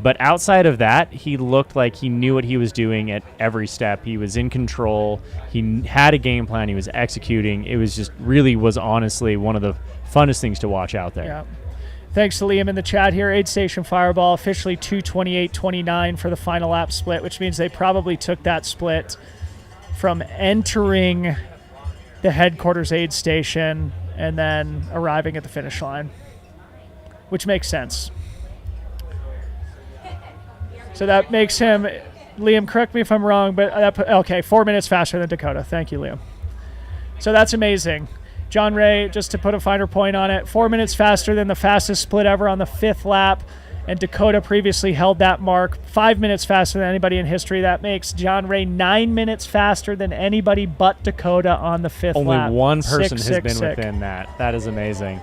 But outside of that, he looked like he knew what he was doing at every step. He was in control. He had a game plan. He was executing. It was just really was honestly one of the funnest things to watch out there. Yeah. Thanks to Liam in the chat here. Aid Station Fireball officially 2:28.29 for the final lap split, which means they probably took that split from entering the headquarters aid station and then arriving at the finish line, which makes sense. So that makes him, Liam, correct me if I'm wrong, but okay, 4 minutes faster than Dakota. Thank you, Liam. So that's amazing. John Ray, just to put a finer point on it, 4 minutes faster than the fastest split ever on the 5th lap. And Dakota previously held that mark 5 minutes faster than anybody in history. That makes John Ray 9 minutes faster than anybody but Dakota on the 5th lap. Only one person Sick, has sick, been sick. within that. That is amazing.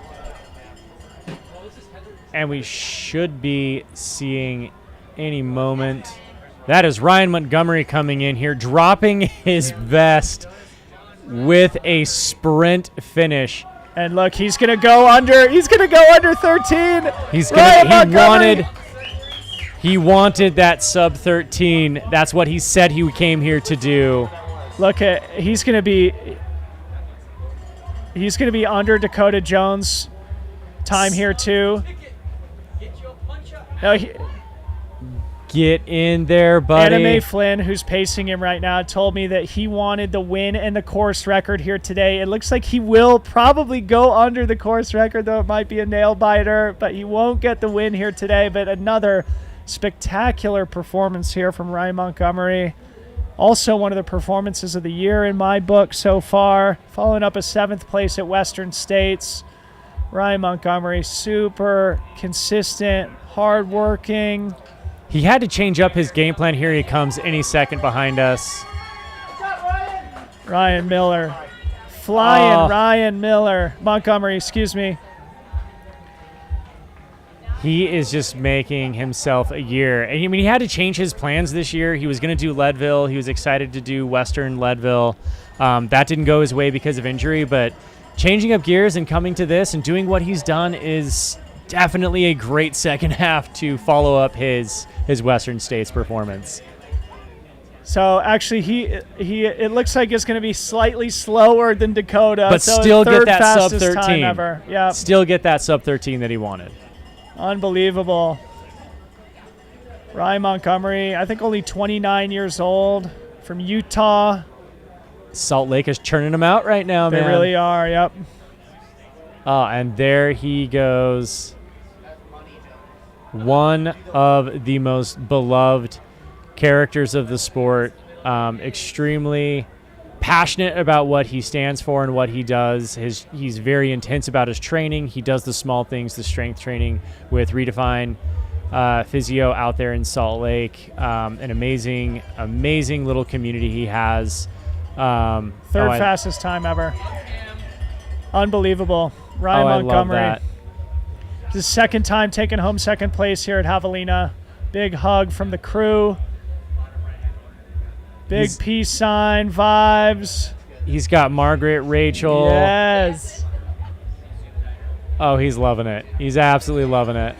And we should be seeing any moment. That is Ryan Montgomery coming in here, dropping his vest with a sprint finish. And look, he's gonna go under. He's gonna go under 13. He wanted that sub 13. That's what he said he came here to do. Look at he's gonna be under Dakota Jones' time here too. No, Get in there, buddy. Anime Flynn, who's pacing him right now, told me that he wanted the win and the course record here today. It looks like he will probably go under the course record, though it might be a nail biter, but he won't get the win here today. But another spectacular performance here from Ryan Montgomery. Also one of the performances of the year in my book so far, following up a 7th place at Western States. Ryan Montgomery, super consistent, hardworking. He had to change up his game plan. Here he comes any second behind us. Ryan Miller. Flying Ryan Miller. Montgomery, excuse me. He is just making himself a year. And I mean, he had to change his plans this year. He was going to do Leadville. He was excited to do Western Leadville. That didn't go his way because of injury, but changing up gears and coming to this and doing what he's done is definitely a great second half to follow up his Western States performance. So actually, it looks like it's going to be slightly slower than Dakota, but so still third get that sub fastest 13. time ever. Yeah, still get that sub 13 that he wanted. Unbelievable. Ryan Montgomery, I think only 29 years old, from Utah. Salt Lake is churning him out right now, man. They really are. Yep. Oh, and there he goes. One of the most beloved characters of the sport. Extremely passionate about what he stands for and what he does. He's very intense about his training. He does the small things, the strength training with Redefine Physio out there in Salt Lake. An amazing little community he has. Third fastest time ever. Unbelievable. Ryan Montgomery. I love that. His second time taking home second place here at Javelina. Big hug from the crew. Big peace sign, vibes. He's got Margaret, Rachel. Yes. Oh, he's loving it. He's absolutely loving it.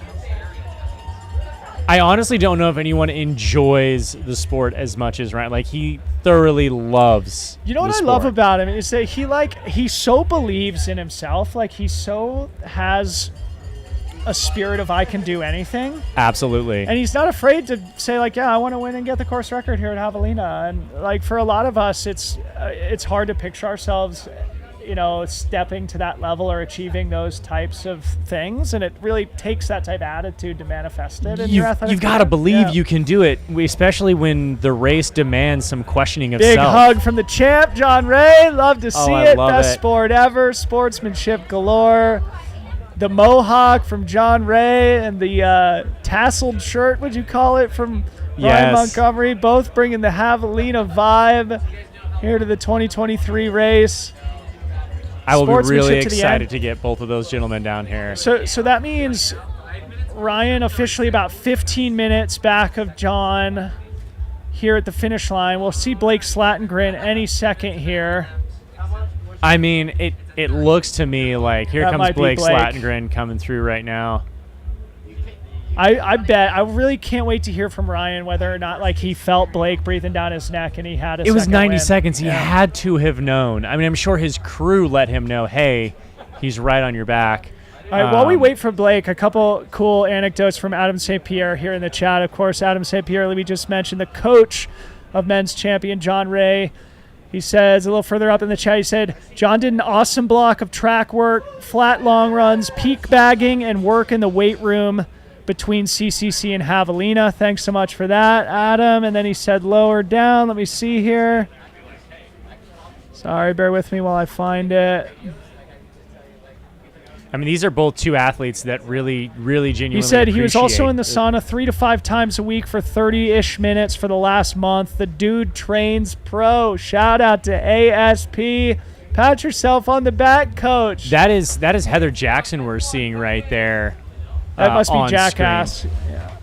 I honestly don't know if anyone enjoys the sport as much as Ryan. Like, he thoroughly loves You know what I love about him is that he so believes in himself. Like, he so has a spirit of I can do anything. Absolutely. And he's not afraid to say, like, yeah, I want to win and get the course record here at Javelina. And like, for a lot of us, it's hard to picture ourselves, stepping to that level or achieving those types of things. And it really takes that type of attitude to manifest it. You've got to believe you can do it, especially when the race demands some questioning of Big self. hug from the champ, John Ray. Love to see it. Love Best it. sport ever. Sportsmanship galore. The mohawk from John Ray and the tasseled shirt, would you call it, from Ryan Montgomery, both bringing the Javelina vibe here to the 2023 race. I will be really excited to get both of those gentlemen down here. So that means Ryan officially about 15 minutes back of John here at the finish line. We'll see Blake Slatengren any second here. I mean, it looks to me like here comes Blake Slatengren coming through right now. I bet. I really can't wait to hear from Ryan whether or not like he felt Blake breathing down his neck and he had a It was 90 win. seconds. He had to have known. I mean, I'm sure his crew let him know, hey, he's right on your back. All right, while we wait for Blake, a couple cool anecdotes from Adam St. Pierre here in the chat. Of course, Adam St. Pierre, we just mentioned, the coach of men's champion John Ray. He says a little further up in the chat, he said, John did an awesome block of track work, flat long runs, peak bagging, and work in the weight room between CCC and Javelina. Thanks so much for that, Adam. And then he said lower down. Let me see here. Sorry, bear with me while I find it. I mean, these are both two athletes that really, really genuinely He said he was also appreciate in the sauna 3 to 5 times a week for 30-ish minutes for the last month. The dude trains pro. Shout out to ASP. Pat yourself on the back, coach. That is Heather Jackson we're seeing right there. That must be on Jackass. screen. Yeah.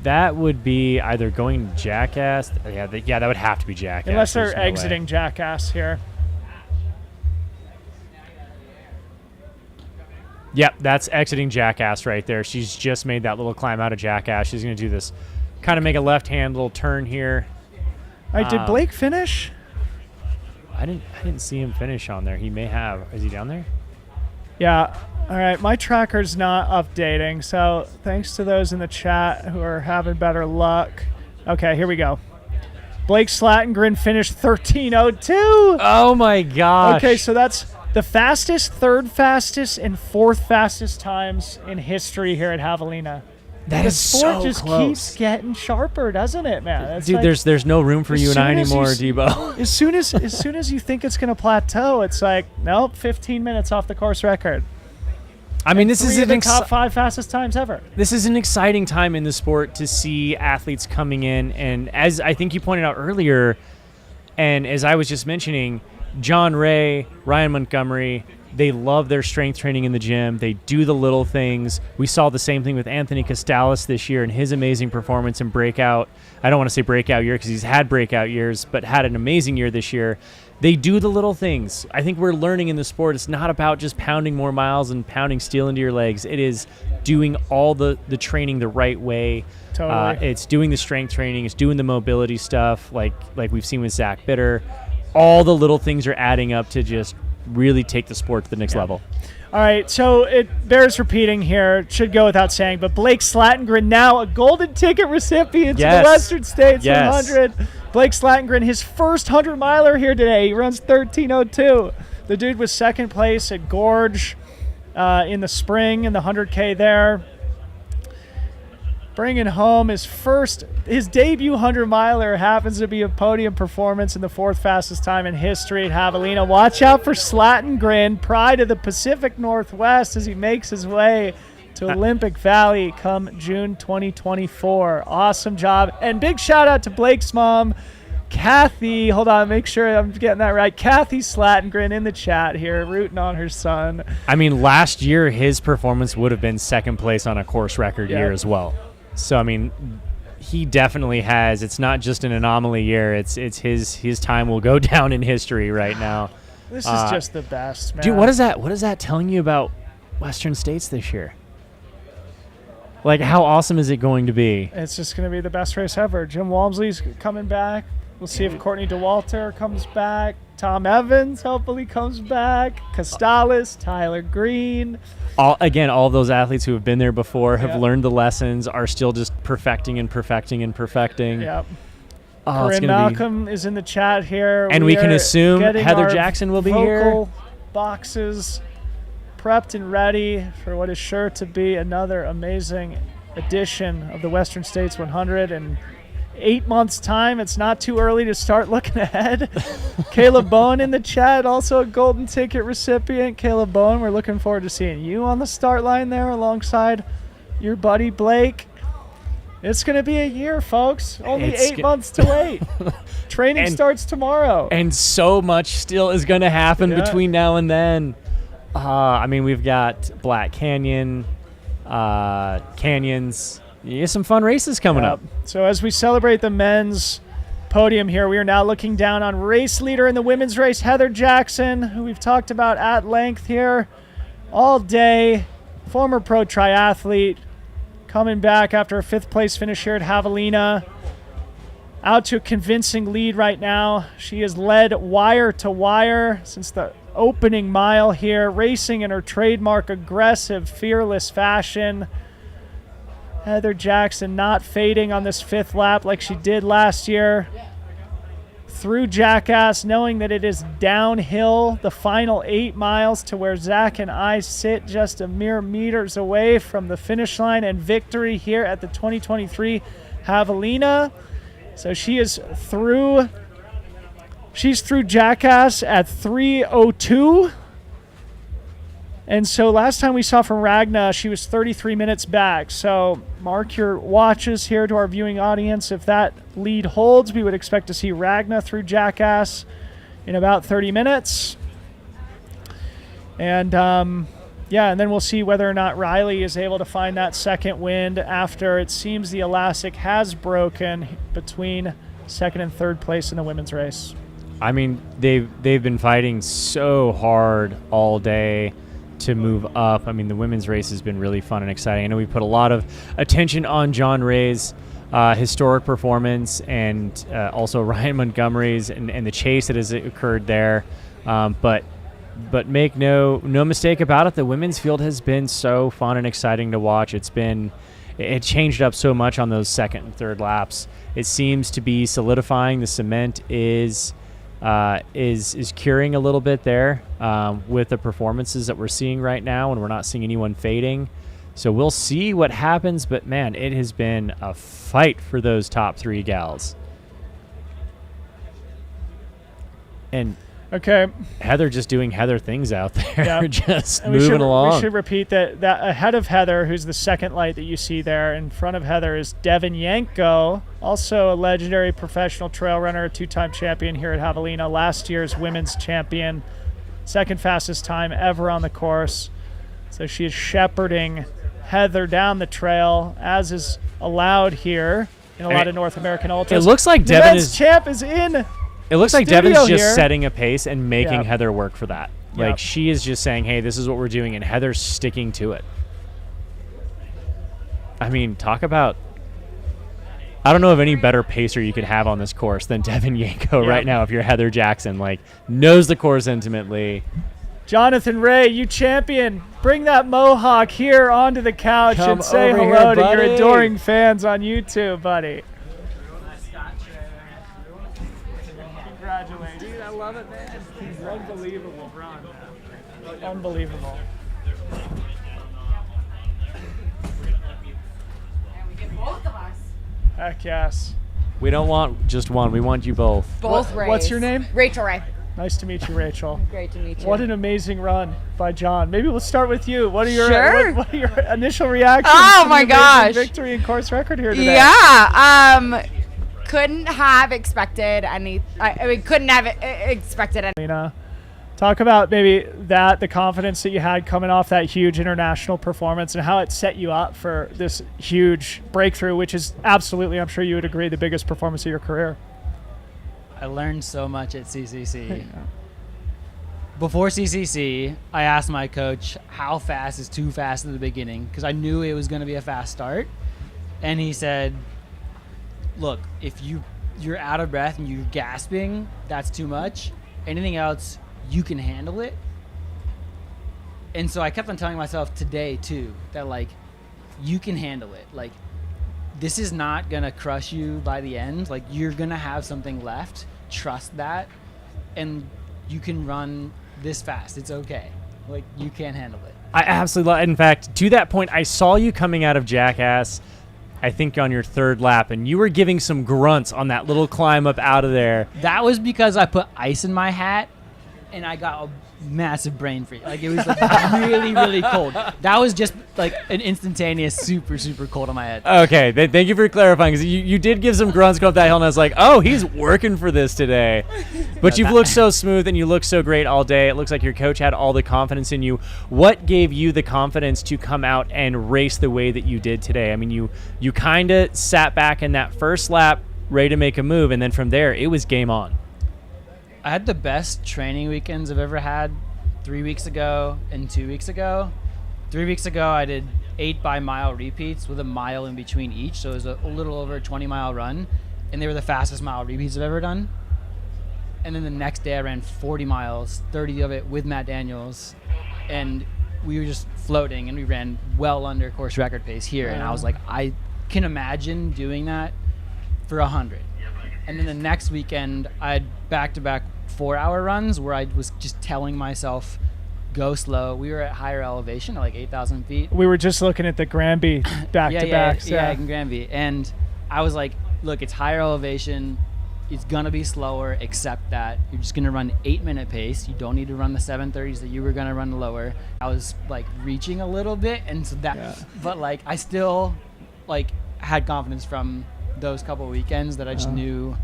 That would be either going to Jackass. Yeah, that would have to be Jackass. Unless There's they're no way. exiting Jackass here. Yep, that's exiting Jackass right there. She's just made that little climb out of Jackass. She's going to do this, kind of make a left-hand little turn here. All right, did Blake finish? I didn't see him finish on there. He may have. Is he down there? Yeah. All right, my tracker's not updating, so thanks to those in the chat who are having better luck. Okay, here we go. Blake Slattengren finished 13:02. Oh my gosh. Okay, so that's the fastest, third fastest, and fourth fastest times in history here at Javelina. That the is sport so just close. keeps getting sharper, doesn't it, man? It's Dude, like, there's no room for as you and I soon as you anymore, s- Debo. As soon as you think it's going to plateau, it's like, nope, 15 minutes off the course record. I mean, this Three is of an the top 5 fastest times ever. This is an exciting time in the sport to see athletes coming in, and as I think you pointed out earlier, and as I was just mentioning, John Ray, Ryan Montgomery, they love their strength training in the gym. They do the little things. We saw the same thing with Anthony Costalis this year and his amazing performance and breakout. I don't want to say breakout year because he's had breakout years, but had an amazing year this year. They do the little things. I think we're learning in the sport. It's not about just pounding more miles and pounding steel into your legs. It is doing all the training the right way. Totally. It's doing the strength training. It's doing the mobility stuff like we've seen with Zach Bitter. All the little things are adding up to just really take the sport to the next level. All right, so it bears repeating here. It should go without saying, but Blake Slattengren now a golden ticket recipient to the Western States 100. Blake Slattengren, his first 100-miler here today. He runs 13:02. The dude was second place at Gorge in the spring in the 100K there. Bringing home his debut 100-miler happens to be a podium performance in the 4th fastest time in history at Javelina. Watch out for Slattengren, pride of the Pacific Northwest, as he makes his way to Olympic Valley come June 2024. Awesome job. And big shout out to Blake's mom, Kathy. Hold on, make sure I'm getting that right. Kathy Slattengren in the chat here, rooting on her son. I mean, last year his performance would have been second place on a course record year as well. So, I mean, he definitely has. It's not just an anomaly year. It's his time will go down in history right now. This is just the best, man. Dude, what is that telling you about Western States this year? Like, how awesome is it going to be? It's just going to be the best race ever. Jim Walmsley's coming back. We'll see if Courtney DeWalter comes back. Tom Evans hopefully comes back. Costalis, Tyler Green. All of those athletes who have been there before have learned the lessons, are still just perfecting and perfecting and perfecting. Yep. Oh, Corinne Malcolm is in the chat here. And we can are assume getting Heather our Jackson will be vocal here. Boxes prepped and ready for what is sure to be another amazing edition of the Western States 100 in 8 months' time. It's not too early to start looking ahead. Caleb Bowen in the chat, also a golden ticket recipient. Caleb Bowen, we're looking forward to seeing you on the start line there alongside your buddy Blake. It's going to be a year, folks. Only 8 months to wait. Training starts tomorrow. And so much still is going to happen between now and then. I mean, we've got Black Canyon, Canyons. Yeah, some fun races coming up. So as we celebrate the men's podium here, we are now looking down on race leader in the women's race, Heather Jackson, who we've talked about at length here all day. Former pro triathlete, coming back after a 5th place finish here at Javelina. Out to a convincing lead right now. She has led wire to wire since the opening mile here, racing in her trademark aggressive, fearless fashion. Heather Jackson not fading on this 5th lap like she did last year. Through Jackass, knowing that it is downhill the final 8 miles to where Zach and I sit just a mere meters away from the finish line and victory here at the 2023 Javelina. So she's through Jackass at 3:02. And so last time we saw from Ragna, she was 33 minutes back. So mark your watches here to our viewing audience. If that lead holds, we would expect to see Ragna through Jackass in about 30 minutes. And yeah, and then we'll see whether or not Riley is able to find that second wind after it seems the elastic has broken between second and third place in the women's race. I mean, they've been fighting so hard all day to move up. I mean, the women's race has been really fun and exciting. I know we put a lot of attention on John Ray's historic performance and also Ryan Montgomery's and the chase that has occurred there. But make no mistake about it, the women's field has been so fun and exciting to watch. It changed up so much on those second and third laps. It seems to be solidifying. The cement is curing a little bit there with the performances that we're seeing right now, and we're not seeing anyone fading. So we'll see what happens, but man, it has been a fight for those top three gals. And okay, Heather just doing Heather things out there, yep. just and moving along. We should repeat that ahead of Heather, who's the second light that you see there, in front of Heather is Devin Yanko, also a legendary professional trail runner, a two-time champion here at Javelina, last year's women's champion, second fastest time ever on the course. So she is shepherding Heather down the trail, as is allowed here in a lot of North American ultras. It looks like the Devin men's champ is in. It looks like Devin's just here. setting a pace and making Yep. Heather work for that. Yep. Like, she is just saying, hey, this is what we're doing, and Heather's sticking to it. I mean, talk about... I don't know of any better pacer you could have on this course than Devin Yanko right now if you're Heather Jackson. Like, knows the course intimately. Jonathan Ray, you champion. Bring that mohawk here onto the couch Come and say over hello here, to your buddy. adoring fans on YouTube, buddy. Congratulations. Dude, I love it, man. He's unbelievable. Unbelievable. Both of us. Heck yes. We don't want just one. We want you both. Both Rays. What's your name? Rachel Ray. Nice to meet you, Rachel. Great to meet you. What an amazing run by John. Maybe we'll start with you. What are your Sure. what are your initial reactions Oh to my the amazing gosh. victory and course record here today? Yeah. Couldn't have expected any. I mean, couldn't have expected any. Talk about maybe the confidence that you had coming off that huge international performance and how it set you up for this huge breakthrough, which is absolutely, I'm sure you would agree, the biggest performance of your career. I learned so much at CCC. Before CCC, I asked my coach how fast is too fast at the beginning because I knew it was going to be a fast start. And he said, look, if you're out of breath and you're gasping, that's too much. Anything else, you can handle it. And so I kept on telling myself today too that like you can handle it. Like this is not gonna crush you by the end. Like you're gonna have something left. Trust that, and you can run this fast. It's okay. Like you can handle it. I absolutely love. In fact, to that point, I saw you coming out of Jackass, I think on your third lap, and you were giving some grunts on that little climb up out of there. That was because I put ice in my hat, and I got a massive brain freeze. Like it was like really, really cold. That was just like an instantaneous, super, super cold on my head. Okay, thank you for clarifying, because you did give some grunts going up that hill, and I was like, oh, he's working for this today. But you've looked so smooth, and you look so great all day. It looks like your coach had all the confidence in you. What gave you the confidence to come out and race the way that you did today? I mean, you kind of sat back in that first lap, ready to make a move, and then from there, it was game on. I had the best training weekends I've ever had 3 weeks ago and 2 weeks ago. 3 weeks ago, I did 8 by-mile repeats with a mile in between each, so it was a little over a 20-mile run, and they were the fastest mile repeats I've ever done. And then the next day, I ran 40 miles, 30 of it with Matt Daniels, and we were just floating, and we ran well under course record pace here, and I was like, I can imagine doing that for 100. And then the next weekend, I had back-to-back 4-hour runs where I was just telling myself, go slow. We were at higher elevation at like 8,000 feet. We were just looking at the Granby back-to-backs. Yeah, in Granby. And I was like, look, it's higher elevation. it's gonna be slower, accept that. You're just gonna run 8-minute pace. You don't need to run the 7:30s that you were gonna run lower. I was like reaching a little bit, and so that, but like I still like had confidence from those couple weekends that I just knew.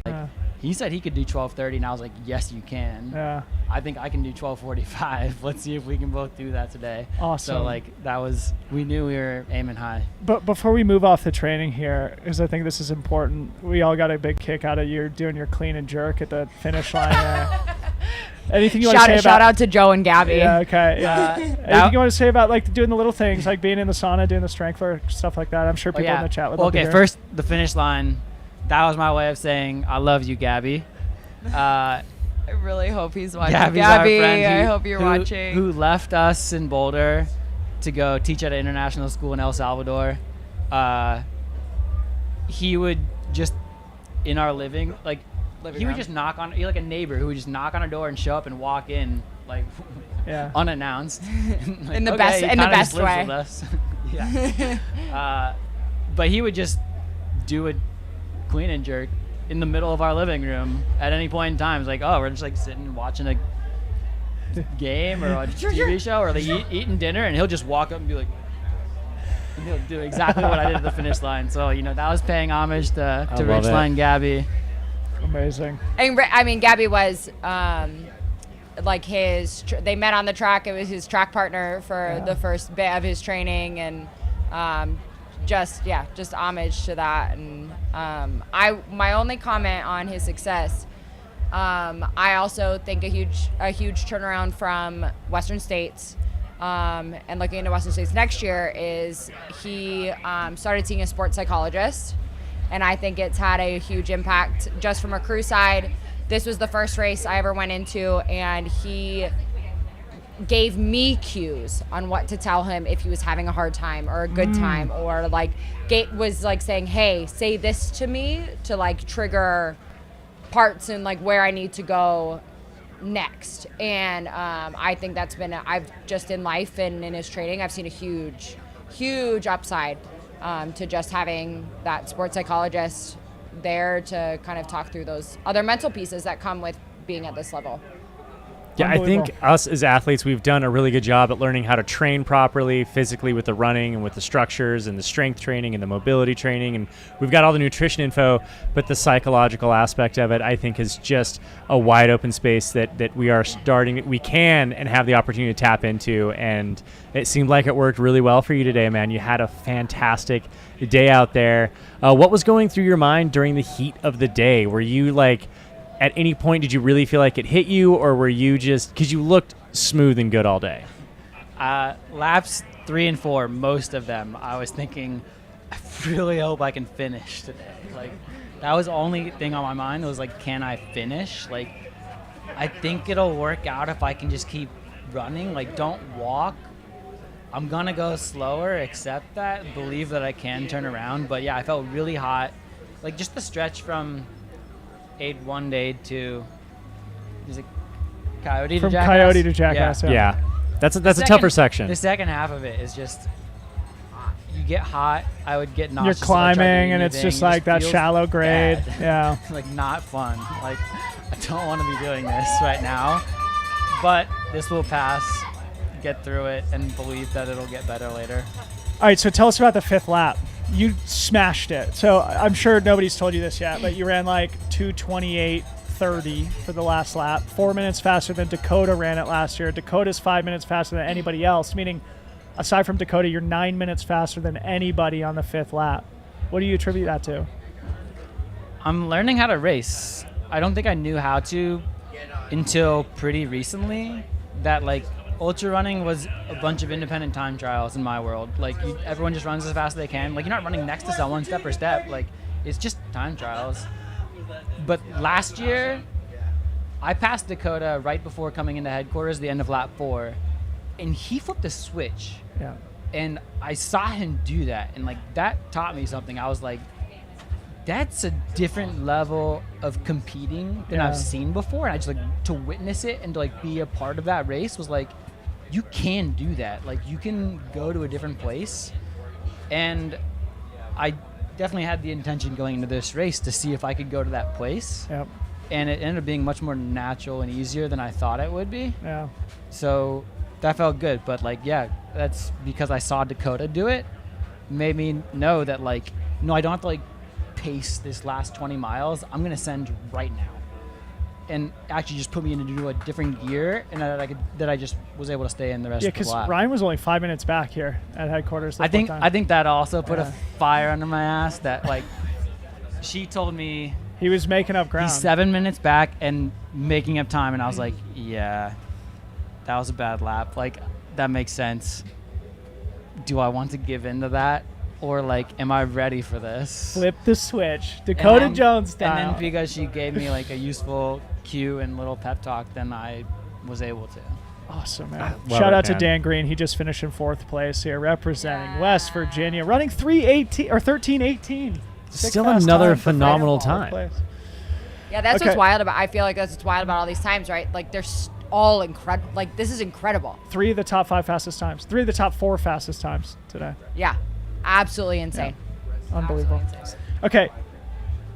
Like he said he could do 12:30, and I was like, yes, you can. Yeah. I think I can do 12:45. Let's see if we can both do that today. Awesome. So like we knew we were aiming high. But before we move off the training here, because I think this is important, we all got a big kick out of you doing your clean and jerk at the finish line there. Anything you want to say about? Shout out to Joe and Gabby. Yeah, okay. Yeah. Anything you want to say about like doing the little things, like being in the sauna, doing the strength work, stuff like that? I'm sure people in the chat would love to hear. First, the finish line. That was my way of saying I love you, Gabby. I really hope he's watching. Gabby's Gabby, our friend I hope you're watching. Who left us in Boulder to go teach at an international school in El Salvador. He would just, in our living he would just knock on, like a neighbor who would just knock on our door and show up and walk in, like, unannounced. Like, in the best way. With us. Yeah. But he would just do a clean and jerk in the middle of our living room at any point in time. It's like, oh, we're just like sitting watching a game or a TV show or eating dinner, and he'll just walk up and be like, and he'll do exactly what I did at the finish line. So that was paying homage to Ridgeline Gabby. Amazing. And I mean, Gabby was like they met on the track. It was his track partner for the first bit of his training, and just homage to that. And my only comment on his success, I also think a huge turnaround from Western States, and looking into Western States next year is he started seeing a sports psychologist, and I think it's had a huge impact just from a crew side. This was the first race I ever went into, and he gave me cues on what to tell him if he was having a hard time or a good time, or was saying, hey, say this to me to like trigger parts and like where I need to go next. And I think that's been I've just in life and in his training, I've seen a huge upside to just having that sports psychologist there to kind of talk through those other mental pieces that come with being at this level. Yeah, I think us as athletes, we've done a really good job at learning how to train properly physically with the running and with the structures and the strength training and the mobility training. And we've got all the nutrition info, but the psychological aspect of it, I think, is just a wide open space that we can and have the opportunity to tap into. And it seemed like it worked really well for you today, man. You had a fantastic day out there. What was going through your mind during the heat of the day? Were you like, at any point, did you really feel like it hit you, or were you just, because you looked smooth and good all day? Laps 3 and 4, most of them, I was thinking, I really hope I can finish today. Like, that was the only thing on my mind. It was like, can I finish? Like, I think it'll work out if I can just keep running. Like, don't walk. I'm going to go slower, accept that, believe that I can turn around. But yeah, I felt really hot. Like, just the stretch from 8-1 to 8-2. Is it Coyote to Jackass? From Coyote to Jackass, yeah. That's a tougher section. The second half of it is just, you get hot. I would get nauseous. You're climbing, and it's just like that shallow grade. Bad. Yeah. Like, not fun. Like, I don't want to be doing this right now. But this will pass, get through it, and believe that it'll get better later. All right, so tell us about the 5th lap. You smashed it. So I'm sure nobody's told you this yet, but you ran like 2:28.30 for the last lap, 4 minutes faster than Dakota ran it last year. Dakota's 5 minutes faster than anybody else, meaning aside from Dakota, you're 9 minutes faster than anybody on the 5th lap. What do you attribute that to? I'm learning how to race. I don't think I knew how to until pretty recently. That like ultra running was a bunch of independent time trials in my world. Like, everyone just runs as fast as they can. Like, you're not running next to someone step for step. Like, it's just time trials. But last year, I passed Dakota right before coming into headquarters, the end of lap 4, and he flipped a switch. Yeah. And I saw him do that, and like that taught me something. I was like, that's a different level of competing than I've seen before. And I just like to witness it and to like be a part of that race was like, you can do that. Like, you can go to a different place. And I definitely had the intention going into this race to see if I could go to that place. Yep. And it ended up being much more natural and easier than I thought it would be. Yeah. So that felt good. But like, yeah, that's because I saw Dakota do it. Made me know that like, no, I don't have to like pace this last 20 miles. I'm going to send right now. And actually just put me into a different gear, and that I just was able to stay in the rest of the lap. Yeah, because Ryan was only 5 minutes back here at headquarters. I think that also put a fire under my ass. That like, she told me he was making up ground. He's 7 minutes back and making up time, and I was like, yeah, that was a bad lap. Like, that makes sense. Do I want to give into that? Or like, am I ready for this? Flip the switch, Dakota Jones style. And then because she gave me like a useful cue and little pep talk, then I was able to. Awesome, man. Shout out to Dan Green. He just finished in 4th place here, representing West Virginia, running 3:18 or 13:18. Still another phenomenal time. Yeah, that's what's wild about. I feel like that's what's wild about all these times, right? Like they're all incredible. Like this is incredible. 3 of the top 5 fastest times. 3 of the top 4 fastest times today. Yeah. Absolutely insane. Yeah. Unbelievable. Okay.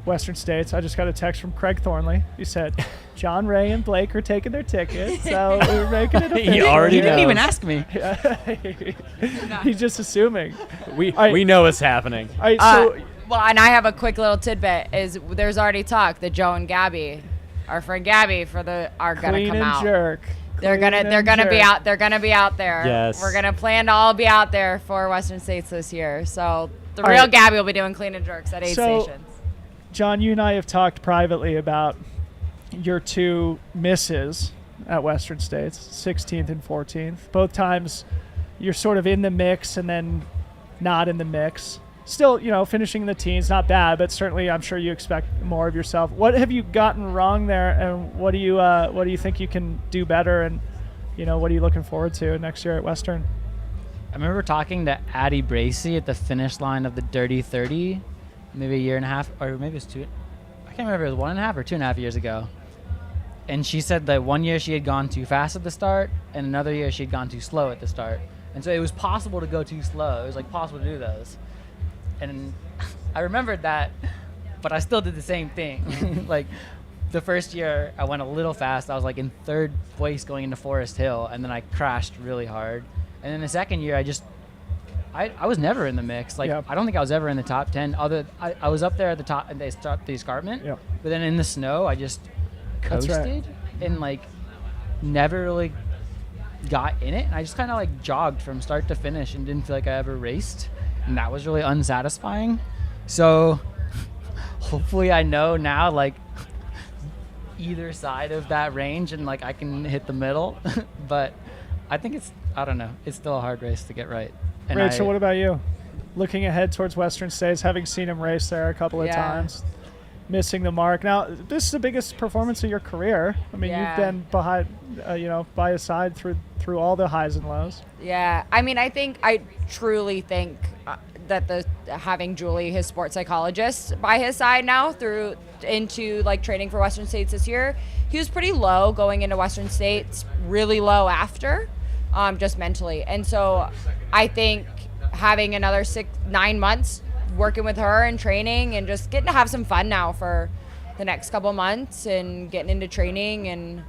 Western States. I just got a text from Craig Thornley. He said, John Ray and Blake are taking their tickets, so we're making it official. He already didn't even ask me. He's just assuming. We know what's happening. All right, so well, and I have a quick little tidbit. Is there's already talk that Joe and Gabby, our friend Gabby, are gonna come out. Jerk. They're gonna be out. They're gonna be out there. Yes. We're gonna plan to all be out there for Western States this year. So the real Gabby will be doing clean and jerks at 8 stations. John, you and I have talked privately about your 2 misses at Western States, 16th and 14th. Both times you're sort of in the mix and then not in the mix. Still, finishing in the teens, not bad, but certainly I'm sure you expect more of yourself. What have you gotten wrong there, and what do you think you can do better, and what are you looking forward to next year at Western? I remember talking to Addie Bracey at the finish line of the Dirty 30, maybe a year and a half, or maybe it was 2. I can't remember if it was 1.5 or 2.5 years ago. And she said that one year she had gone too fast at the start, and another year she had gone too slow at the start. And so it was possible to go too slow. It was like possible to do those. And I remembered that, but I still did the same thing. Like the first year I went a little fast. I was like in 3rd place going into Forest Hill, and then I crashed really hard. And then the second year I was never in the mix. Like I don't think I was ever in the top 10. I was up there at the top at the escarpment, but then in the snow I just coasted and like never really got in it. And I just kind of like jogged from start to finish and didn't feel like I ever raced. And that was really unsatisfying. So hopefully I know now like either side of that range and like I can hit the middle. But I think I don't know. It's still a hard race to get right. And Rachel, what about you? Looking ahead towards Western States, having seen him race there a couple of times, missing the mark. Now, this is the biggest performance of your career. I mean, you've been behind, by his side through all the highs and lows. Yeah, I mean, I truly think that having Julie, his sports psychologist, by his side now into like training for Western States this year, he was pretty low going into Western States, really low after, just mentally. And so I think having another 6-9 months working with her and training and just getting to have some fun now for the next couple months and getting into training, and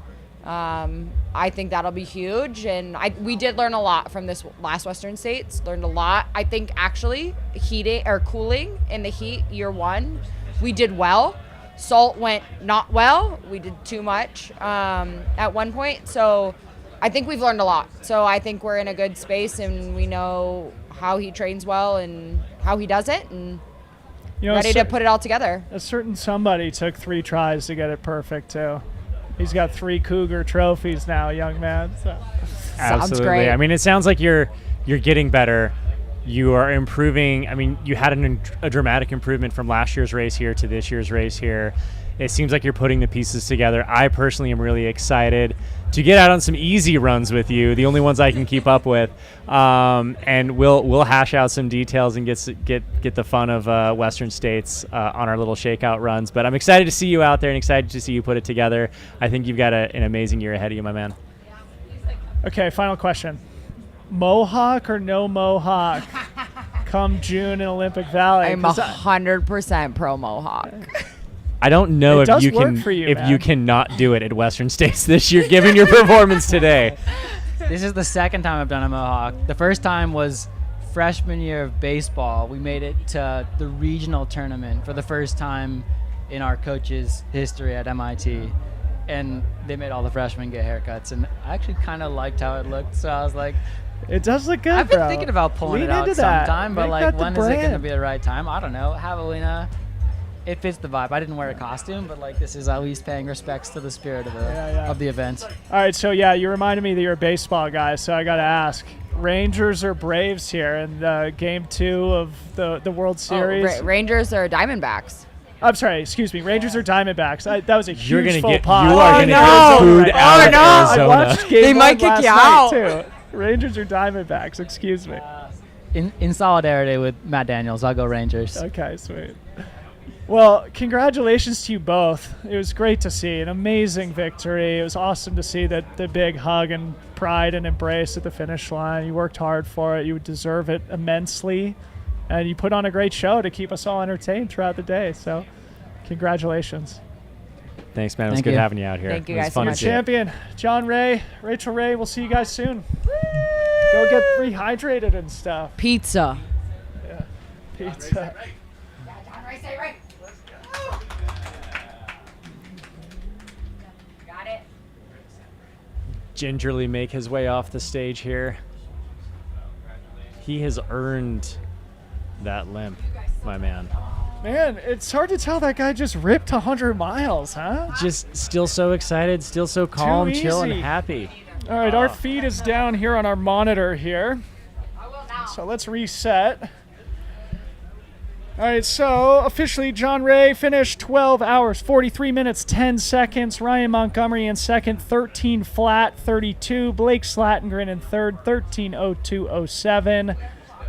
I think that'll be huge. And we did learn a lot from this last Western States. Learned a lot. I think actually cooling in the heat year 1, we did well. Salt went not well. We did too much at one point. So I think we've learned a lot. So I think we're in a good space, and we know how he trains well and how he does it, and ready to put it all together. A certain somebody took 3 tries to get it perfect too. He's got 3 Cougar trophies now, young man. So. Absolutely. Great. I mean, it sounds like you're getting better. You are improving. I mean, you had a dramatic improvement from last year's race here to this year's race here. It seems like you're putting the pieces together. I personally am really excited to get out on some easy runs with you, the only ones I can keep up with. And we'll hash out some details and get the fun of Western States on our little shakeout runs. But I'm excited to see you out there and excited to see you put it together. I think you've got an amazing year ahead of you, my man. Okay, final question. Mohawk or no mohawk? come June in Olympic Valley. I'm 100% pro Mohawk. I don't know It if does you work can for you, if man. you cannot do it at Western States this year, given your performance today. This is the second time I've done a Mohawk. The first time was freshman year of baseball. We made it to the regional tournament for the first time in our coach's history at MIT. And they made all the freshmen get haircuts. And I actually kind of liked how it looked. So I was like, it does look good, I've been bro. thinking about pulling Lean it out into that. sometime, but Make like, that the when is it going to brand. be the right time? I don't know. Javelina, it fits the vibe. I didn't wear a costume, but like, this is at least paying respects to the spirit of the event. All right, so yeah, you reminded me that you're a baseball guy, so I got to ask. Rangers or Braves here in game 2 of the World Series? Rangers or Diamondbacks? I'm sorry, excuse me. Rangers or Diamondbacks? That was a You're huge gonna faux get- pas. you are gonna get booed out of I Arizona. watched game They 1 might kick last you night, out. too. Rangers or Diamondbacks? Excuse me. In solidarity with Matt Daniels, I'll go Rangers. Okay, sweet. Well, congratulations to you both. It was great to see an amazing victory. It was awesome to see the big hug and pride and embrace at the finish line. You worked hard for it. You deserve it immensely. And you put on a great show to keep us all entertained throughout the day. So congratulations. Thanks, man. It was Thank good you. having you out here. Thank you It was guys fun so to much. see it. Champion, John Ray, Rachel Ray, we'll see you guys soon. Go get rehydrated and stuff. Pizza. Yeah, pizza. Got it. Gingerly make his way off the stage here. He has earned that limp, my man. Man, it's hard to tell that guy just ripped 100 miles, huh? Just still so excited, still so calm, chill, and easy. happy. All right, our feed is down here on our monitor here. So let's reset. All right, so officially John Ray finished 12 hours, 43 minutes, 10 seconds. Ryan Montgomery in second, 13 flat, 32. Blake Slattengren in third, 13:02:07.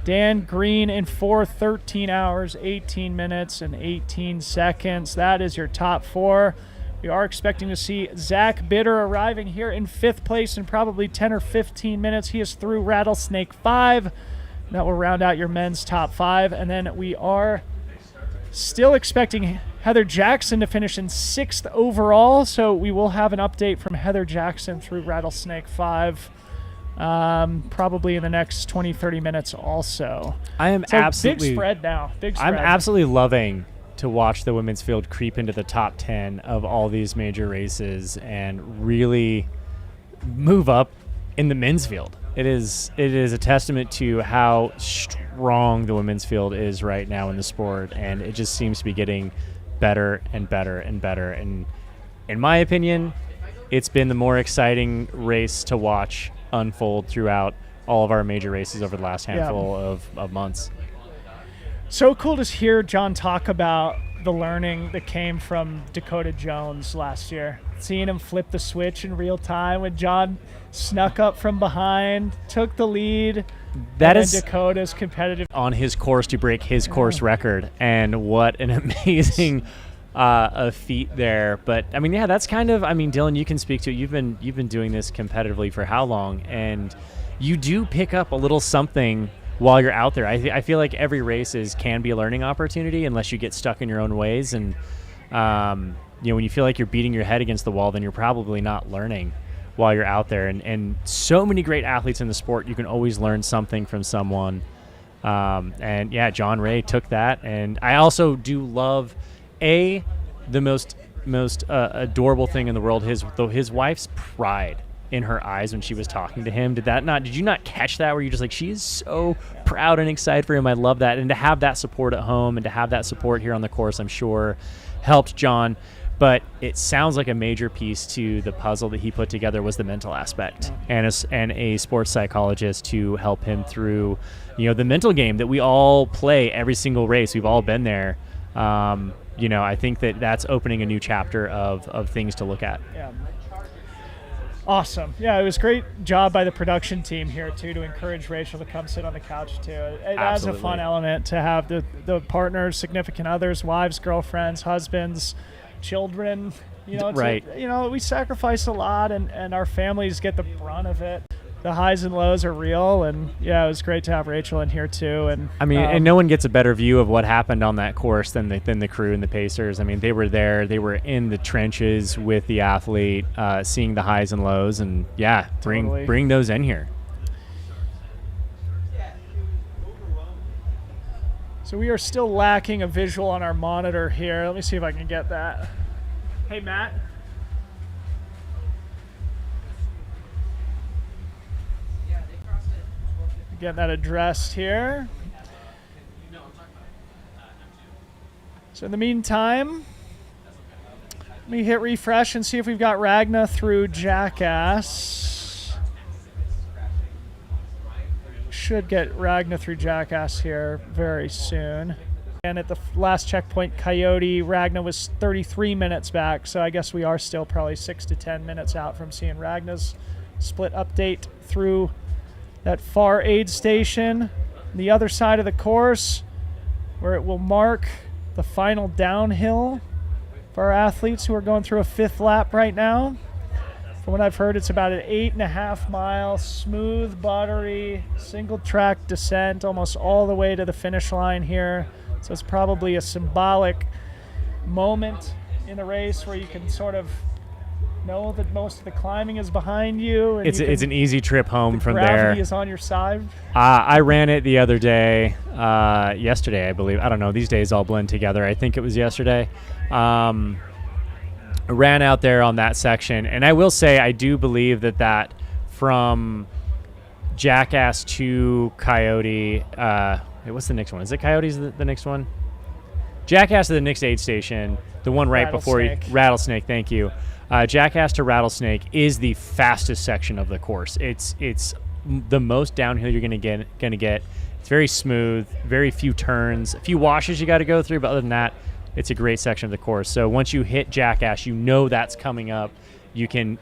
Dan Green in fourth, 13 hours, 18 minutes, and 18 seconds. That is your top 4. We are expecting to see Zach Bitter arriving here in 5th place in probably 10 or 15 minutes. He is through Rattlesnake 5. That will round out your men's top 5. And then we are still expecting Heather Jackson to finish in 6th overall. So we will have an update from Heather Jackson through Rattlesnake 5 probably in the next 20-30 minutes also. I am So absolutely big spread now. Big spread. I'm absolutely loving to watch the women's field creep into the top 10 of all these major races and really move up in the men's field. It is a testament to how strong the women's field is right now in the sport, and it just seems to be getting better and better and better. And in my opinion, it's been the more exciting race to watch unfold throughout all of our major races over the last handful of months. So cool to hear John talk about the learning that came from Dakota Jones last year. Seeing him flip the switch in real time when John snuck up from behind, took the lead. That and is then Dakota's competitive on his course to break his course record, and what an amazing a feat there. But I mean, yeah, that's kind of, I mean, Dylan, you can speak to it. You've been doing this competitively for how long? And you do pick up a little something while you're out there. I feel like every race can be a learning opportunity unless you get stuck in your own ways. And when you feel like you're beating your head against the wall, then you're probably not learning while you're out there. And so many great athletes in the sport, you can always learn something from someone. And yeah, John Ray took that. And I also do love the most adorable thing in the world, his wife's pride in her eyes when she was talking to him. Did you not catch that, where you're just like, she is so proud and excited for him? I love that. And to have that support at home and to have that support here on the course, I'm sure helped John. But it sounds like a major piece to the puzzle that he put together was the mental aspect, and a sports psychologist to help him through, the mental game that we all play every single race. We've all been there. I think that's opening a new chapter of things to look at. Yeah. Awesome. Yeah, it was great job by the production team here, too, to encourage Rachel to come sit on the couch, too. It adds a fun element to have the partners, significant others, wives, girlfriends, husbands, children. Right. We sacrifice a lot, and our families get the brunt of it. the highs and lows are real, and yeah, it was great to have Rachel in here too. And I mean, and no one gets a better view of what happened on that course than the crew and the Pacers. I mean, they were there, they were in the trenches with the athlete, seeing the highs and lows, and yeah, bring those in here. So we are still lacking a visual on our monitor here. Let me see if I can get that. Hey, Matt. Get that addressed here. So in the meantime, let me hit refresh and see if we've got Ragna through Jackass. Should get Ragna through Jackass here very soon. And at the last checkpoint, Coyote, Ragna was 33 minutes back, so I guess we are still probably 6 to 10 minutes out from seeing Ragna's split update through that far aid station, the other side of the course, where it will mark the final downhill for our athletes who are going through a 5th lap right now. From what I've heard, it's about an 8.5 mile smooth, buttery, single track descent almost all the way to the finish line here. So it's probably a symbolic moment in the race where you can sort of know that most of the climbing is behind you. And It's an easy trip home from there. Gravity is on your side. I ran it the other day, yesterday, I believe. I don't know. These days all blend together. I think it was yesterday. I ran out there on that section, and I will say I do believe that from Jackass to Coyote. What's the next one? Is it Coyote's the next one? Jackass to the next aid station, the one right before Rattlesnake. Thank you. Jackass to Rattlesnake is the fastest section of the course. It's the most downhill you're gonna get. It's very smooth, very few turns, a few washes you got to go through, but other than that, it's a great section of the course. So once you hit Jackass, you know that's coming up. You can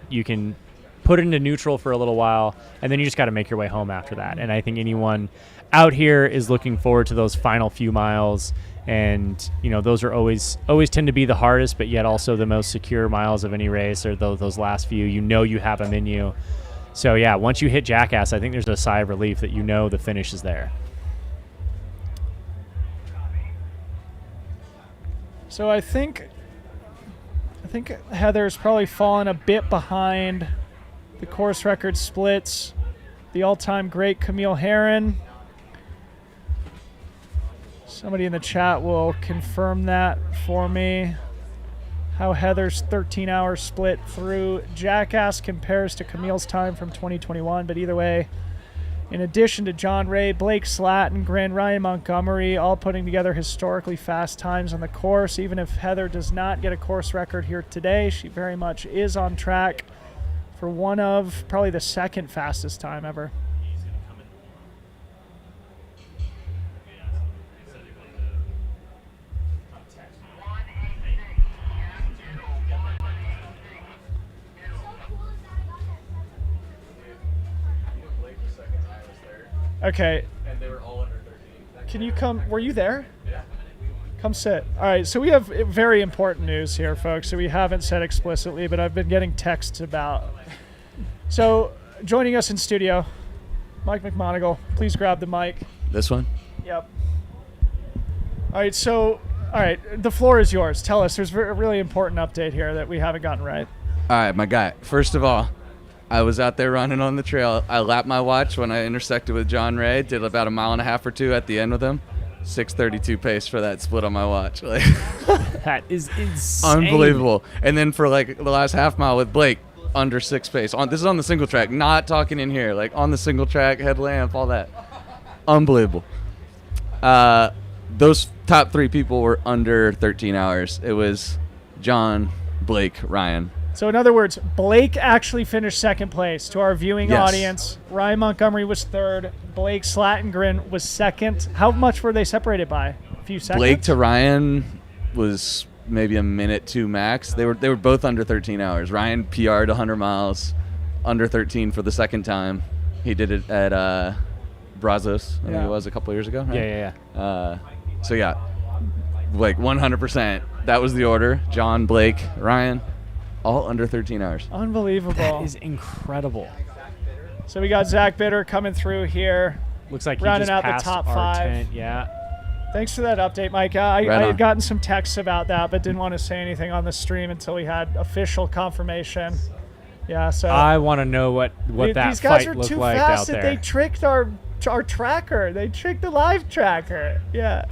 put it into neutral for a little while, and then you just got to make your way home after that. And I think anyone out here is looking forward to those final few miles. And, you know, those are always tend to be the hardest, but yet also the most secure miles of any race, or those last few. You know you have them in you. So, yeah, once you hit Jackass, I think there's a sigh of relief that you know the finish is there. So I think Heather's probably fallen a bit behind the course record splits. The all-time great Camille Herron. Somebody in the chat will confirm that for me. How Heather's 13-hour split through Jackass compares to Camille's time from 2021. But either way, in addition to John Ray, Blake Slatton, Ryan Montgomery, all putting together historically fast times on the course. Even if Heather does not get a course record here today, she very much is on track for one of probably the second fastest time ever. Okay. And they were all under 13. Can you come? Were you there? Yeah. Come sit. All right. So we have very important news here, folks, that we haven't said explicitly, but I've been getting texts about. So joining us in studio, Mike McMonagle. Please grab the mic. This one? Yep. All right. So, all right. The floor is yours. Tell us. There's a really important update here that we haven't gotten right. All right, my guy. First of all, I was out there running on the trail. I lapped my watch when I intersected with John Ray. Did about a mile and a half or two at the end with him. 6:32 pace for that split on my watch. Like, that is insane. Unbelievable. And then for like the last half mile with Blake, under 6 pace. This is on the single track, not talking in here. Like on the single track, headlamp, all that. Unbelievable. Those top three people were under 13 hours. It was John, Blake, Ryan. So in other words, Blake actually finished second place to our viewing audience. Ryan Montgomery was third. Blake Slattengren was second. How much were they separated by? A few seconds? Blake to Ryan was maybe a minute 2 max. They were both under 13 hours. Ryan PR'd 100 miles, under 13 for the second time. He did it at Brazos, I think it was a couple years ago. Right? Yeah. So yeah, like 100%. That was the order. John, Blake, Ryan. All under 13 hours. Unbelievable. That is incredible. So we got Zach Bitter coming through here. Looks like he rounding just out passed the top our 5. tent, yeah. Thanks for that update, Mike. I Right on. had gotten some texts about that, but didn't want to say anything on the stream until we had official confirmation. Yeah, so I want to know what that these guys fight are looked too like fast out that there. they tricked our tracker. They tricked the live tracker. Yeah.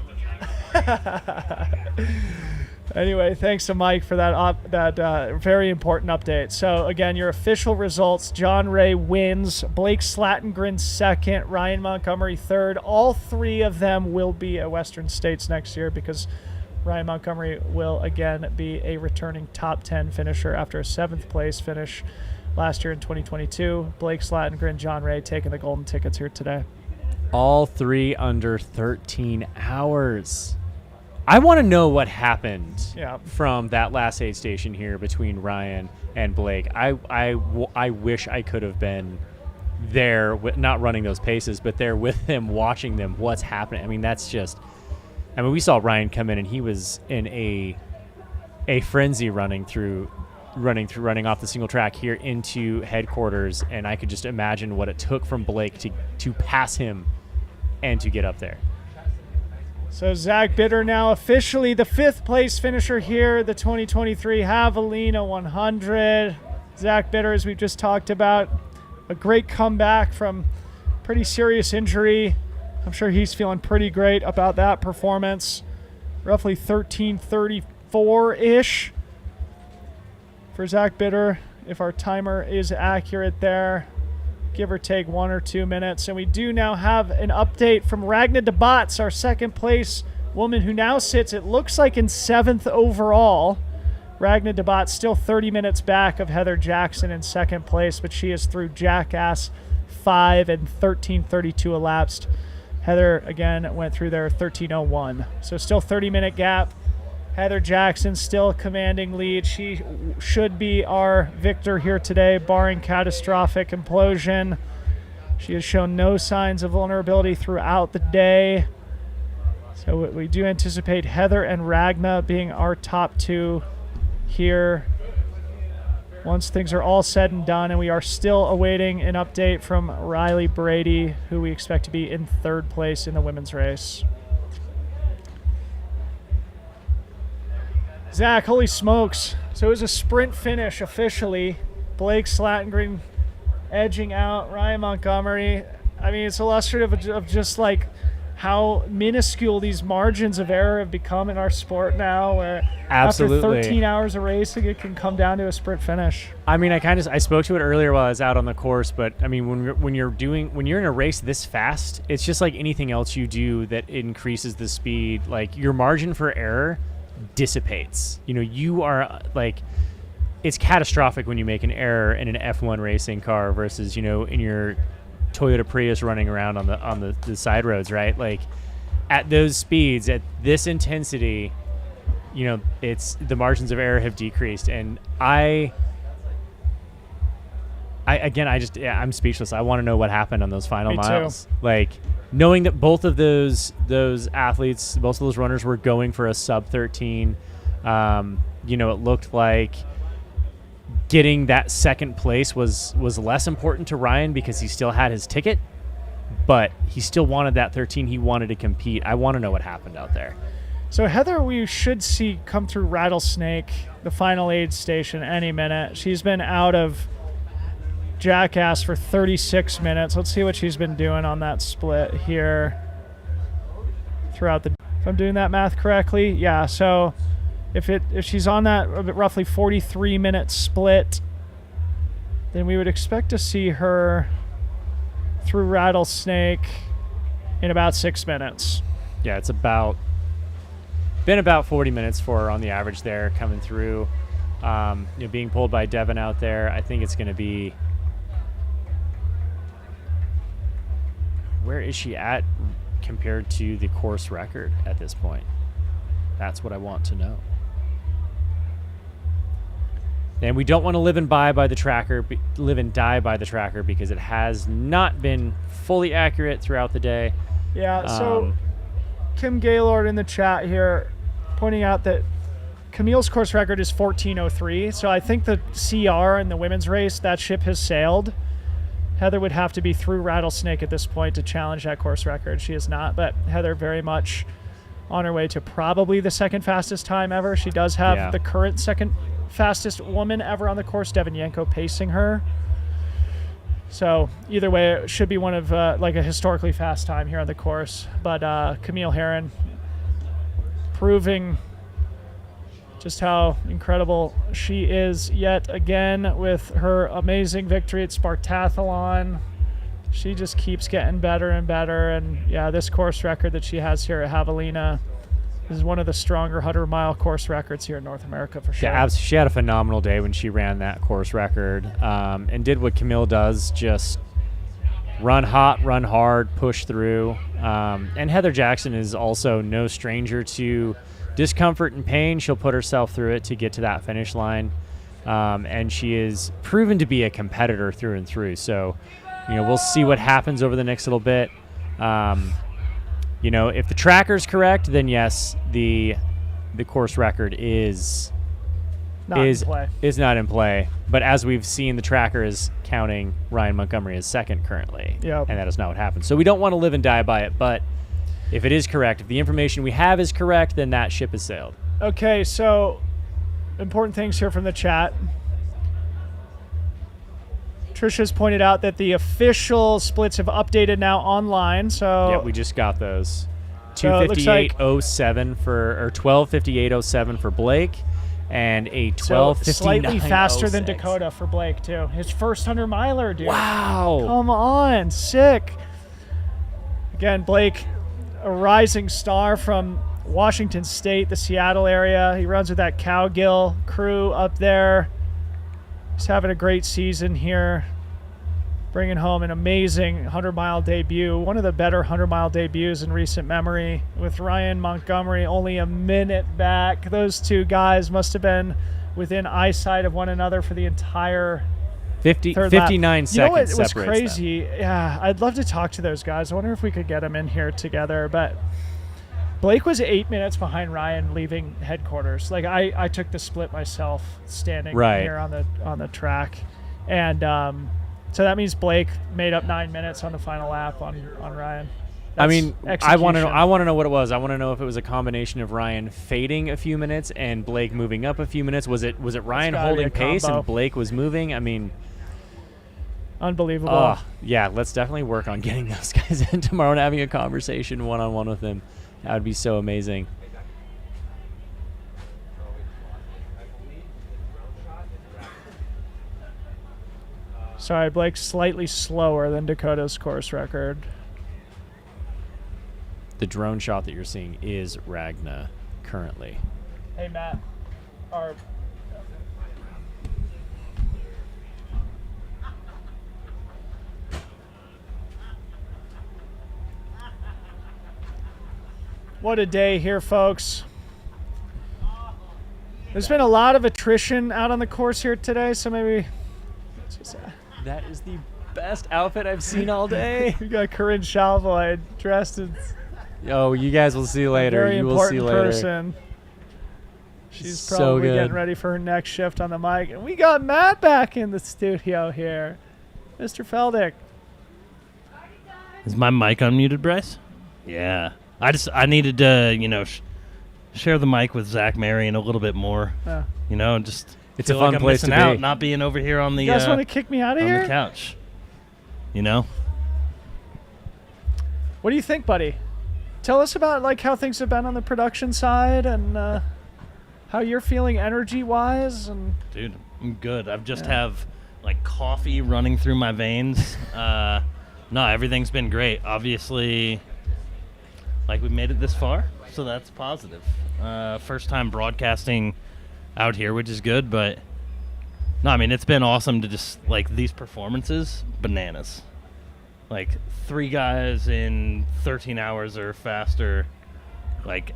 Anyway, thanks to Mike for that very important update. So again, your official results: John Ray wins, Blake Slattengren second, Ryan Montgomery third. All 3 of them will be at Western States next year because Ryan Montgomery will again be a returning top 10 finisher after a 7th place finish last year in 2022. Blake Slattengren, John Ray taking the golden tickets here today. All 3 under 13 hours. I want to know what happened from that last aid station here between Ryan and Blake. I wish I could have been there, not running those paces, but there with them, watching them, what's happening. I mean, that's just... I mean, we saw Ryan come in, and he was in a frenzy running off the single track here into headquarters, and I could just imagine what it took from Blake to pass him and to get up there. So Zach Bitter now officially the 5th place finisher here, the 2023 Javelina 100. Zach Bitter, as we've just talked about, a great comeback from pretty serious injury. I'm sure he's feeling pretty great about that performance. Roughly 13:34-ish for Zach Bitter, if our timer is accurate there. Give or take 1 or 2 minutes. And we do now have an update from Ragna DeBots, our 2nd place woman who now sits, it looks like, in 7th overall. Ragna DeBots still 30 minutes back of Heather Jackson in 2nd place, but she is through Jackass 5 and 13:32 elapsed. Heather, again, went through there 13:01. So still 30-minute gap. Heather Jackson still commanding lead. She should be our victor here today, barring catastrophic implosion. She has shown no signs of vulnerability throughout the day. So we do anticipate Heather and Ragna being our top 2 here once things are all said and done, and we are still awaiting an update from Riley Brady, who we expect to be in 3rd place in the women's race. Zach, holy smokes. So it was a sprint finish officially. Blake Slattengren edging out Ryan Montgomery. I mean, it's illustrative of just like how minuscule these margins of error have become in our sport now, where Absolutely. after 13 hours of racing, it can come down to a sprint finish. I mean, I spoke to it earlier while I was out on the course, but I mean, when you're in a race this fast, it's just like anything else you do that increases the speed. Like, your margin for error dissipates. You know, you are like, it's catastrophic when you make an error in an F1 racing car versus, you know, in your Toyota Prius running around on the side roads, right? Like, at those speeds, at this intensity, you know, it's the margins of error have decreased, and I'm speechless. I want to know what happened on those final miles. Too. Like, knowing that both of those athletes, both of those runners were going for a sub 13. You know, it looked like getting that 2nd place was less important to Ryan because he still had his ticket, but he still wanted that 13. He wanted to compete. I want to know what happened out there. So Heather, we should see come through Rattlesnake, the final aid station, any minute. She's been out of Jackass for 36 minutes. Let's see what she's been doing on that split here throughout the... If I'm doing that math correctly, yeah. So if she's on that roughly 43-minute split, then we would expect to see her through Rattlesnake in about 6 minutes. Yeah, it's been about 40 minutes for her on the average there coming through. You know, being pulled by Devin out there, I think it's going to be... Where is she at compared to the course record at this point? That's what I want to know. And we don't want to live and die by the tracker because it has not been fully accurate throughout the day. Yeah, so Kim Gaylord in the chat here pointing out that Camille's course record is 14:03. So I think the CR in the women's race, that ship has sailed. Heather would have to be through Rattlesnake at this point to challenge that course record. She is not, but Heather very much on her way to probably the second fastest time ever. She does have the current second fastest woman ever on the course, Devinyenko, pacing her. So either way, it should be one of like a historically fast time here on the course. But Camille Herron proving just how incredible she is yet again with her amazing victory at Spartathlon. She just keeps getting better and better. And yeah, this course record that she has here at Javelina is one of the stronger 100-mile course records here in North America for sure. Yeah, she had a phenomenal day when she ran that course record, and did what Camille does, just run hot, run hard, push through. And Heather Jackson is also no stranger to discomfort and pain. She'll put herself through it to get to that finish line. And she is proven to be a competitor through and through. So, we'll see what happens over the next little bit. If the tracker's correct, then yes, the course record is not in play. But as we've seen, the tracker is counting Ryan Montgomery as second currently. Yep. And that is not what happened. So we don't want to live and die by it, but if it is correct, if the information we have is correct, then that ship has sailed. Okay, so important things here from the chat. Trisha's pointed out that the official splits have updated now online. So yeah, we just got those. So 2:58.07 or 12:58.07 for Blake, and a 12:59.06. Slightly faster than Dakota for Blake too. His first 100-miler, dude. Wow! Come on, sick. Again, Blake, a rising star from Washington State, the Seattle area. He runs with that Cowgill crew up there. He's having a great season here, bringing home an amazing 100-mile debut, one of the better 100-mile debuts in recent memory, with Ryan Montgomery only a minute back. Those two guys must have been within eyesight of one another for the entire 59 seconds. You know what was separates crazy? them. Yeah, I'd love to talk to those guys. I wonder if we could get them in here together, but Blake was 8 minutes behind Ryan leaving headquarters. Like I took the split myself, standing here on the track, and so that means Blake made up 9 minutes on the final lap on Ryan. I want to know what it was. I want to know if it was a combination of Ryan fading a few minutes and Blake moving up a few minutes. Was it Ryan holding pace and Blake was moving? Unbelievable. Yeah, let's definitely work on getting those guys in tomorrow and having a conversation one-on-one with them. That would be so amazing. Sorry, Blake's slightly slower than Dakota's course record. The drone shot that you're seeing is Ragna currently. Hey, Matt. What a day here, folks. There's been a lot of attrition out on the course here today, so maybe... That is the best outfit I've seen all day. We got Corinne Chalvoy dressed as... Oh, you guys will see later. Very you will see important later. person. She's So probably good. getting ready for her next shift on the mic. And we got Matt back in the studio here. Mr. Feldick. Is my mic unmuted, Bryce? Yeah. I needed to, share the mic with Zach Marion a little bit more. Yeah. Just it's a feel fun like I'm place to missing out, be. not being over here on the You guys want to kick me out of on here? the couch. What do you think, buddy? Tell us about how things have been on the production side and how you're feeling energy-wise. And Dude, I'm good. I've just have coffee running through my veins. No, everything's been great. Obviously, we made it this far, so that's positive. First time broadcasting out here, which is good, but no, it's been awesome to just these performances, bananas. 3 guys in 13 hours or faster.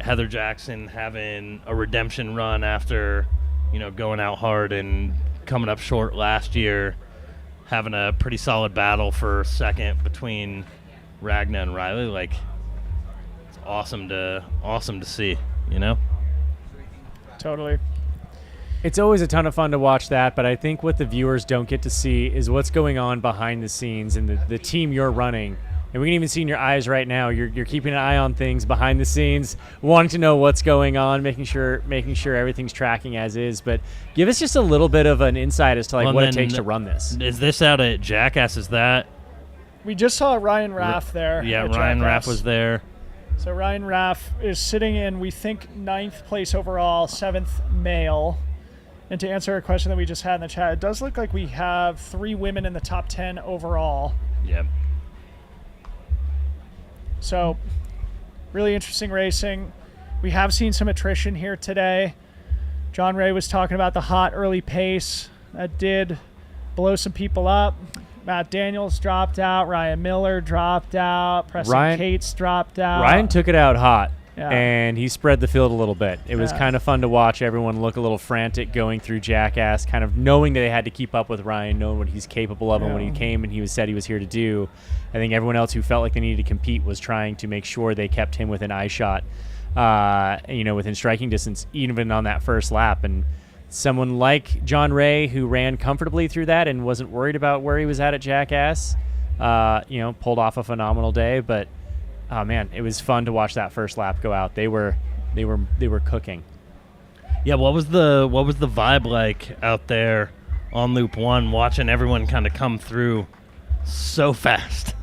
Heather Jackson having a redemption run after, going out hard and coming up short last year, having a pretty solid battle for second between Ragna and Riley. It's awesome to see, Totally. It's always a ton of fun to watch that, but I think what the viewers don't get to see is what's going on behind the scenes and the team you're running. And we can even see in your eyes right now, you're keeping an eye on things behind the scenes, wanting to know what's going on, making sure everything's tracking as is. But give us just a little bit of an insight as to what it takes to run this. Is this out at Jackass? Is that? We just saw Ryan Raff there. Yeah, at Ryan Jackass. Raff was there. So Ryan Raff is sitting in, we think, 9th place overall, 7th male. And to answer a question that we just had in the chat, it does look like we have 3 women in the top 10 overall. Yep. So, really interesting racing. We have seen some attrition here today. John Ray was talking about the hot early pace. That did blow some people up. Matt Daniels dropped out. Ryan Miller dropped out. Preston Cates dropped out. Ryan took it out hot, Yeah. and he spread the field a little bit. It was kind of fun to watch everyone look a little frantic going through Jackass, kind of knowing that they had to keep up with Ryan, knowing what he's capable of and what he came and said he was here to do. I think everyone else who felt like they needed to compete was trying to make sure they kept him within eye shot, within striking distance, even on that first lap. And someone like John Ray, who ran comfortably through that and wasn't worried about where he was at Jackass, pulled off a phenomenal day. But oh man, it was fun to watch that first lap go out. They were cooking. Yeah, what was the vibe like out there on Loop 1, watching everyone kind of come through so fast?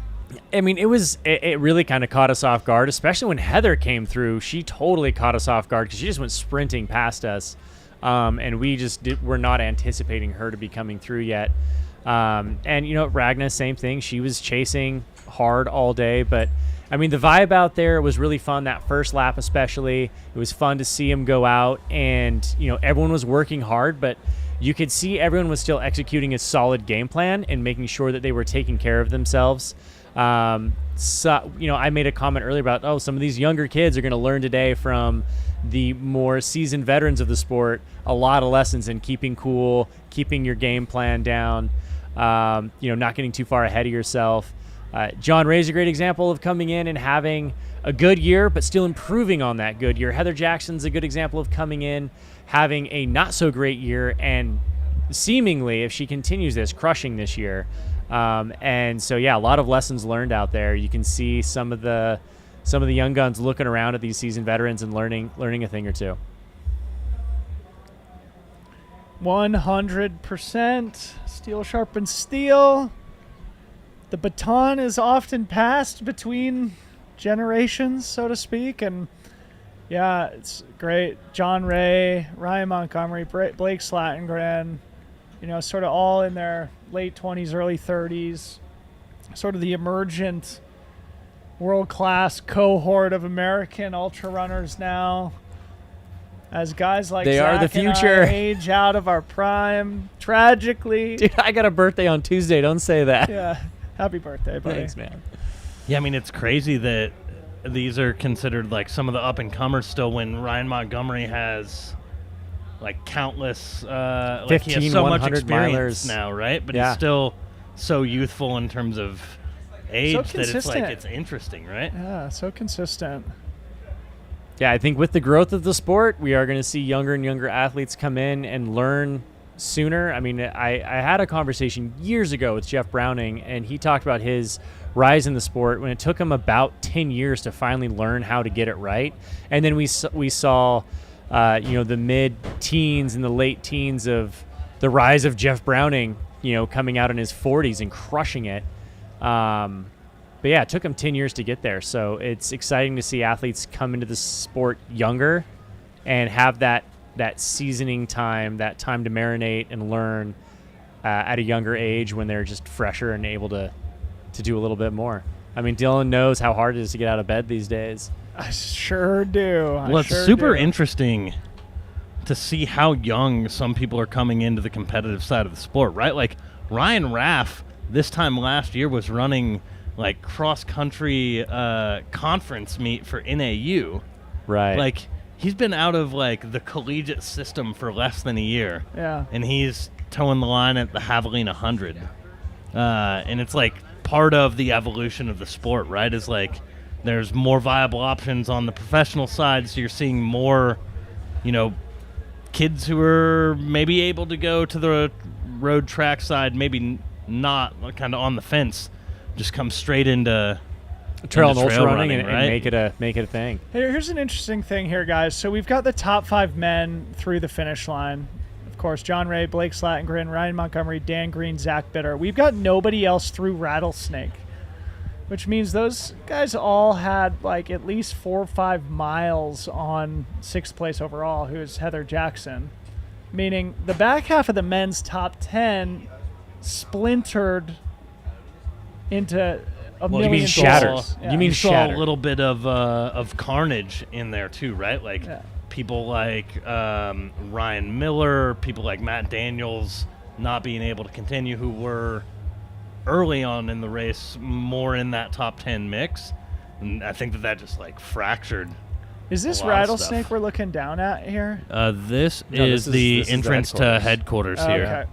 I mean, it really kind of caught us off guard, especially when Heather came through. She totally caught us off guard because she just went sprinting past us, and we just were not anticipating her to be coming through yet. And Ragna, same thing. She was chasing hard all day, but I mean, the vibe out there was really fun. That first lap, especially, it was fun to see him go out, and everyone was working hard, but you could see everyone was still executing a solid game plan and making sure that they were taking care of themselves. I made a comment earlier about, some of these younger kids are going to learn today from the more seasoned veterans of the sport a lot of lessons in keeping cool, keeping your game plan down, not getting too far ahead of yourself. John Ray's a great example of coming in and having a good year, but still improving on that good year. Heather Jackson's a good example of coming in, having a not so great year, and seemingly, if she continues this, crushing this year. And so, a lot of lessons learned out there. You can see some of the young guns looking around at these seasoned veterans and learning a thing or two. 100%. Steel sharpens steel. The baton is often passed between generations, so to speak. And it's great. John Ray, Ryan Montgomery, Blake Slattengren, sort of all in their late 20s, early 30s, sort of the emergent world-class cohort of American ultra runners now. As guys like they Zach are the future. And I age out of our prime, tragically. Dude, I got a birthday on Tuesday. Don't say that. Yeah. Happy birthday, buddy. Thanks, man. Yeah, I mean, it's crazy that these are considered like some of the up-and-comers still, when Ryan Montgomery has like countless, 15, he has so much 100 experience milers now, right? But Yeah. he's still so youthful in terms of age that it's consistent. like, it's interesting, right? Yeah, so consistent. Yeah, I think with the growth of the sport, we are going to see younger and younger athletes come in and learn sooner. I mean, I had a conversation years ago with Jeff Browning, and he talked about his rise in the sport when it took him about 10 years to finally learn how to get it right. And then we saw, the mid-teens and the late teens of the rise of Jeff Browning, coming out in his 40s and crushing it. But yeah, it took him 10 years to get there. So it's exciting to see athletes come into the sport younger and have that seasoning time, that time to marinate and learn at a younger age when they're just fresher and able to do a little bit more. I mean, Dylan knows how hard it is to get out of bed these days. I sure do. Well, it's super interesting to see how young some people are coming into the competitive side of the sport, right? Like Ryan Raff this time last year was running like cross-country conference meet for NAU. Right. Like, he's been out of like the collegiate system for less than a year. Yeah. And he's towing the line at the Javelina Jundred. And it's like part of the evolution of the sport, right? Is like there's more viable options on the professional side, so you're seeing more, kids who are maybe able to go to the road track side, maybe not, kind of on the fence, just come straight into trail and ultra running, right? and make it a thing. Here's an interesting thing here, guys. So we've got the top 5 men through the finish line. Of course, John Ray, Blake Slatengren, Ryan Montgomery, Dan Green, Zach Bitter. We've got nobody else through Rattlesnake, which means those guys all had like at least 4 or 5 miles on 6th place overall, who is Heather Jackson. Meaning the back half of the men's top 10 splintered into a million. You mean shattered? Yeah. You mean saw a little bit of carnage in there too, right? Like people like Ryan Miller, people like Matt Daniels not being able to continue, who were early on in the race more in that top 10 mix. And I think that just like fractured. Is this Rattlesnake we're looking down at here? This is the entrance to headquarters here. Okay.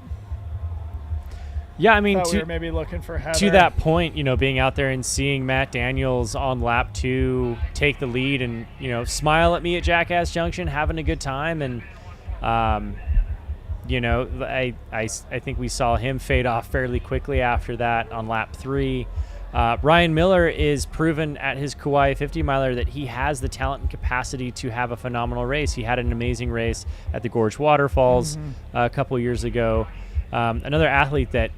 Yeah, I mean, we were maybe looking for Heather. To that point, being out there and seeing Matt Daniels on lap 2 take the lead and, smile at me at Jackass Junction, having a good time. And, I think we saw him fade off fairly quickly after that on lap 3. Ryan Miller is proven at his Kauai 50 miler that he has the talent and capacity to have a phenomenal race. He had an amazing race at the Gorge Waterfalls a couple years ago. Another athlete that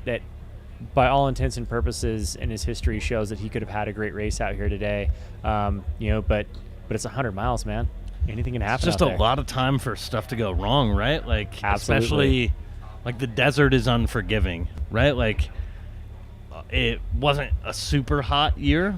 by all intents and purposes in his history shows that he could have had a great race out here today. But it's 100 miles, man. Anything can happen. It's just out a there. lot of time for stuff to go wrong, right? Like, Absolutely. especially like the desert is unforgiving, right? Like, it wasn't a super hot year.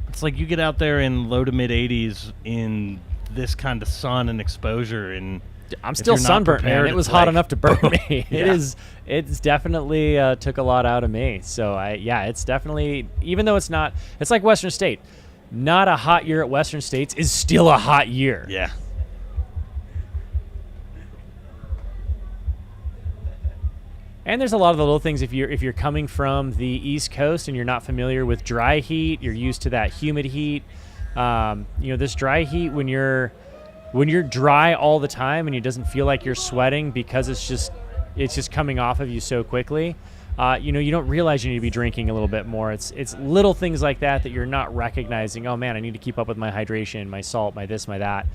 It's like you get out there in low to mid 80s in this kind of sun and exposure, and I'm still sunburnt, man. It was hot enough to burn me. Yeah. It's definitely took a lot out of me. So it's definitely, even though it's like Western State. Not a hot year at Western States is still a hot year. Yeah. And there's a lot of the little things if you're coming from the East Coast and you're not familiar with dry heat, you're used to that humid heat. This dry heat when you're dry all the time and it doesn't feel like you're sweating because it's just coming off of you so quickly. You don't realize you need to be drinking a little bit more. It's little things like that you're not recognizing. Oh man, I need to keep up with my hydration, my salt, my this, my that.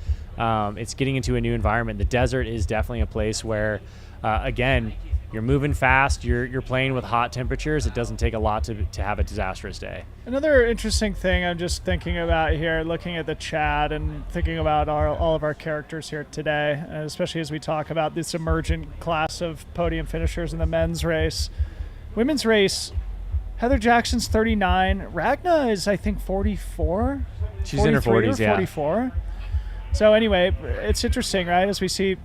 It's getting into a new environment. The desert is definitely a place where, again, you're moving fast. You're playing with hot temperatures. It doesn't take a lot to have a disastrous day. Another interesting thing I'm just thinking about here, looking at the chat and thinking about all of our characters here today, especially as we talk about this emergent class of podium finishers in the men's race. Women's race, Heather Jackson's 39. Ragna is, I think, 44. She's in her 40s, yeah. 44. So anyway, it's interesting, right? As we see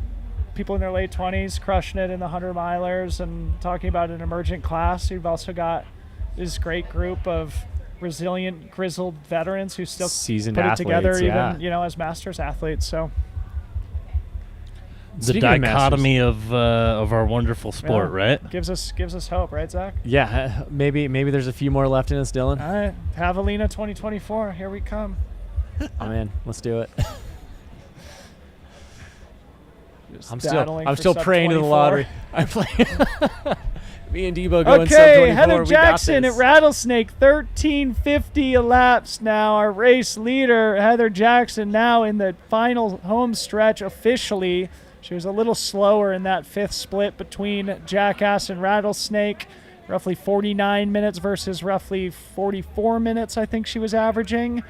people in their late 20s crushing it in the 100 milers and talking about an emergent class. You've also got this great group of resilient, grizzled veterans who still seasoned put it together, athletes, even as masters athletes. So the dichotomy of our wonderful sport, right? Gives us hope, right, Zach? Yeah, maybe there's a few more left in us, Dylan. All right, Javelina 2024, here we come. Oh man, let's do it. I'm still praying to the lottery. I'm playing. Me and Debo going sub 24. Heather Jackson at Rattlesnake, 13:50 elapsed now. Our race leader, Heather Jackson, now in the final home stretch officially. She was a little slower in that 5th split between Jackass and Rattlesnake, roughly 49 minutes versus roughly 44 minutes, I think she was averaging.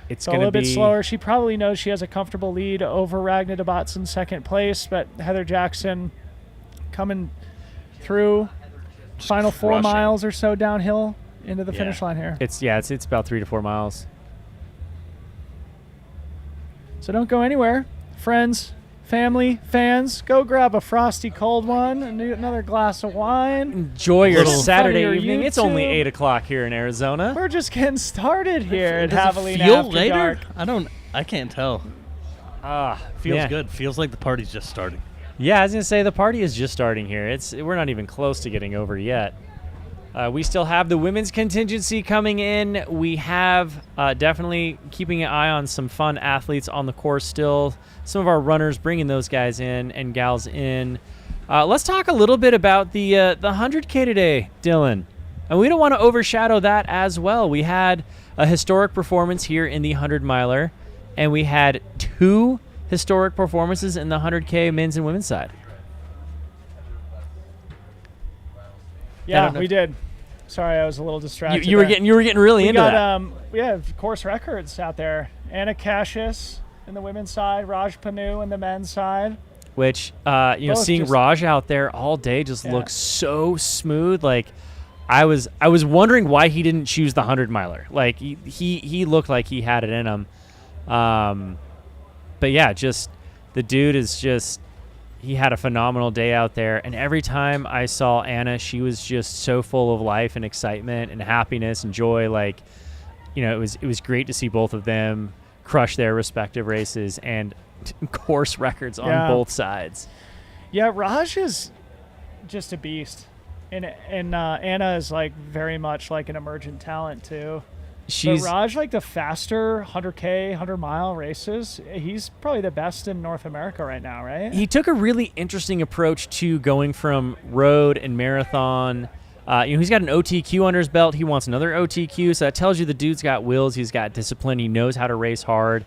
It's a little bit slower. She probably knows she has a comfortable lead over Ragna DeBot's in 2nd place, but Heather Jackson coming through final 4 miles or so downhill into the finish line here. It's about 3 to 4 miles. So don't go anywhere. Friends, family, fans, go grab a frosty cold one, another glass of wine. Enjoy your Saturday evening. It's only 8 o'clock here in Arizona. We're just getting started here at Javelina feel After later? Dark. I can't tell. Feels good. Feels like the party's just starting. Yeah, I was gonna say the party is just starting here. We're not even close to getting over yet. We still have the women's contingency coming in. We have definitely keeping an eye on some fun athletes on the course still. Some of our runners bringing those guys in and gals in. Let's talk a little bit about the 100K today, Dylan. And we don't want to overshadow that as well. We had a historic performance here in the 100-miler, and we had 2 historic performances in the 100K men's and women's side. Yeah, we did. Sorry, I was a little distracted. You were getting really into that. We have course records out there. Anna Cassius in the women's side, Raj Panu in the men's side. Which seeing Raj out there all day just looks so smooth. Like I was wondering why he didn't choose the 100-miler. Like he looked like he had it in him. But yeah, just the dude is just. He had a phenomenal day out there, and every time I saw Anna, she was just so full of life and excitement and happiness and joy. Like, it was great to see both of them crush their respective races and course records on both sides. Yeah, Raj is just a beast, and Anna is like very much like an emergent talent too. But Raj, like the faster 100K, 100-mile races, he's probably the best in North America right now, right? He took a really interesting approach to going from road and marathon. He's got an OTQ under his belt. He wants another OTQ, so that tells you the dude's got wheels. He's got discipline. He knows how to race hard.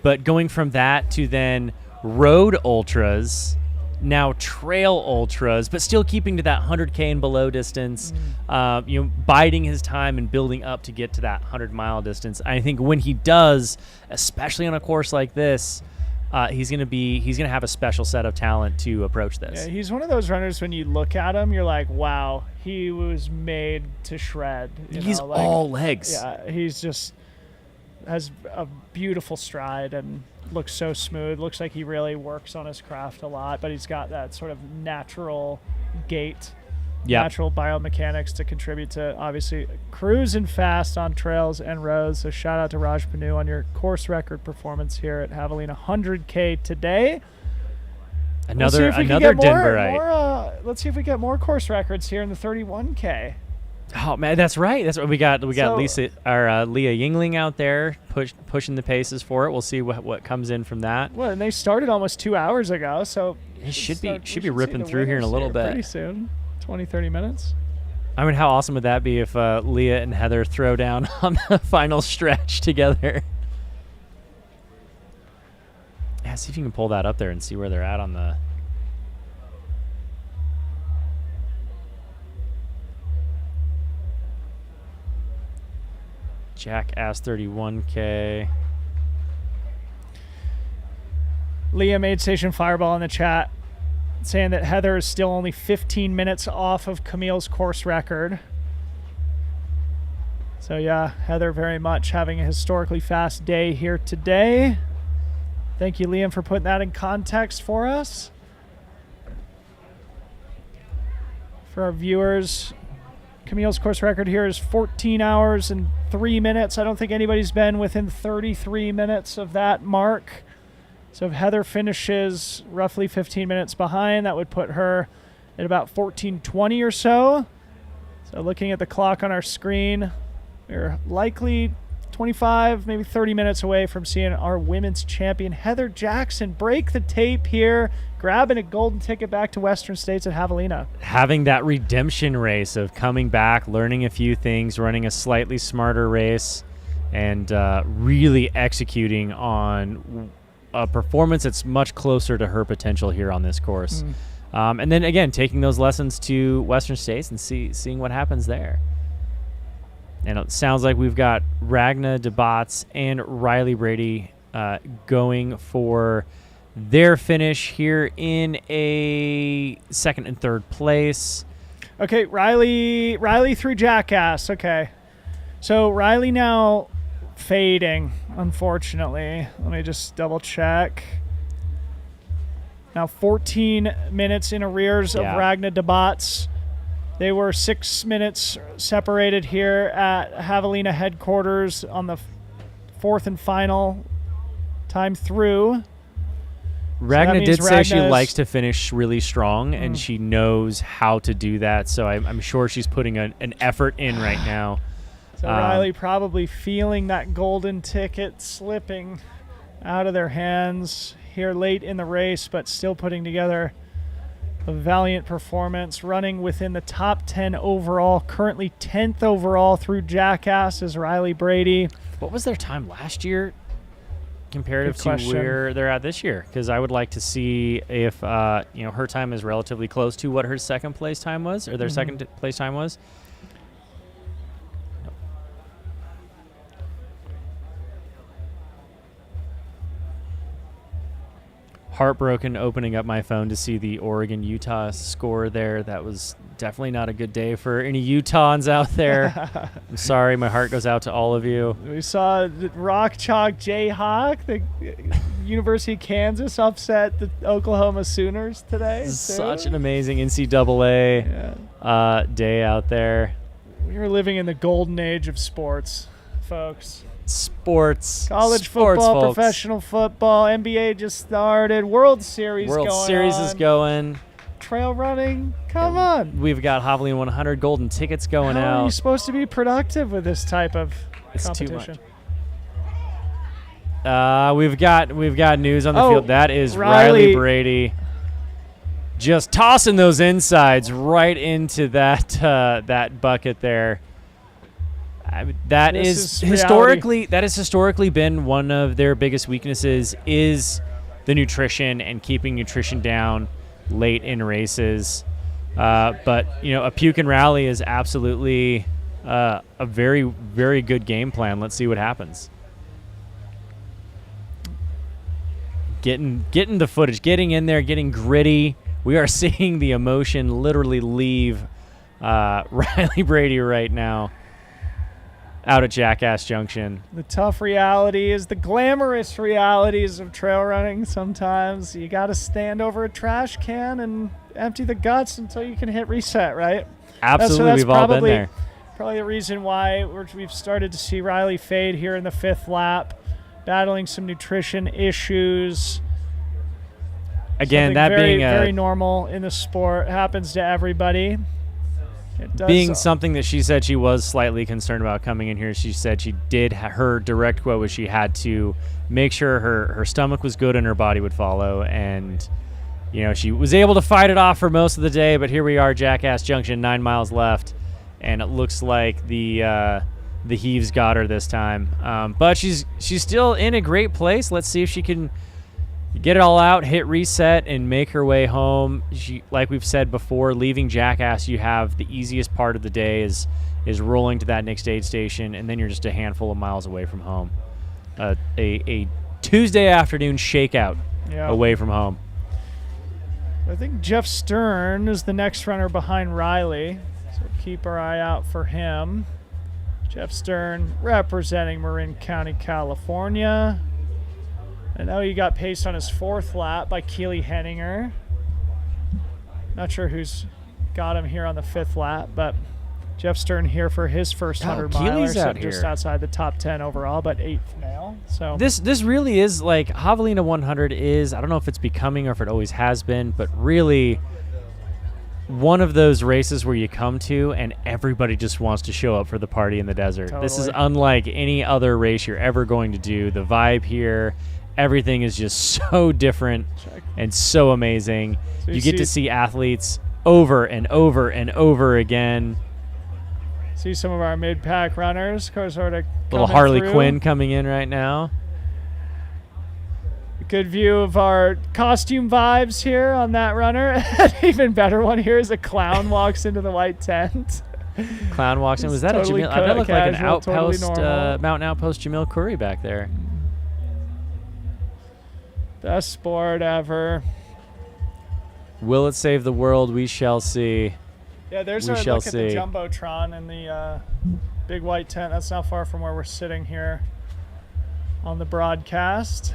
But going from that to then road ultras, now trail ultras, but still keeping to that 100K and below distance, biding his time and building up to get to that 100-mile distance. I think when he does, especially on a course like this, he's gonna have a special set of talent to approach this. Yeah, he's one of those runners when you look at him, you're like, wow, he was made to shred. He's all legs. Yeah, he's just has a beautiful stride and looks so smooth. Looks like he really works on his craft a lot, but he's got that sort of natural gait, natural biomechanics to contribute to obviously cruising fast on trails and roads. So shout out to Raj Panu on your course record performance here at Javelina 100K today. Another Denverite. Let's see if we get more course records here in the 31K. Oh man, that's right. That's what we got. We got Leah Yingling out there pushing the paces for it. We'll see what comes in from that. Well, and they started almost 2 hours ago, so it should be ripping through here in a little bit. Pretty soon, 20-30 minutes. I mean, how awesome would that be if Leah and Heather throw down on the final stretch together? Yeah, see if you can pull that up there and see where they're at on the. Jackass 31K. Leah made Station Fireball in the chat saying that Heather is still only 15 minutes off of Camille's course record. So yeah, Heather very much having a historically fast day here today. Thank you, Liam, for putting that in context for us. For our viewers, Camille's course record here is 14 hours and 3 minutes. I don't think anybody's been within 33 minutes of that mark. So if Heather finishes roughly 15 minutes behind, that would put her at about 14:20 or so. So looking at the clock on our screen, we're likely 25, maybe 30 minutes away from seeing our women's champion, Heather Jackson, break the tape here, grabbing a golden ticket back to Western States at Javelina. Having that redemption race of coming back, learning a few things, running a slightly smarter race, and really executing on a performance that's much closer to her potential here on this course. And then, again, taking those lessons to Western States and seeing what happens there. And it sounds like we've got Ragna DeBotts and Riley Brady going for their finish here in a second and third place. Okay, Riley through Jackass. Okay. So Riley now fading, unfortunately. Let me just double check. Now 14 minutes in arrears of Ragna DeBotts. They were 6 minutes separated here at Javelina headquarters on the fourth and final time through. Ragna means did say she Ragna's- likes to finish really strong, and she knows how to do that. So I'm sure she's putting an effort in right now. So Riley probably feeling that golden ticket slipping out of their hands here late in the race, but still putting together a valiant performance, running within the top 10 overall, currently 10th overall through Jackass is Riley Brady. What was their time last year comparative Good to question. where they're at this year? Because I would like to see if her time is relatively close to what her second place time was, or their second place time was. Heartbroken opening up my phone to see the Oregon-Utah score there. That was definitely not a good day for any Utahns out there. I'm sorry. My heart goes out to all of you. We saw the Rock Chalk Jayhawk, the University of Kansas, upset the Oklahoma Sooners today. Such an amazing NCAA day out there. We were living in the golden age of sports, folks. Sports. College Sports, football, folks. professional football, NBA just started, World Series World going Series on. is going. Trail running, come on. We've got Javelina 100 golden tickets going How out. are you supposed to be productive with this type of It's too competition? We've got news on the Oh, field. That is Riley Riley Brady, just tossing those insides right into that bucket there. That This is is historically been one of their biggest weaknesses, is the nutrition and keeping nutrition down late in races. But a puke and rally is absolutely a very, very good game plan. Let's see what happens. Getting the footage, getting in there, getting gritty. We are seeing the emotion literally leave Riley Brady right now out at Jackass Junction. The tough reality is the glamorous realities of trail running. Sometimes you got to stand over a trash can and empty the guts until you can hit reset, right? Absolutely, we've all been there. Probably the reason why we've started to see Riley fade here in the 5th lap, battling some nutrition issues. Again, Something that very, being very normal in the sport, happens to everybody. It does being something that she said she was slightly concerned about coming in here. She said she did, her direct quote was she had to make sure her stomach was good and her body would follow. And, she was able to fight it off for most of the day, but here we are, Jackass Junction, 9 miles left. And it looks like the heaves got her this time. But she's still in a great place. Let's see if she can get it all out, hit reset, and make her way home. Like we've said before, leaving Jackass, you have the easiest part of the day is rolling to that next aid station, and then you're just a handful of miles away from home. A Tuesday afternoon shakeout away from home. I think Jeff Stern is the next runner behind Riley, so keep our eye out for him. Jeff Stern representing Marin County, California. I know he got paced on his 4th lap by Keely Henninger. Not sure who's got him here on the 5th lap, but Jeff Stern here for his first 100 miler, Keely's so out just here. outside the top 10 overall, but 8th now. So This really is like Javelina 100 is, I don't know if it's becoming or if it always has been, but really one of those races where you come to and everybody just wants to show up for the party in the desert. This is Totally. unlike any other race you're ever going to do. The vibe here, everything is just so different and so amazing. So you get to see athletes over and over and over again. see some of our mid-pack runners, of course, sort of Little coming Harley through. Quinn coming in right now. Good view of our costume vibes here on that runner. An even better one here is a clown walks into the white tent. Clown walks in. Was that Totally a Jamil? That looked like an casual, totally outpost, normal. mountain outpost Jamil Curry back there. Best sport ever. Will it save the world? We shall see. Yeah, there's we our shall look at see. the Jumbotron in the big white tent. That's not far from where we're sitting here on the broadcast.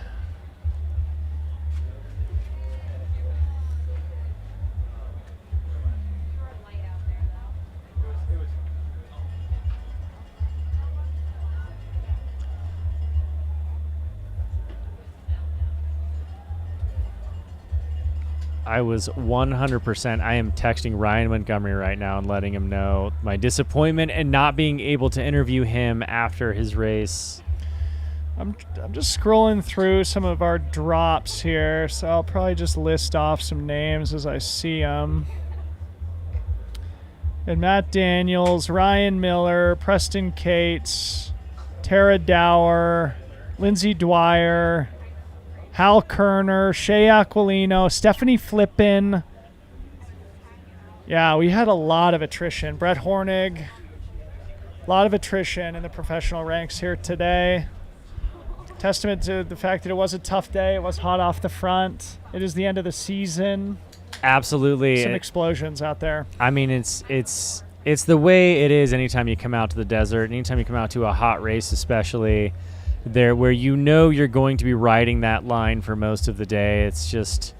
100%. I am texting Ryan Montgomery right now and letting him know my disappointment and not being able to interview him after his race. I'm just scrolling through some of our drops here, so I'll probably just list off some names as I see them. And Matt Daniels, Ryan Miller, Preston Cates, Tara Dower, Lindsay Dwyer, Hal Kerner, Shea Aquilino, Stephanie Flippin. Yeah, we had a lot of attrition. Brett Hornig. A lot of attrition in the professional ranks here today. Testament to the fact that it was a tough day. It was hot off the front. It is the end of the season. Absolutely. Some explosions out there. I mean, it's the way it is anytime you come out to the desert, anytime you come out to a hot race, especially there where you know you're going to be riding that line for most of the day. It's just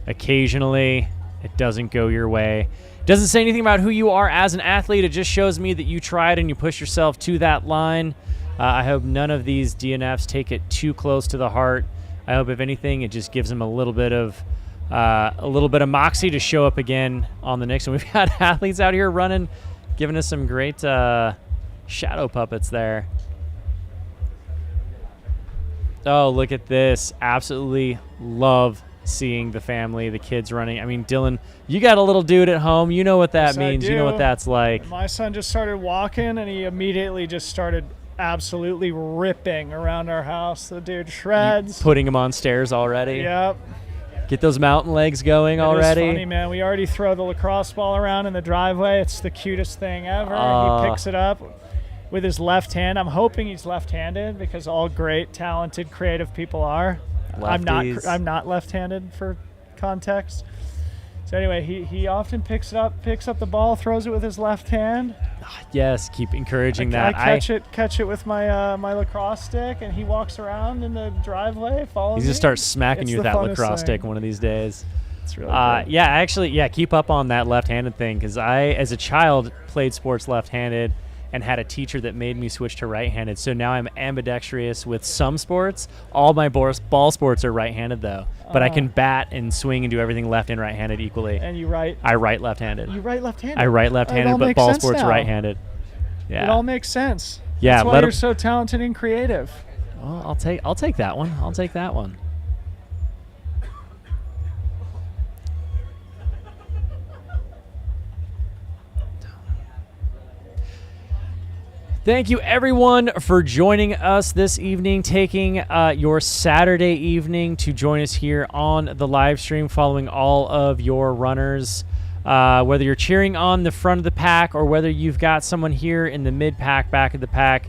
occasionally it doesn't go your way. It doesn't say anything about who you are as an athlete. It just shows me that you tried and you pushed yourself to that line. I hope none of these DNFs take it too close to the heart. I hope, if anything, it just gives them a little bit of moxie to show up again on the next one. We've got athletes out here running, giving us some great shadow puppets there. Oh, look at this. Absolutely love seeing the family, the kids running. I mean, Dylan, you got a little dude at home. You know what that means. You know what that's like. My son just started walking, and he immediately just started absolutely ripping around our house. The dude shreds. Putting him on stairs already. Yep. Get those mountain legs going already. It's funny, man. We already throw the lacrosse ball around in the driveway. It's the cutest thing ever. He picks it up with his left hand. I'm hoping he's left-handed because all great, talented, creative people are. Lefties. I'm not left-handed for context. So anyway, he often picks up the ball, throws it with his left hand. Yes, keep encouraging that. I catch it with my my lacrosse stick, and he walks around in the driveway, follows. He's gonna start smacking you with that lacrosse stick one of these days. It's really great. Keep up on that left-handed thing, because I, as a child, played sports left-handed and had a teacher that made me switch to right-handed. So now I'm ambidextrous with some sports. All my ball sports are right-handed, though. But I can bat and swing and do everything left and right-handed equally. And you write? I write left-handed. You write left-handed? I write left-handed, but ball sports right-handed. Yeah. It all makes sense. Yeah. That's why you're so talented and creative. Well, I'll take that one. I'll take that one. Thank you, everyone, for joining us this evening, taking your Saturday evening to join us here on the live stream, following all of your runners. Whether you're cheering on the front of the pack or whether you've got someone here in the mid-pack, back of the pack,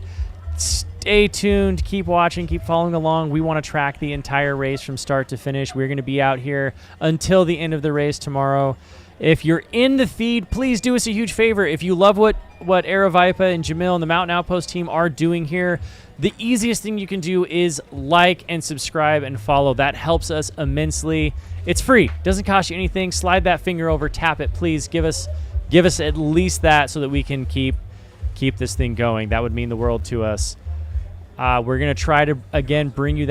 stay tuned, keep watching, keep following along. We want to track the entire race from start to finish. We're going to be out here until the end of the race tomorrow. If you're in the feed, please do us a huge favor. If you love what Aravipa and Jamil and the Mountain Outpost team are doing here, the easiest thing you can do is like and subscribe and follow. That helps us immensely. It's free. Doesn't cost you anything. Slide that finger over, tap it, please. Give us at least that so that we can keep this thing going. That would mean the world to us. We're going to try to, again, bring you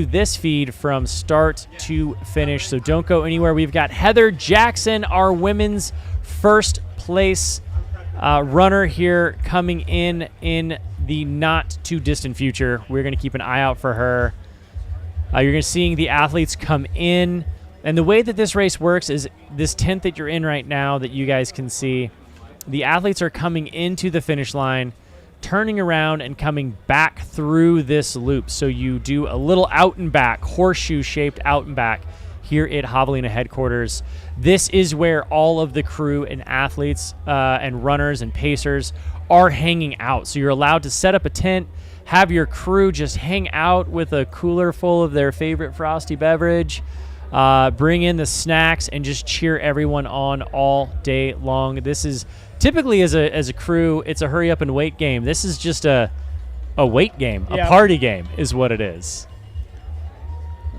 this feed from start to finish. So don't go anywhere. We've got Heather Jackson, our women's first place runner here, coming in the not too distant future. We're going to keep an eye out for her. You're going to seeing the athletes come in. And the way that this race works is this tent that you're in right now that you guys can see. The athletes are coming into the finish line, turning around and coming back through this loop. So you do a little out and back, horseshoe-shaped out and back here at Javelina headquarters. This is where all of the crew and athletes and runners and pacers are hanging out. So you're allowed to set up a tent, have your crew just hang out with a cooler full of their favorite frosty beverage, bring in the snacks, and just cheer everyone on all day long. This is typically, as a crew, it's a hurry up and wait game. This is just a wait game, a party game is what it is.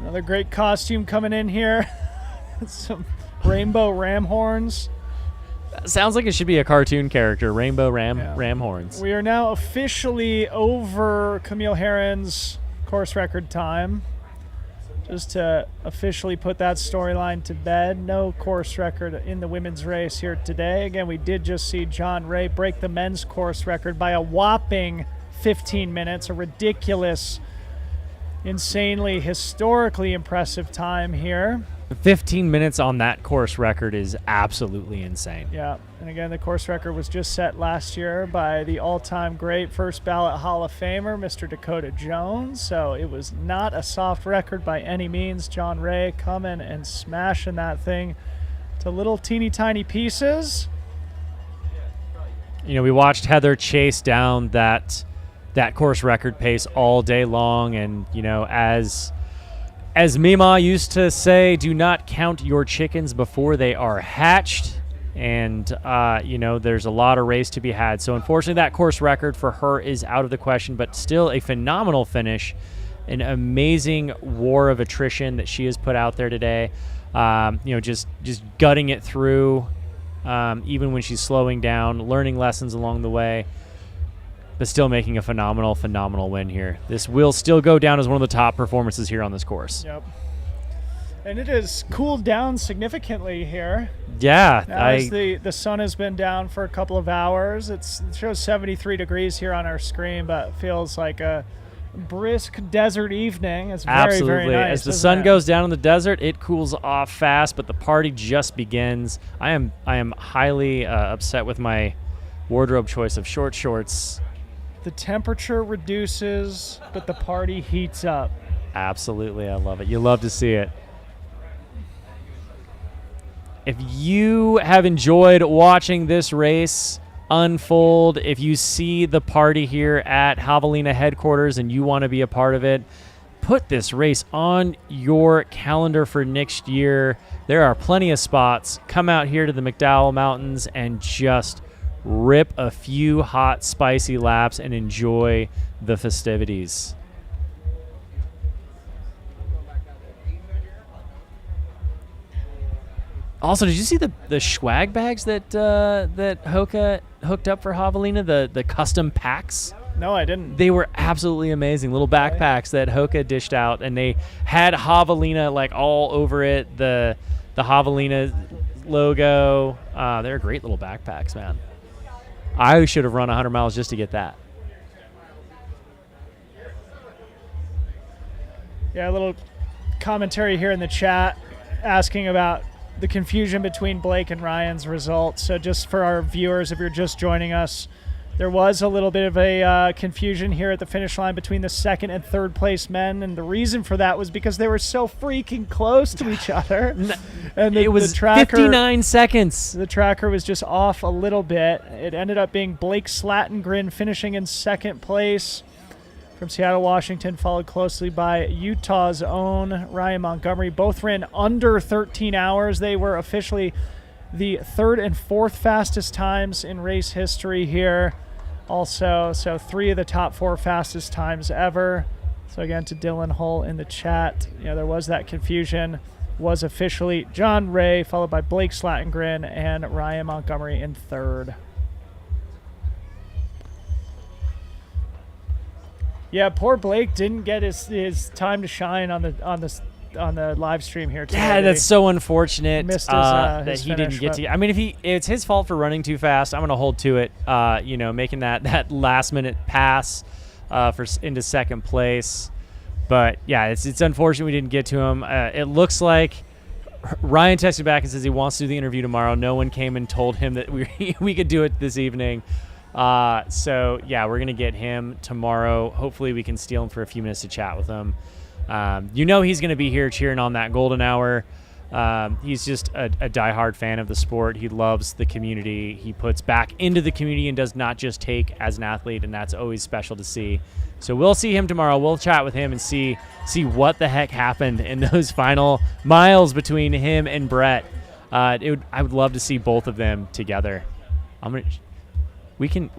Another great costume coming in here. Some rainbow ram horns. Sounds like it should be a cartoon character, rainbow ram horns. We are now officially over Camille Herron's course record time. just to officially put that storyline to bed. No course record in the women's race here today. Again, we did just see John Ray break the men's course record by a whopping 15 minutes, a ridiculous, insanely, historically impressive time here. 15 minutes on that course record is absolutely insane. Yeah, and again, the course record was just set last year by the all-time great first ballot Hall of Famer, Mr. Dakota Jones, so it was not a soft record by any means. John Ray coming and smashing that thing to little teeny tiny pieces. You know, we watched Heather chase down that course record pace all day long, and, you know, as Mima used to say, do not count your chickens before they are hatched. And, you know, there's a lot of race to be had. So, unfortunately, that course record for her is out of the question, but still a phenomenal finish. An amazing war of attrition that she has put out there today. You know, just gutting it through, even when she's slowing down, learning lessons along the way, but still making a phenomenal win here. This will still go down as one of the top performances here on this course. Yep. And it has cooled down significantly here. Yeah. As the sun has been down for a couple of hours. It shows 73 degrees here on our screen, but it feels like a brisk desert evening. It's very, very nice. As the sun goes down in the desert, it cools off fast, but the party just begins. I am highly upset with my wardrobe choice of short shorts. The temperature reduces, but the party heats up. Absolutely. I love it. You love to see it. If you have enjoyed watching this race unfold, if you see the party here at Javelina headquarters and you want to be a part of it, put this race on your calendar for next year. There are plenty of spots. Come out here to the McDowell Mountains and just rip a few hot, spicy laps and enjoy the festivities. Also, did you see the swag bags that Hoka hooked up for Javelina, the custom packs? No, I didn't. They were absolutely amazing. Little backpacks that Hoka dished out, and they had Javelina like all over it, the Javelina logo. They're great little backpacks, man. I should have run 100 miles just to get that. Yeah, a little commentary here in the chat asking about the confusion between Blake and Ryan's results. So just for our viewers, if you're just joining us, there was a little bit of a confusion here at the finish line between the second and third place men, and the reason for that was because they were so freaking close to each other. And it was the tracker, 59 seconds. The tracker was just off a little bit. It ended up being Blake Slattengren finishing in second place from Seattle, Washington, followed closely by Utah's own Ryan Montgomery. Both ran under 13 hours. They were officially the third and fourth fastest times in race history here. Also, so 3 of the top 4 fastest times ever. So again, to Dylan Hull in the chat, there was that confusion. Was officially John Ray, followed by Blake Slattengren and Ryan Montgomery in third. Yeah, poor Blake didn't get his time to shine on the live stream here today. Yeah, that's so unfortunate. Missed that his he finish, didn't get to. I mean, it's his fault for running too fast. I'm going to hold to it. Making that last minute pass into second place. But yeah, it's unfortunate we didn't get to him. It looks like Ryan texted back and says he wants to do the interview tomorrow. No one came and told him that we could do it this evening. So yeah, we're gonna get him tomorrow. Hopefully we can steal him for a few minutes to chat with him. He's gonna be here cheering on that golden hour. He's just a diehard fan of the sport. He loves the community. He puts back into the community and does not just take as an athlete, and that's always special to see. So we'll see him tomorrow. We'll chat with him and see what the heck happened in those final miles between him and Brett. I would love to see both of them together. We can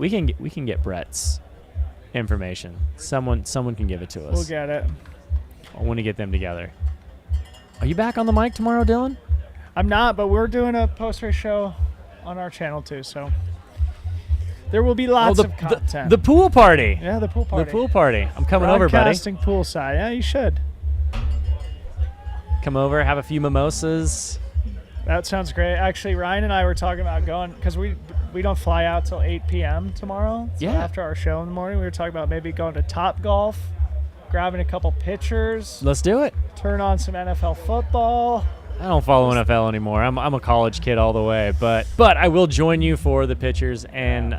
get Brett's information. Someone can give it to us. We'll get it. I want to get them together. Are you back on the mic tomorrow, Dylan? I'm not, but we're doing a post-race show on our channel too, so there will be lots of content. The pool party. Yeah, the pool party. The pool party. I'm coming over, buddy. Broadcasting poolside. Yeah, you should. come over, have a few mimosas. That sounds great. Actually, Ryan and I were talking about going, because we don't fly out till 8 p.m. tomorrow. So Yeah. after our show in the morning, we were talking about maybe going to Top Golf, grabbing a couple pitchers. Let's do it. Turn on some NFL football. I don't follow NFL anymore. I'm a college kid all the way, but I will join you for the pitchers and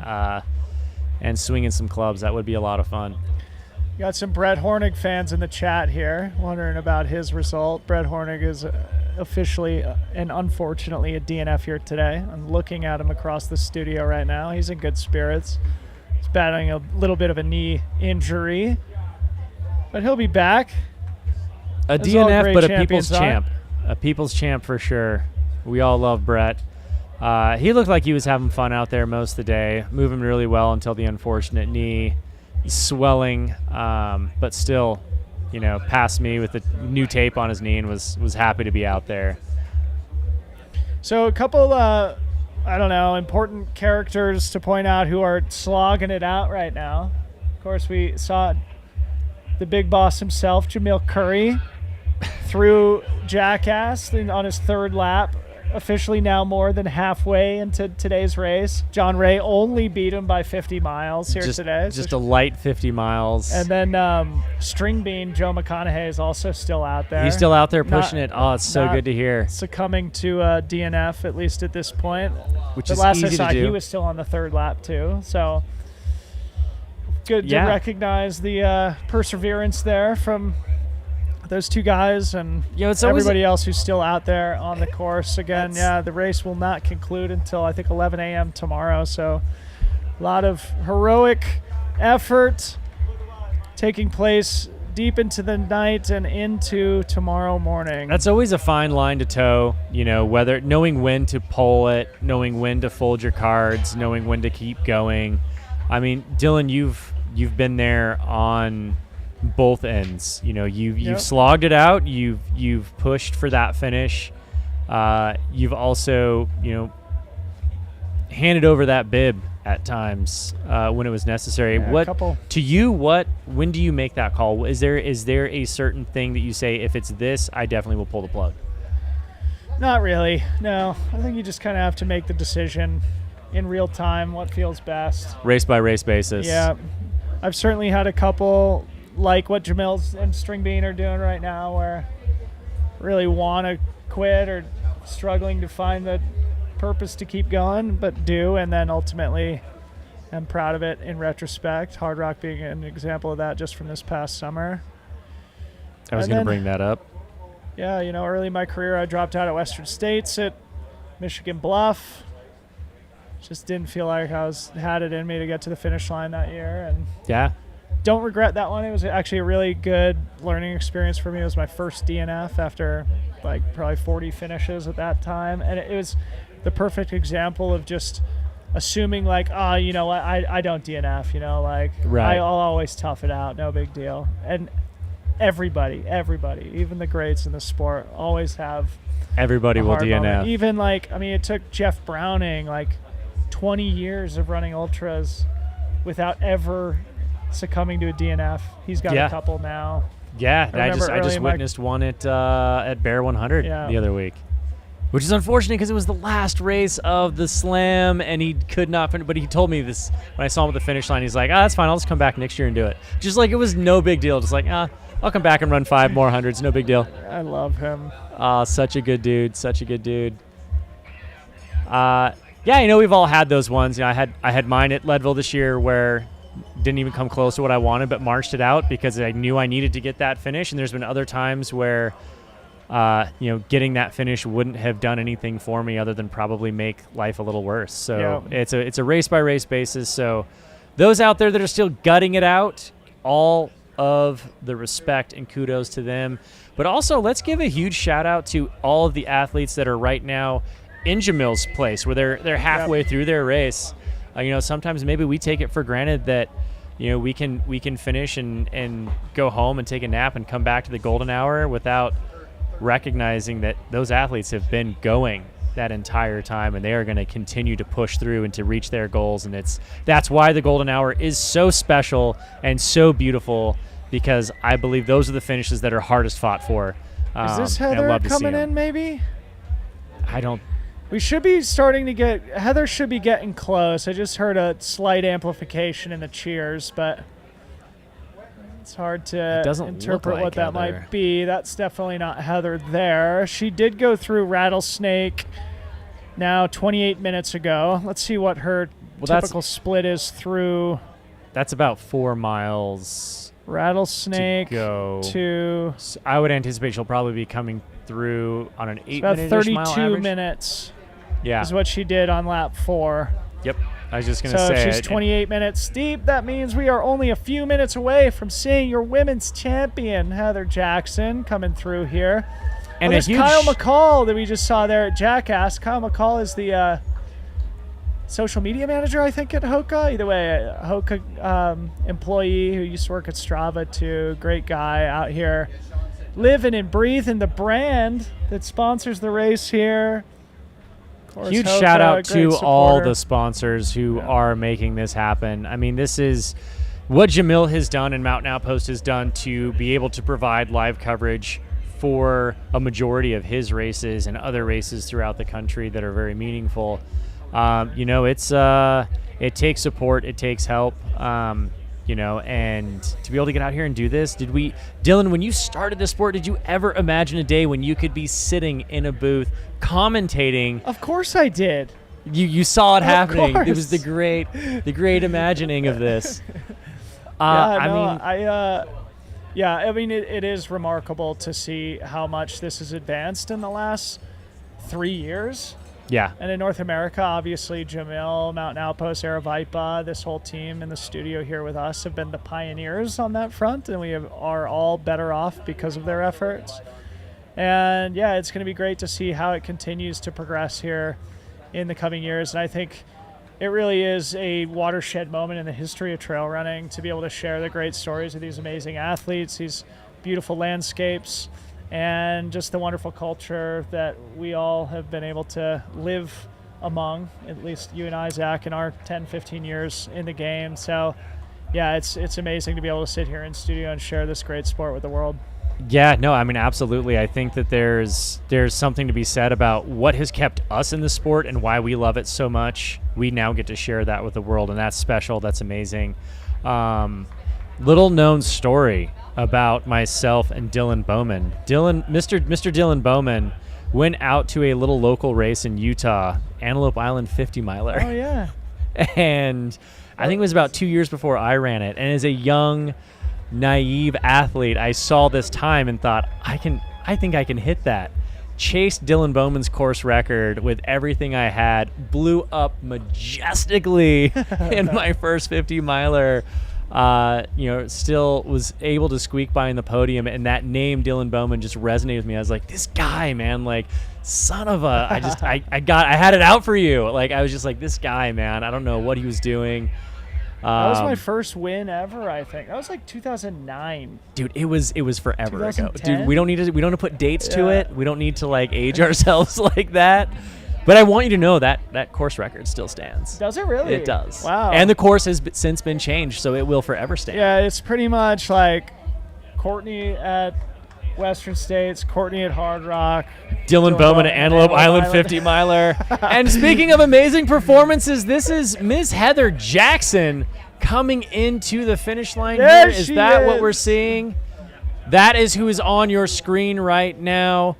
swinging some clubs. That would be a lot of fun. Got some Brett Hornig fans in the chat here wondering about his result. Brett Hornig is officially and unfortunately a DNF here today. I'm looking at him across the studio right now. He's in good spirits. He's battling a little bit of a knee injury, but he'll be back. A As all DNF, great but a champions people's are. champ. A people's champ for sure. We all love Brett. He looked like he was having fun out there most of the day, moving really well until the unfortunate knee swelling, but still, passed me with the new tape on his knee and was happy to be out there. So a couple, important characters to point out who are slogging it out right now. Of course, we saw the big boss himself, Jamil Curry, through Jackass on his third lap, officially now more than halfway into today's race. John Ray only beat him by 50 miles here today. Just a light 50 miles. And then String Bean Joe McConaughey is also still out there. He's still out there pushing it. Oh, it's so good to hear. Succumbing to DNF, at least at this point. Which the is last easy I saw, to do. he was still on the third lap too. So good to Yeah. recognize the perseverance there from those two guys and it's always everybody else who's still out there on the course. Again, the race will not conclude until I think 11 a.m. tomorrow. So a lot of heroic effort taking place deep into the night and into tomorrow morning. That's always a fine line to toe, whether knowing when to pull it, knowing when to fold your cards, knowing when to keep going. I mean, Dylan, you've been there on both ends. You've slogged it out. You've pushed for that finish. You've also handed over that bib at times when it was necessary. When do you make that call? Is there a certain thing that you say, if it's this, I definitely will pull the plug? Not really. No, I think you just kind of have to make the decision in real time, what feels best. Race by race basis. Yeah. I've certainly had a couple like what Jamil's and String Bean are doing right now, where really want to quit or struggling to find the purpose to keep going, but do, and then ultimately am proud of it in retrospect. Hard Rock being an example of that just from this past summer. I was going to bring that up. Yeah, early in my career, I dropped out at Western States at Michigan Bluff. Just didn't feel like I had it in me to get to the finish line that year, and don't regret that one. It was actually a really good learning experience for me. It was my first DNF after probably 40 finishes at that time, and it was the perfect example of just assuming I don't DNF. Right. I'll always tough it out, no big deal. And everybody, even the greats in the sport, always have. Everybody will DNF. Moment. Even it took Jeff Browning 20 years of running ultras without ever succumbing to a DNF. He's got a couple now. Yeah, I just witnessed one at Bear 100 the other week, which is unfortunate because it was the last race of the slam and he could not finish. But he told me this when I saw him at the finish line. He's like, that's fine. I'll just come back next year and do it. Just it was no big deal. Just I'll come back and run 5 more hundreds. No big deal. I love him. Such a good dude. Such a good dude. We've all had those ones. I had mine at Leadville this year where didn't even come close to what I wanted, but marched it out because I knew I needed to get that finish. And there's been other times where, getting that finish wouldn't have done anything for me other than probably make life a little worse. So it's a race by race basis. So those out there that are still gutting it out, all of the respect and kudos to them. But also let's give a huge shout out to all of the athletes that are right now in Jamil's place where they're halfway through their race. Sometimes maybe we take it for granted that, we can finish and go home and take a nap and come back to the golden hour without recognizing that those athletes have been going that entire time and they are going to continue to push through and to reach their goals. And that's why the golden hour is so special and so beautiful, because I believe those are the finishes that are hardest fought for. Is this I'd Heather love to see coming him. in maybe? I don't. We should be starting to get, Heather should be getting close. I just heard a slight amplification in the cheers, but it's hard to doesn't interpret look like what that Heather. might be. That's definitely not Heather there. She did go through Rattlesnake now 28 minutes ago. Let's see what her typical split is through That's about 4 miles. Rattlesnake to go. to. I would anticipate she'll probably be coming through on an 8 About minute 32 minutes. Yeah. Is what she did on lap 4. Yep. I was just going to So say. if she's 28 minutes deep, that means we are only a few minutes away from seeing your women's champion, Heather Jackson, coming through here. And there's a huge Kyle McCall that we just saw there at Jackass. Kyle McCall is the social media manager, I think, at Hoka. Either way, a Hoka employee who used to work at Strava too. Great guy out here living and breathing the brand that sponsors the race here. Of course, Huge Hoka, shout out great to all supporter. the sponsors who are making this happen. I mean, this is what Jamil has done and Mountain Outpost has done to be able to provide live coverage for a majority of his races and other races throughout the country that are very meaningful. It takes support, it takes help, and to be able to get out here and do this, Dylan, when you started the sport, did you ever imagine a day when you could be sitting in a booth commentating? Of course I did. You saw it Of happening. course. It was the great imagining of this. It is remarkable to see how much this has advanced in the last 3 years. Yeah. And in North America, obviously, Jamil, Mountain Outpost, Aravaipa, this whole team in the studio here with us have been the pioneers on that front, and are all better off because of their efforts. And yeah, it's going to be great to see how it continues to progress here in the coming years. And I think it really is a watershed moment in the history of trail running to be able to share the great stories of these amazing athletes, these beautiful landscapes, and just the wonderful culture that we all have been able to live among, at least you and I, Zach, in our 10, 15 years in the game. So yeah, it's amazing to be able to sit here in studio and share this great sport with the world. Yeah, no, I mean, absolutely. I think that there's something to be said about what has kept us in the sport and why we love it so much. We now get to share that with the world, and that's special. That's amazing. Little known story about myself and Dylan Bowman. Mr. Dylan Bowman went out to a little local race in Utah, Antelope Island 50 miler. Oh yeah. And I think it was about 2 years before I ran it. And as a young, naive athlete, I saw this time and thought, I think I can hit that. Chased Dylan Bowman's course record with everything I had, blew up majestically in my first 50 miler. Still was able to squeak by in the podium, and that name Dylan Bowman just resonated with me. I was like, this guy, man, like, son of a, I had it out for you. Like, I was just like, this guy, man, I don't know what he was doing. That was my first win ever, I think. That was like 2009. Dude, it was forever ago. 2010? Dude, we don't need to put dates to it. We don't need to like age ourselves like that. But I want you to know that course record still stands. Does it really? It does. Wow. And the course has since been changed, so it will forever stand. Yeah, it's pretty much like Courtney at Western States, Courtney at Hard Rock, Dylan Bowman at Antelope Island 50 miler. And speaking of amazing performances, this is Ms. Heather Jackson coming into the finish line There here. Is she that is. what we're seeing? That is who is on your screen right now.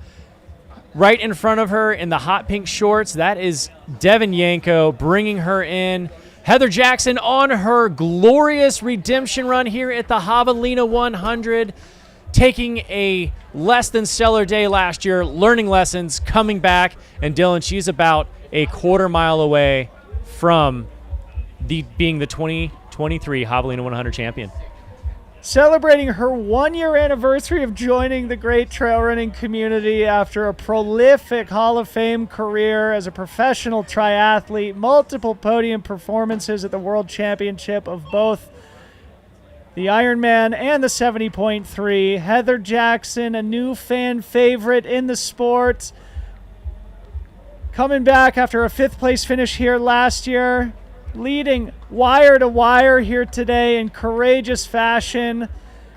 Right in front of her in the hot pink shorts, that is Devin Yanko bringing her in. Heather Jackson on her glorious redemption run here at the Javelina 100, taking a less than stellar day last year, learning lessons, coming back. And Dylan, she's about a quarter mile away from being the 2023 Javelina 100 champion. Celebrating her 1-year anniversary of joining the great trail running community after a prolific Hall of Fame career as a professional triathlete, multiple podium performances at the World Championship of both the Ironman and the 70.3. Heather Jackson, a new fan favorite in the sport, coming back after a 5th place finish here last year, leading wire to wire here today in courageous fashion.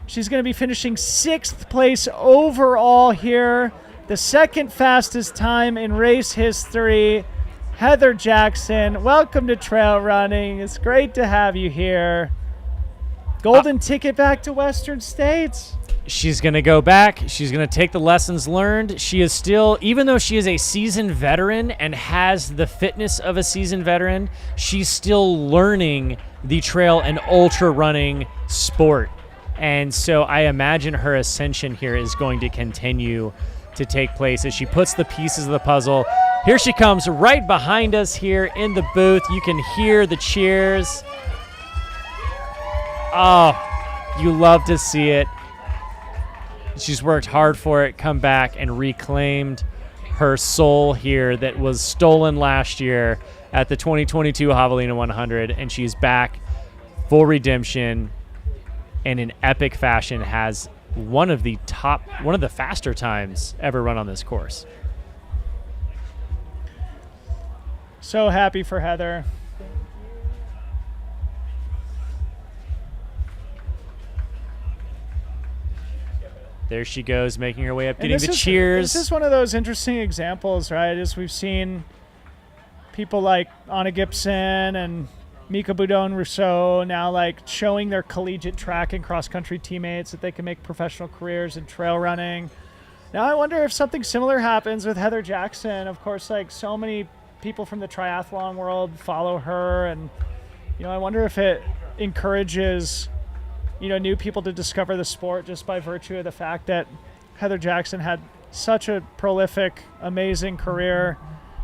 She's going to be finishing 6th place overall here. The second fastest time in race history. Heather Jackson, welcome to trail running. It's great to have you here. Golden ticket back to Western States. She's going to go back. She's going to take the lessons learned. She is still, even though she is a seasoned veteran and has the fitness of a seasoned veteran, she's still learning the trail and ultra running sport. And so I imagine her ascension here is going to continue to take place as she puts the pieces of the puzzle. Here she comes right behind us here in the booth. You can hear the cheers. Oh, you love to see it. She's worked hard for it, come back and reclaimed her soul here that was stolen last year at the 2022 Javelina 100, and she's back for redemption and in epic fashion has one of the faster times ever run on this course. So happy for Heather. There she goes, making her way up, getting the cheers. This is one of those interesting examples, right? As we've seen people like Anna Gibson and Mika Boudon-Rousseau now like showing their collegiate track and cross-country teammates that they can make professional careers in trail running. Now I wonder if something similar happens with Heather Jackson. Of course, like so many people from the triathlon world follow her, and I wonder if it encourages new people to discover the sport just by virtue of the fact that Heather Jackson had such a prolific, amazing career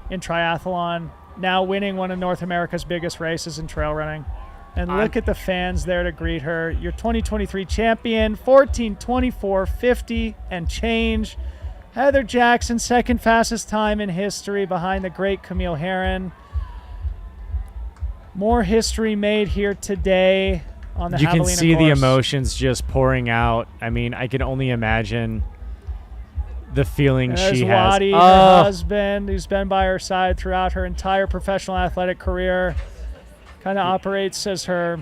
in triathlon, now winning one of North America's biggest races in trail running. And look at the fans there to greet her. Your 2023 champion, 14:24:50 and change. Heather Jackson, second fastest time in history behind the great Camille Herron. More history made here today on the Javelina course. You can see the emotions just pouring out. I mean, I can only imagine the feeling she has. Lottie, her husband, who's been by her side throughout her entire professional athletic career, kind of operates as her.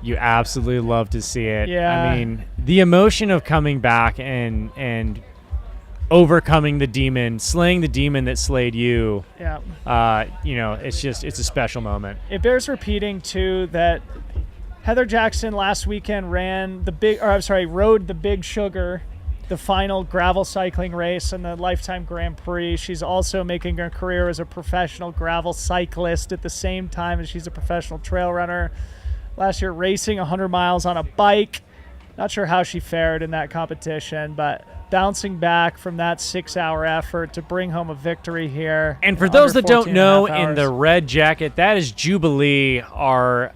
You absolutely love to see it. Yeah. I mean, the emotion of coming back and overcoming the demon, slaying the demon that slayed you. Yeah. It's a special moment. It bears repeating too that Heather Jackson last weekend rode the Big Sugar, the final gravel cycling race in the Lifetime Grand Prix. She's also making her career as a professional gravel cyclist at the same time as she's a professional trail runner. Last year racing 100 miles on a bike. Not sure how she fared in that competition, but bouncing back from that 6-hour effort to bring home a victory here. And for those that don't know, in the red jacket, that is Jubilee, our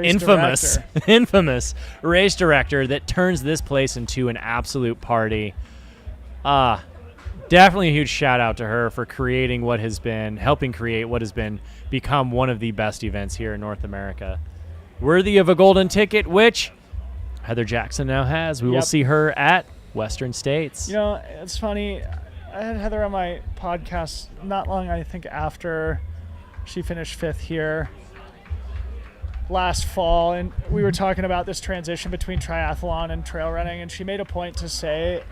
infamous race director that turns this place into an absolute party. Definitely a huge shout out to her for helping create what has become one of the best events here in North America. Worthy of a golden ticket, which Heather Jackson now has. We will see her at Western States. It's funny. I had Heather on my podcast not long, I think, after she finished 5th here last fall, and we were talking about this transition between triathlon and trail running, and she made a point to say,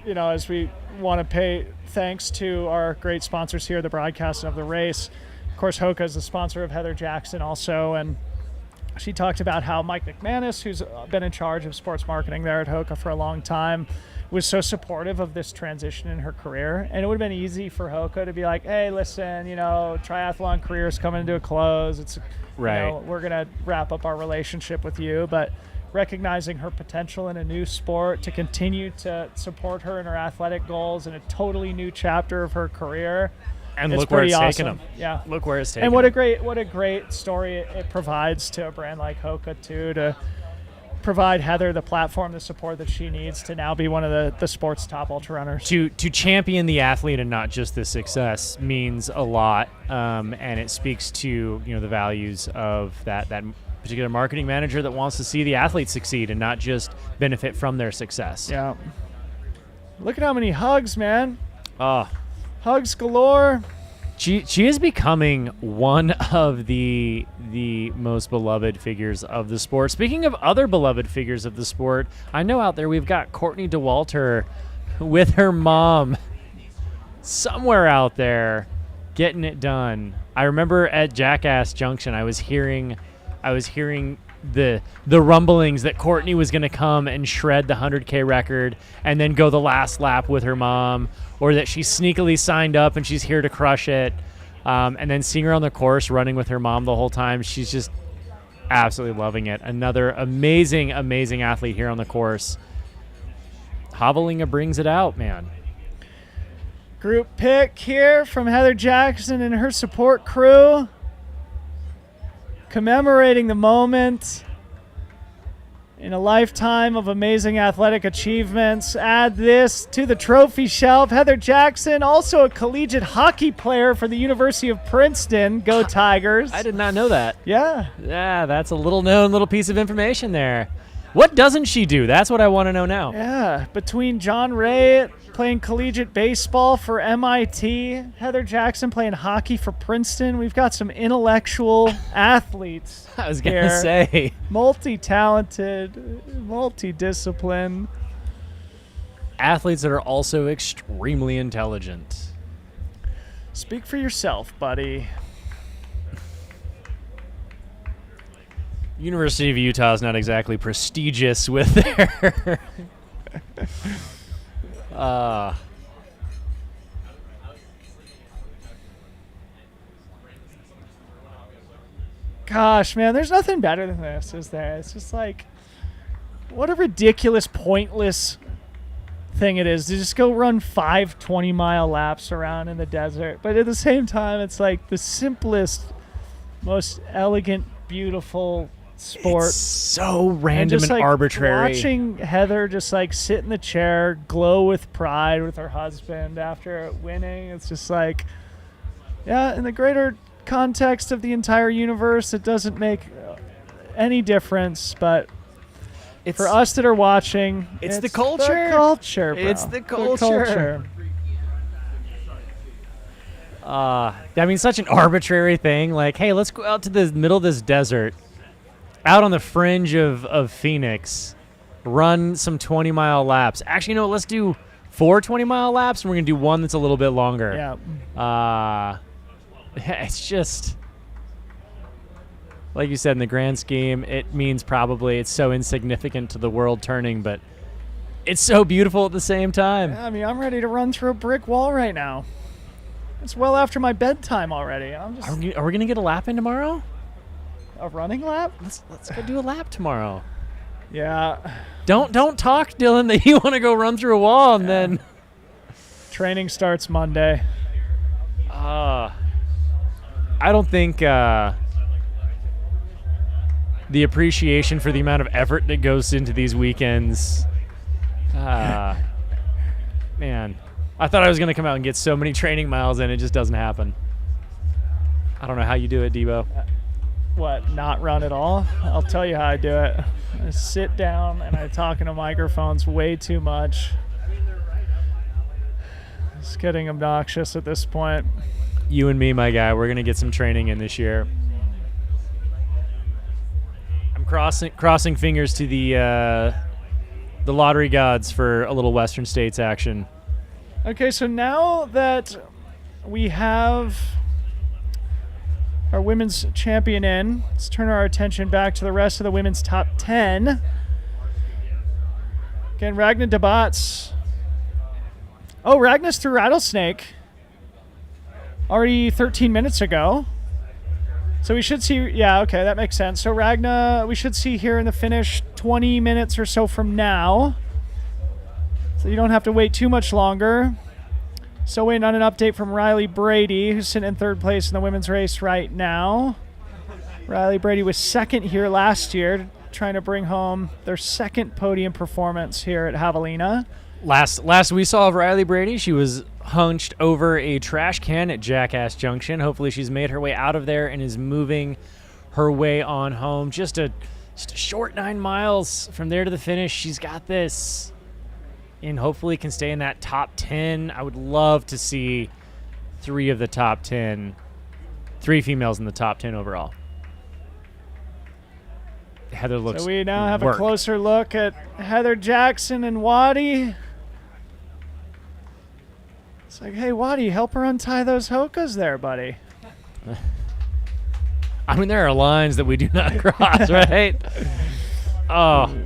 as we want to pay thanks to our great sponsors here, the broadcast of the race. Of course, Hoka is the sponsor of Heather Jackson also, and she talked about how Mike McManus, who's been in charge of sports marketing there at Hoka for a long time, was so supportive of this transition in her career. And it would have been easy for Hoka to be like, hey, listen, triathlon career is coming to a close. It's right. We're going to wrap up our relationship with you. But recognizing her potential in a new sport to continue to support her in her athletic goals in a totally new chapter of her career. And look where it's taken them. Yeah. Look where it's taken them. And what a great story it provides to a brand like Hoka too, to provide Heather the platform, the support that she needs to now be one of the sport's top ultra runners. To champion the athlete and not just the success means a lot, and it speaks to the values of that particular marketing manager that wants to see the athlete succeed and not just benefit from their success. Yeah. Look at how many hugs, man. Oh. Hugs galore. She is becoming one of the most beloved figures of the sport. Speaking of other beloved figures of the sport, I know out there we've got Courtney DeWalter with her mom somewhere out there getting it done. I remember at Jackass Junction, I was hearing the rumblings that Courtney was going to come and shred the 100K record and then go the last lap with her mom, or that she sneakily signed up and she's here to crush it. And then seeing her on the course running with her mom the whole time, she's just absolutely loving it. Another amazing, amazing athlete here on the course. Javelina brings it out, man. Group pick here from Heather Jackson and her support crew, commemorating the moment in a lifetime of amazing athletic achievements. Add this to the trophy shelf. Heather Jackson, also a collegiate hockey player for the University of Princeton. Go Tigers. I did not know that. Yeah. Yeah, that's a little piece of information there. What doesn't she do? That's what I want to know now. Yeah, between John Ray playing collegiate baseball for MIT, Heather Jackson playing hockey for Princeton, we've got some intellectual athletes. I was going to say. Multi-talented, multi-disciplined. Athletes that are also extremely intelligent. Speak for yourself, buddy. University of Utah is not exactly prestigious with their Gosh, man, there's nothing better than this, is there? It's just like, what a ridiculous, pointless thing it is to just go run 5 20-mile laps around in the desert. But at the same time, it's like the simplest, most elegant, beautiful sport. It's so random and like arbitrary. Watching Heather just like sit in the chair, glow with pride with her husband after winning, it's just like, yeah, in the greater context of the entire universe, it doesn't make any difference, but for us that are watching, it's the culture. The culture, bro. It's the culture. I mean, such an arbitrary thing. Like, hey, let's go out to the middle of this desert, out on the fringe of Phoenix, run some 20-mile laps. Actually, no, let's do 4 20-mile laps, and we're going to do one that's a little bit longer. Yeah. It's just, like you said, in the grand scheme, it means probably it's so insignificant to the world turning, but it's so beautiful at the same time. Yeah, I mean, I'm ready to run through a brick wall right now. It's well after my bedtime already. I'm just. Are we going to get a lap in tomorrow? A running lap? Let's go do a lap tomorrow. Yeah. Don't talk, Dylan, that you want to go run through a wall and then. Training starts Monday. I don't think the appreciation for the amount of effort that goes into these weekends. Man, I thought I was going to come out and get so many training miles in. It just doesn't happen. I don't know how you do it, Debo. What, not run at all? I'll tell you how I do it. I sit down and I talk into microphones way too much. It's getting obnoxious at this point. You and me, my guy, we're going to get some training in this year. I'm crossing fingers to the lottery gods for a little Western States action. Okay, so now that we have our women's champion in, let's turn our attention back to the rest of the women's top 10. Again, Ragna Debatz. Oh, Ragna's through Rattlesnake already 13 minutes ago. So we should see, yeah, okay, that makes sense. So Ragna, we should see here in the finish 20 minutes or so from now. So you don't have to wait too much longer. So waiting on an update from Riley Brady, who's sitting in third place in the women's race right now. Riley Brady was second here last year, trying to bring home their second podium performance here at Javelina. Last we saw of Riley Brady, she was hunched over a trash can at Jackass Junction. Hopefully she's made her way out of there and is moving her way on home. Just a short 9 miles from there to the finish. She's got this. And hopefully can stay in that top 10. I would love to see three females in the top 10 overall. Heather looks. So we now have worked. a closer look at Heather Jackson and Waddy. It's like, hey, Waddy, help her untie those hokas there, buddy. I mean, there are lines that we do not cross, right? Oh.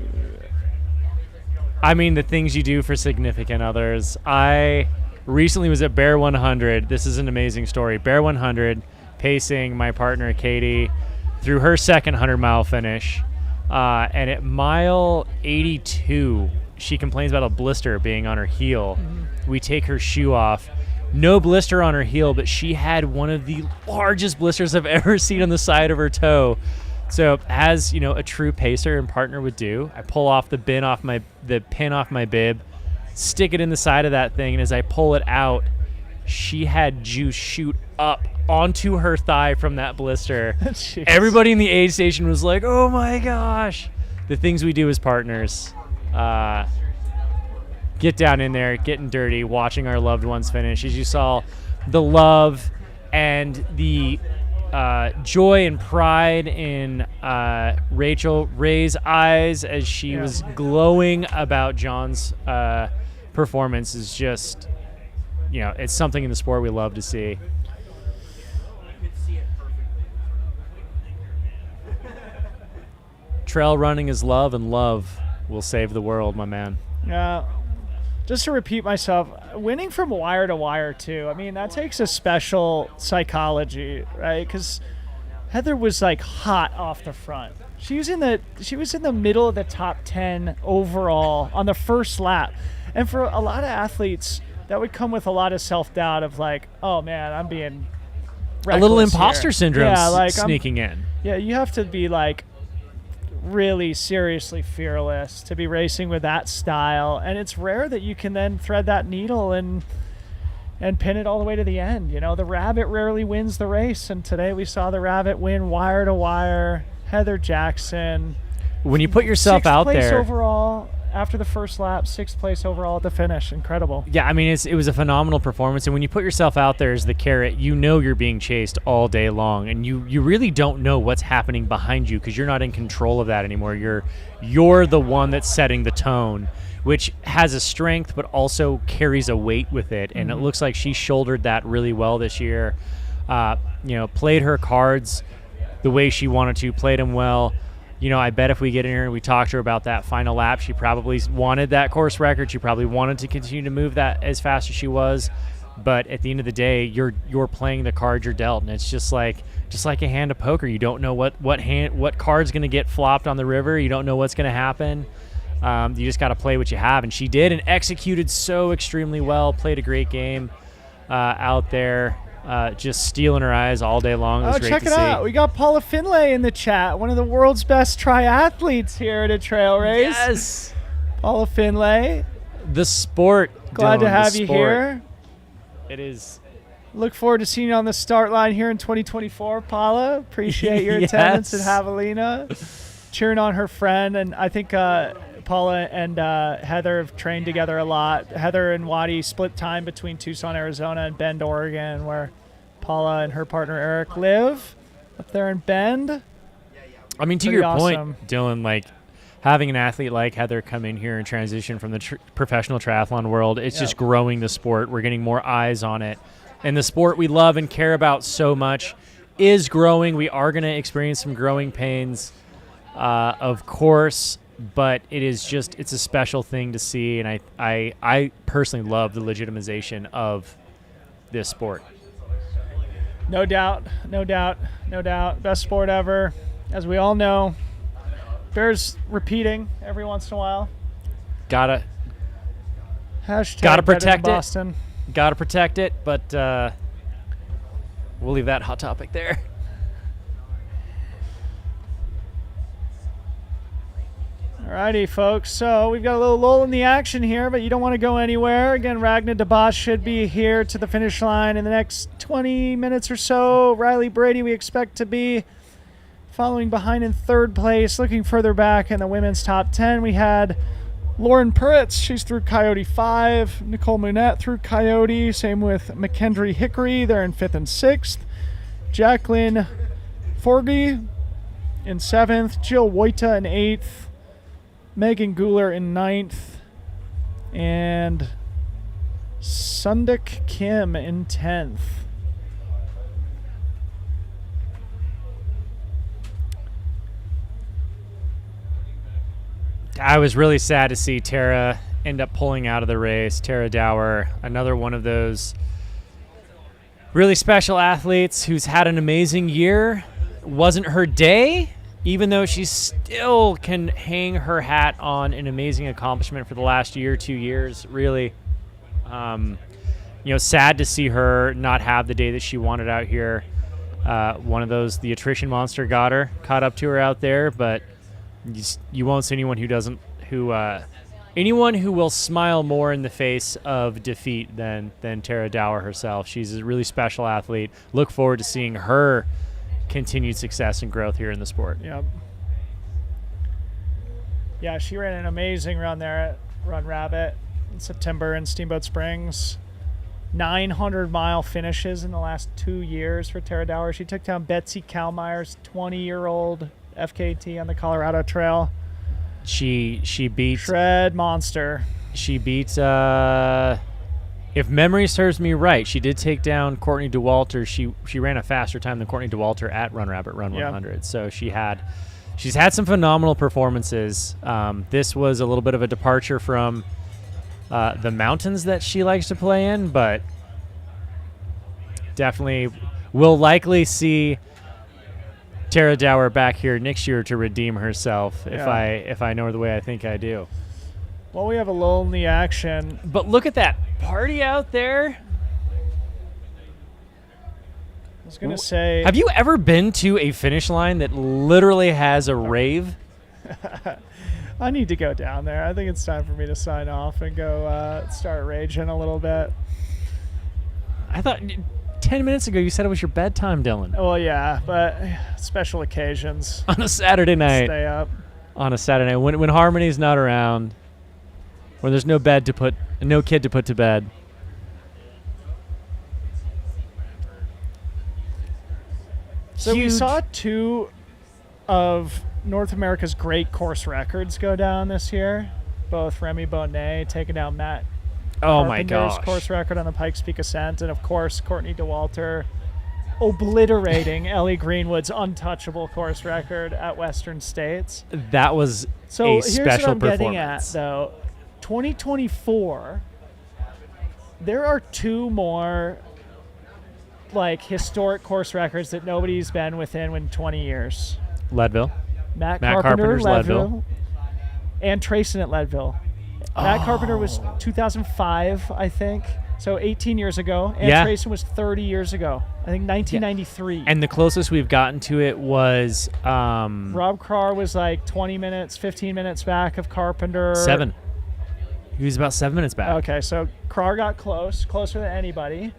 I mean, the things you do for significant others. I recently was at Bear 100. This is an amazing story. Bear 100, pacing my partner, Katie, through her second 100-mile finish. And at mile 82, she complains about a blister being on her heel. Mm-hmm. We take her shoe off. No blister on her heel, but she had one of the largest blisters I've ever seen on the side of her toe. So as, a true pacer and partner would do, I pull off the pin off my bib, stick it in the side of that thing, and as I pull it out, she had juice shoot up onto her thigh from that blister. Everybody in the aid station was like, oh my gosh. The things we do as partners. Get down in there, getting dirty, watching our loved ones finish. As you saw, the love and the joy and pride in Rachel Ray's eyes as she was glowing about John's performance is just, it's something in the sport we love to see. Trail running is love, and love will save the world, my man. Yeah. Just to repeat myself, winning from wire to wire too. I mean, that takes a special psychology, right? Because Heather was like hot off the front. She was in the middle of the top 10 overall on the first lap, and for a lot of athletes, that would come with a lot of self-doubt of like, oh man, I'm being reckless a little imposter here. syndrome Yeah, like sneaking in. Yeah, you have to be like really seriously fearless to be racing with that style, and it's rare that you can then thread that needle and pin it all the way to the end. The rabbit rarely wins the race, and today we saw the rabbit win wire to wire. Heather Jackson, when you put yourself out there, 6th place overall after the first lap, 6th place overall at the finish. Incredible. Yeah, I mean, it was a phenomenal performance, and when you put yourself out there as the carrot, you're being chased all day long, and you really don't know what's happening behind you because you're not in control of that anymore. You're the one that's setting the tone, which has a strength but also carries a weight with it, and it looks like she shouldered that really well this year. Played her cards the way she wanted to, played them well. I bet if we get in here and we talk to her about that final lap, she probably wanted that course record. She probably wanted to continue to move that as fast as she was. But at the end of the day, you're playing the cards you're dealt, and it's just like a hand of poker. You don't know what card's going to get flopped on the river. You don't know what's going to happen. You just got to play what you have, and she did, and executed so extremely well. Played a great game out there. Just stealing her eyes all day long. It was great check to it see. out. We got Paula Finlay in the chat, one of the world's best triathletes here at a trail race. Yes. Paula Finlay. The sport. Glad to have you sport. here. It is. Look forward to seeing you on the start line here in 2024, Paula. Appreciate your attendance at Javelina. Cheering on her friend, and I think Paula and Heather have trained together a lot. Heather and Waddy split time between Tucson, Arizona and Bend, Oregon, where Paula and her partner Eric live up there in Bend. I mean, to Pretty your awesome. point, Dylan, like having an athlete like Heather come in here and transition from the professional triathlon world, it's just growing the sport. We're getting more eyes on it. And the sport we love and care about so much is growing. We are going to experience some growing pains, of course. But it's a special thing to see, and I personally love the legitimization of this sport. No doubt. Best sport ever, as we all know. Bears repeating every once in a while. Gotta Hashtag protect Boston. it. Gotta protect it, but we'll leave that hot topic there. Alrighty, folks. So we've got a little lull in the action here, but you don't want to go anywhere. Again, Ragnar DeBosch should be here to the finish line in the next 20 minutes or so. Riley Brady, we expect to be following behind in third place. Looking further back in the women's top 10, we had Lauren Puritz, she's through Coyote 5. Nicole Munette through Coyote. Same with McKendry Hickory. They're in 5th and 6th. Jacqueline Forgy in 7th. Jill Wojta in 8th. Megan Guler in 9th. And Sundik Kim in 10th. I was really sad to see Tara end up pulling out of the race. Tara Dower, another one of those really special athletes who's had an amazing year. Wasn't her day, even though she still can hang her hat on an amazing accomplishment for the last year, 2 years. Really, sad to see her not have the day that she wanted out here. One of those, the attrition monster caught up to her out there, but you won't see anyone anyone who will smile more in the face of defeat than Tara Dower herself. She's a really special athlete. Look forward to seeing her continued success and growth here in the sport. Yep. Yeah, she ran an amazing run there at Run Rabbit in September in Steamboat Springs. 900-mile finishes in the last 2 years for Tara Dower. She took down Betsy Kalmeyer's 20-year-old FKT on the Colorado Trail. She beat Shred Monster. She beat if memory serves me right, she did take down Courtney DeWalter. She ran a faster time than Courtney DeWalter at Run Rabbit Run 100. So she's had some phenomenal performances. This was a little bit of a departure from the mountains that she likes to play in, but definitely will likely see Tara Dower back here next year to redeem herself if I know her the way I think I do. Well, we have a lull in the action. But look at that party out there. I was going to say... Have you ever been to a finish line that literally has a rave? I need to go down there. I think it's time for me to sign off and go start raging a little bit. I thought 10 minutes ago you said it was your bedtime, Dylan. Well, yeah, but special occasions. On a Saturday night. Stay up. On a Saturday night. When Harmony's not around, when there's no kid to put to bed. So we saw 2 of North America's great course records go down this year. Both Remy Bonnet taking down Matt Carpenter's course record on the Pikes Peak Ascent, and of course Courtney DeWalter obliterating Ellie Greenwood's untouchable course record at Western States. That was a special performance. Here's what I'm getting at, though. 2024, there are 2 more historic course records that nobody's been within in 20 years. Leadville. Matt Carpenter's Leadville. And Trayson at Leadville. Matt Carpenter was 2005, I think. So 18 years ago. And Trayson was 30 years ago. I think 1993. Yeah. And the closest we've gotten to it was... Rob Carr was 20 minutes, 15 minutes back of Carpenter. 7. He was about 7 minutes back. Okay, so Carr got closer than anybody.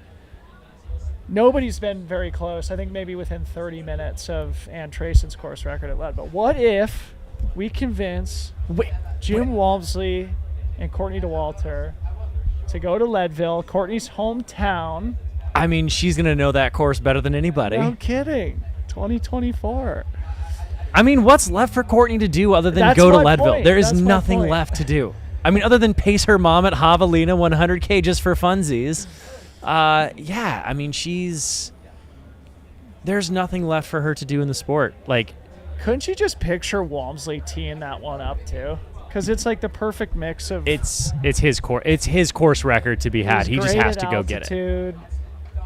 Nobody's been very close. I think maybe within 30 minutes of Ann Trayson's course record at Leadville. What if we convince Jim Walmsley and Courtney DeWalter to go to Leadville, Courtney's hometown? I mean, she's going to know that course better than anybody. No kidding. 2024. I mean, what's left for Courtney to do other than go to Leadville? Point. There is nothing left to do. I mean, other than pace her mom at Javelina 100K just for funsies. I mean, there's nothing left for her to do in the sport. Couldn't you just picture Walmsley teeing that one up too? Because it's the perfect mix of. It's his course record to be had. He just has to go get it.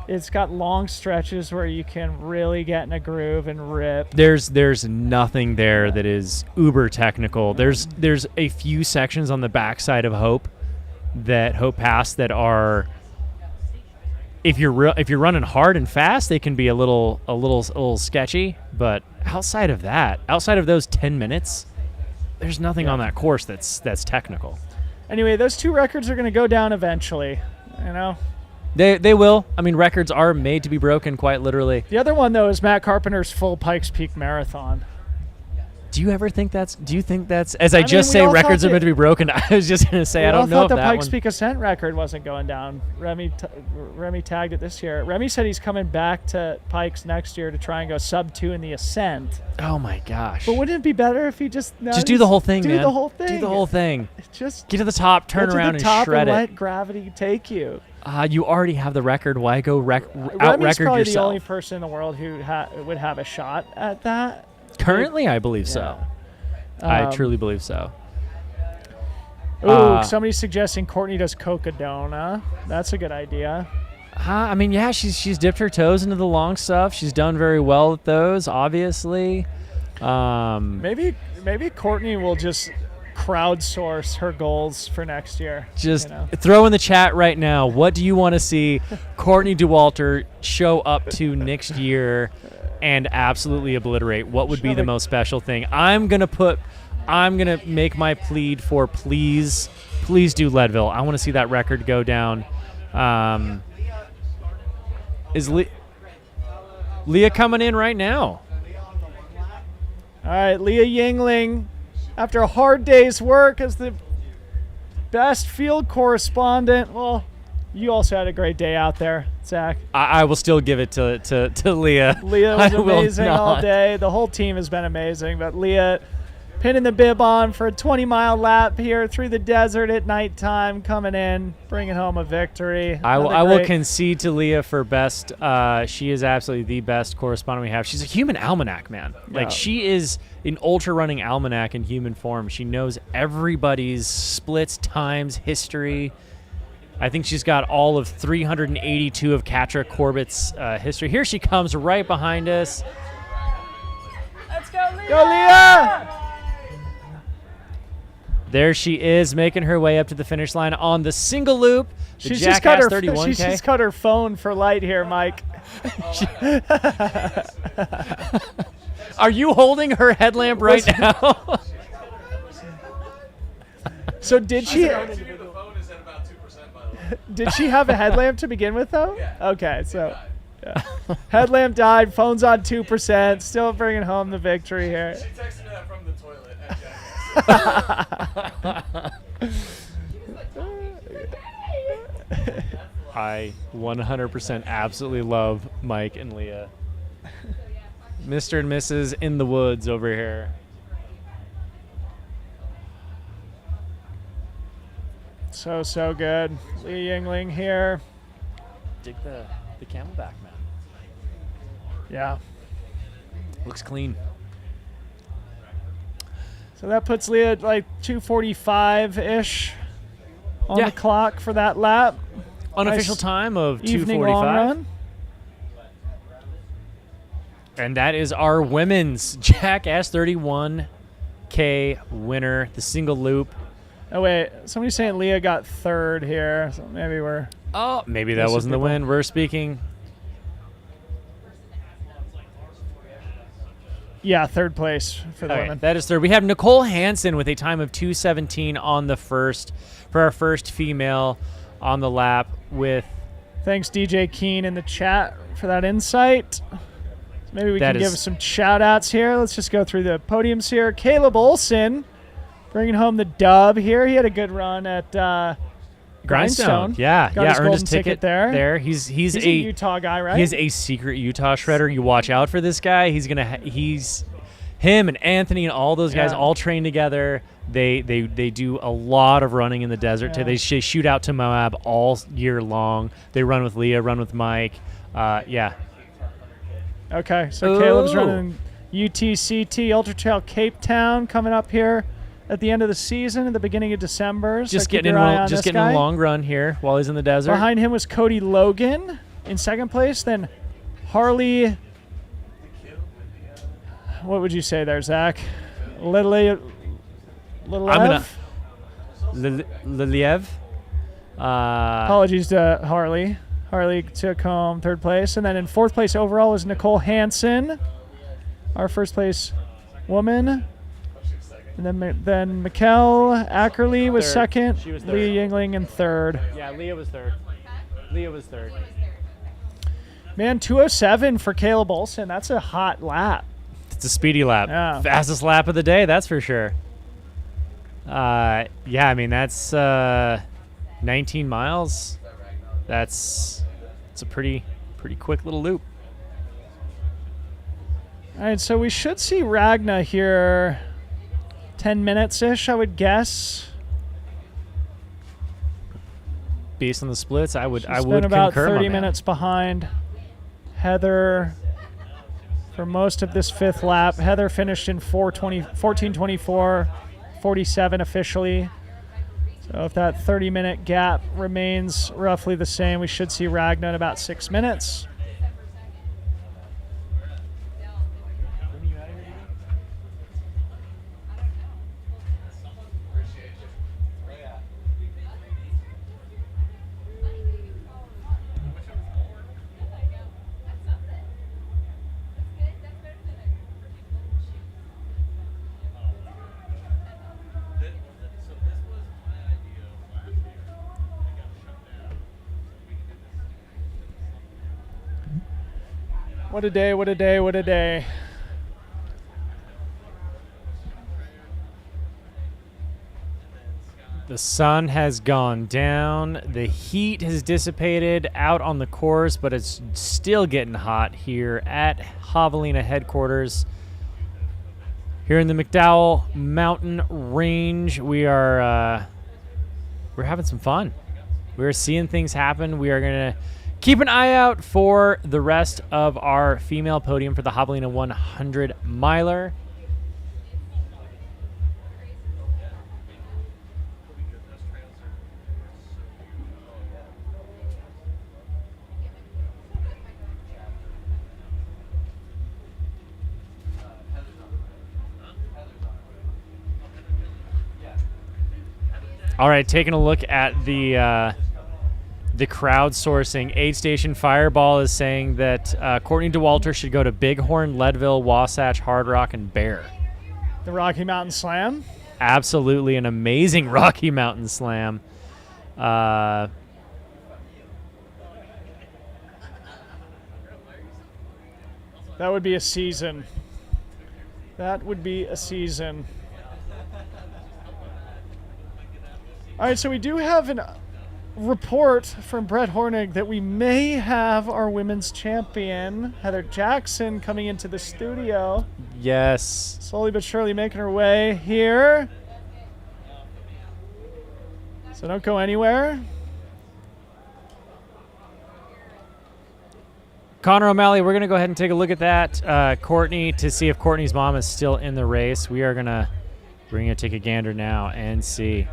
It's got long stretches where you can really get in a groove and rip. There's nothing there that is uber technical. There's a few sections on the backside of Hope Pass that are. If you're running hard and fast, they can be a little sketchy. But outside of those 10 minutes, there's nothing on that course that's technical. Anyway, those 2 records are going to go down eventually. They will. I mean, records are made to be broken, quite literally. The other one though is Matt Carpenter's full Pikes Peak Marathon. Do you ever think that's? Do you think that's? As I mean, just we say, all records thought are meant to be broken. I was just gonna say I don't know thought if the that Pikes one. Peak Ascent record wasn't going down. Remy tagged it this year. Remy said he's coming back to Pikes next year to try and go sub 2 in the Ascent. Oh my gosh! But wouldn't it be better if he just do the whole thing, do man. the whole thing? Do the whole thing. Just get to the top, turn get around, to the top and shred let it. gravity take you. You already have the record. Why go Remy's out-record probably yourself? the only person in the world who would have a shot at that. Currently, I believe so. I truly believe so. Ooh, somebody's suggesting Courtney does Cocodona. That's a good idea. I mean, yeah, she's dipped her toes into the long stuff. She's done very well with those, obviously. Maybe Courtney will just crowdsource her goals for next year. Just throw in the chat right now. What do you want to see Courtney Dauwalter show up to next year and absolutely obliterate? What would be the most special thing? I'm gonna make my plead for please do Leadville. I want to see that record go down. Is Leah coming in right now? All right, Leah Yingling, after a hard day's work as the best field correspondent. Well, you also had a great day out there, Zach. I will still give it to Leah. Leah was amazing all day. The whole team has been amazing, but Leah pinning the bib on for a 20-mile lap here through the desert at nighttime, coming in, bringing home a victory. I will concede to Leah for best. She is absolutely the best correspondent we have. She's a human almanac, man. Like, she is an ultra-running almanac in human form. She knows everybody's splits, times, history. I think she's got all of 382 of Katra Corbett's history. Here she comes right behind us. Let's go, Leah! Go, Leah! There she is, making her way up to the finish line on the single loop. The She's Jackass just 31K. She's just cut her phone for light here, Mike. Are you holding her headlamp right now? So did she? Did she have a headlamp to begin with, though? Yeah. Okay, so headlamp died. Phone's on 2%. Still bringing home the victory here. She texted me that from the toilet at Jackass. I 100% absolutely love Mike and Leah. Mr. and Mrs. in the woods over here. So good. Leah Yingling here. Dig the camelback, man. Yeah. Looks clean. So that puts Leah at like 2:45-ish on the clock for that lap. Unofficial time of 2:45. Evening long run. And that is our women's Jackass 31K winner, the single loop. Oh, wait. Somebody's saying Leah got third here. So maybe we're... Oh, maybe that wasn't the win. We're speaking... Yeah, third place for the women. That is third. We have Nicole Hansen with a time of 2:17 on the first, for our first female on the lap with... Thanks, DJ Keen, in the chat for that insight. Maybe we can give some shout-outs here. Let's just go through the podiums here. Caleb Olson bringing home the dub here. He had a good run at Grindstone. Yeah, Got earned his ticket there. He's a Utah guy, right? He's a secret Utah shredder. You watch out for this guy. Him and Anthony and all those guys all train together. They do a lot of running in the desert. Yeah. They shoot out to Moab all year long. They run with Leah, run with Mike. Yeah. Okay, so Caleb's running UTCT Ultra Trail Cape Town coming up here at the end of the season, at the beginning of December. Just getting a long run here while he's in the desert. Behind him was Cody Logan in second place. Then Harley. What would you say there, Zach? Liliev? Apologies to Harley. Harley took home third place. And then in fourth place overall was Nicole Hansen, our first place woman. And then Mikkel Ackerley was second. She was third. Leah Yingling in third. Yeah, Leah was third. Man, 2:07 for Caleb Olson. That's a hot lap. It's a speedy lap. Yeah. Fastest lap of the day, that's for sure. Yeah, I mean, that's 19 miles. It's a pretty quick little loop. All right, so we should see Ragna here 10 minutes-ish, I would guess. Based on the splits, I would Been about concur, 30 my man. minutes behind Heather for most of this fifth lap. Heather finished in 14:24, 47 officially. So if that 30-minute gap remains roughly the same, we should see Ragna in about 6 minutes. What a day, what a day, what a day. The sun has gone down. The heat has dissipated out on the course, but it's still getting hot here at Javelina headquarters. Here in the McDowell Mountain Range, we're having some fun. We're seeing things happen. We are going to keep an eye out for the rest of our female podium for the Javelina 100 miler. All right, taking a look at the crowdsourcing. Aid Station Fireball is saying that Courtney DeWalter should go to Bighorn, Leadville, Wasatch, Hard Rock, and Bear. The Rocky Mountain Slam. Absolutely an amazing Rocky Mountain Slam. That would be a season. That would be a season. All right, so we do have a report from Brett Hornig that we may have our women's champion, Heather Jackson, coming into the studio. Yes. Slowly but surely making her way here. So don't go anywhere. Connor O'Malley, we're going to go ahead and take a look at that. Courtney, to see if Courtney's mom is still in the race. We're going to take a gander now and see.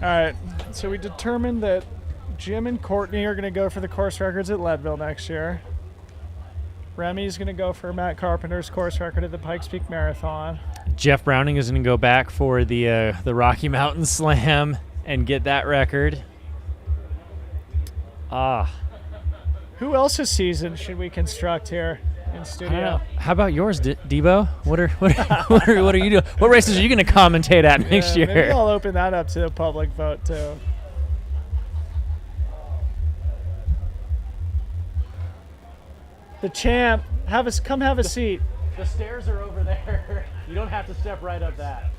All right, so we determined that Jim and Courtney are going to go for the course records at Leadville next year. Remy's going to go for Matt Carpenter's course record at the Pikes Peak Marathon. Jeff Browning is going to go back for the Rocky Mountain Slam and get that record. Who else's season should we construct here in studio? How about yours, Debo? What are you doing? What races are you going to commentate at next year? Maybe I'll open that up to the public vote too. The champ, come have a seat. The stairs are over there. You don't have to step right up that.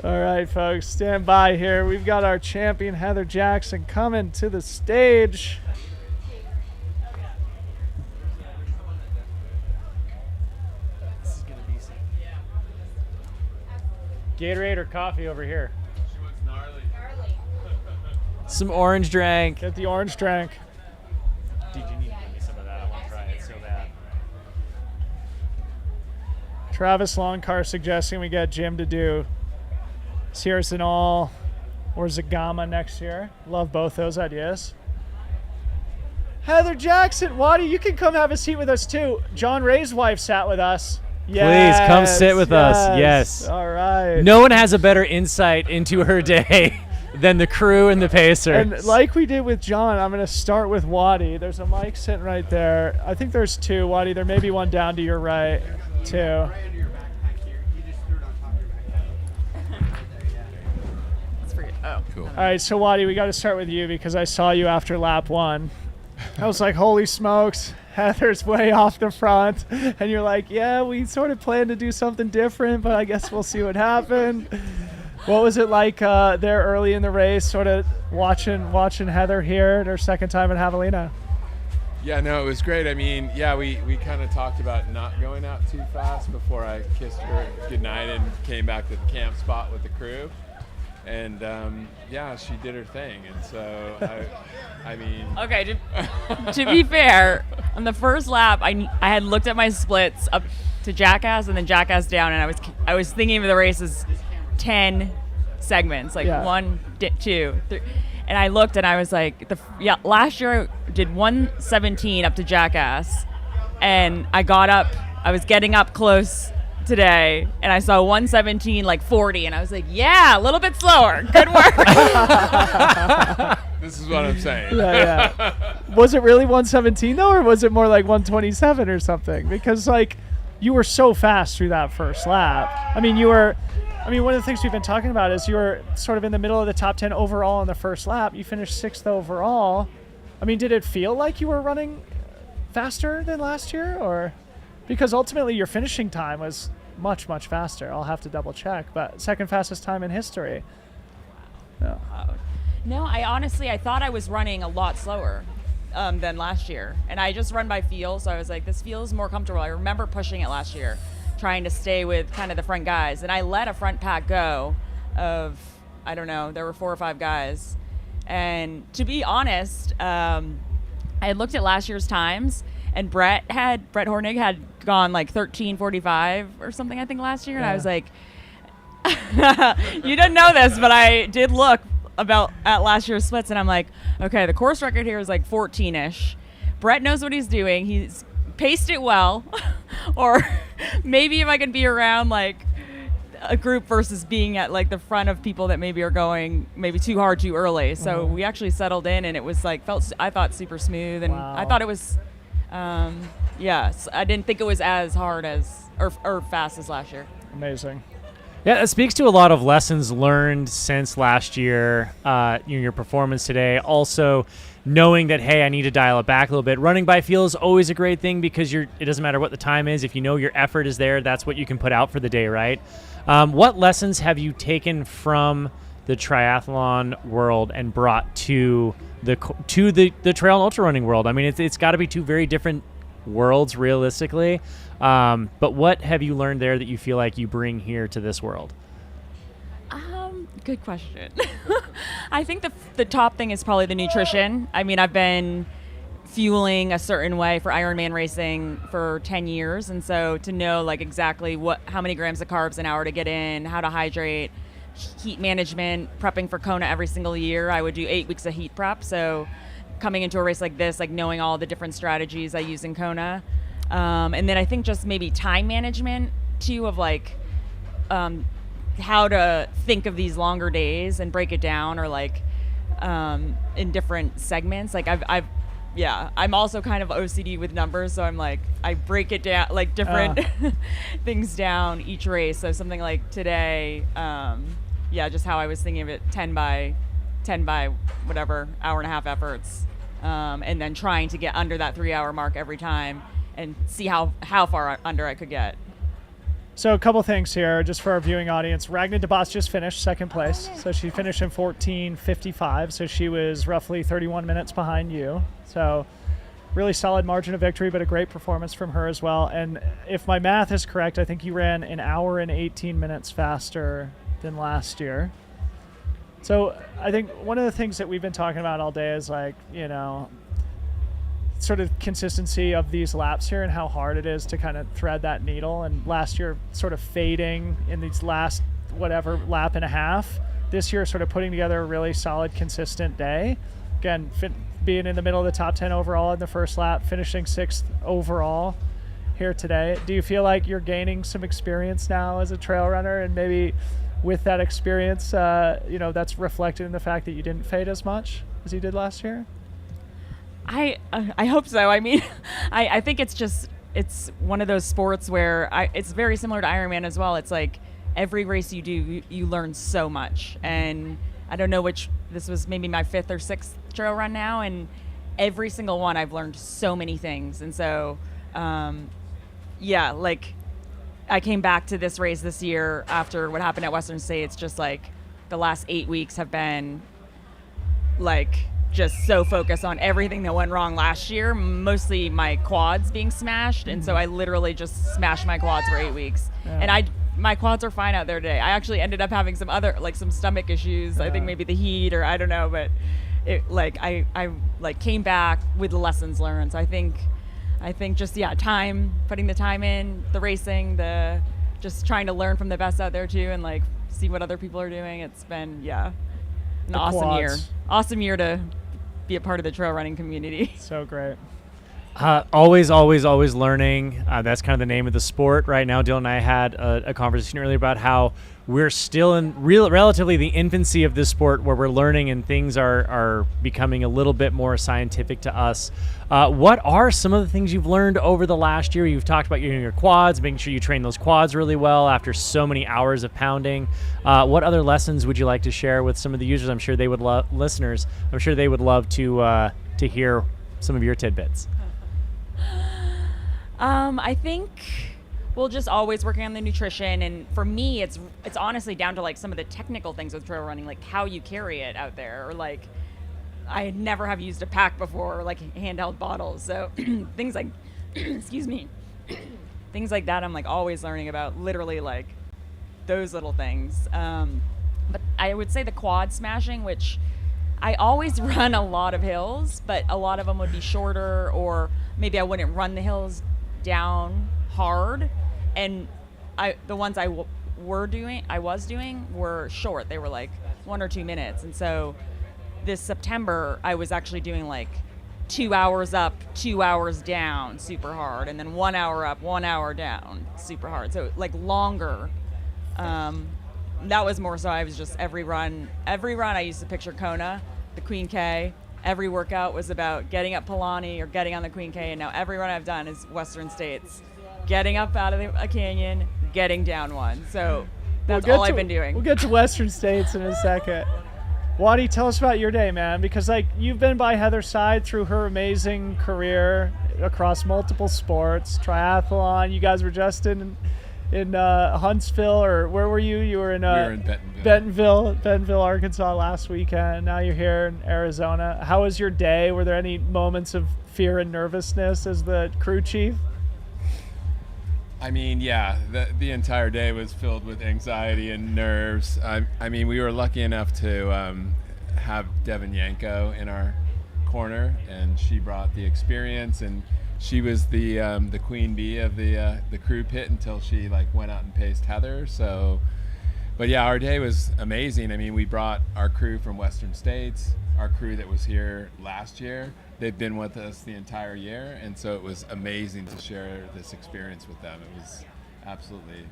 All right, folks, stand by here. We've got our champion, Heather Jackson, coming to the stage. This is going to be some Gatorade or coffee over here. Some orange drink. Get the orange drink. Dude, you need to give me some of that. I want to try it so bad. Travis Longcar suggesting we get Jim to do Sierra or Zagama next year. Love both those ideas. Heather Jackson, Waddy, you can come have a seat with us too. John Ray's wife sat with us. Yes, Please come sit with us. Yes. All right. No one has a better insight into her day than the crew and the Pacers. And like we did with John, I'm going to start with Waddy. There's a mic sitting right there. I think there's two, Waddy. There may be one down to your right, too. Cool. All right, so Waddy, we got to start with you because I saw you after lap 1. I was like, holy smokes, Heather's way off the front. And you're like, yeah, we sort of planned to do something different, but I guess we'll see what happened. What was it like there early in the race, sort of watching Heather here, her second time at Javelina? Yeah, no, it was great. I mean, yeah, we kind of talked about not going out too fast before I kissed her goodnight and came back to the camp spot with the crew. And yeah, she did her thing, and so I mean. Okay, to be fair, on the first lap, I had looked at my splits up to Jackass and then Jackass down, and I was thinking of the race as 10 segments, like 1, 2, 3, and I looked and I was like, last year I did 117 up to Jackass, and I was getting up close today, and I saw 117 like 40, and I was like, yeah, a little bit slower. Good work. This is what I'm saying. Yeah. Was it really 117 though, or was it more like 127 or something? Because like you were so fast through that first lap. I mean, one of the things we've been talking about is you were sort of in the middle of the top 10 overall in the first lap. You finished 6th overall. I mean, did it feel like you were running faster than last year, or? Because ultimately your finishing time was much, much faster. I'll have to double check, but second fastest time in history. Yeah. No, I thought I was running a lot slower than last year. And I just run by feel, so I was like, this feels more comfortable. I remember pushing it last year, trying to stay with kind of the front guys. And I let a front pack go of, I don't know, there were 4 or 5 guys. And to be honest, I had looked at last year's times, and Brett Hornig had gone like 13:45 or something, I think, last year. And I was like, you didn't know this, but I did look at last year's splits, and I'm like, okay, the course record here is like 14-ish. Brett knows what he's doing. He's paced it well. Or maybe if I could be around like a group versus being at like the front of people that maybe are going maybe too hard too early. So we actually settled in, and it was like I thought super smooth, and I thought it was yes, I didn't think it was as hard as or fast as last year. Amazing. Yeah, it speaks to a lot of lessons learned since last year, your performance today. Also, knowing that, hey, I need to dial it back a little bit. Running by feel is always a great thing because it doesn't matter what the time is. If you know your effort is there, that's what you can put out for the day, right? What lessons have you taken from the triathlon world and brought to the trail and ultra running world? I mean, it's got to be two very different worlds realistically. But what have you learned there that you feel like you bring here to this world? Good question. I think the top thing is probably the nutrition. I mean, I've been fueling a certain way for Ironman racing for 10 years. And so to know like exactly how many grams of carbs an hour to get in, how to hydrate, heat management, prepping for Kona every single year. I would do 8 weeks of heat prep. So coming into a race like this, like knowing all the different strategies I use in Kona. And then I think just maybe time management too, of like how to think of these longer days and break it down, or like in different segments. Like I'm also kind of OCD with numbers, so I'm like, I break it down, like different things down each race. So something like today, just how I was thinking of it, 10 by whatever, hour and a half efforts. And then trying to get under that 3 hour mark every time and see how far under I could get. So a couple things here, just for our viewing audience. Ragnar DeBoss just finished second place. So she finished in 14:55. So she was roughly 31 minutes behind you. So really solid margin of victory, but a great performance from her as well. And if my math is correct, I think you ran an hour and 18 minutes faster than last year. So I think one of the things that we've been talking about all day is like, sort of consistency of these laps here and how hard it is to kind of thread that needle. And last year sort of fading in these last lap and a half. This year sort of putting together a really solid, consistent day. again, being in the middle of the top 10 overall in the first lap, finishing 6th overall here today. Do you feel like you're gaining some experience now as a trail runner, and maybe with that experience, that's reflected in the fact that you didn't fade as much as you did last year? I hope so. I mean, I think it's one of those sports where it's very similar to Ironman as well. It's like every race you do, you learn so much. And I don't know this was maybe my 5th or 6th trail run now, and every single one I've learned so many things. And so, like I came back to this race this year after what happened at Western States. Just like the last 8 weeks have been like just so focused on everything that went wrong last year, mostly my quads being smashed. And so I literally just smashed my quads for 8 weeks. Yeah. And my quads are fine out there today. I actually ended up having some other, like some stomach issues. I think maybe the heat, or I don't know, but I came back with the lessons learned. So I think just, time, putting the time in, the racing, just trying to learn from the best out there too, and like see what other people are doing. It's been, an awesome year. Awesome year to be a part of the trail running community. So great. Always learning. That's kind of the name of the sport right now. Dylan and I had a conversation earlier about how we're still in relatively the infancy of this sport, where we're learning and things are becoming a little bit more scientific to us. What are some of the things you've learned over the last year? You've talked about your quads, making sure you train those quads really well after so many hours of pounding. What other lessons would you like to share with some of the users? I'm sure they would listeners. I'm sure they would love to hear some of your tidbits. I think just always working on the nutrition, and for me it's honestly down to like some of the technical things with trail running, like how you carry it out there, or like I never have used a pack before, or like handheld bottles, so things like excuse me, things like that I'm like always learning about, literally like those little things. But I would say the quad smashing, which I always run a lot of hills, but a lot of them would be shorter, or maybe I wouldn't run the hills down hard, and the ones I was doing were short. They were like 1 or 2 minutes, and so this September I was actually doing like 2 hours up, 2 hours down, super hard, and then 1 hour up, 1 hour down, super hard. So like longer. That was more so I was just every run I used to picture Kona, the Queen K. Every workout was about getting up Palani or getting on the Queen K, and now every run I've done is Western States, getting up out of a canyon, getting down one. So that's all I've been doing. We'll get to Western States in a second. Wadi, tell us about your day, man, because like you've been by Heather's side through her amazing career across multiple sports, triathlon. You guys were just in Huntsville, or where were you? You were in, we were in Bentonville, Arkansas last weekend. Now you're here in Arizona. How was your day? Were there any moments of fear and nervousness as the crew chief? I mean, yeah, the entire day was filled with anxiety and nerves. I mean, we were lucky enough to have Devin Yanko in our corner, and she brought the experience, and she was the queen bee of the crew pit until she like went out and paced Heather. So, but yeah, our day was amazing. I mean, we brought our crew from Western States, our crew that was here last year. They've been with us the entire year, and so it was amazing to share this experience with them. It was absolutely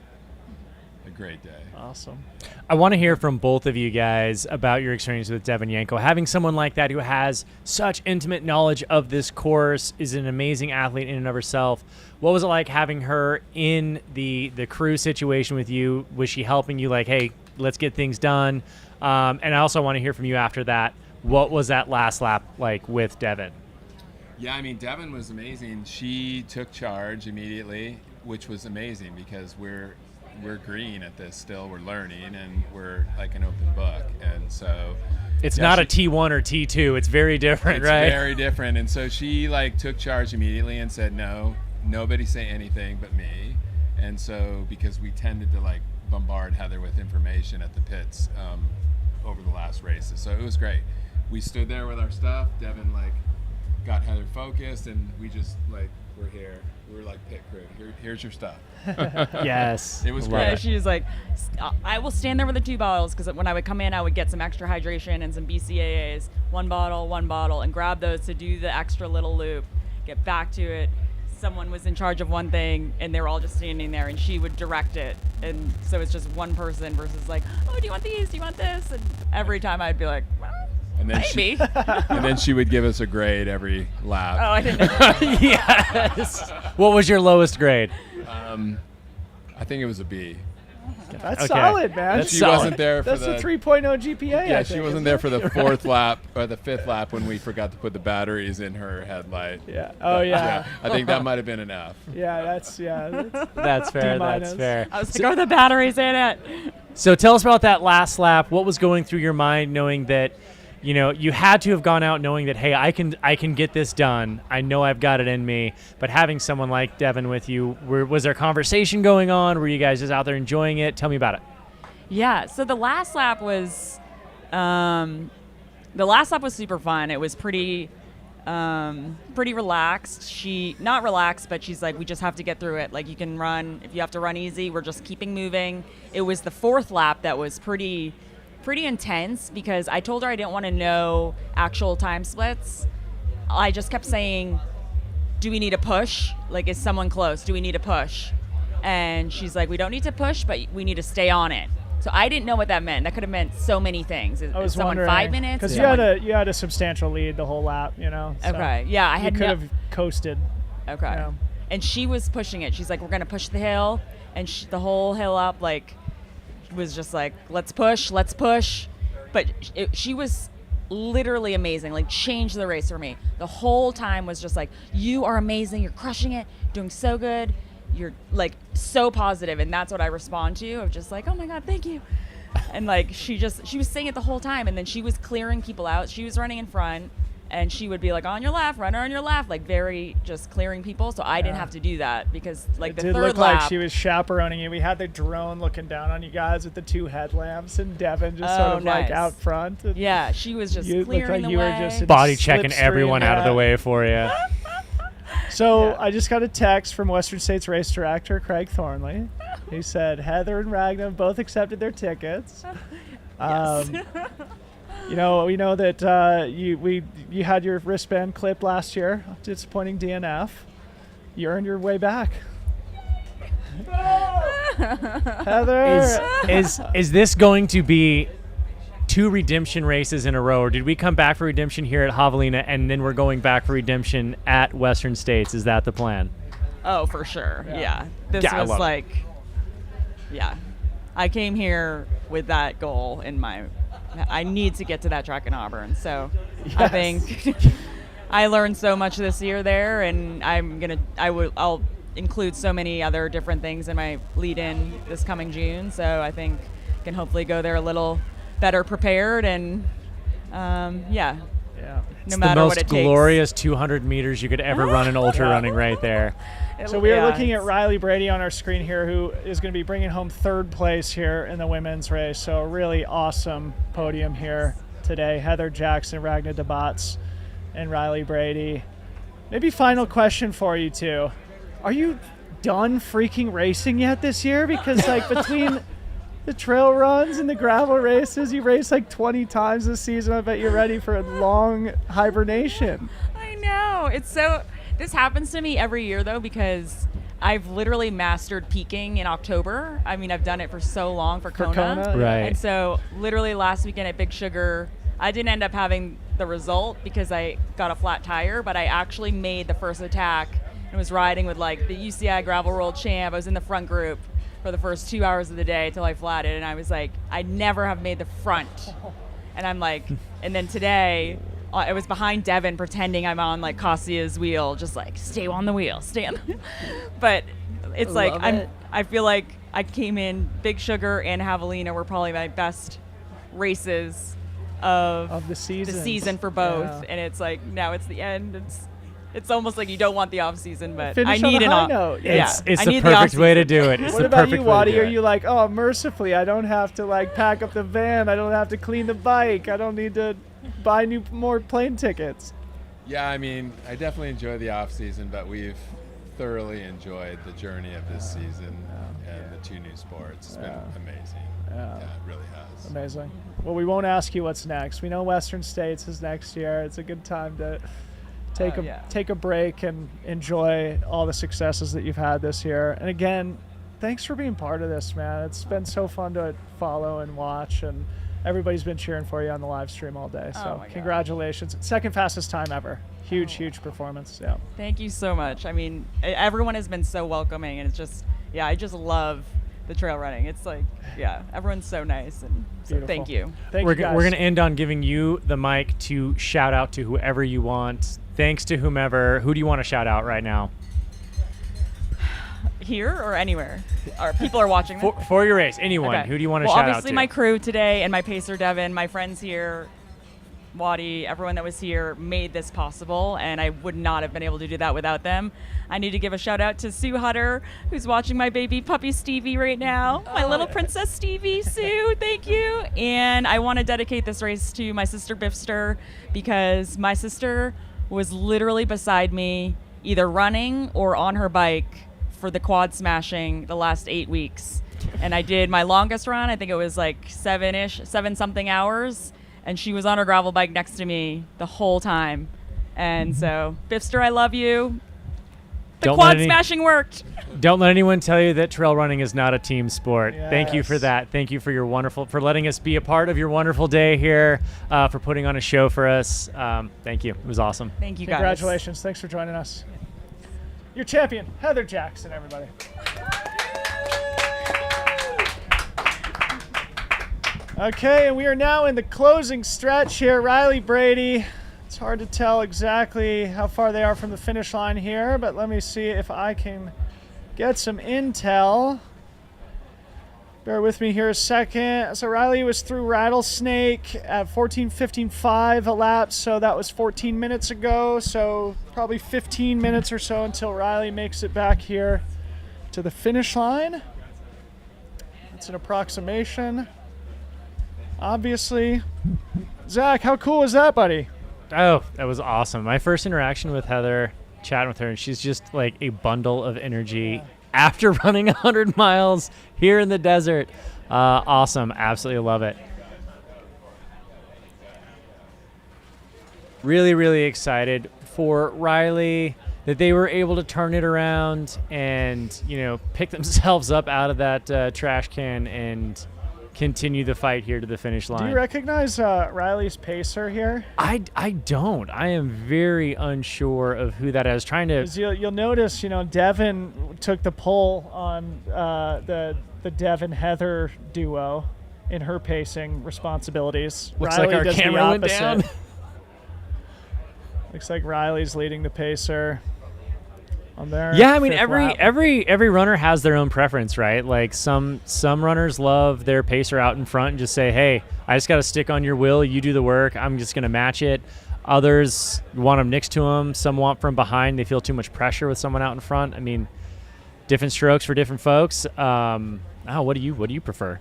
a great day. Awesome. I want to hear from both of you guys about your experience with Devin Yanko. Having someone like that who has such intimate knowledge of this course, is an amazing athlete in and of herself. What was it like having her in the crew situation with you? Was she helping you like, hey, let's get things done? And I also want to hear from you after that. What was that last lap like with Devin? Yeah, I mean, Devin was amazing. She took charge immediately, which was amazing because we're green at this still. We're learning, and we're like an open book. And so it's not a T1 or T2. It's very different, right? It's very different. And so she like took charge immediately and said, no, nobody say anything but me. And so because we tended to like bombard Heather with information at the pits over the last races. So it was great. We stood there with our stuff. Devin like got Heather focused, and we just like we're here. We're like pit crew. Here's your stuff. Yes. It was Love great. Yeah, she was like, I will stand there with the 2 bottles because when I would come in, I would get some extra hydration and some BCAAs. 1 bottle, and grab those to do the extra little loop, get back to it. Someone was in charge of one thing, and they were all just standing there, and she would direct it. And so it's just one person versus like, oh, do you want these? Do you want this? And every time I'd be like, well, And then maybe. and then she would give us a grade every lap. Oh, I didn't know. Yes. What was your lowest grade? I think it was a B. That's Okay. solid, man. That's she wasn't there for That's the a 3.0 GPA. Yeah, I she think, wasn't isn't there it? for the 4th lap or the 5th lap when we forgot to put the batteries in her headlight. Yeah. Oh, yeah. I think that might have been an F. Yeah, that's That's fair. That's D-minus. fair. I was like, are the batteries in it? So tell us about that last lap. What was going through your mind knowing that, you know, you had to have gone out knowing that, hey, I can get this done. I know I've got it in me. But having someone like Devin with you, was there conversation going on? Were you guys just out there enjoying it? Tell me about it. Yeah, so the last lap was super fun. It was pretty relaxed. She not relaxed, but she's like, we just have to get through it. Like, you can run if you have to run easy. We're just keeping moving. It was the 4th lap that was pretty intense because I told her I didn't want to know actual time splits. I just kept saying, do we need a push? Like, is someone close? Do we need a push? And she's like, we don't need to push, but we need to stay on it. So I didn't know what that meant. That could have meant so many things. I was someone wondering 5 minutes? because you had a substantial lead the whole lap, you know. So Okay. Yeah, I had you could have coasted. Okay. You know. And she was pushing it. She's like, we're going to push the hill. And the whole hill up, like, was just like, let's push. But she was literally amazing. Like, changed the race for me. The whole time was just like, you are amazing. You're crushing it. Doing so good. You're like so positive, and that's what I respond to. Of just like, oh my God, thank you. And like she was saying it the whole time, and then she was clearing people out. She was running in front, and she would be like, on your left, runner on your left, like very just clearing people. So I didn't have to do that because like It the did 3rd look lap. like she was chaperoning you. We had the drone looking down on you guys with the 2 headlamps, and Devin just sort of like nice. out front. And Yeah, she was just you clearing looked like the you way. were just in Body a checking slipstream. everyone out of the way for you. So I just got a text from Western States race director Craig Thornley. He said Heather and Ragnar both accepted their tickets. You know, we know that you had your wristband clipped last year. Disappointing DNF. You earned your way back. Heather, Is this going to be 2 redemption races in a row, or did we come back for redemption here at Javelina and then we're going back for redemption at Western States? Is that the plan? Oh, for sure. Yeah. This Yeah, I was love it. like, yeah. I came here with that goal in my. I need to get to that track in Auburn. So I think I learned so much this year there, and I'll include so many other different things in my lead-in this coming June. So I think I can hopefully go there a little better prepared, and yeah. It's No matter the what most it takes. glorious 200 meters you could ever run in ultra running right there. So we are looking at Riley Brady on our screen here, who is going to be bringing home 3rd place here in the women's race. So a really awesome podium here today. Heather Jackson, Ragnar DeBotz, and Riley Brady. Maybe final question for you two. Are you done freaking racing yet this year? Because like between the trail runs and the gravel races, you raced like 20 times this season. I bet you're ready for a long hibernation. I know. This happens to me every year though, because I've literally mastered peaking in October. I mean, I've done it for so long for Kona. Right. And so literally last weekend at Big Sugar, I didn't end up having the result because I got a flat tire, but I actually made the first attack and was riding with like the UCI Gravel World Champ. I was in the front group for the first 2 hours of the day till I flatted, and I was like, I never have made the front. And I'm like, and then today, I was behind Devin pretending I'm on like Kassia's wheel, just like stay on the wheel. But it's like I feel like I came in Big Sugar and Javelina were probably my best races of the season for both. Yeah. And it's like now it's the end. It's almost like you don't want the off season, but Finish I on need a an high off. note. Yeah, It's I the need perfect way to off-season. do it. It's What the about perfect you, way to Waddy? do Are it. you like, oh, mercifully, I don't have to like pack up the van. I don't have to clean the bike. I don't need to buy more plane tickets. Yeah, I mean, I definitely enjoy the off season, but we've thoroughly enjoyed the journey of this season and the 2 new sports. It's been amazing. Yeah, it really has. Amazing. Well, we won't ask you what's next. We know Western States is next year. It's a good time to take a break and enjoy all the successes that you've had this year. And again, thanks for being part of this, man. It's been so fun to follow and watch, and everybody's been cheering for you on the live stream all day. So congratulations. Second fastest time ever. Huge performance. Yeah. Thank you so much. I mean, everyone has been so welcoming, and it's just, I just love the trail running. It's like, everyone's so nice, and so thank you. We're going to end on giving you the mic to shout out to whoever you want. Thanks to whomever. Who do you want to shout out right now? Here or anywhere? Or people are watching this? For your race, anyone. Okay. Who do you want to shout out to? Obviously my crew today and my pacer Devin, my friends here, Waddy, everyone that was here made this possible, and I would not have been able to do that without them. I need to give a shout out to Sue Hutter, who's watching my baby puppy Stevie right now. My little princess Stevie, Sue, thank you. And I want to dedicate this race to my sister Bifster, because my sister was literally beside me, either running or on her bike for the quad smashing the last 8 weeks. And I did my longest run, I think it was like 7 something hours. And she was on her gravel bike next to me the whole time. And so, Bifster, I love you. The quad smashing worked. Don't let anyone tell you that trail running is not a team sport. Yes. Thank you for that. Thank you for for letting us be a part of your wonderful day here, for putting on a show for us. Thank you. It was awesome. Thank you, guys. Congratulations. Thanks for joining us. Your champion, Heather Jackson, everybody. Okay, and we are now in the closing stretch here. Riley, Brady. It's hard to tell exactly how far they are from the finish line here, but let me see if I can get some intel. Bear with me here a second. So Riley was through Rattlesnake at 14:15.5 a lap, so that was 14 minutes ago. So probably 15 minutes or so until Riley makes it back here to the finish line. It's an approximation. Obviously. Zach, how cool was that, buddy? Oh, that was awesome. My first interaction with Heather, chatting with her, and she's just like a bundle of energy after running 100 miles here in the desert. Awesome. Absolutely love it. Really, really excited for Riley that they were able to turn it around and, pick themselves up out of that trash can and continue the fight here to the finish line. Do you recognize Riley's pacer here? I don't. I am very unsure of who that is. Trying to. You'll notice, Devin took the pole on the Devin Heather duo in her pacing responsibilities. Looks Riley like our camera went down. Looks like Riley's leading the pacer. Yeah, I mean every runner has their own preference, right? Like some runners love their pacer out in front and just say, "Hey, I just got to stick on your wheel. You do the work. I'm just going to match it." Others want them next to them. Some want from behind. They feel too much pressure with someone out in front. I mean, different strokes for different folks. What do you prefer?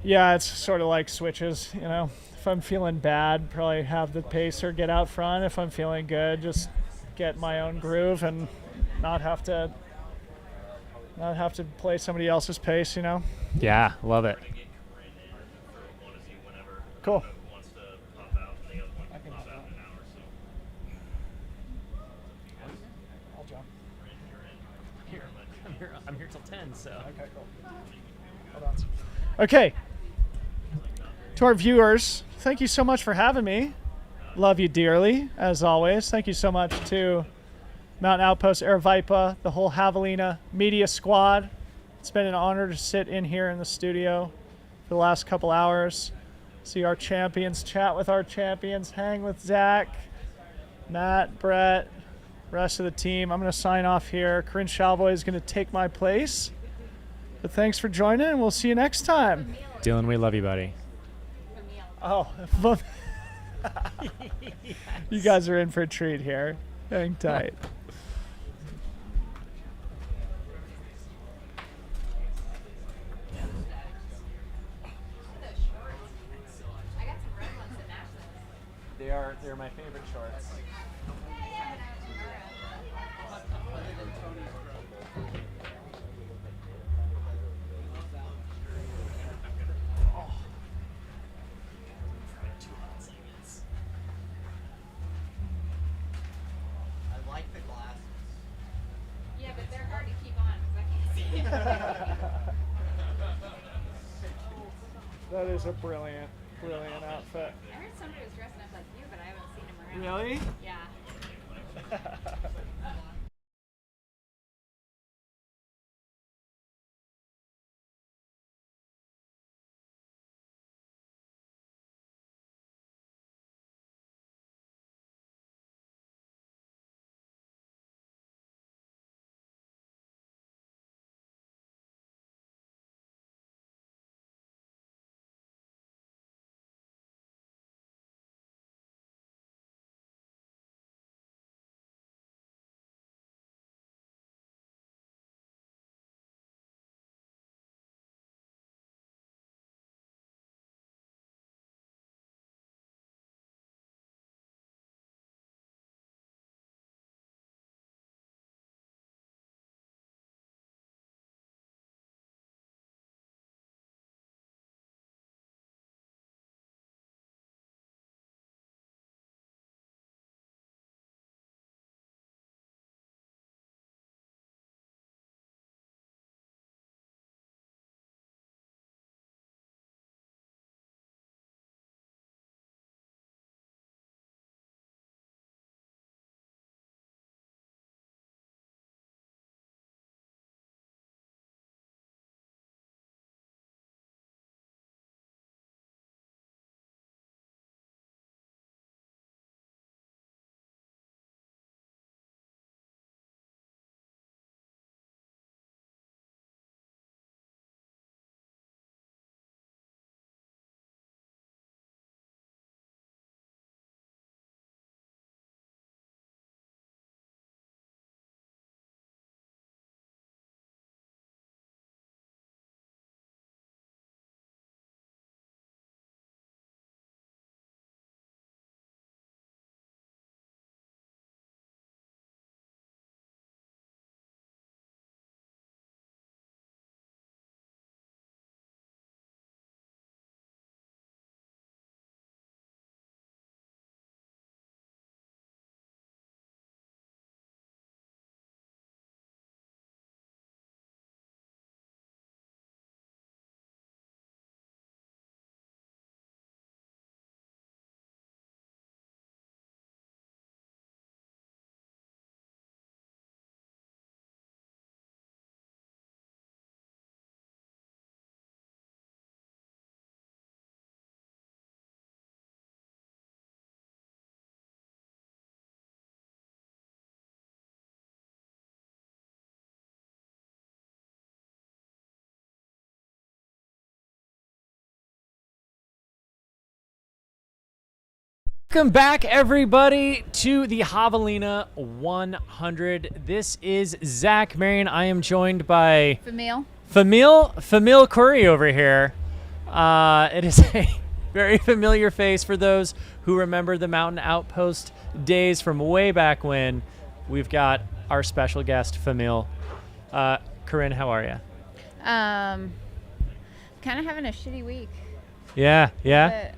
Yeah, it's sort of like switches. If I'm feeling bad, probably have the pacer get out front. If I'm feeling good, just get my own groove and not have to play somebody else's pace, Yeah, love it. Cool. I'll jump. I'm here till 10, so. Okay, cool. Hold on. Okay. To our viewers, thank you so much for having me. Love you dearly, as always. Thank you so much to Mountain Outpost, Aravaipa, the whole Javelina media squad. It's been an honor to sit in here in the studio for the last couple hours, see our champions, chat with our champions, hang with Zach, Matt, Brett, rest of the team. I'm going to sign off here. Corinne Chalvoy is going to take my place. But thanks for joining, and we'll see you next time. Dylan, we love you, buddy. Oh, you guys are in for a treat here. Hang tight. They're my favorite shorts. That is a brilliant outfit. I heard somebody was dressing up like you, but I haven't seen him around. Really? Yeah. Welcome back, everybody, to the Javelina 100. This is Zach Marion. I am joined by Famil Curry over here. It is a very familiar face for those who remember the Mountain Outpost days from way back when. We've got our special guest, Famil. Corinne, how are you? Kind of having a shitty week. Yeah. Yeah.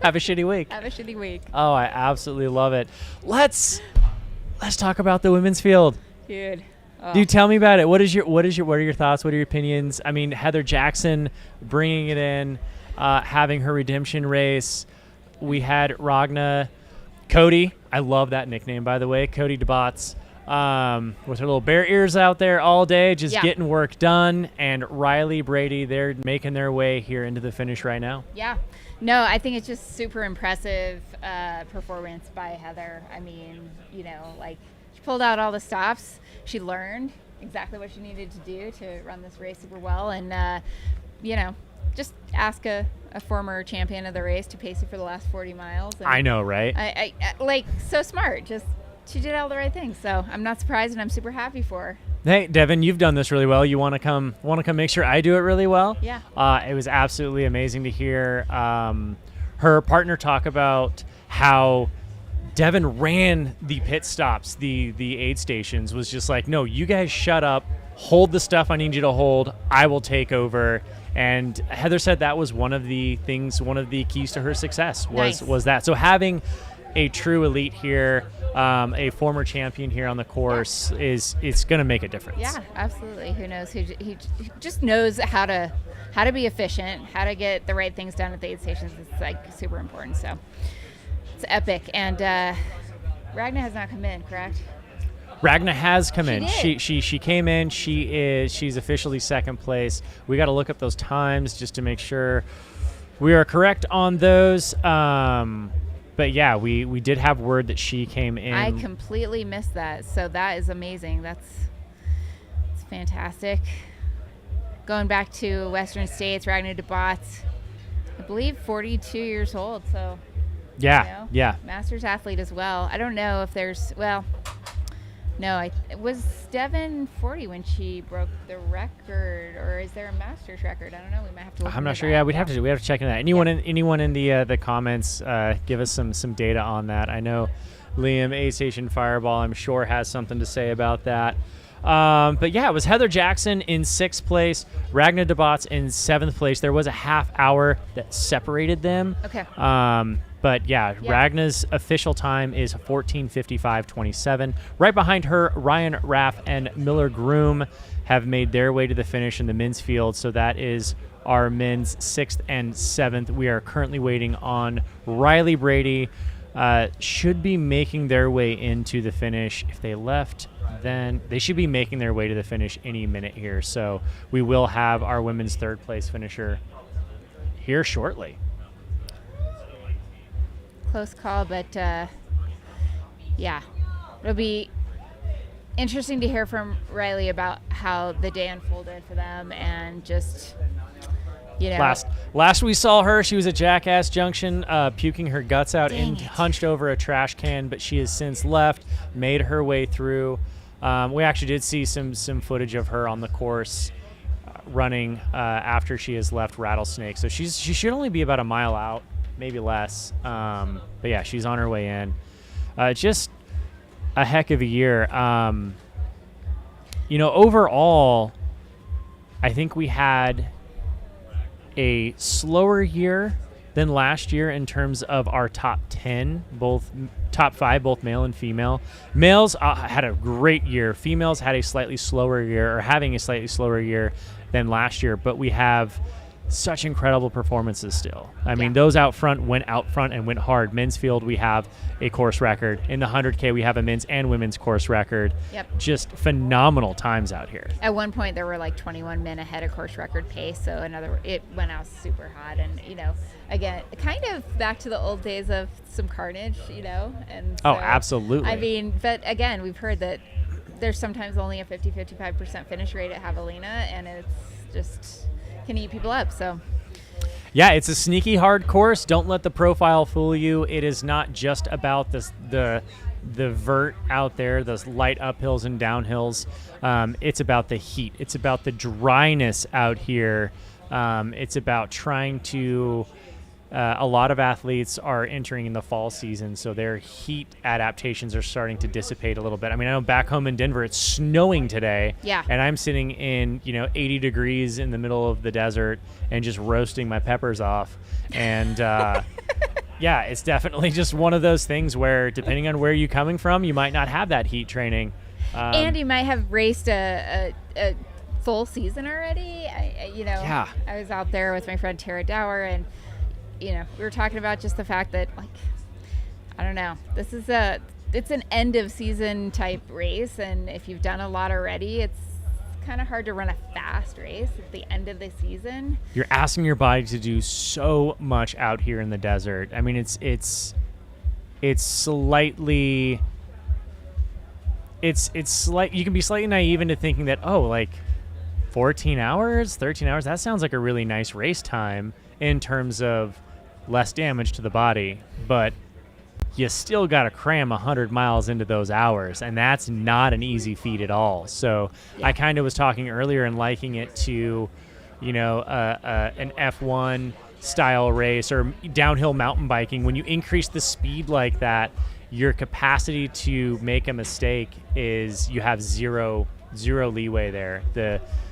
Have a shitty week. Have a shitty week. Oh, I absolutely love it. Let's talk about the women's field. Dude. Oh. Dude, tell me about it. What are your thoughts? What are your opinions? I mean, Heather Jackson bringing it in, having her redemption race. We had Ragna, Cody. I love that nickname, by the way. Cody DeBotts, with her little bear ears out there all day, just getting work done. And Riley, Brady, they're making their way here into the finish right now. Yeah. No, I think it's just super impressive performance by Heather. I mean, she pulled out all the stops. She learned exactly what she needed to do to run this race super well. And, just ask a former champion of the race to pace it for the last 40 miles. And I know, right? I so smart. She did all the right things. So I'm not surprised, and I'm super happy for her. Hey, Devin, you've done this really well. You want to come make sure I do it really well? Yeah. It was absolutely amazing to hear her partner talk about how Devin ran the pit stops, the aid stations, was just like, no, you guys shut up, hold the stuff I need you to hold, I will take over. And Heather said that was one of the keys to her success was that. So having a true elite here, a former champion here on the course, it's going to make a difference. Yeah, absolutely. Who knows? He just knows how to be efficient, how to get the right things done at the aid stations. It's like super important. So it's epic. And Ragna has not come in, correct? Ragna has come in. did. She came in. She's officially second place. We got to look up those times just to make sure we are correct on those. But yeah, we did have word that she came in. I completely missed that. So that is amazing. It's fantastic. Going back to Western States, Ragna DeBot's, I believe 42 years old. So yeah, yeah. Masters athlete as well. I don't know if there's, no, was Devin 40 when she broke the record, or is there a Masters record? I don't know. We might have to look I'm not into sure. that. Yeah, we have to check into that. Anyone in the comments, give us some data on that. I know Liam A Station Fireball, I'm sure, has something to say about that. But yeah, it was Heather Jackson in 6th place, Ragna DeBot's in 7th place. There was a half hour that separated them. Okay. But yeah, Ragna's official time is 14:55.27. Right behind her, Ryan Raff and Miller Groom have made their way to the finish in the men's field. So that is our men's 6th and 7th. We are currently waiting on Riley Brady. Should be making their way into the finish. If they left, then they should be making their way to the finish any minute here. So we will have our women's 3rd place finisher here shortly. Close call, but yeah, it'll be interesting to hear from Riley about how the day unfolded for them, and just, you know. Last we saw her, she was at Jackass Junction, puking her guts out and hunched over a trash can, but she has since left, made her way through. We actually did see some footage of her on the course running after she has left Rattlesnake, so she should only be about a mile out, maybe less. But yeah, she's on her way in. Just a heck of a year. Overall, I think we had a slower year than last year in terms of our top 10, top 5, both male and female. Males had a great year. Females had a slightly slower year, or having a slightly slower year than last year, but we have such incredible performances still. I mean, those out front went out front and went hard. Men's field, we have a course record. In the 100K, we have a men's and women's course record. Yep. Just phenomenal times out here. At one point, there were like 21 men ahead of course record pace. So it went out super hot. And, again, kind of back to the old days of some carnage, And so, absolutely. I mean, but again, we've heard that there's sometimes only a 50-55% finish rate at Javelina, and it's just can eat people up. So yeah, it's a sneaky hard course. Don't let the profile fool you. It is not just about the vert out there, those light uphills and downhills. It's about the heat. It's about the dryness out here. It's about trying to a lot of athletes are entering in the fall season, so their heat adaptations are starting to dissipate a little bit. I mean, I know back home in Denver, it's snowing today. Yeah. And I'm sitting in, 80 degrees in the middle of the desert and just roasting my peppers off. And yeah, it's definitely just one of those things where, depending on where you're coming from, you might not have that heat training. And you might have raced a full season already. Yeah. I was out there with my friend Tara Dower, and we were talking about just the fact that, like, I don't know, it's an end of season type race, and if you've done a lot already, it's kind of hard to run a fast race at the end of the season. You're asking your body to do so much out here in the desert. I mean, it's slightly, you can be slightly naive into thinking that, 14 hours, 13 hours, that sounds like a really nice race time in terms of less damage to the body, but you still got to cram 100 miles into those hours, and that's not an easy feat at all. So yeah. I kind of was talking earlier and liking it to, an F1 style race or downhill mountain biking. When you increase the speed like that, your capacity to make a mistake is, you have zero leeway there.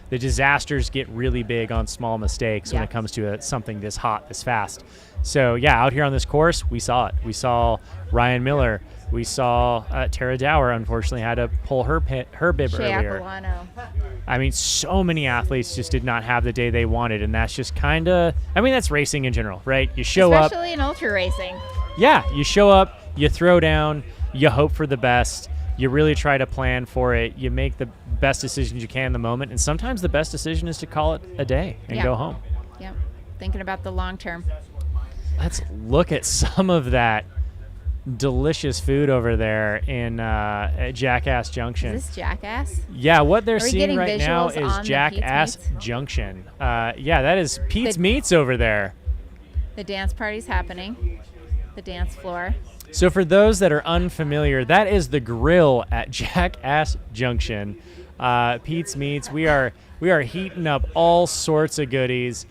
the disasters get really big on small mistakes when Yeah. it comes to something this hot, this fast. So yeah, out here on this course, we saw it. We saw Ryan Miller. We saw Tara Dower, unfortunately, had to pull her bib Shea earlier. Apolano. I mean, so many athletes just did not have the day they wanted, and that's just kind of, I mean, that's racing in general, right? You show up. Especially in ultra racing. Yeah, you show up, you throw down, you hope for the best, you really try to plan for it, you make the best decisions you can in the moment, and sometimes the best decision is to call it a day and Yeah. go home. Yep. Thinking about the long term. Let's look at some of that delicious food over there in at Jackass Junction. Is this Jackass? Yeah, what they're Are we seeing getting right now visuals is on the Jackass Pete's Meats? Junction. Yeah, that is Pete's Meats over there. The dance party's happening. The dance floor. So for those that are unfamiliar, that is the grill at Jackass Junction. Pete's Meats. We are heating up all sorts of goodies.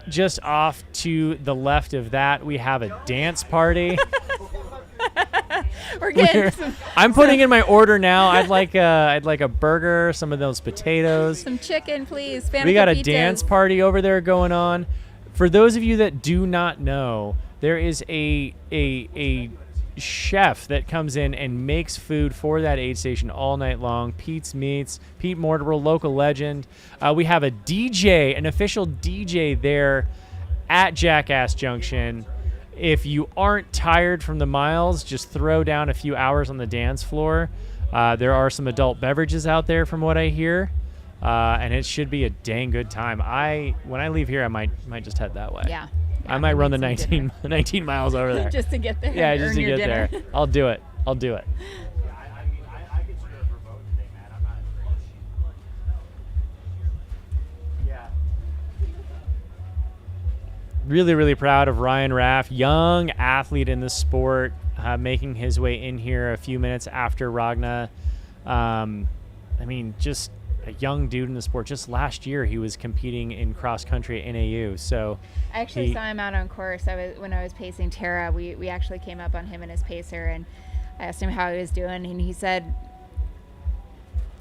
Just off to the left of that, we have a dance party. We're getting some, I'm putting in my order now. I'd like a burger, some of those potatoes. some chicken, please. We got a Panicapitas. dance party over there going on. For those of you that do not know, there is a chef that comes in and makes food for that aid station all night long. Pete's Meats, Pete Mortimer, local legend. We have a DJ, an official DJ there at Jackass Junction. If you aren't tired from the miles, just throw down a few hours on the dance floor. There are some adult beverages out there from what I hear. And it should be a dang good time. When I leave here, I might just head that way. Yeah. I might run the 19 miles over there. Just to get there. Yeah, and just earn to your get dinner. there. I'll do it. Really, really proud of Ryan Raff, young athlete in the sport, making his way in here a few minutes after Ragna. I mean, just a young dude in the sport. Just last year, he was competing in cross country at NAU. So I actually saw him out on course. When I was pacing Tara, we actually came up on him and his pacer, and I asked him how he was doing, and he said,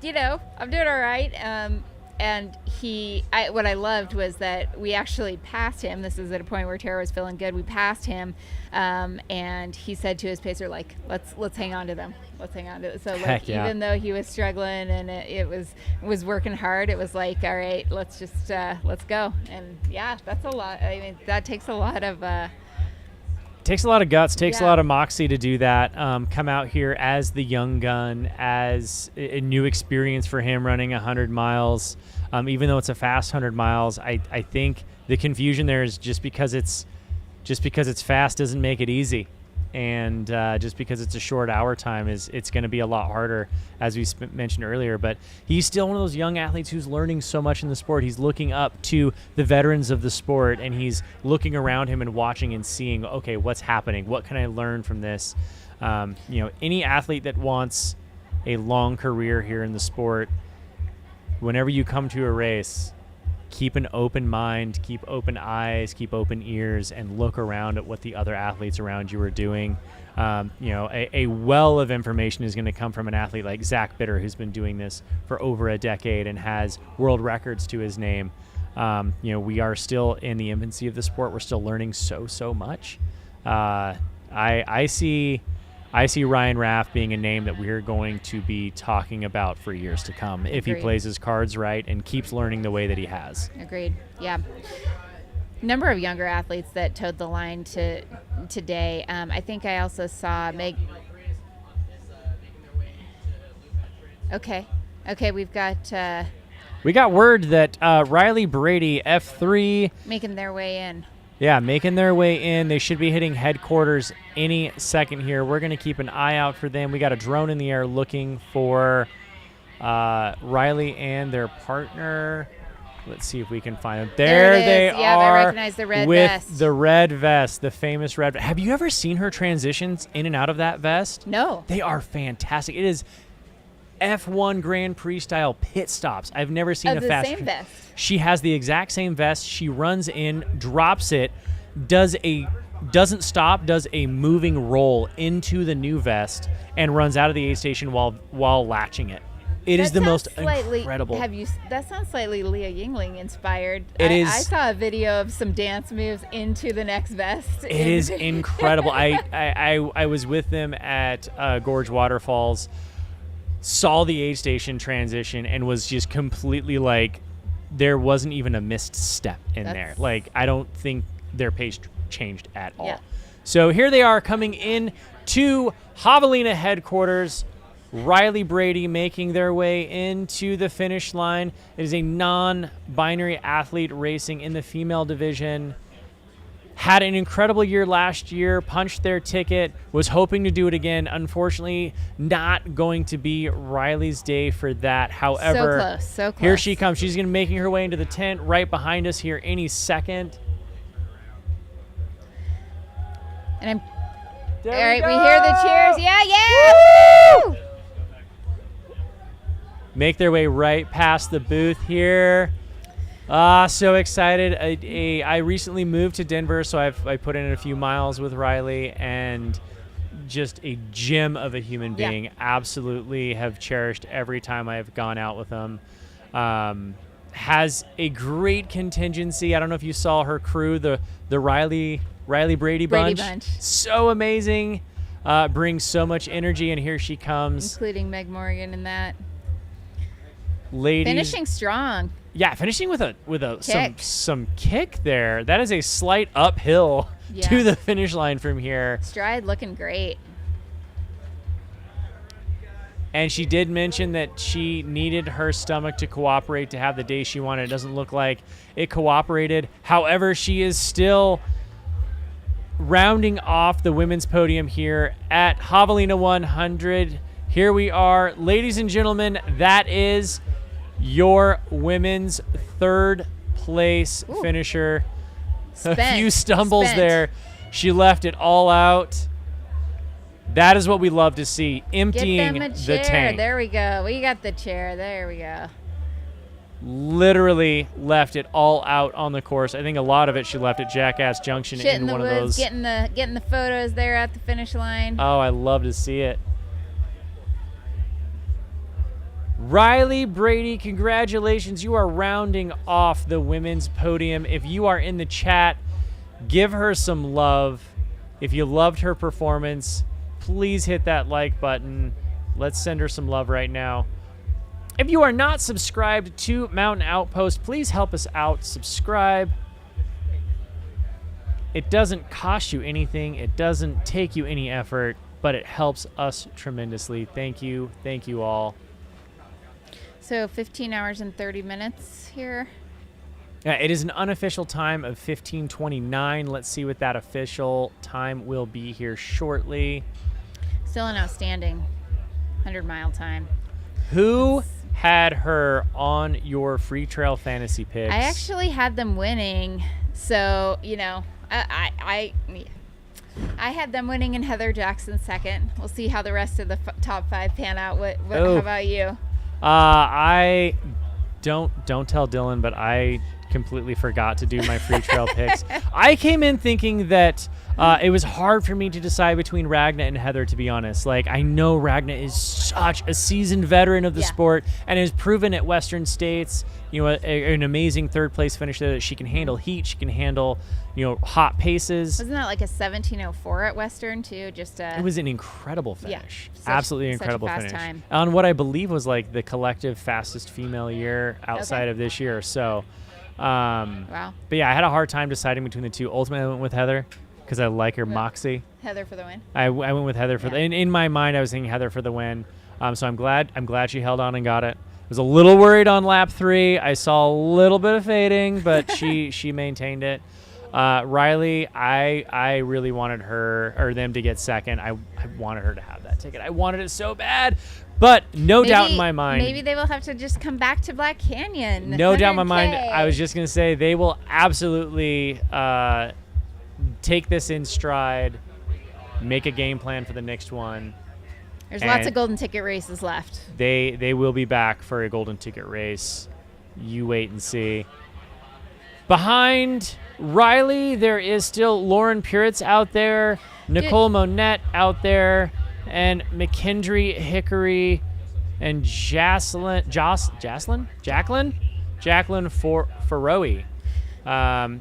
I'm doing all right. And what I loved was that we actually passed him. This is at a point where Tara was feeling good. We passed him, and he said to his pacer, like, let's hang on to them. Let's hang on to it. So like, even though he was struggling and it was working hard, it was like, all right, let's just let's go. And yeah, that's a lot. I mean, that takes a lot of takes a lot of guts, takes a lot of moxie to do that. Come out here as the young gun, as a new experience for him running 100 miles. Even though it's a fast 100 miles, I think the confusion there is just because it's fast doesn't make it easy. And just because it's a short hour time it's going to be a lot harder, as we mentioned earlier. But he's still one of those young athletes who's learning so much in the sport. He's looking up to the veterans of the sport, and he's looking around him and watching and seeing, okay, what's happening? What can I learn from this? Any athlete that wants a long career here in the sport, whenever you come to a race, keep an open mind, keep open eyes, keep open ears, and look around at what the other athletes around you are doing. A well of information is going to come from an athlete like Zach Bitter, who's been doing this for over a decade and has world records to his name. We are still in the infancy of the sport. We're still learning so much. I see Ryan Raff being a name that we're going to be talking about for years to come if he plays his cards right and keeps learning the way that he has. Agreed. Yeah. Number of younger athletes that towed the line today. I think I also saw Meg. Okay, we've got. We got word that Riley Brady, F3. Making their way in. Yeah, making their way in. They should be hitting headquarters any second here. We're going to keep an eye out for them. We got a drone in the air looking for Riley and their partner. Let's see if we can find them. There they are. Yeah, I recognize the red vest. With the red vest, the famous red vest. Have you ever seen her transitions in and out of that vest? No. They are fantastic. It is F1 Grand Prix style pit stops. I've never seen a fast. Same vest. She has the exact same vest. She runs in, drops it, doesn't stop, does a moving roll into the new vest, and runs out of the aid station while latching it. It is That the most sounds slightly, incredible. That sounds slightly Leah Yingling inspired. It is. I saw a video of some dance moves into the next vest. It is incredible. I was with them at Gorge Waterfalls, saw the aid station transition, and was just completely like, there wasn't even a missed step in there. Like, I don't think their pace changed at all. Yeah. So here they are coming in to Javelina headquarters. Riley, Brady making their way into the finish line. It is a non-binary athlete racing in the female division. Had an incredible year last year, punched their ticket, was hoping to do it again. Unfortunately, not going to be Riley's day for that. However, so close. Here she comes. She's going to be making her way into the tent right behind us here any second. And There all right, we we hear the go! cheers. Yeah. Woo! Make their way right past the booth here. So excited. I recently moved to Denver, so I put in a few miles with Riley, and just a gem of a human being. Yeah. Absolutely have cherished every time I've gone out with him. Has a great contingency. I don't know if you saw her crew, the Riley Brady bunch. So amazing. Brings so much energy, and here she comes. Including Meg Morgan in that. Ladies. Finishing strong. Yeah, finishing with Kick. some kick there. That is a slight uphill to the finish line from here. Stride looking great. And she did mention that she needed her stomach to cooperate to have the day she wanted. It doesn't look like it cooperated. However, she is still rounding off the women's podium here at Javelina 100. Here we are. Ladies and gentlemen, that is your women's third place finisher. A few stumbles there. She left it all out. That is what we love to see, emptying Get them a chair. the tank. There we go. We got the chair. There we go. Literally left it all out on the course. I think a lot of it she left at Jackass Junction Shit in in the one woods, of those. getting the photos there at the finish line. Oh, I love to see it. Riley, Brady, congratulations. You are rounding off the women's podium. If you are in the chat, give her some love. If you loved her performance, please hit that like button. Let's send her some love right now. If you are not subscribed to Mountain Outpost, please help us out. Subscribe. It doesn't cost you anything. It doesn't take you any effort, but it helps us tremendously. Thank you. Thank you all. So 15 hours and 30 minutes here. Yeah, it is an unofficial time of 15:29. Let's see what that official time will be here shortly. Still an outstanding 100-mile time. Who had her on your free trail fantasy picks? I actually had them winning. So, you know, I had them winning and Heather Jackson second. We'll see how the rest of the top five pan out. How about you? I don't tell Dylan, but I completely forgot to do my free trail picks. I came in thinking that it was hard for me to decide between Ragna and Heather, to be honest. Like, I know Ragna is such a seasoned veteran of the sport and has proven at Western States, you know, an amazing third place finish there, that she can handle heat, she can handle, you know, hot paces. Wasn't that like a 17:04 at Western too? It was an incredible finish. Yeah, absolutely incredible such a fast finish. time. On what I believe was like the collective fastest female year outside of this year. So, wow. But yeah, I had a hard time deciding between the two. Ultimately, I went with Heather because I like her moxie. Heather for the win. I went with Heather for the. In my mind, I was thinking Heather for the win. So I'm glad she held on and got it. Was a little worried on lap 3. I saw a little bit of fading, but she maintained it. Riley, I really wanted her or them to get second. I wanted her to have that ticket. I wanted it so bad, but no doubt in my mind. Maybe they will have to just come back to Black Canyon. No doubt in my 100K. mind. I was just gonna say they will absolutely take this in stride, make a game plan for the next one. There's lots of golden ticket races left. They will be back for a golden ticket race. You wait and see. Behind Riley, there is still Lauren Puritz out there, Nicole Monette out there, and McKendry Hickory and Jacqueline Faroe out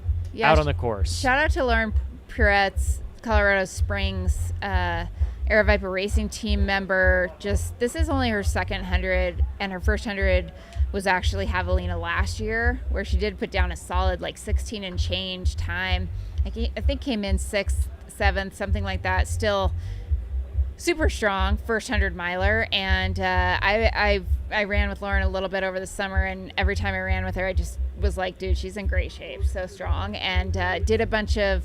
on the course. Shout out to Lauren Puret's Colorado Springs Air Viper Racing team member. This is only her second 100, and her first 100 was actually Javelina last year, where she did put down a solid 16 and change time. I think came in 6th, 7th, something like that. Still super strong first 100 miler. And I ran with Lauren a little bit over the summer, and every time I ran with her, I just was like, dude, she's in great shape, so strong. And did a bunch of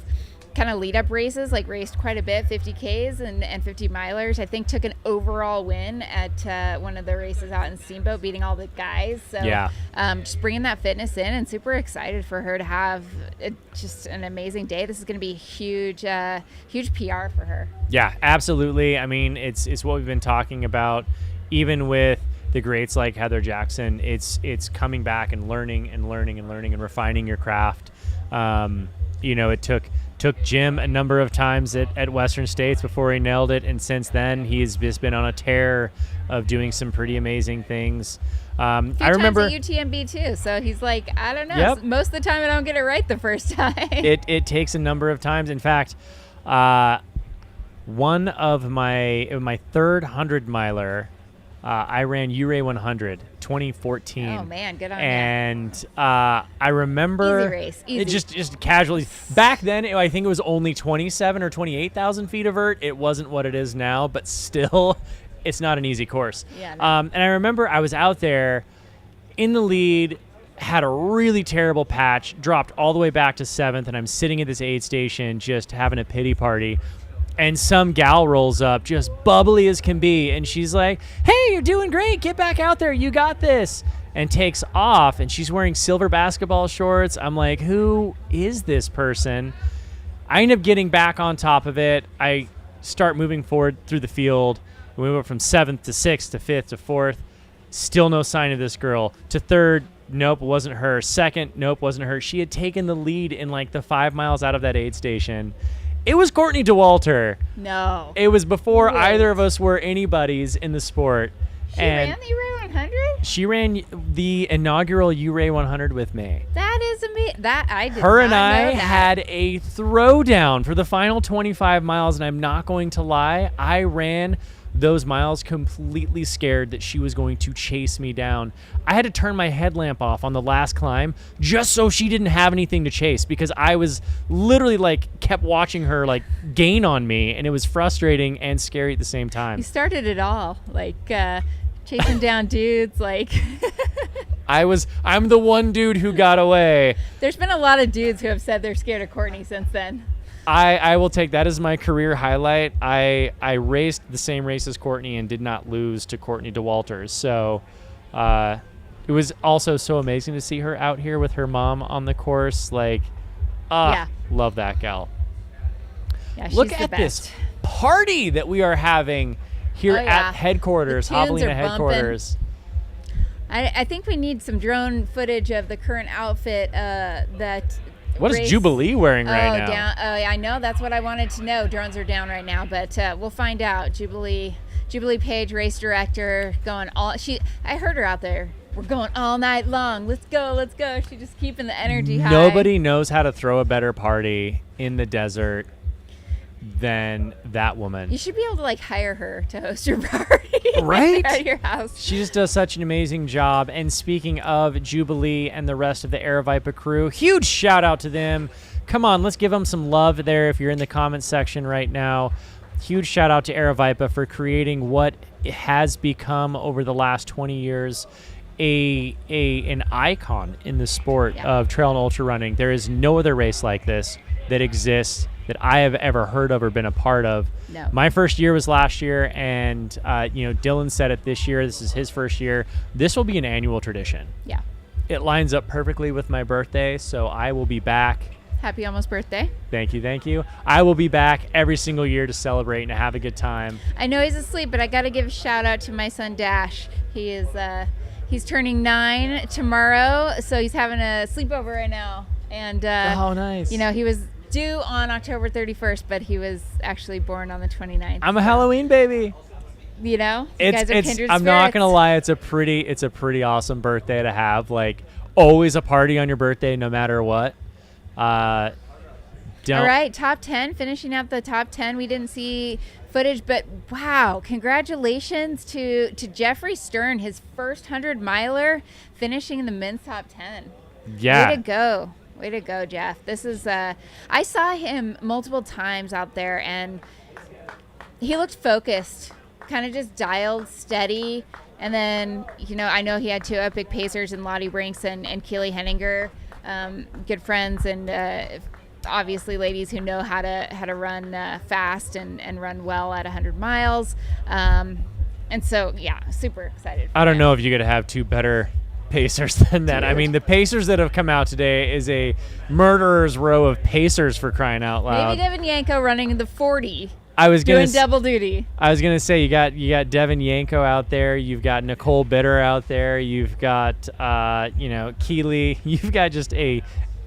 kind of lead up races, raced quite a bit, 50Ks and 50 milers. I think took an overall win at one of the races out in Steamboat, beating all the guys. So yeah, just bringing that fitness in, and super excited for her to have just an amazing day. This is going to be huge PR for her. Yeah, absolutely. I mean, it's what we've been talking about, even with the greats like Heather Jackson. It's coming back and learning and refining your craft. It took Jim a number of times at Western States before he nailed it, and since then he's just been on a tear of doing some pretty amazing things. I remember times at UTMB too, so he's like, I don't know. Yep. Most of the time I don't get it right the first time. It takes a number of times. In fact, one of my third 100 miler, I ran Uray 100 2014. Oh man, good on you. And I remember easy race. Easy. It just casually. Back then, I think it was only 27 or 28,000 feet of vert. It wasn't what it is now, but still, it's not an easy course. Yeah. No. And I remember I was out there in the lead, had a really terrible patch, dropped all the way back to 7th, and I'm sitting at this aid station just having a pity party. And some gal rolls up, just bubbly as can be, and she's like, hey, you're doing great. Get back out there. You got this. And takes off, and she's wearing silver basketball shorts. I'm like, who is this person? I end up getting back on top of it. I start moving forward through the field. We went from 7th to 6th to 5th to 4th. Still no sign of this girl. To 3rd, nope, wasn't her. 2nd, nope, wasn't her. She had taken the lead in the 5 miles out of that aid station. It was Courtney DeWalter. No. It was before either of us were anybody's in the sport. She ran the Uray 100? She ran the inaugural Uray 100 with me. That is amazing. That I did Her not and know I that. had a throwdown for the final 25 miles, and I'm not going to lie, I ran those miles completely scared that she was going to chase me down. I had to turn my headlamp off on the last climb just so she didn't have anything to chase, because I was literally kept watching her gain on me, and it was frustrating and scary at the same time. You started it all, chasing down dudes, I'm the one dude who got away. There's been a lot of dudes who have said they're scared of Courtney since then. I will take that as my career highlight. I raced the same race as Courtney and did not lose to Courtney DeWalter. So it was also so amazing to see her out here with her mom on the course. Love that gal. Yeah, she's Look the at best. this party that we are having here at headquarters, The tunes Javelina are headquarters. I think we need some drone footage of the current outfit that. What is Jubilee wearing right now? Down. Oh, I know. That's what I wanted to know. Drones are down right now, but we'll find out. Jubilee Page, race director, going all. I heard her out there. We're going all night long. Let's go. She's just keeping the energy high. Nobody knows how to throw a better party in the desert than that woman. You should be able to hire her to host your party. Right? At your house. She just does such an amazing job. And speaking of Jubilee and the rest of the Air Viper crew, huge shout out to them. Come on, let's give them some love there if you're in the comments section right now. Huge shout out to Air Viper for creating what it has become over the last 20 years an icon in the sport of trail and ultra running. There is no other race like this that exists that I have ever heard of or been a part of. No. My first year was last year, and Dylan said it this year. This is his first year. This will be an annual tradition. Yeah. It lines up perfectly with my birthday, so I will be back. Happy almost birthday. Thank you. I will be back every single year to celebrate and have a good time. I know he's asleep, but I got to give a shout out to my son Dash. He is he's turning 9 tomorrow, so he's having a sleepover right now. And oh, nice. He was due on October 31st, but he was actually born on the 29th. I'm a Halloween baby. You know, you guys are kindred I'm not gonna spirits. lie, it's a pretty awesome birthday to have. Like, always a party on your birthday, no matter what. All right, top 10, finishing up the top 10. We didn't see footage, but wow, congratulations to Jeffrey Stern, his first 100-miler, finishing in the men's top 10. Yeah. Way to go, Jeff. This is I saw him multiple times out there, and he looked focused, kind of just dialed, steady. And then, you know, I know he had two epic pacers in Lottie Brinks and Keely Henninger, good friends, and obviously ladies who know how to run fast and run well at 100 miles. And so, yeah, super excited. I don't know if you could have two better pacers than that. Dude. I mean, the pacers that have come out today is a murderer's row of pacers, for crying out loud. Maybe Devin Yanko running the 40. I was gonna doing double duty. I was gonna say you got Devin Yanko out there. You've got Nicole Bitter out there. You've got Keely. You've got just a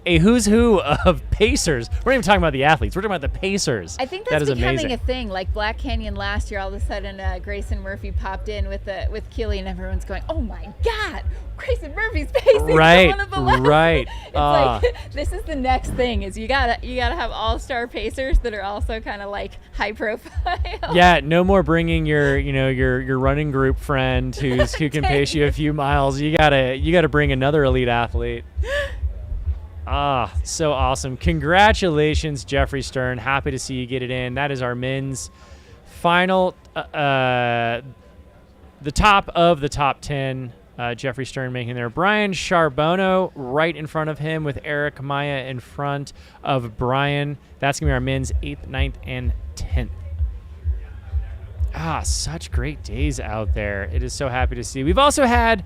who's who of pacers. We're not even talking about the athletes. We're talking about the pacers. I think that that's is becoming amazing. a thing. Like Black Canyon last year, all of a sudden Grayson Murphy popped in with Keely, and everyone's going, "Oh my God, Grayson Murphy's pacing Right, one of the last." right. It's like this is the next thing. Is you gotta have all-star pacers that are also kind of like high profile. Yeah, no more bringing your running group friend who can pace you a few miles. You gotta bring another elite athlete. So awesome. Congratulations, Jeffrey Stern. Happy to see you get it in. That is our men's final, the top of the top 10. Jeffrey Stern making there. Brian Charbonneau right in front of him with Eric Maya in front of Brian. That's going to be our men's 8th, 9th, and 10th. Such great days out there. It is so happy to see. We've also had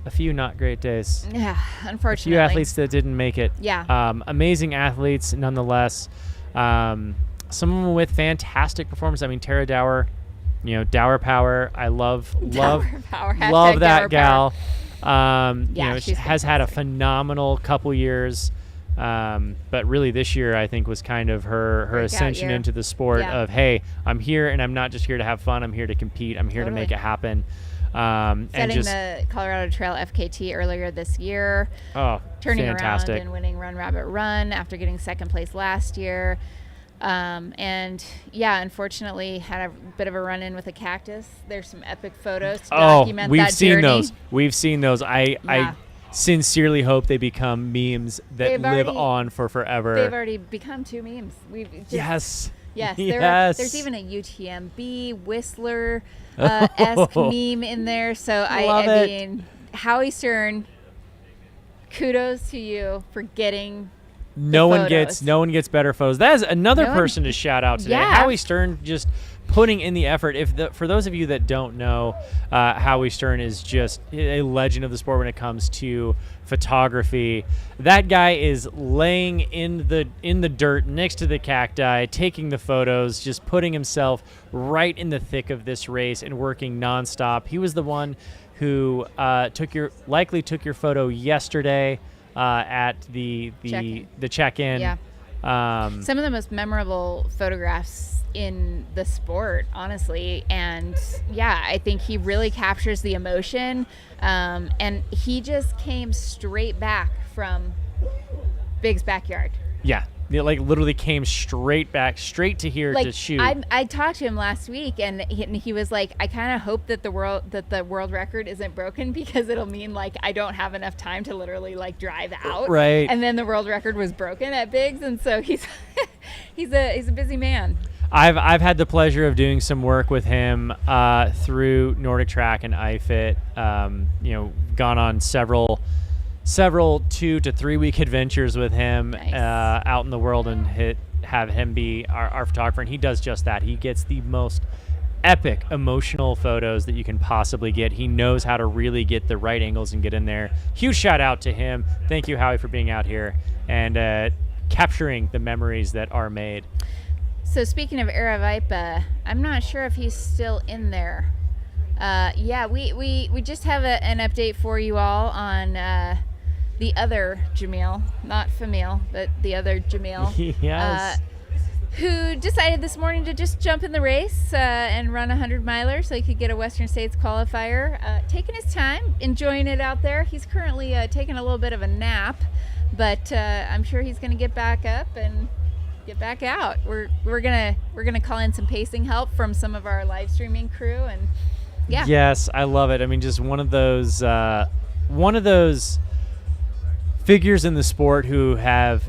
a few not great days. Yeah, unfortunately. A few athletes that didn't make it. Yeah. Amazing athletes nonetheless. Some of them with fantastic performance. I mean, Tara Dower, Dower Power. I love Power. love that Dower gal. Yeah, she she's has had a phenomenal couple years. But really this year I think was kind of her Breakout ascension year. into the sport of, hey, I'm here and I'm not just here to have fun. I'm here to compete. I'm here to make it happen. Setting and just the Colorado Trail FKT earlier this year. Turning around and winning Run Rabbit Run after getting second place last year. And yeah, unfortunately had a bit of a run-in with a cactus. There's some epic photos to document that journey. We've seen those. I sincerely hope they become memes that live on for forever. They've already become two memes. Yes. Yes. There's even a UTMB Whistler esque meme in there. So I mean, Howie Stern, kudos to you for getting no one gets better photos. That is another person to shout out today. Yeah. Howie Stern just putting in the effort. For those of you that don't know, Howie Stern is just a legend of the sport when it comes to photography. That guy is laying in the dirt next to the cacti, taking the photos, just putting himself right in the thick of this race and working nonstop. He was the one who likely took your photo yesterday at the check-in. Yeah. Some of the most memorable photographs in the sport, honestly. And yeah, I think he really captures the emotion. And he just came straight back from Big's backyard. Yeah. It literally came straight to here to shoot. I talked to him last week, and he was like, I kind of hope that the world record isn't broken, because it'll mean I don't have enough time to literally drive out. Right. And then the world record was broken at Big's, and so he's a busy man. I've had the pleasure of doing some work with him through Nordic Track and iFit. Gone on several 2 to 3 week adventures with him out in the world and have him be our photographer, and he does just that. He gets the most epic emotional photos that you can possibly get. He knows how to really get the right angles and get in there. Huge shout out to him. Thank you, Howie, for being out here and capturing the memories that are made. So speaking of Aravipa, I'm not sure if he's still in there. We just have an update for you all on the other Jamil, not Famil, but the other Jamil. Yes. who decided this morning to just jump in the race and run a 100-miler so he could get a Western States qualifier. Taking his time, enjoying it out there. He's currently taking a little bit of a nap, but I'm sure he's going to get back up and get back out. We're gonna call in some pacing help from some of our live streaming crew, and yeah. Yes, I love it. I mean, just one of those figures in the sport who have.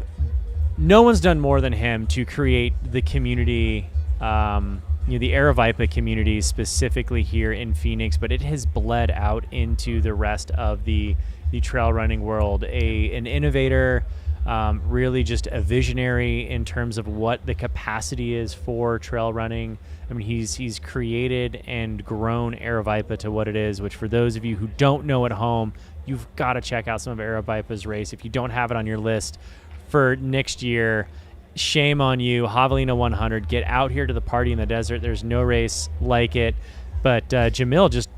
No one's done more than him to create the community, the Aravaipa community specifically here in Phoenix, but it has bled out into the rest of the trail running world. An innovator, really just a visionary in terms of what the capacity is for trail running. I mean, he's created and grown Aravaipa to what it is, which for those of you who don't know at home, you've got to check out some of Aravaipa's race. If you don't have it on your list for next year, shame on you. Javelina 100, get out here to the party in the desert. There's no race like it. But Jamil just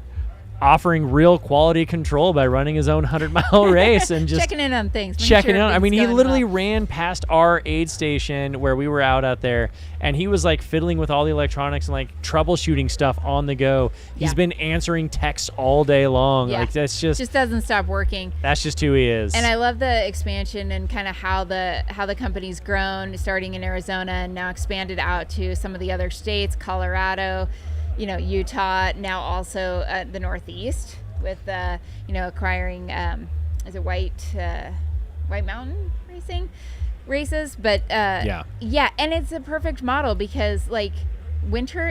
offering real quality control by running his own 100-mile race and just checking in on things. Checking in. I mean, he literally ran past our aid station where we were out there, and he was like fiddling with all the electronics and like troubleshooting stuff on the go. He's been answering texts all day long. Yeah. Like that's just doesn't stop working. That's just who he is. And I love the expansion and kind of how the company's grown, starting in Arizona and now expanded out to some of the other states, Colorado, Utah, now also the Northeast with, acquiring, is it White Mountain races? But yeah, and it's a perfect model because like winter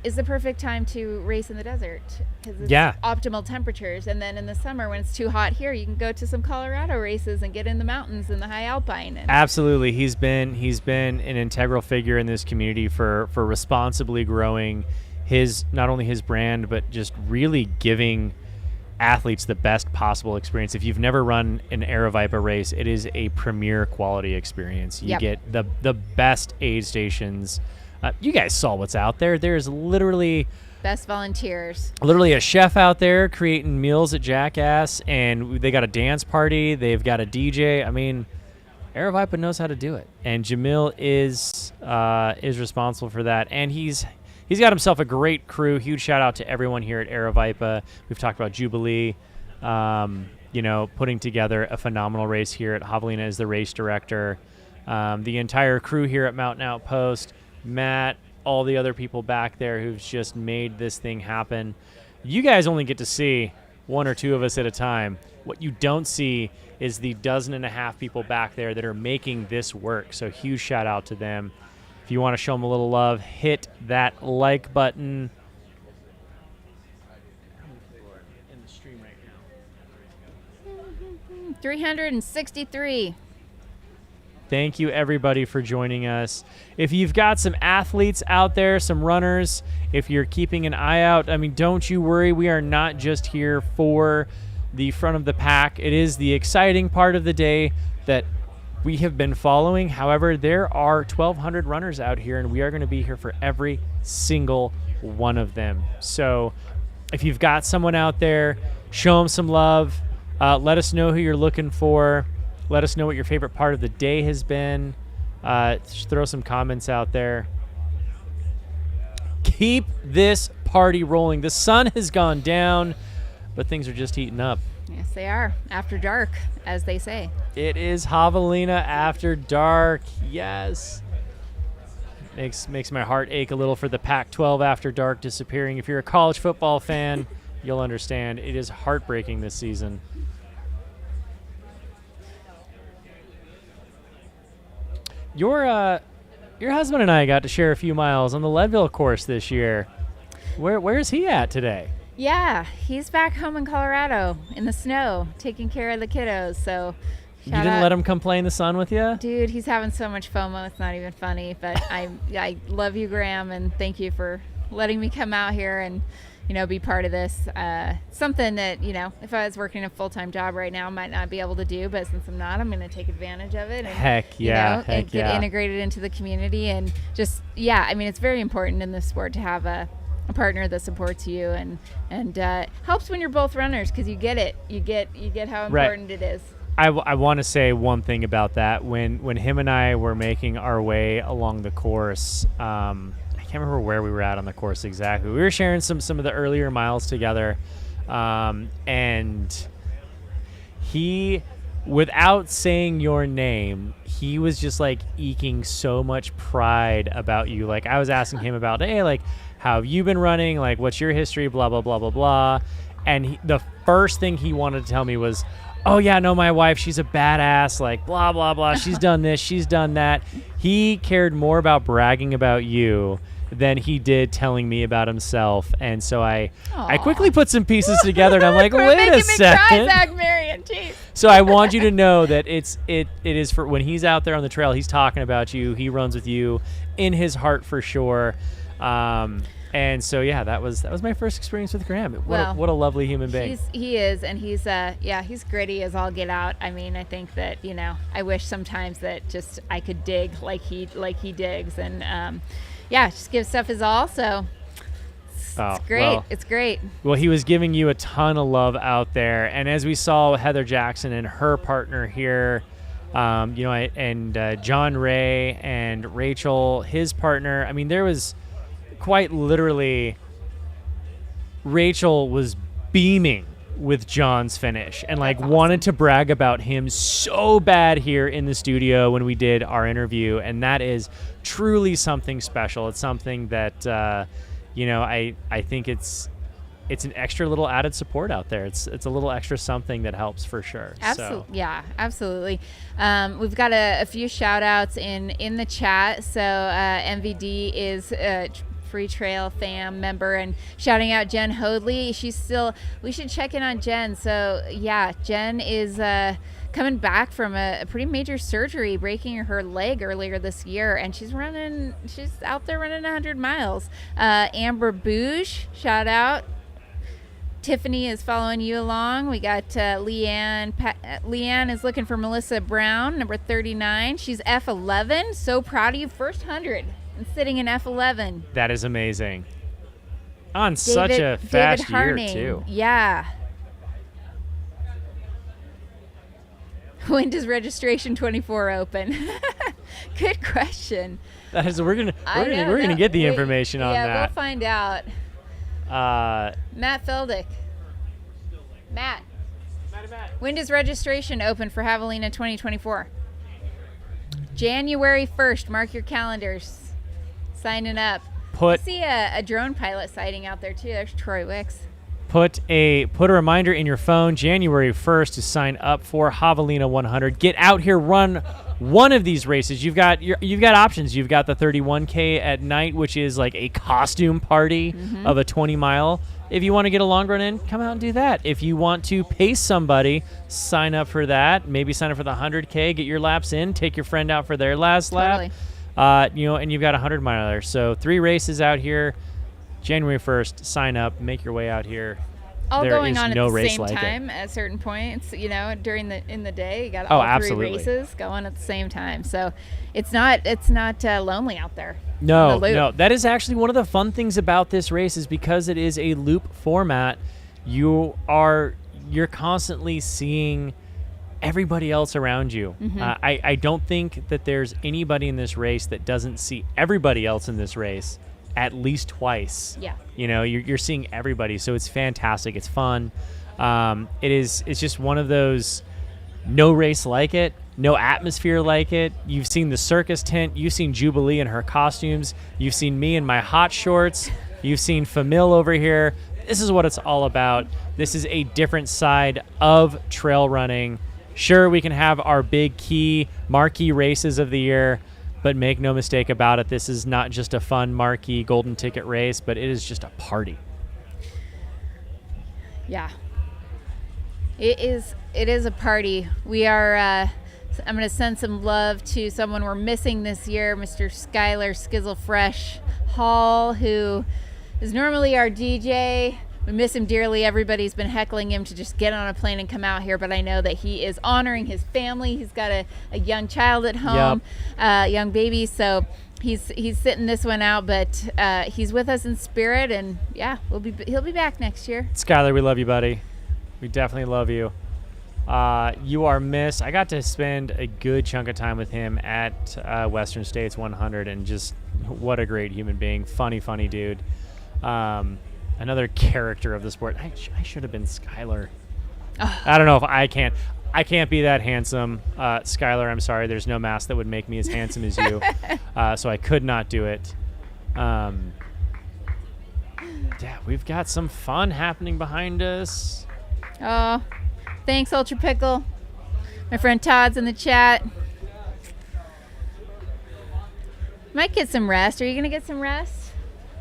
is the perfect time to race in the desert because it's optimal temperatures, and then in the summer when it's too hot here, you can go to some Colorado races and get in the mountains and the high alpine. Absolutely, he's been an integral figure in this community for responsibly growing not only his brand, but just really giving athletes the best possible experience. If you've never run an Aravaipa race, it is a premier quality experience. You get the best aid stations. You guys saw what's out there. There's literally best volunteers. Literally a chef out there creating meals at Jackass, and they got a dance party. They've got a DJ. I mean, Aravaipa knows how to do it, and Jamil is responsible for that, and He's got himself a great crew. Huge shout out to everyone here at Aravaipa. We've talked about Jubilee, putting together a phenomenal race here. At Javelina is the race director. The entire crew here at Mountain Outpost, Matt, all the other people back there who've just made this thing happen. You guys only get to see one or two of us at a time. What you don't see is the 12 people back there that are making this work. So huge shout out to them. If you want to show them a little love, hit that like button. 363. Thank you, everybody, for joining us. If you've got some athletes out there, some runners, if you're keeping an eye out, I mean, don't you worry. We are not just here for the front of the pack. It is the exciting part of the day that we have been following. However, there are 1,200 runners out here, and we are going to be here for every single one of them. So if you've got someone out there, show them some love. Let us know who you're looking for. Let us know what your favorite part of the day has been. Throw some comments out there. Keep this party rolling. The sun has gone down, but things are just heating up. Yes, they are. After dark, as they say. It is Javelina after dark. Yes. Makes my heart ache a little for the Pac-12 after dark disappearing. If you're a college football fan, you'll understand. It is heartbreaking this season. Your husband and I got to share a few miles on the Leadville course this year. Where's he at today? Yeah, he's back home in Colorado in the snow, taking care of the kiddos. So you didn't let him come play in the sun with you? Dude, he's having so much FOMO. It's not even funny. But I love you, Graham, and thank you for letting me come out here and be part of this. Something that if I was working a full-time job right now, I might not be able to do. But since I'm not, I'm going to take advantage of it. And, Heck yeah! and get integrated into the community and just I mean, it's very important in this sport to have a partner that supports you and helps when you're both runners because you get it. You get how important it is. I want to say one thing about that. When him and I were making our way along the course, I can't remember where we were at on the course exactly. We were sharing some of the earlier miles together, and he, without saying your name, he was just like eking so much pride about you. Like I was asking him about, hey, like how have you been running? Like what's your history? Blah blah blah blah blah. And the first thing he wanted to tell me was, oh yeah, no, my wife, she's a badass, like blah, blah, blah. She's done this, she's done that. He cared more about bragging about you than he did telling me about himself. And so I quickly put some pieces together and I'm like, wait a second. Zach Marion, jeez. So I want you to know that it is for when he's out there on the trail, he's talking about you. He runs with you in his heart for sure. And so, yeah, that was my first experience with Graham. What a lovely human being. He is, and he's he's gritty as all get out. I mean, I think that, I wish sometimes that just I could dig like he digs, and just give stuff his all. So it's great. Well, it's great. Well, he was giving you a ton of love out there, and as we saw Heather Jackson and her partner here, and John Ray and Rachel, his partner. I mean, there was. Quite literally, Rachel was beaming with John's finish and wanted to brag about him so bad here in the studio when we did our interview. And that is truly something special. It's something that, I think it's an extra little added support out there. It's a little extra something that helps for sure. Absolutely. Yeah, absolutely. We've got a few shout outs in the chat. So MVD is Free Trail fam member and shouting out Jen Hoadley. We should check in on Jen. So yeah, Jen is coming back from a pretty major surgery, breaking her leg earlier this year, and she's out there running 100 miles. Amber Bouge, shout out. Tiffany is following you along. We got Leanne. Leanne is looking for Melissa Brown, number 39. She's F11. So proud of you. First 100 and sitting in F11. That is amazing. On such a fast year, too. Yeah. When does registration 24 open? Good question. That is, we're gonna get the information on that. Yeah, we'll find out. Matt Feldick. Matt. When does registration open for Javelina 2024? January 1st. Mark your calendars. Signing up. I see a drone pilot sighting out there too. There's Troy Wicks. Put a reminder in your phone, January 1st, to sign up for Javelina 100. Get out here, run one of these races. You've got options. You've got the 31K at night, which is like a costume party of a 20-mile. If you want to get a long run in, come out and do that. If you want to pace somebody, sign up for that. Maybe sign up for the 100K, get your laps in, take your friend out for their last lap. And you've got 100 milers. So 3 races out here. January 1st, sign up, make your way out here. All going on at the same time at certain points, during in the day. You got all 3 races going at the same time. So it's not lonely out there. No. That is actually one of the fun things about this race is because it is a loop format, you're constantly seeing everybody else around you. I don't think that there's anybody in this race that doesn't see everybody else in this race at least twice. Yeah. You're seeing everybody, so it's fantastic. It's fun. It's just one of those, no race like it, no atmosphere like it. You've seen the circus tent. You've seen Jubilee in her costumes. You've seen me in my hot shorts. You've seen Famil over here. This is what it's all about. This is a different side of trail running. Sure, we can have our big key marquee races of the year, but make no mistake about it, this is not just a fun marquee golden ticket race, but it is just a party. Yeah. It is a party. We are I'm going to send some love to someone we're missing this year, Mr. Skylar Skizzle Hall, who is normally our DJ. We miss him dearly. Everybody's been heckling him to just get on a plane and come out here, but I know that he is honoring his family. He's got a young child at home, young baby, so he's sitting this one out, but he's with us in spirit, and yeah, he'll be back next year. Skylar, we love you, buddy. We definitely love you. You are missed. I got to spend a good chunk of time with him at Western States 100, and just what a great human being. Funny dude. Another character of the sport. I should have been Skylar. I don't know if I can't be that handsome. Skylar, I'm sorry. There's no mask that would make me as handsome as you. So I could not do it. Yeah, we've got some fun happening behind us. Oh, thanks, Ultra Pickle. My friend Todd's in the chat. Might get some rest. Are you going to get some rest?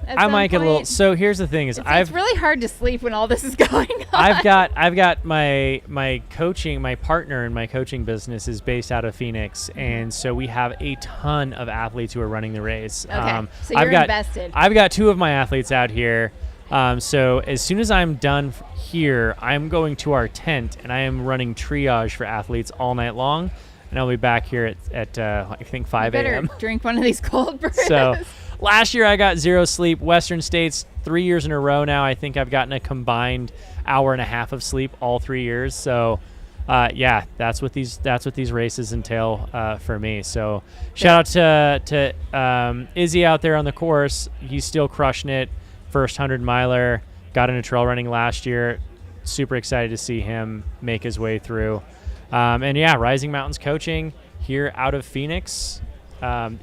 I might get a little. So here's the thing: it's really hard to sleep when all this is going on. I've got my coaching, my partner in my coaching business is based out of Phoenix, and so we have a ton of athletes who are running the race. Okay, so you're invested. I've got 2 of my athletes out here. So as soon as I'm done here, I'm going to our tent, and I am running triage for athletes all night long, and I'll be back here at I think 5 a.m. Better drink one of these cold brews. So. Last year I got 0 sleep. Western States 3 years in a row now. I think I've gotten a combined hour and a half of sleep all 3 years. So, yeah, that's what these races entail for me. So, shout out to Izzy out there on the course. He's still crushing it. First 100 miler. Got into trail running last year. Super excited to see him make his way through. And yeah, Rising Mountains coaching here out of Phoenix.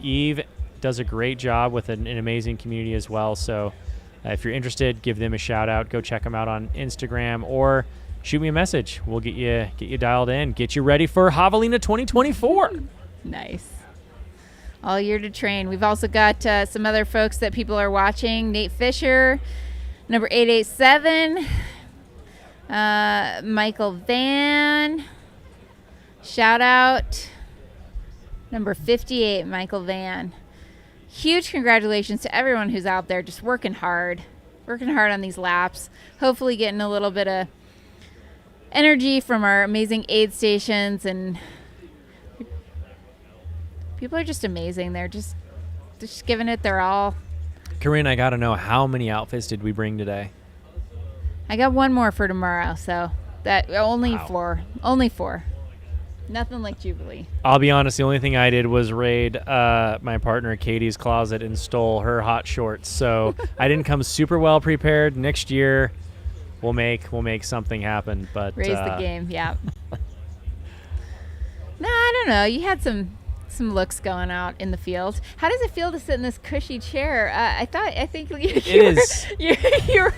Eve does a great job with an amazing community as well. So if you're interested, give them a shout out. Go check them out on Instagram or shoot me a message. We'll get you dialed in, get you ready for Javelina 2024. Nice. All year to train. We've also got some other folks that people are watching. Nate Fisher, number 887. Michael Van. Shout out. Number 58, Michael Van. Huge congratulations to everyone who's out there just working hard on these laps, hopefully getting a little bit of energy from our amazing aid stations, and people are just amazing. They're just giving it their all. Corinne, I got to know, how many outfits did we bring today? I got one more for tomorrow, so that only four. Nothing like Jubilee. I'll be honest, the only thing I did was raid my partner Katie's closet and stole her hot shorts. So I didn't come super well prepared. Next year we'll make something happen. But raise the game, yeah. No, I don't know. You had some looks going out in the field. How does it feel to sit in this cushy chair? I think you were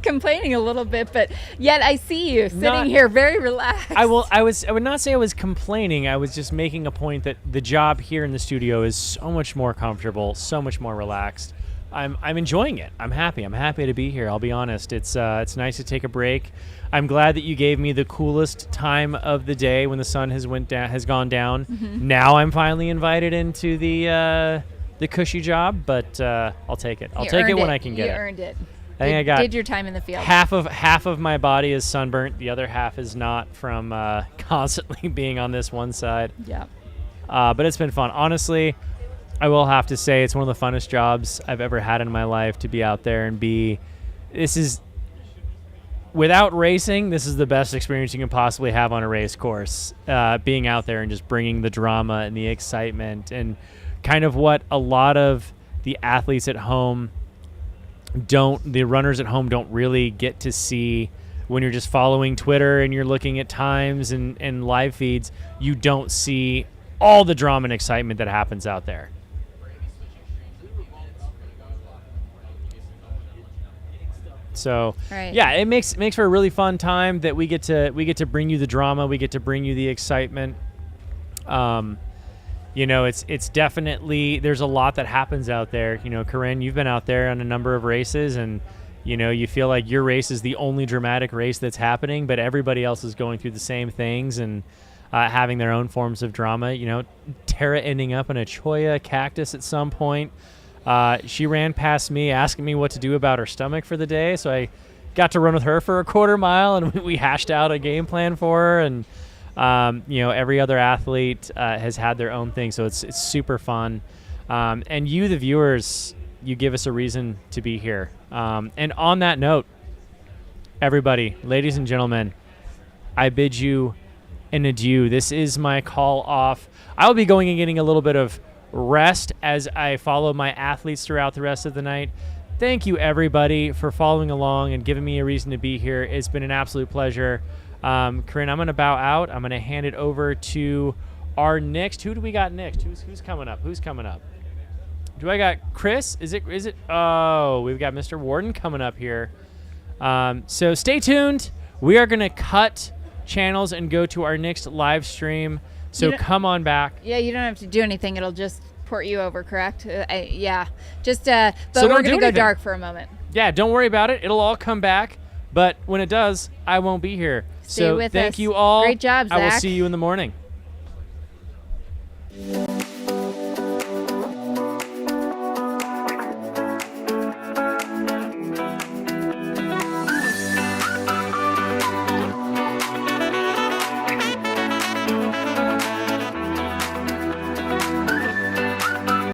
complaining a little bit, but yet I see you sitting here very relaxed. I would not say I was complaining. I was just making a point that the job here in the studio is so much more comfortable, so much more relaxed. I'm enjoying it. I'm happy to be here. I'll be honest. It's nice to take a break. I'm glad that you gave me the coolest time of the day when the sun has gone down. Mm-hmm. Now I'm finally invited into the cushy job, but I'll take it. I'll take it when I can get it. You earned it. I think I got did your time in the field. Half of my body is sunburnt. The other half is not from constantly being on this one side. Yeah. But it's been fun. Honestly, I will have to say it's one of the funnest jobs I've ever had in my life to be out there and without racing, this is the best experience you can possibly have on a race course. Being out there and just bringing the drama and the excitement and kind of what a lot of the athletes at home the runners at home don't really get to see when you're just following Twitter and you're looking at times and live feeds. You don't see all the drama and excitement that happens out there. So right. Yeah, it makes for a really fun time that we get to bring you the drama, we get to bring you the excitement. It's definitely, there's a lot that happens out there. Corinne, you've been out there on a number of races, and you feel like your race is the only dramatic race that's happening, but everybody else is going through the same things and having their own forms of drama. Tara ending up in a cholla cactus at some point. She ran past me asking me what to do about her stomach for the day, so I got to run with her for a quarter mile, and we hashed out a game plan for her. And every other athlete has had their own thing, so it's super fun. And you, the viewers, you give us a reason to be here. And on that note, everybody, ladies and gentlemen, I bid you and adieu. This is my call off. I will be going and getting a little bit of rest as I follow my athletes throughout the rest of the night. Thank you, everybody, for following along and giving me a reason to be here. It's been an absolute pleasure. Corinne, I'm going to bow out. I'm going to hand it over to our next. Who do we got next? Who's coming up? Who's coming up? Do I got Chris? Is it? Oh, we've got Mr. Warden coming up here. So stay tuned. We are going to cut channels and go to our next live stream. So come on back. Yeah, you don't have to do anything. It'll just port you over, correct? Yeah. Just, but So we're don't going do to go anything. dark for a moment. Yeah, don't worry about it. It'll all come back. But when it does, I won't be here. Stay so with thank us. you all. Great job, I will Zach. see you in the morning.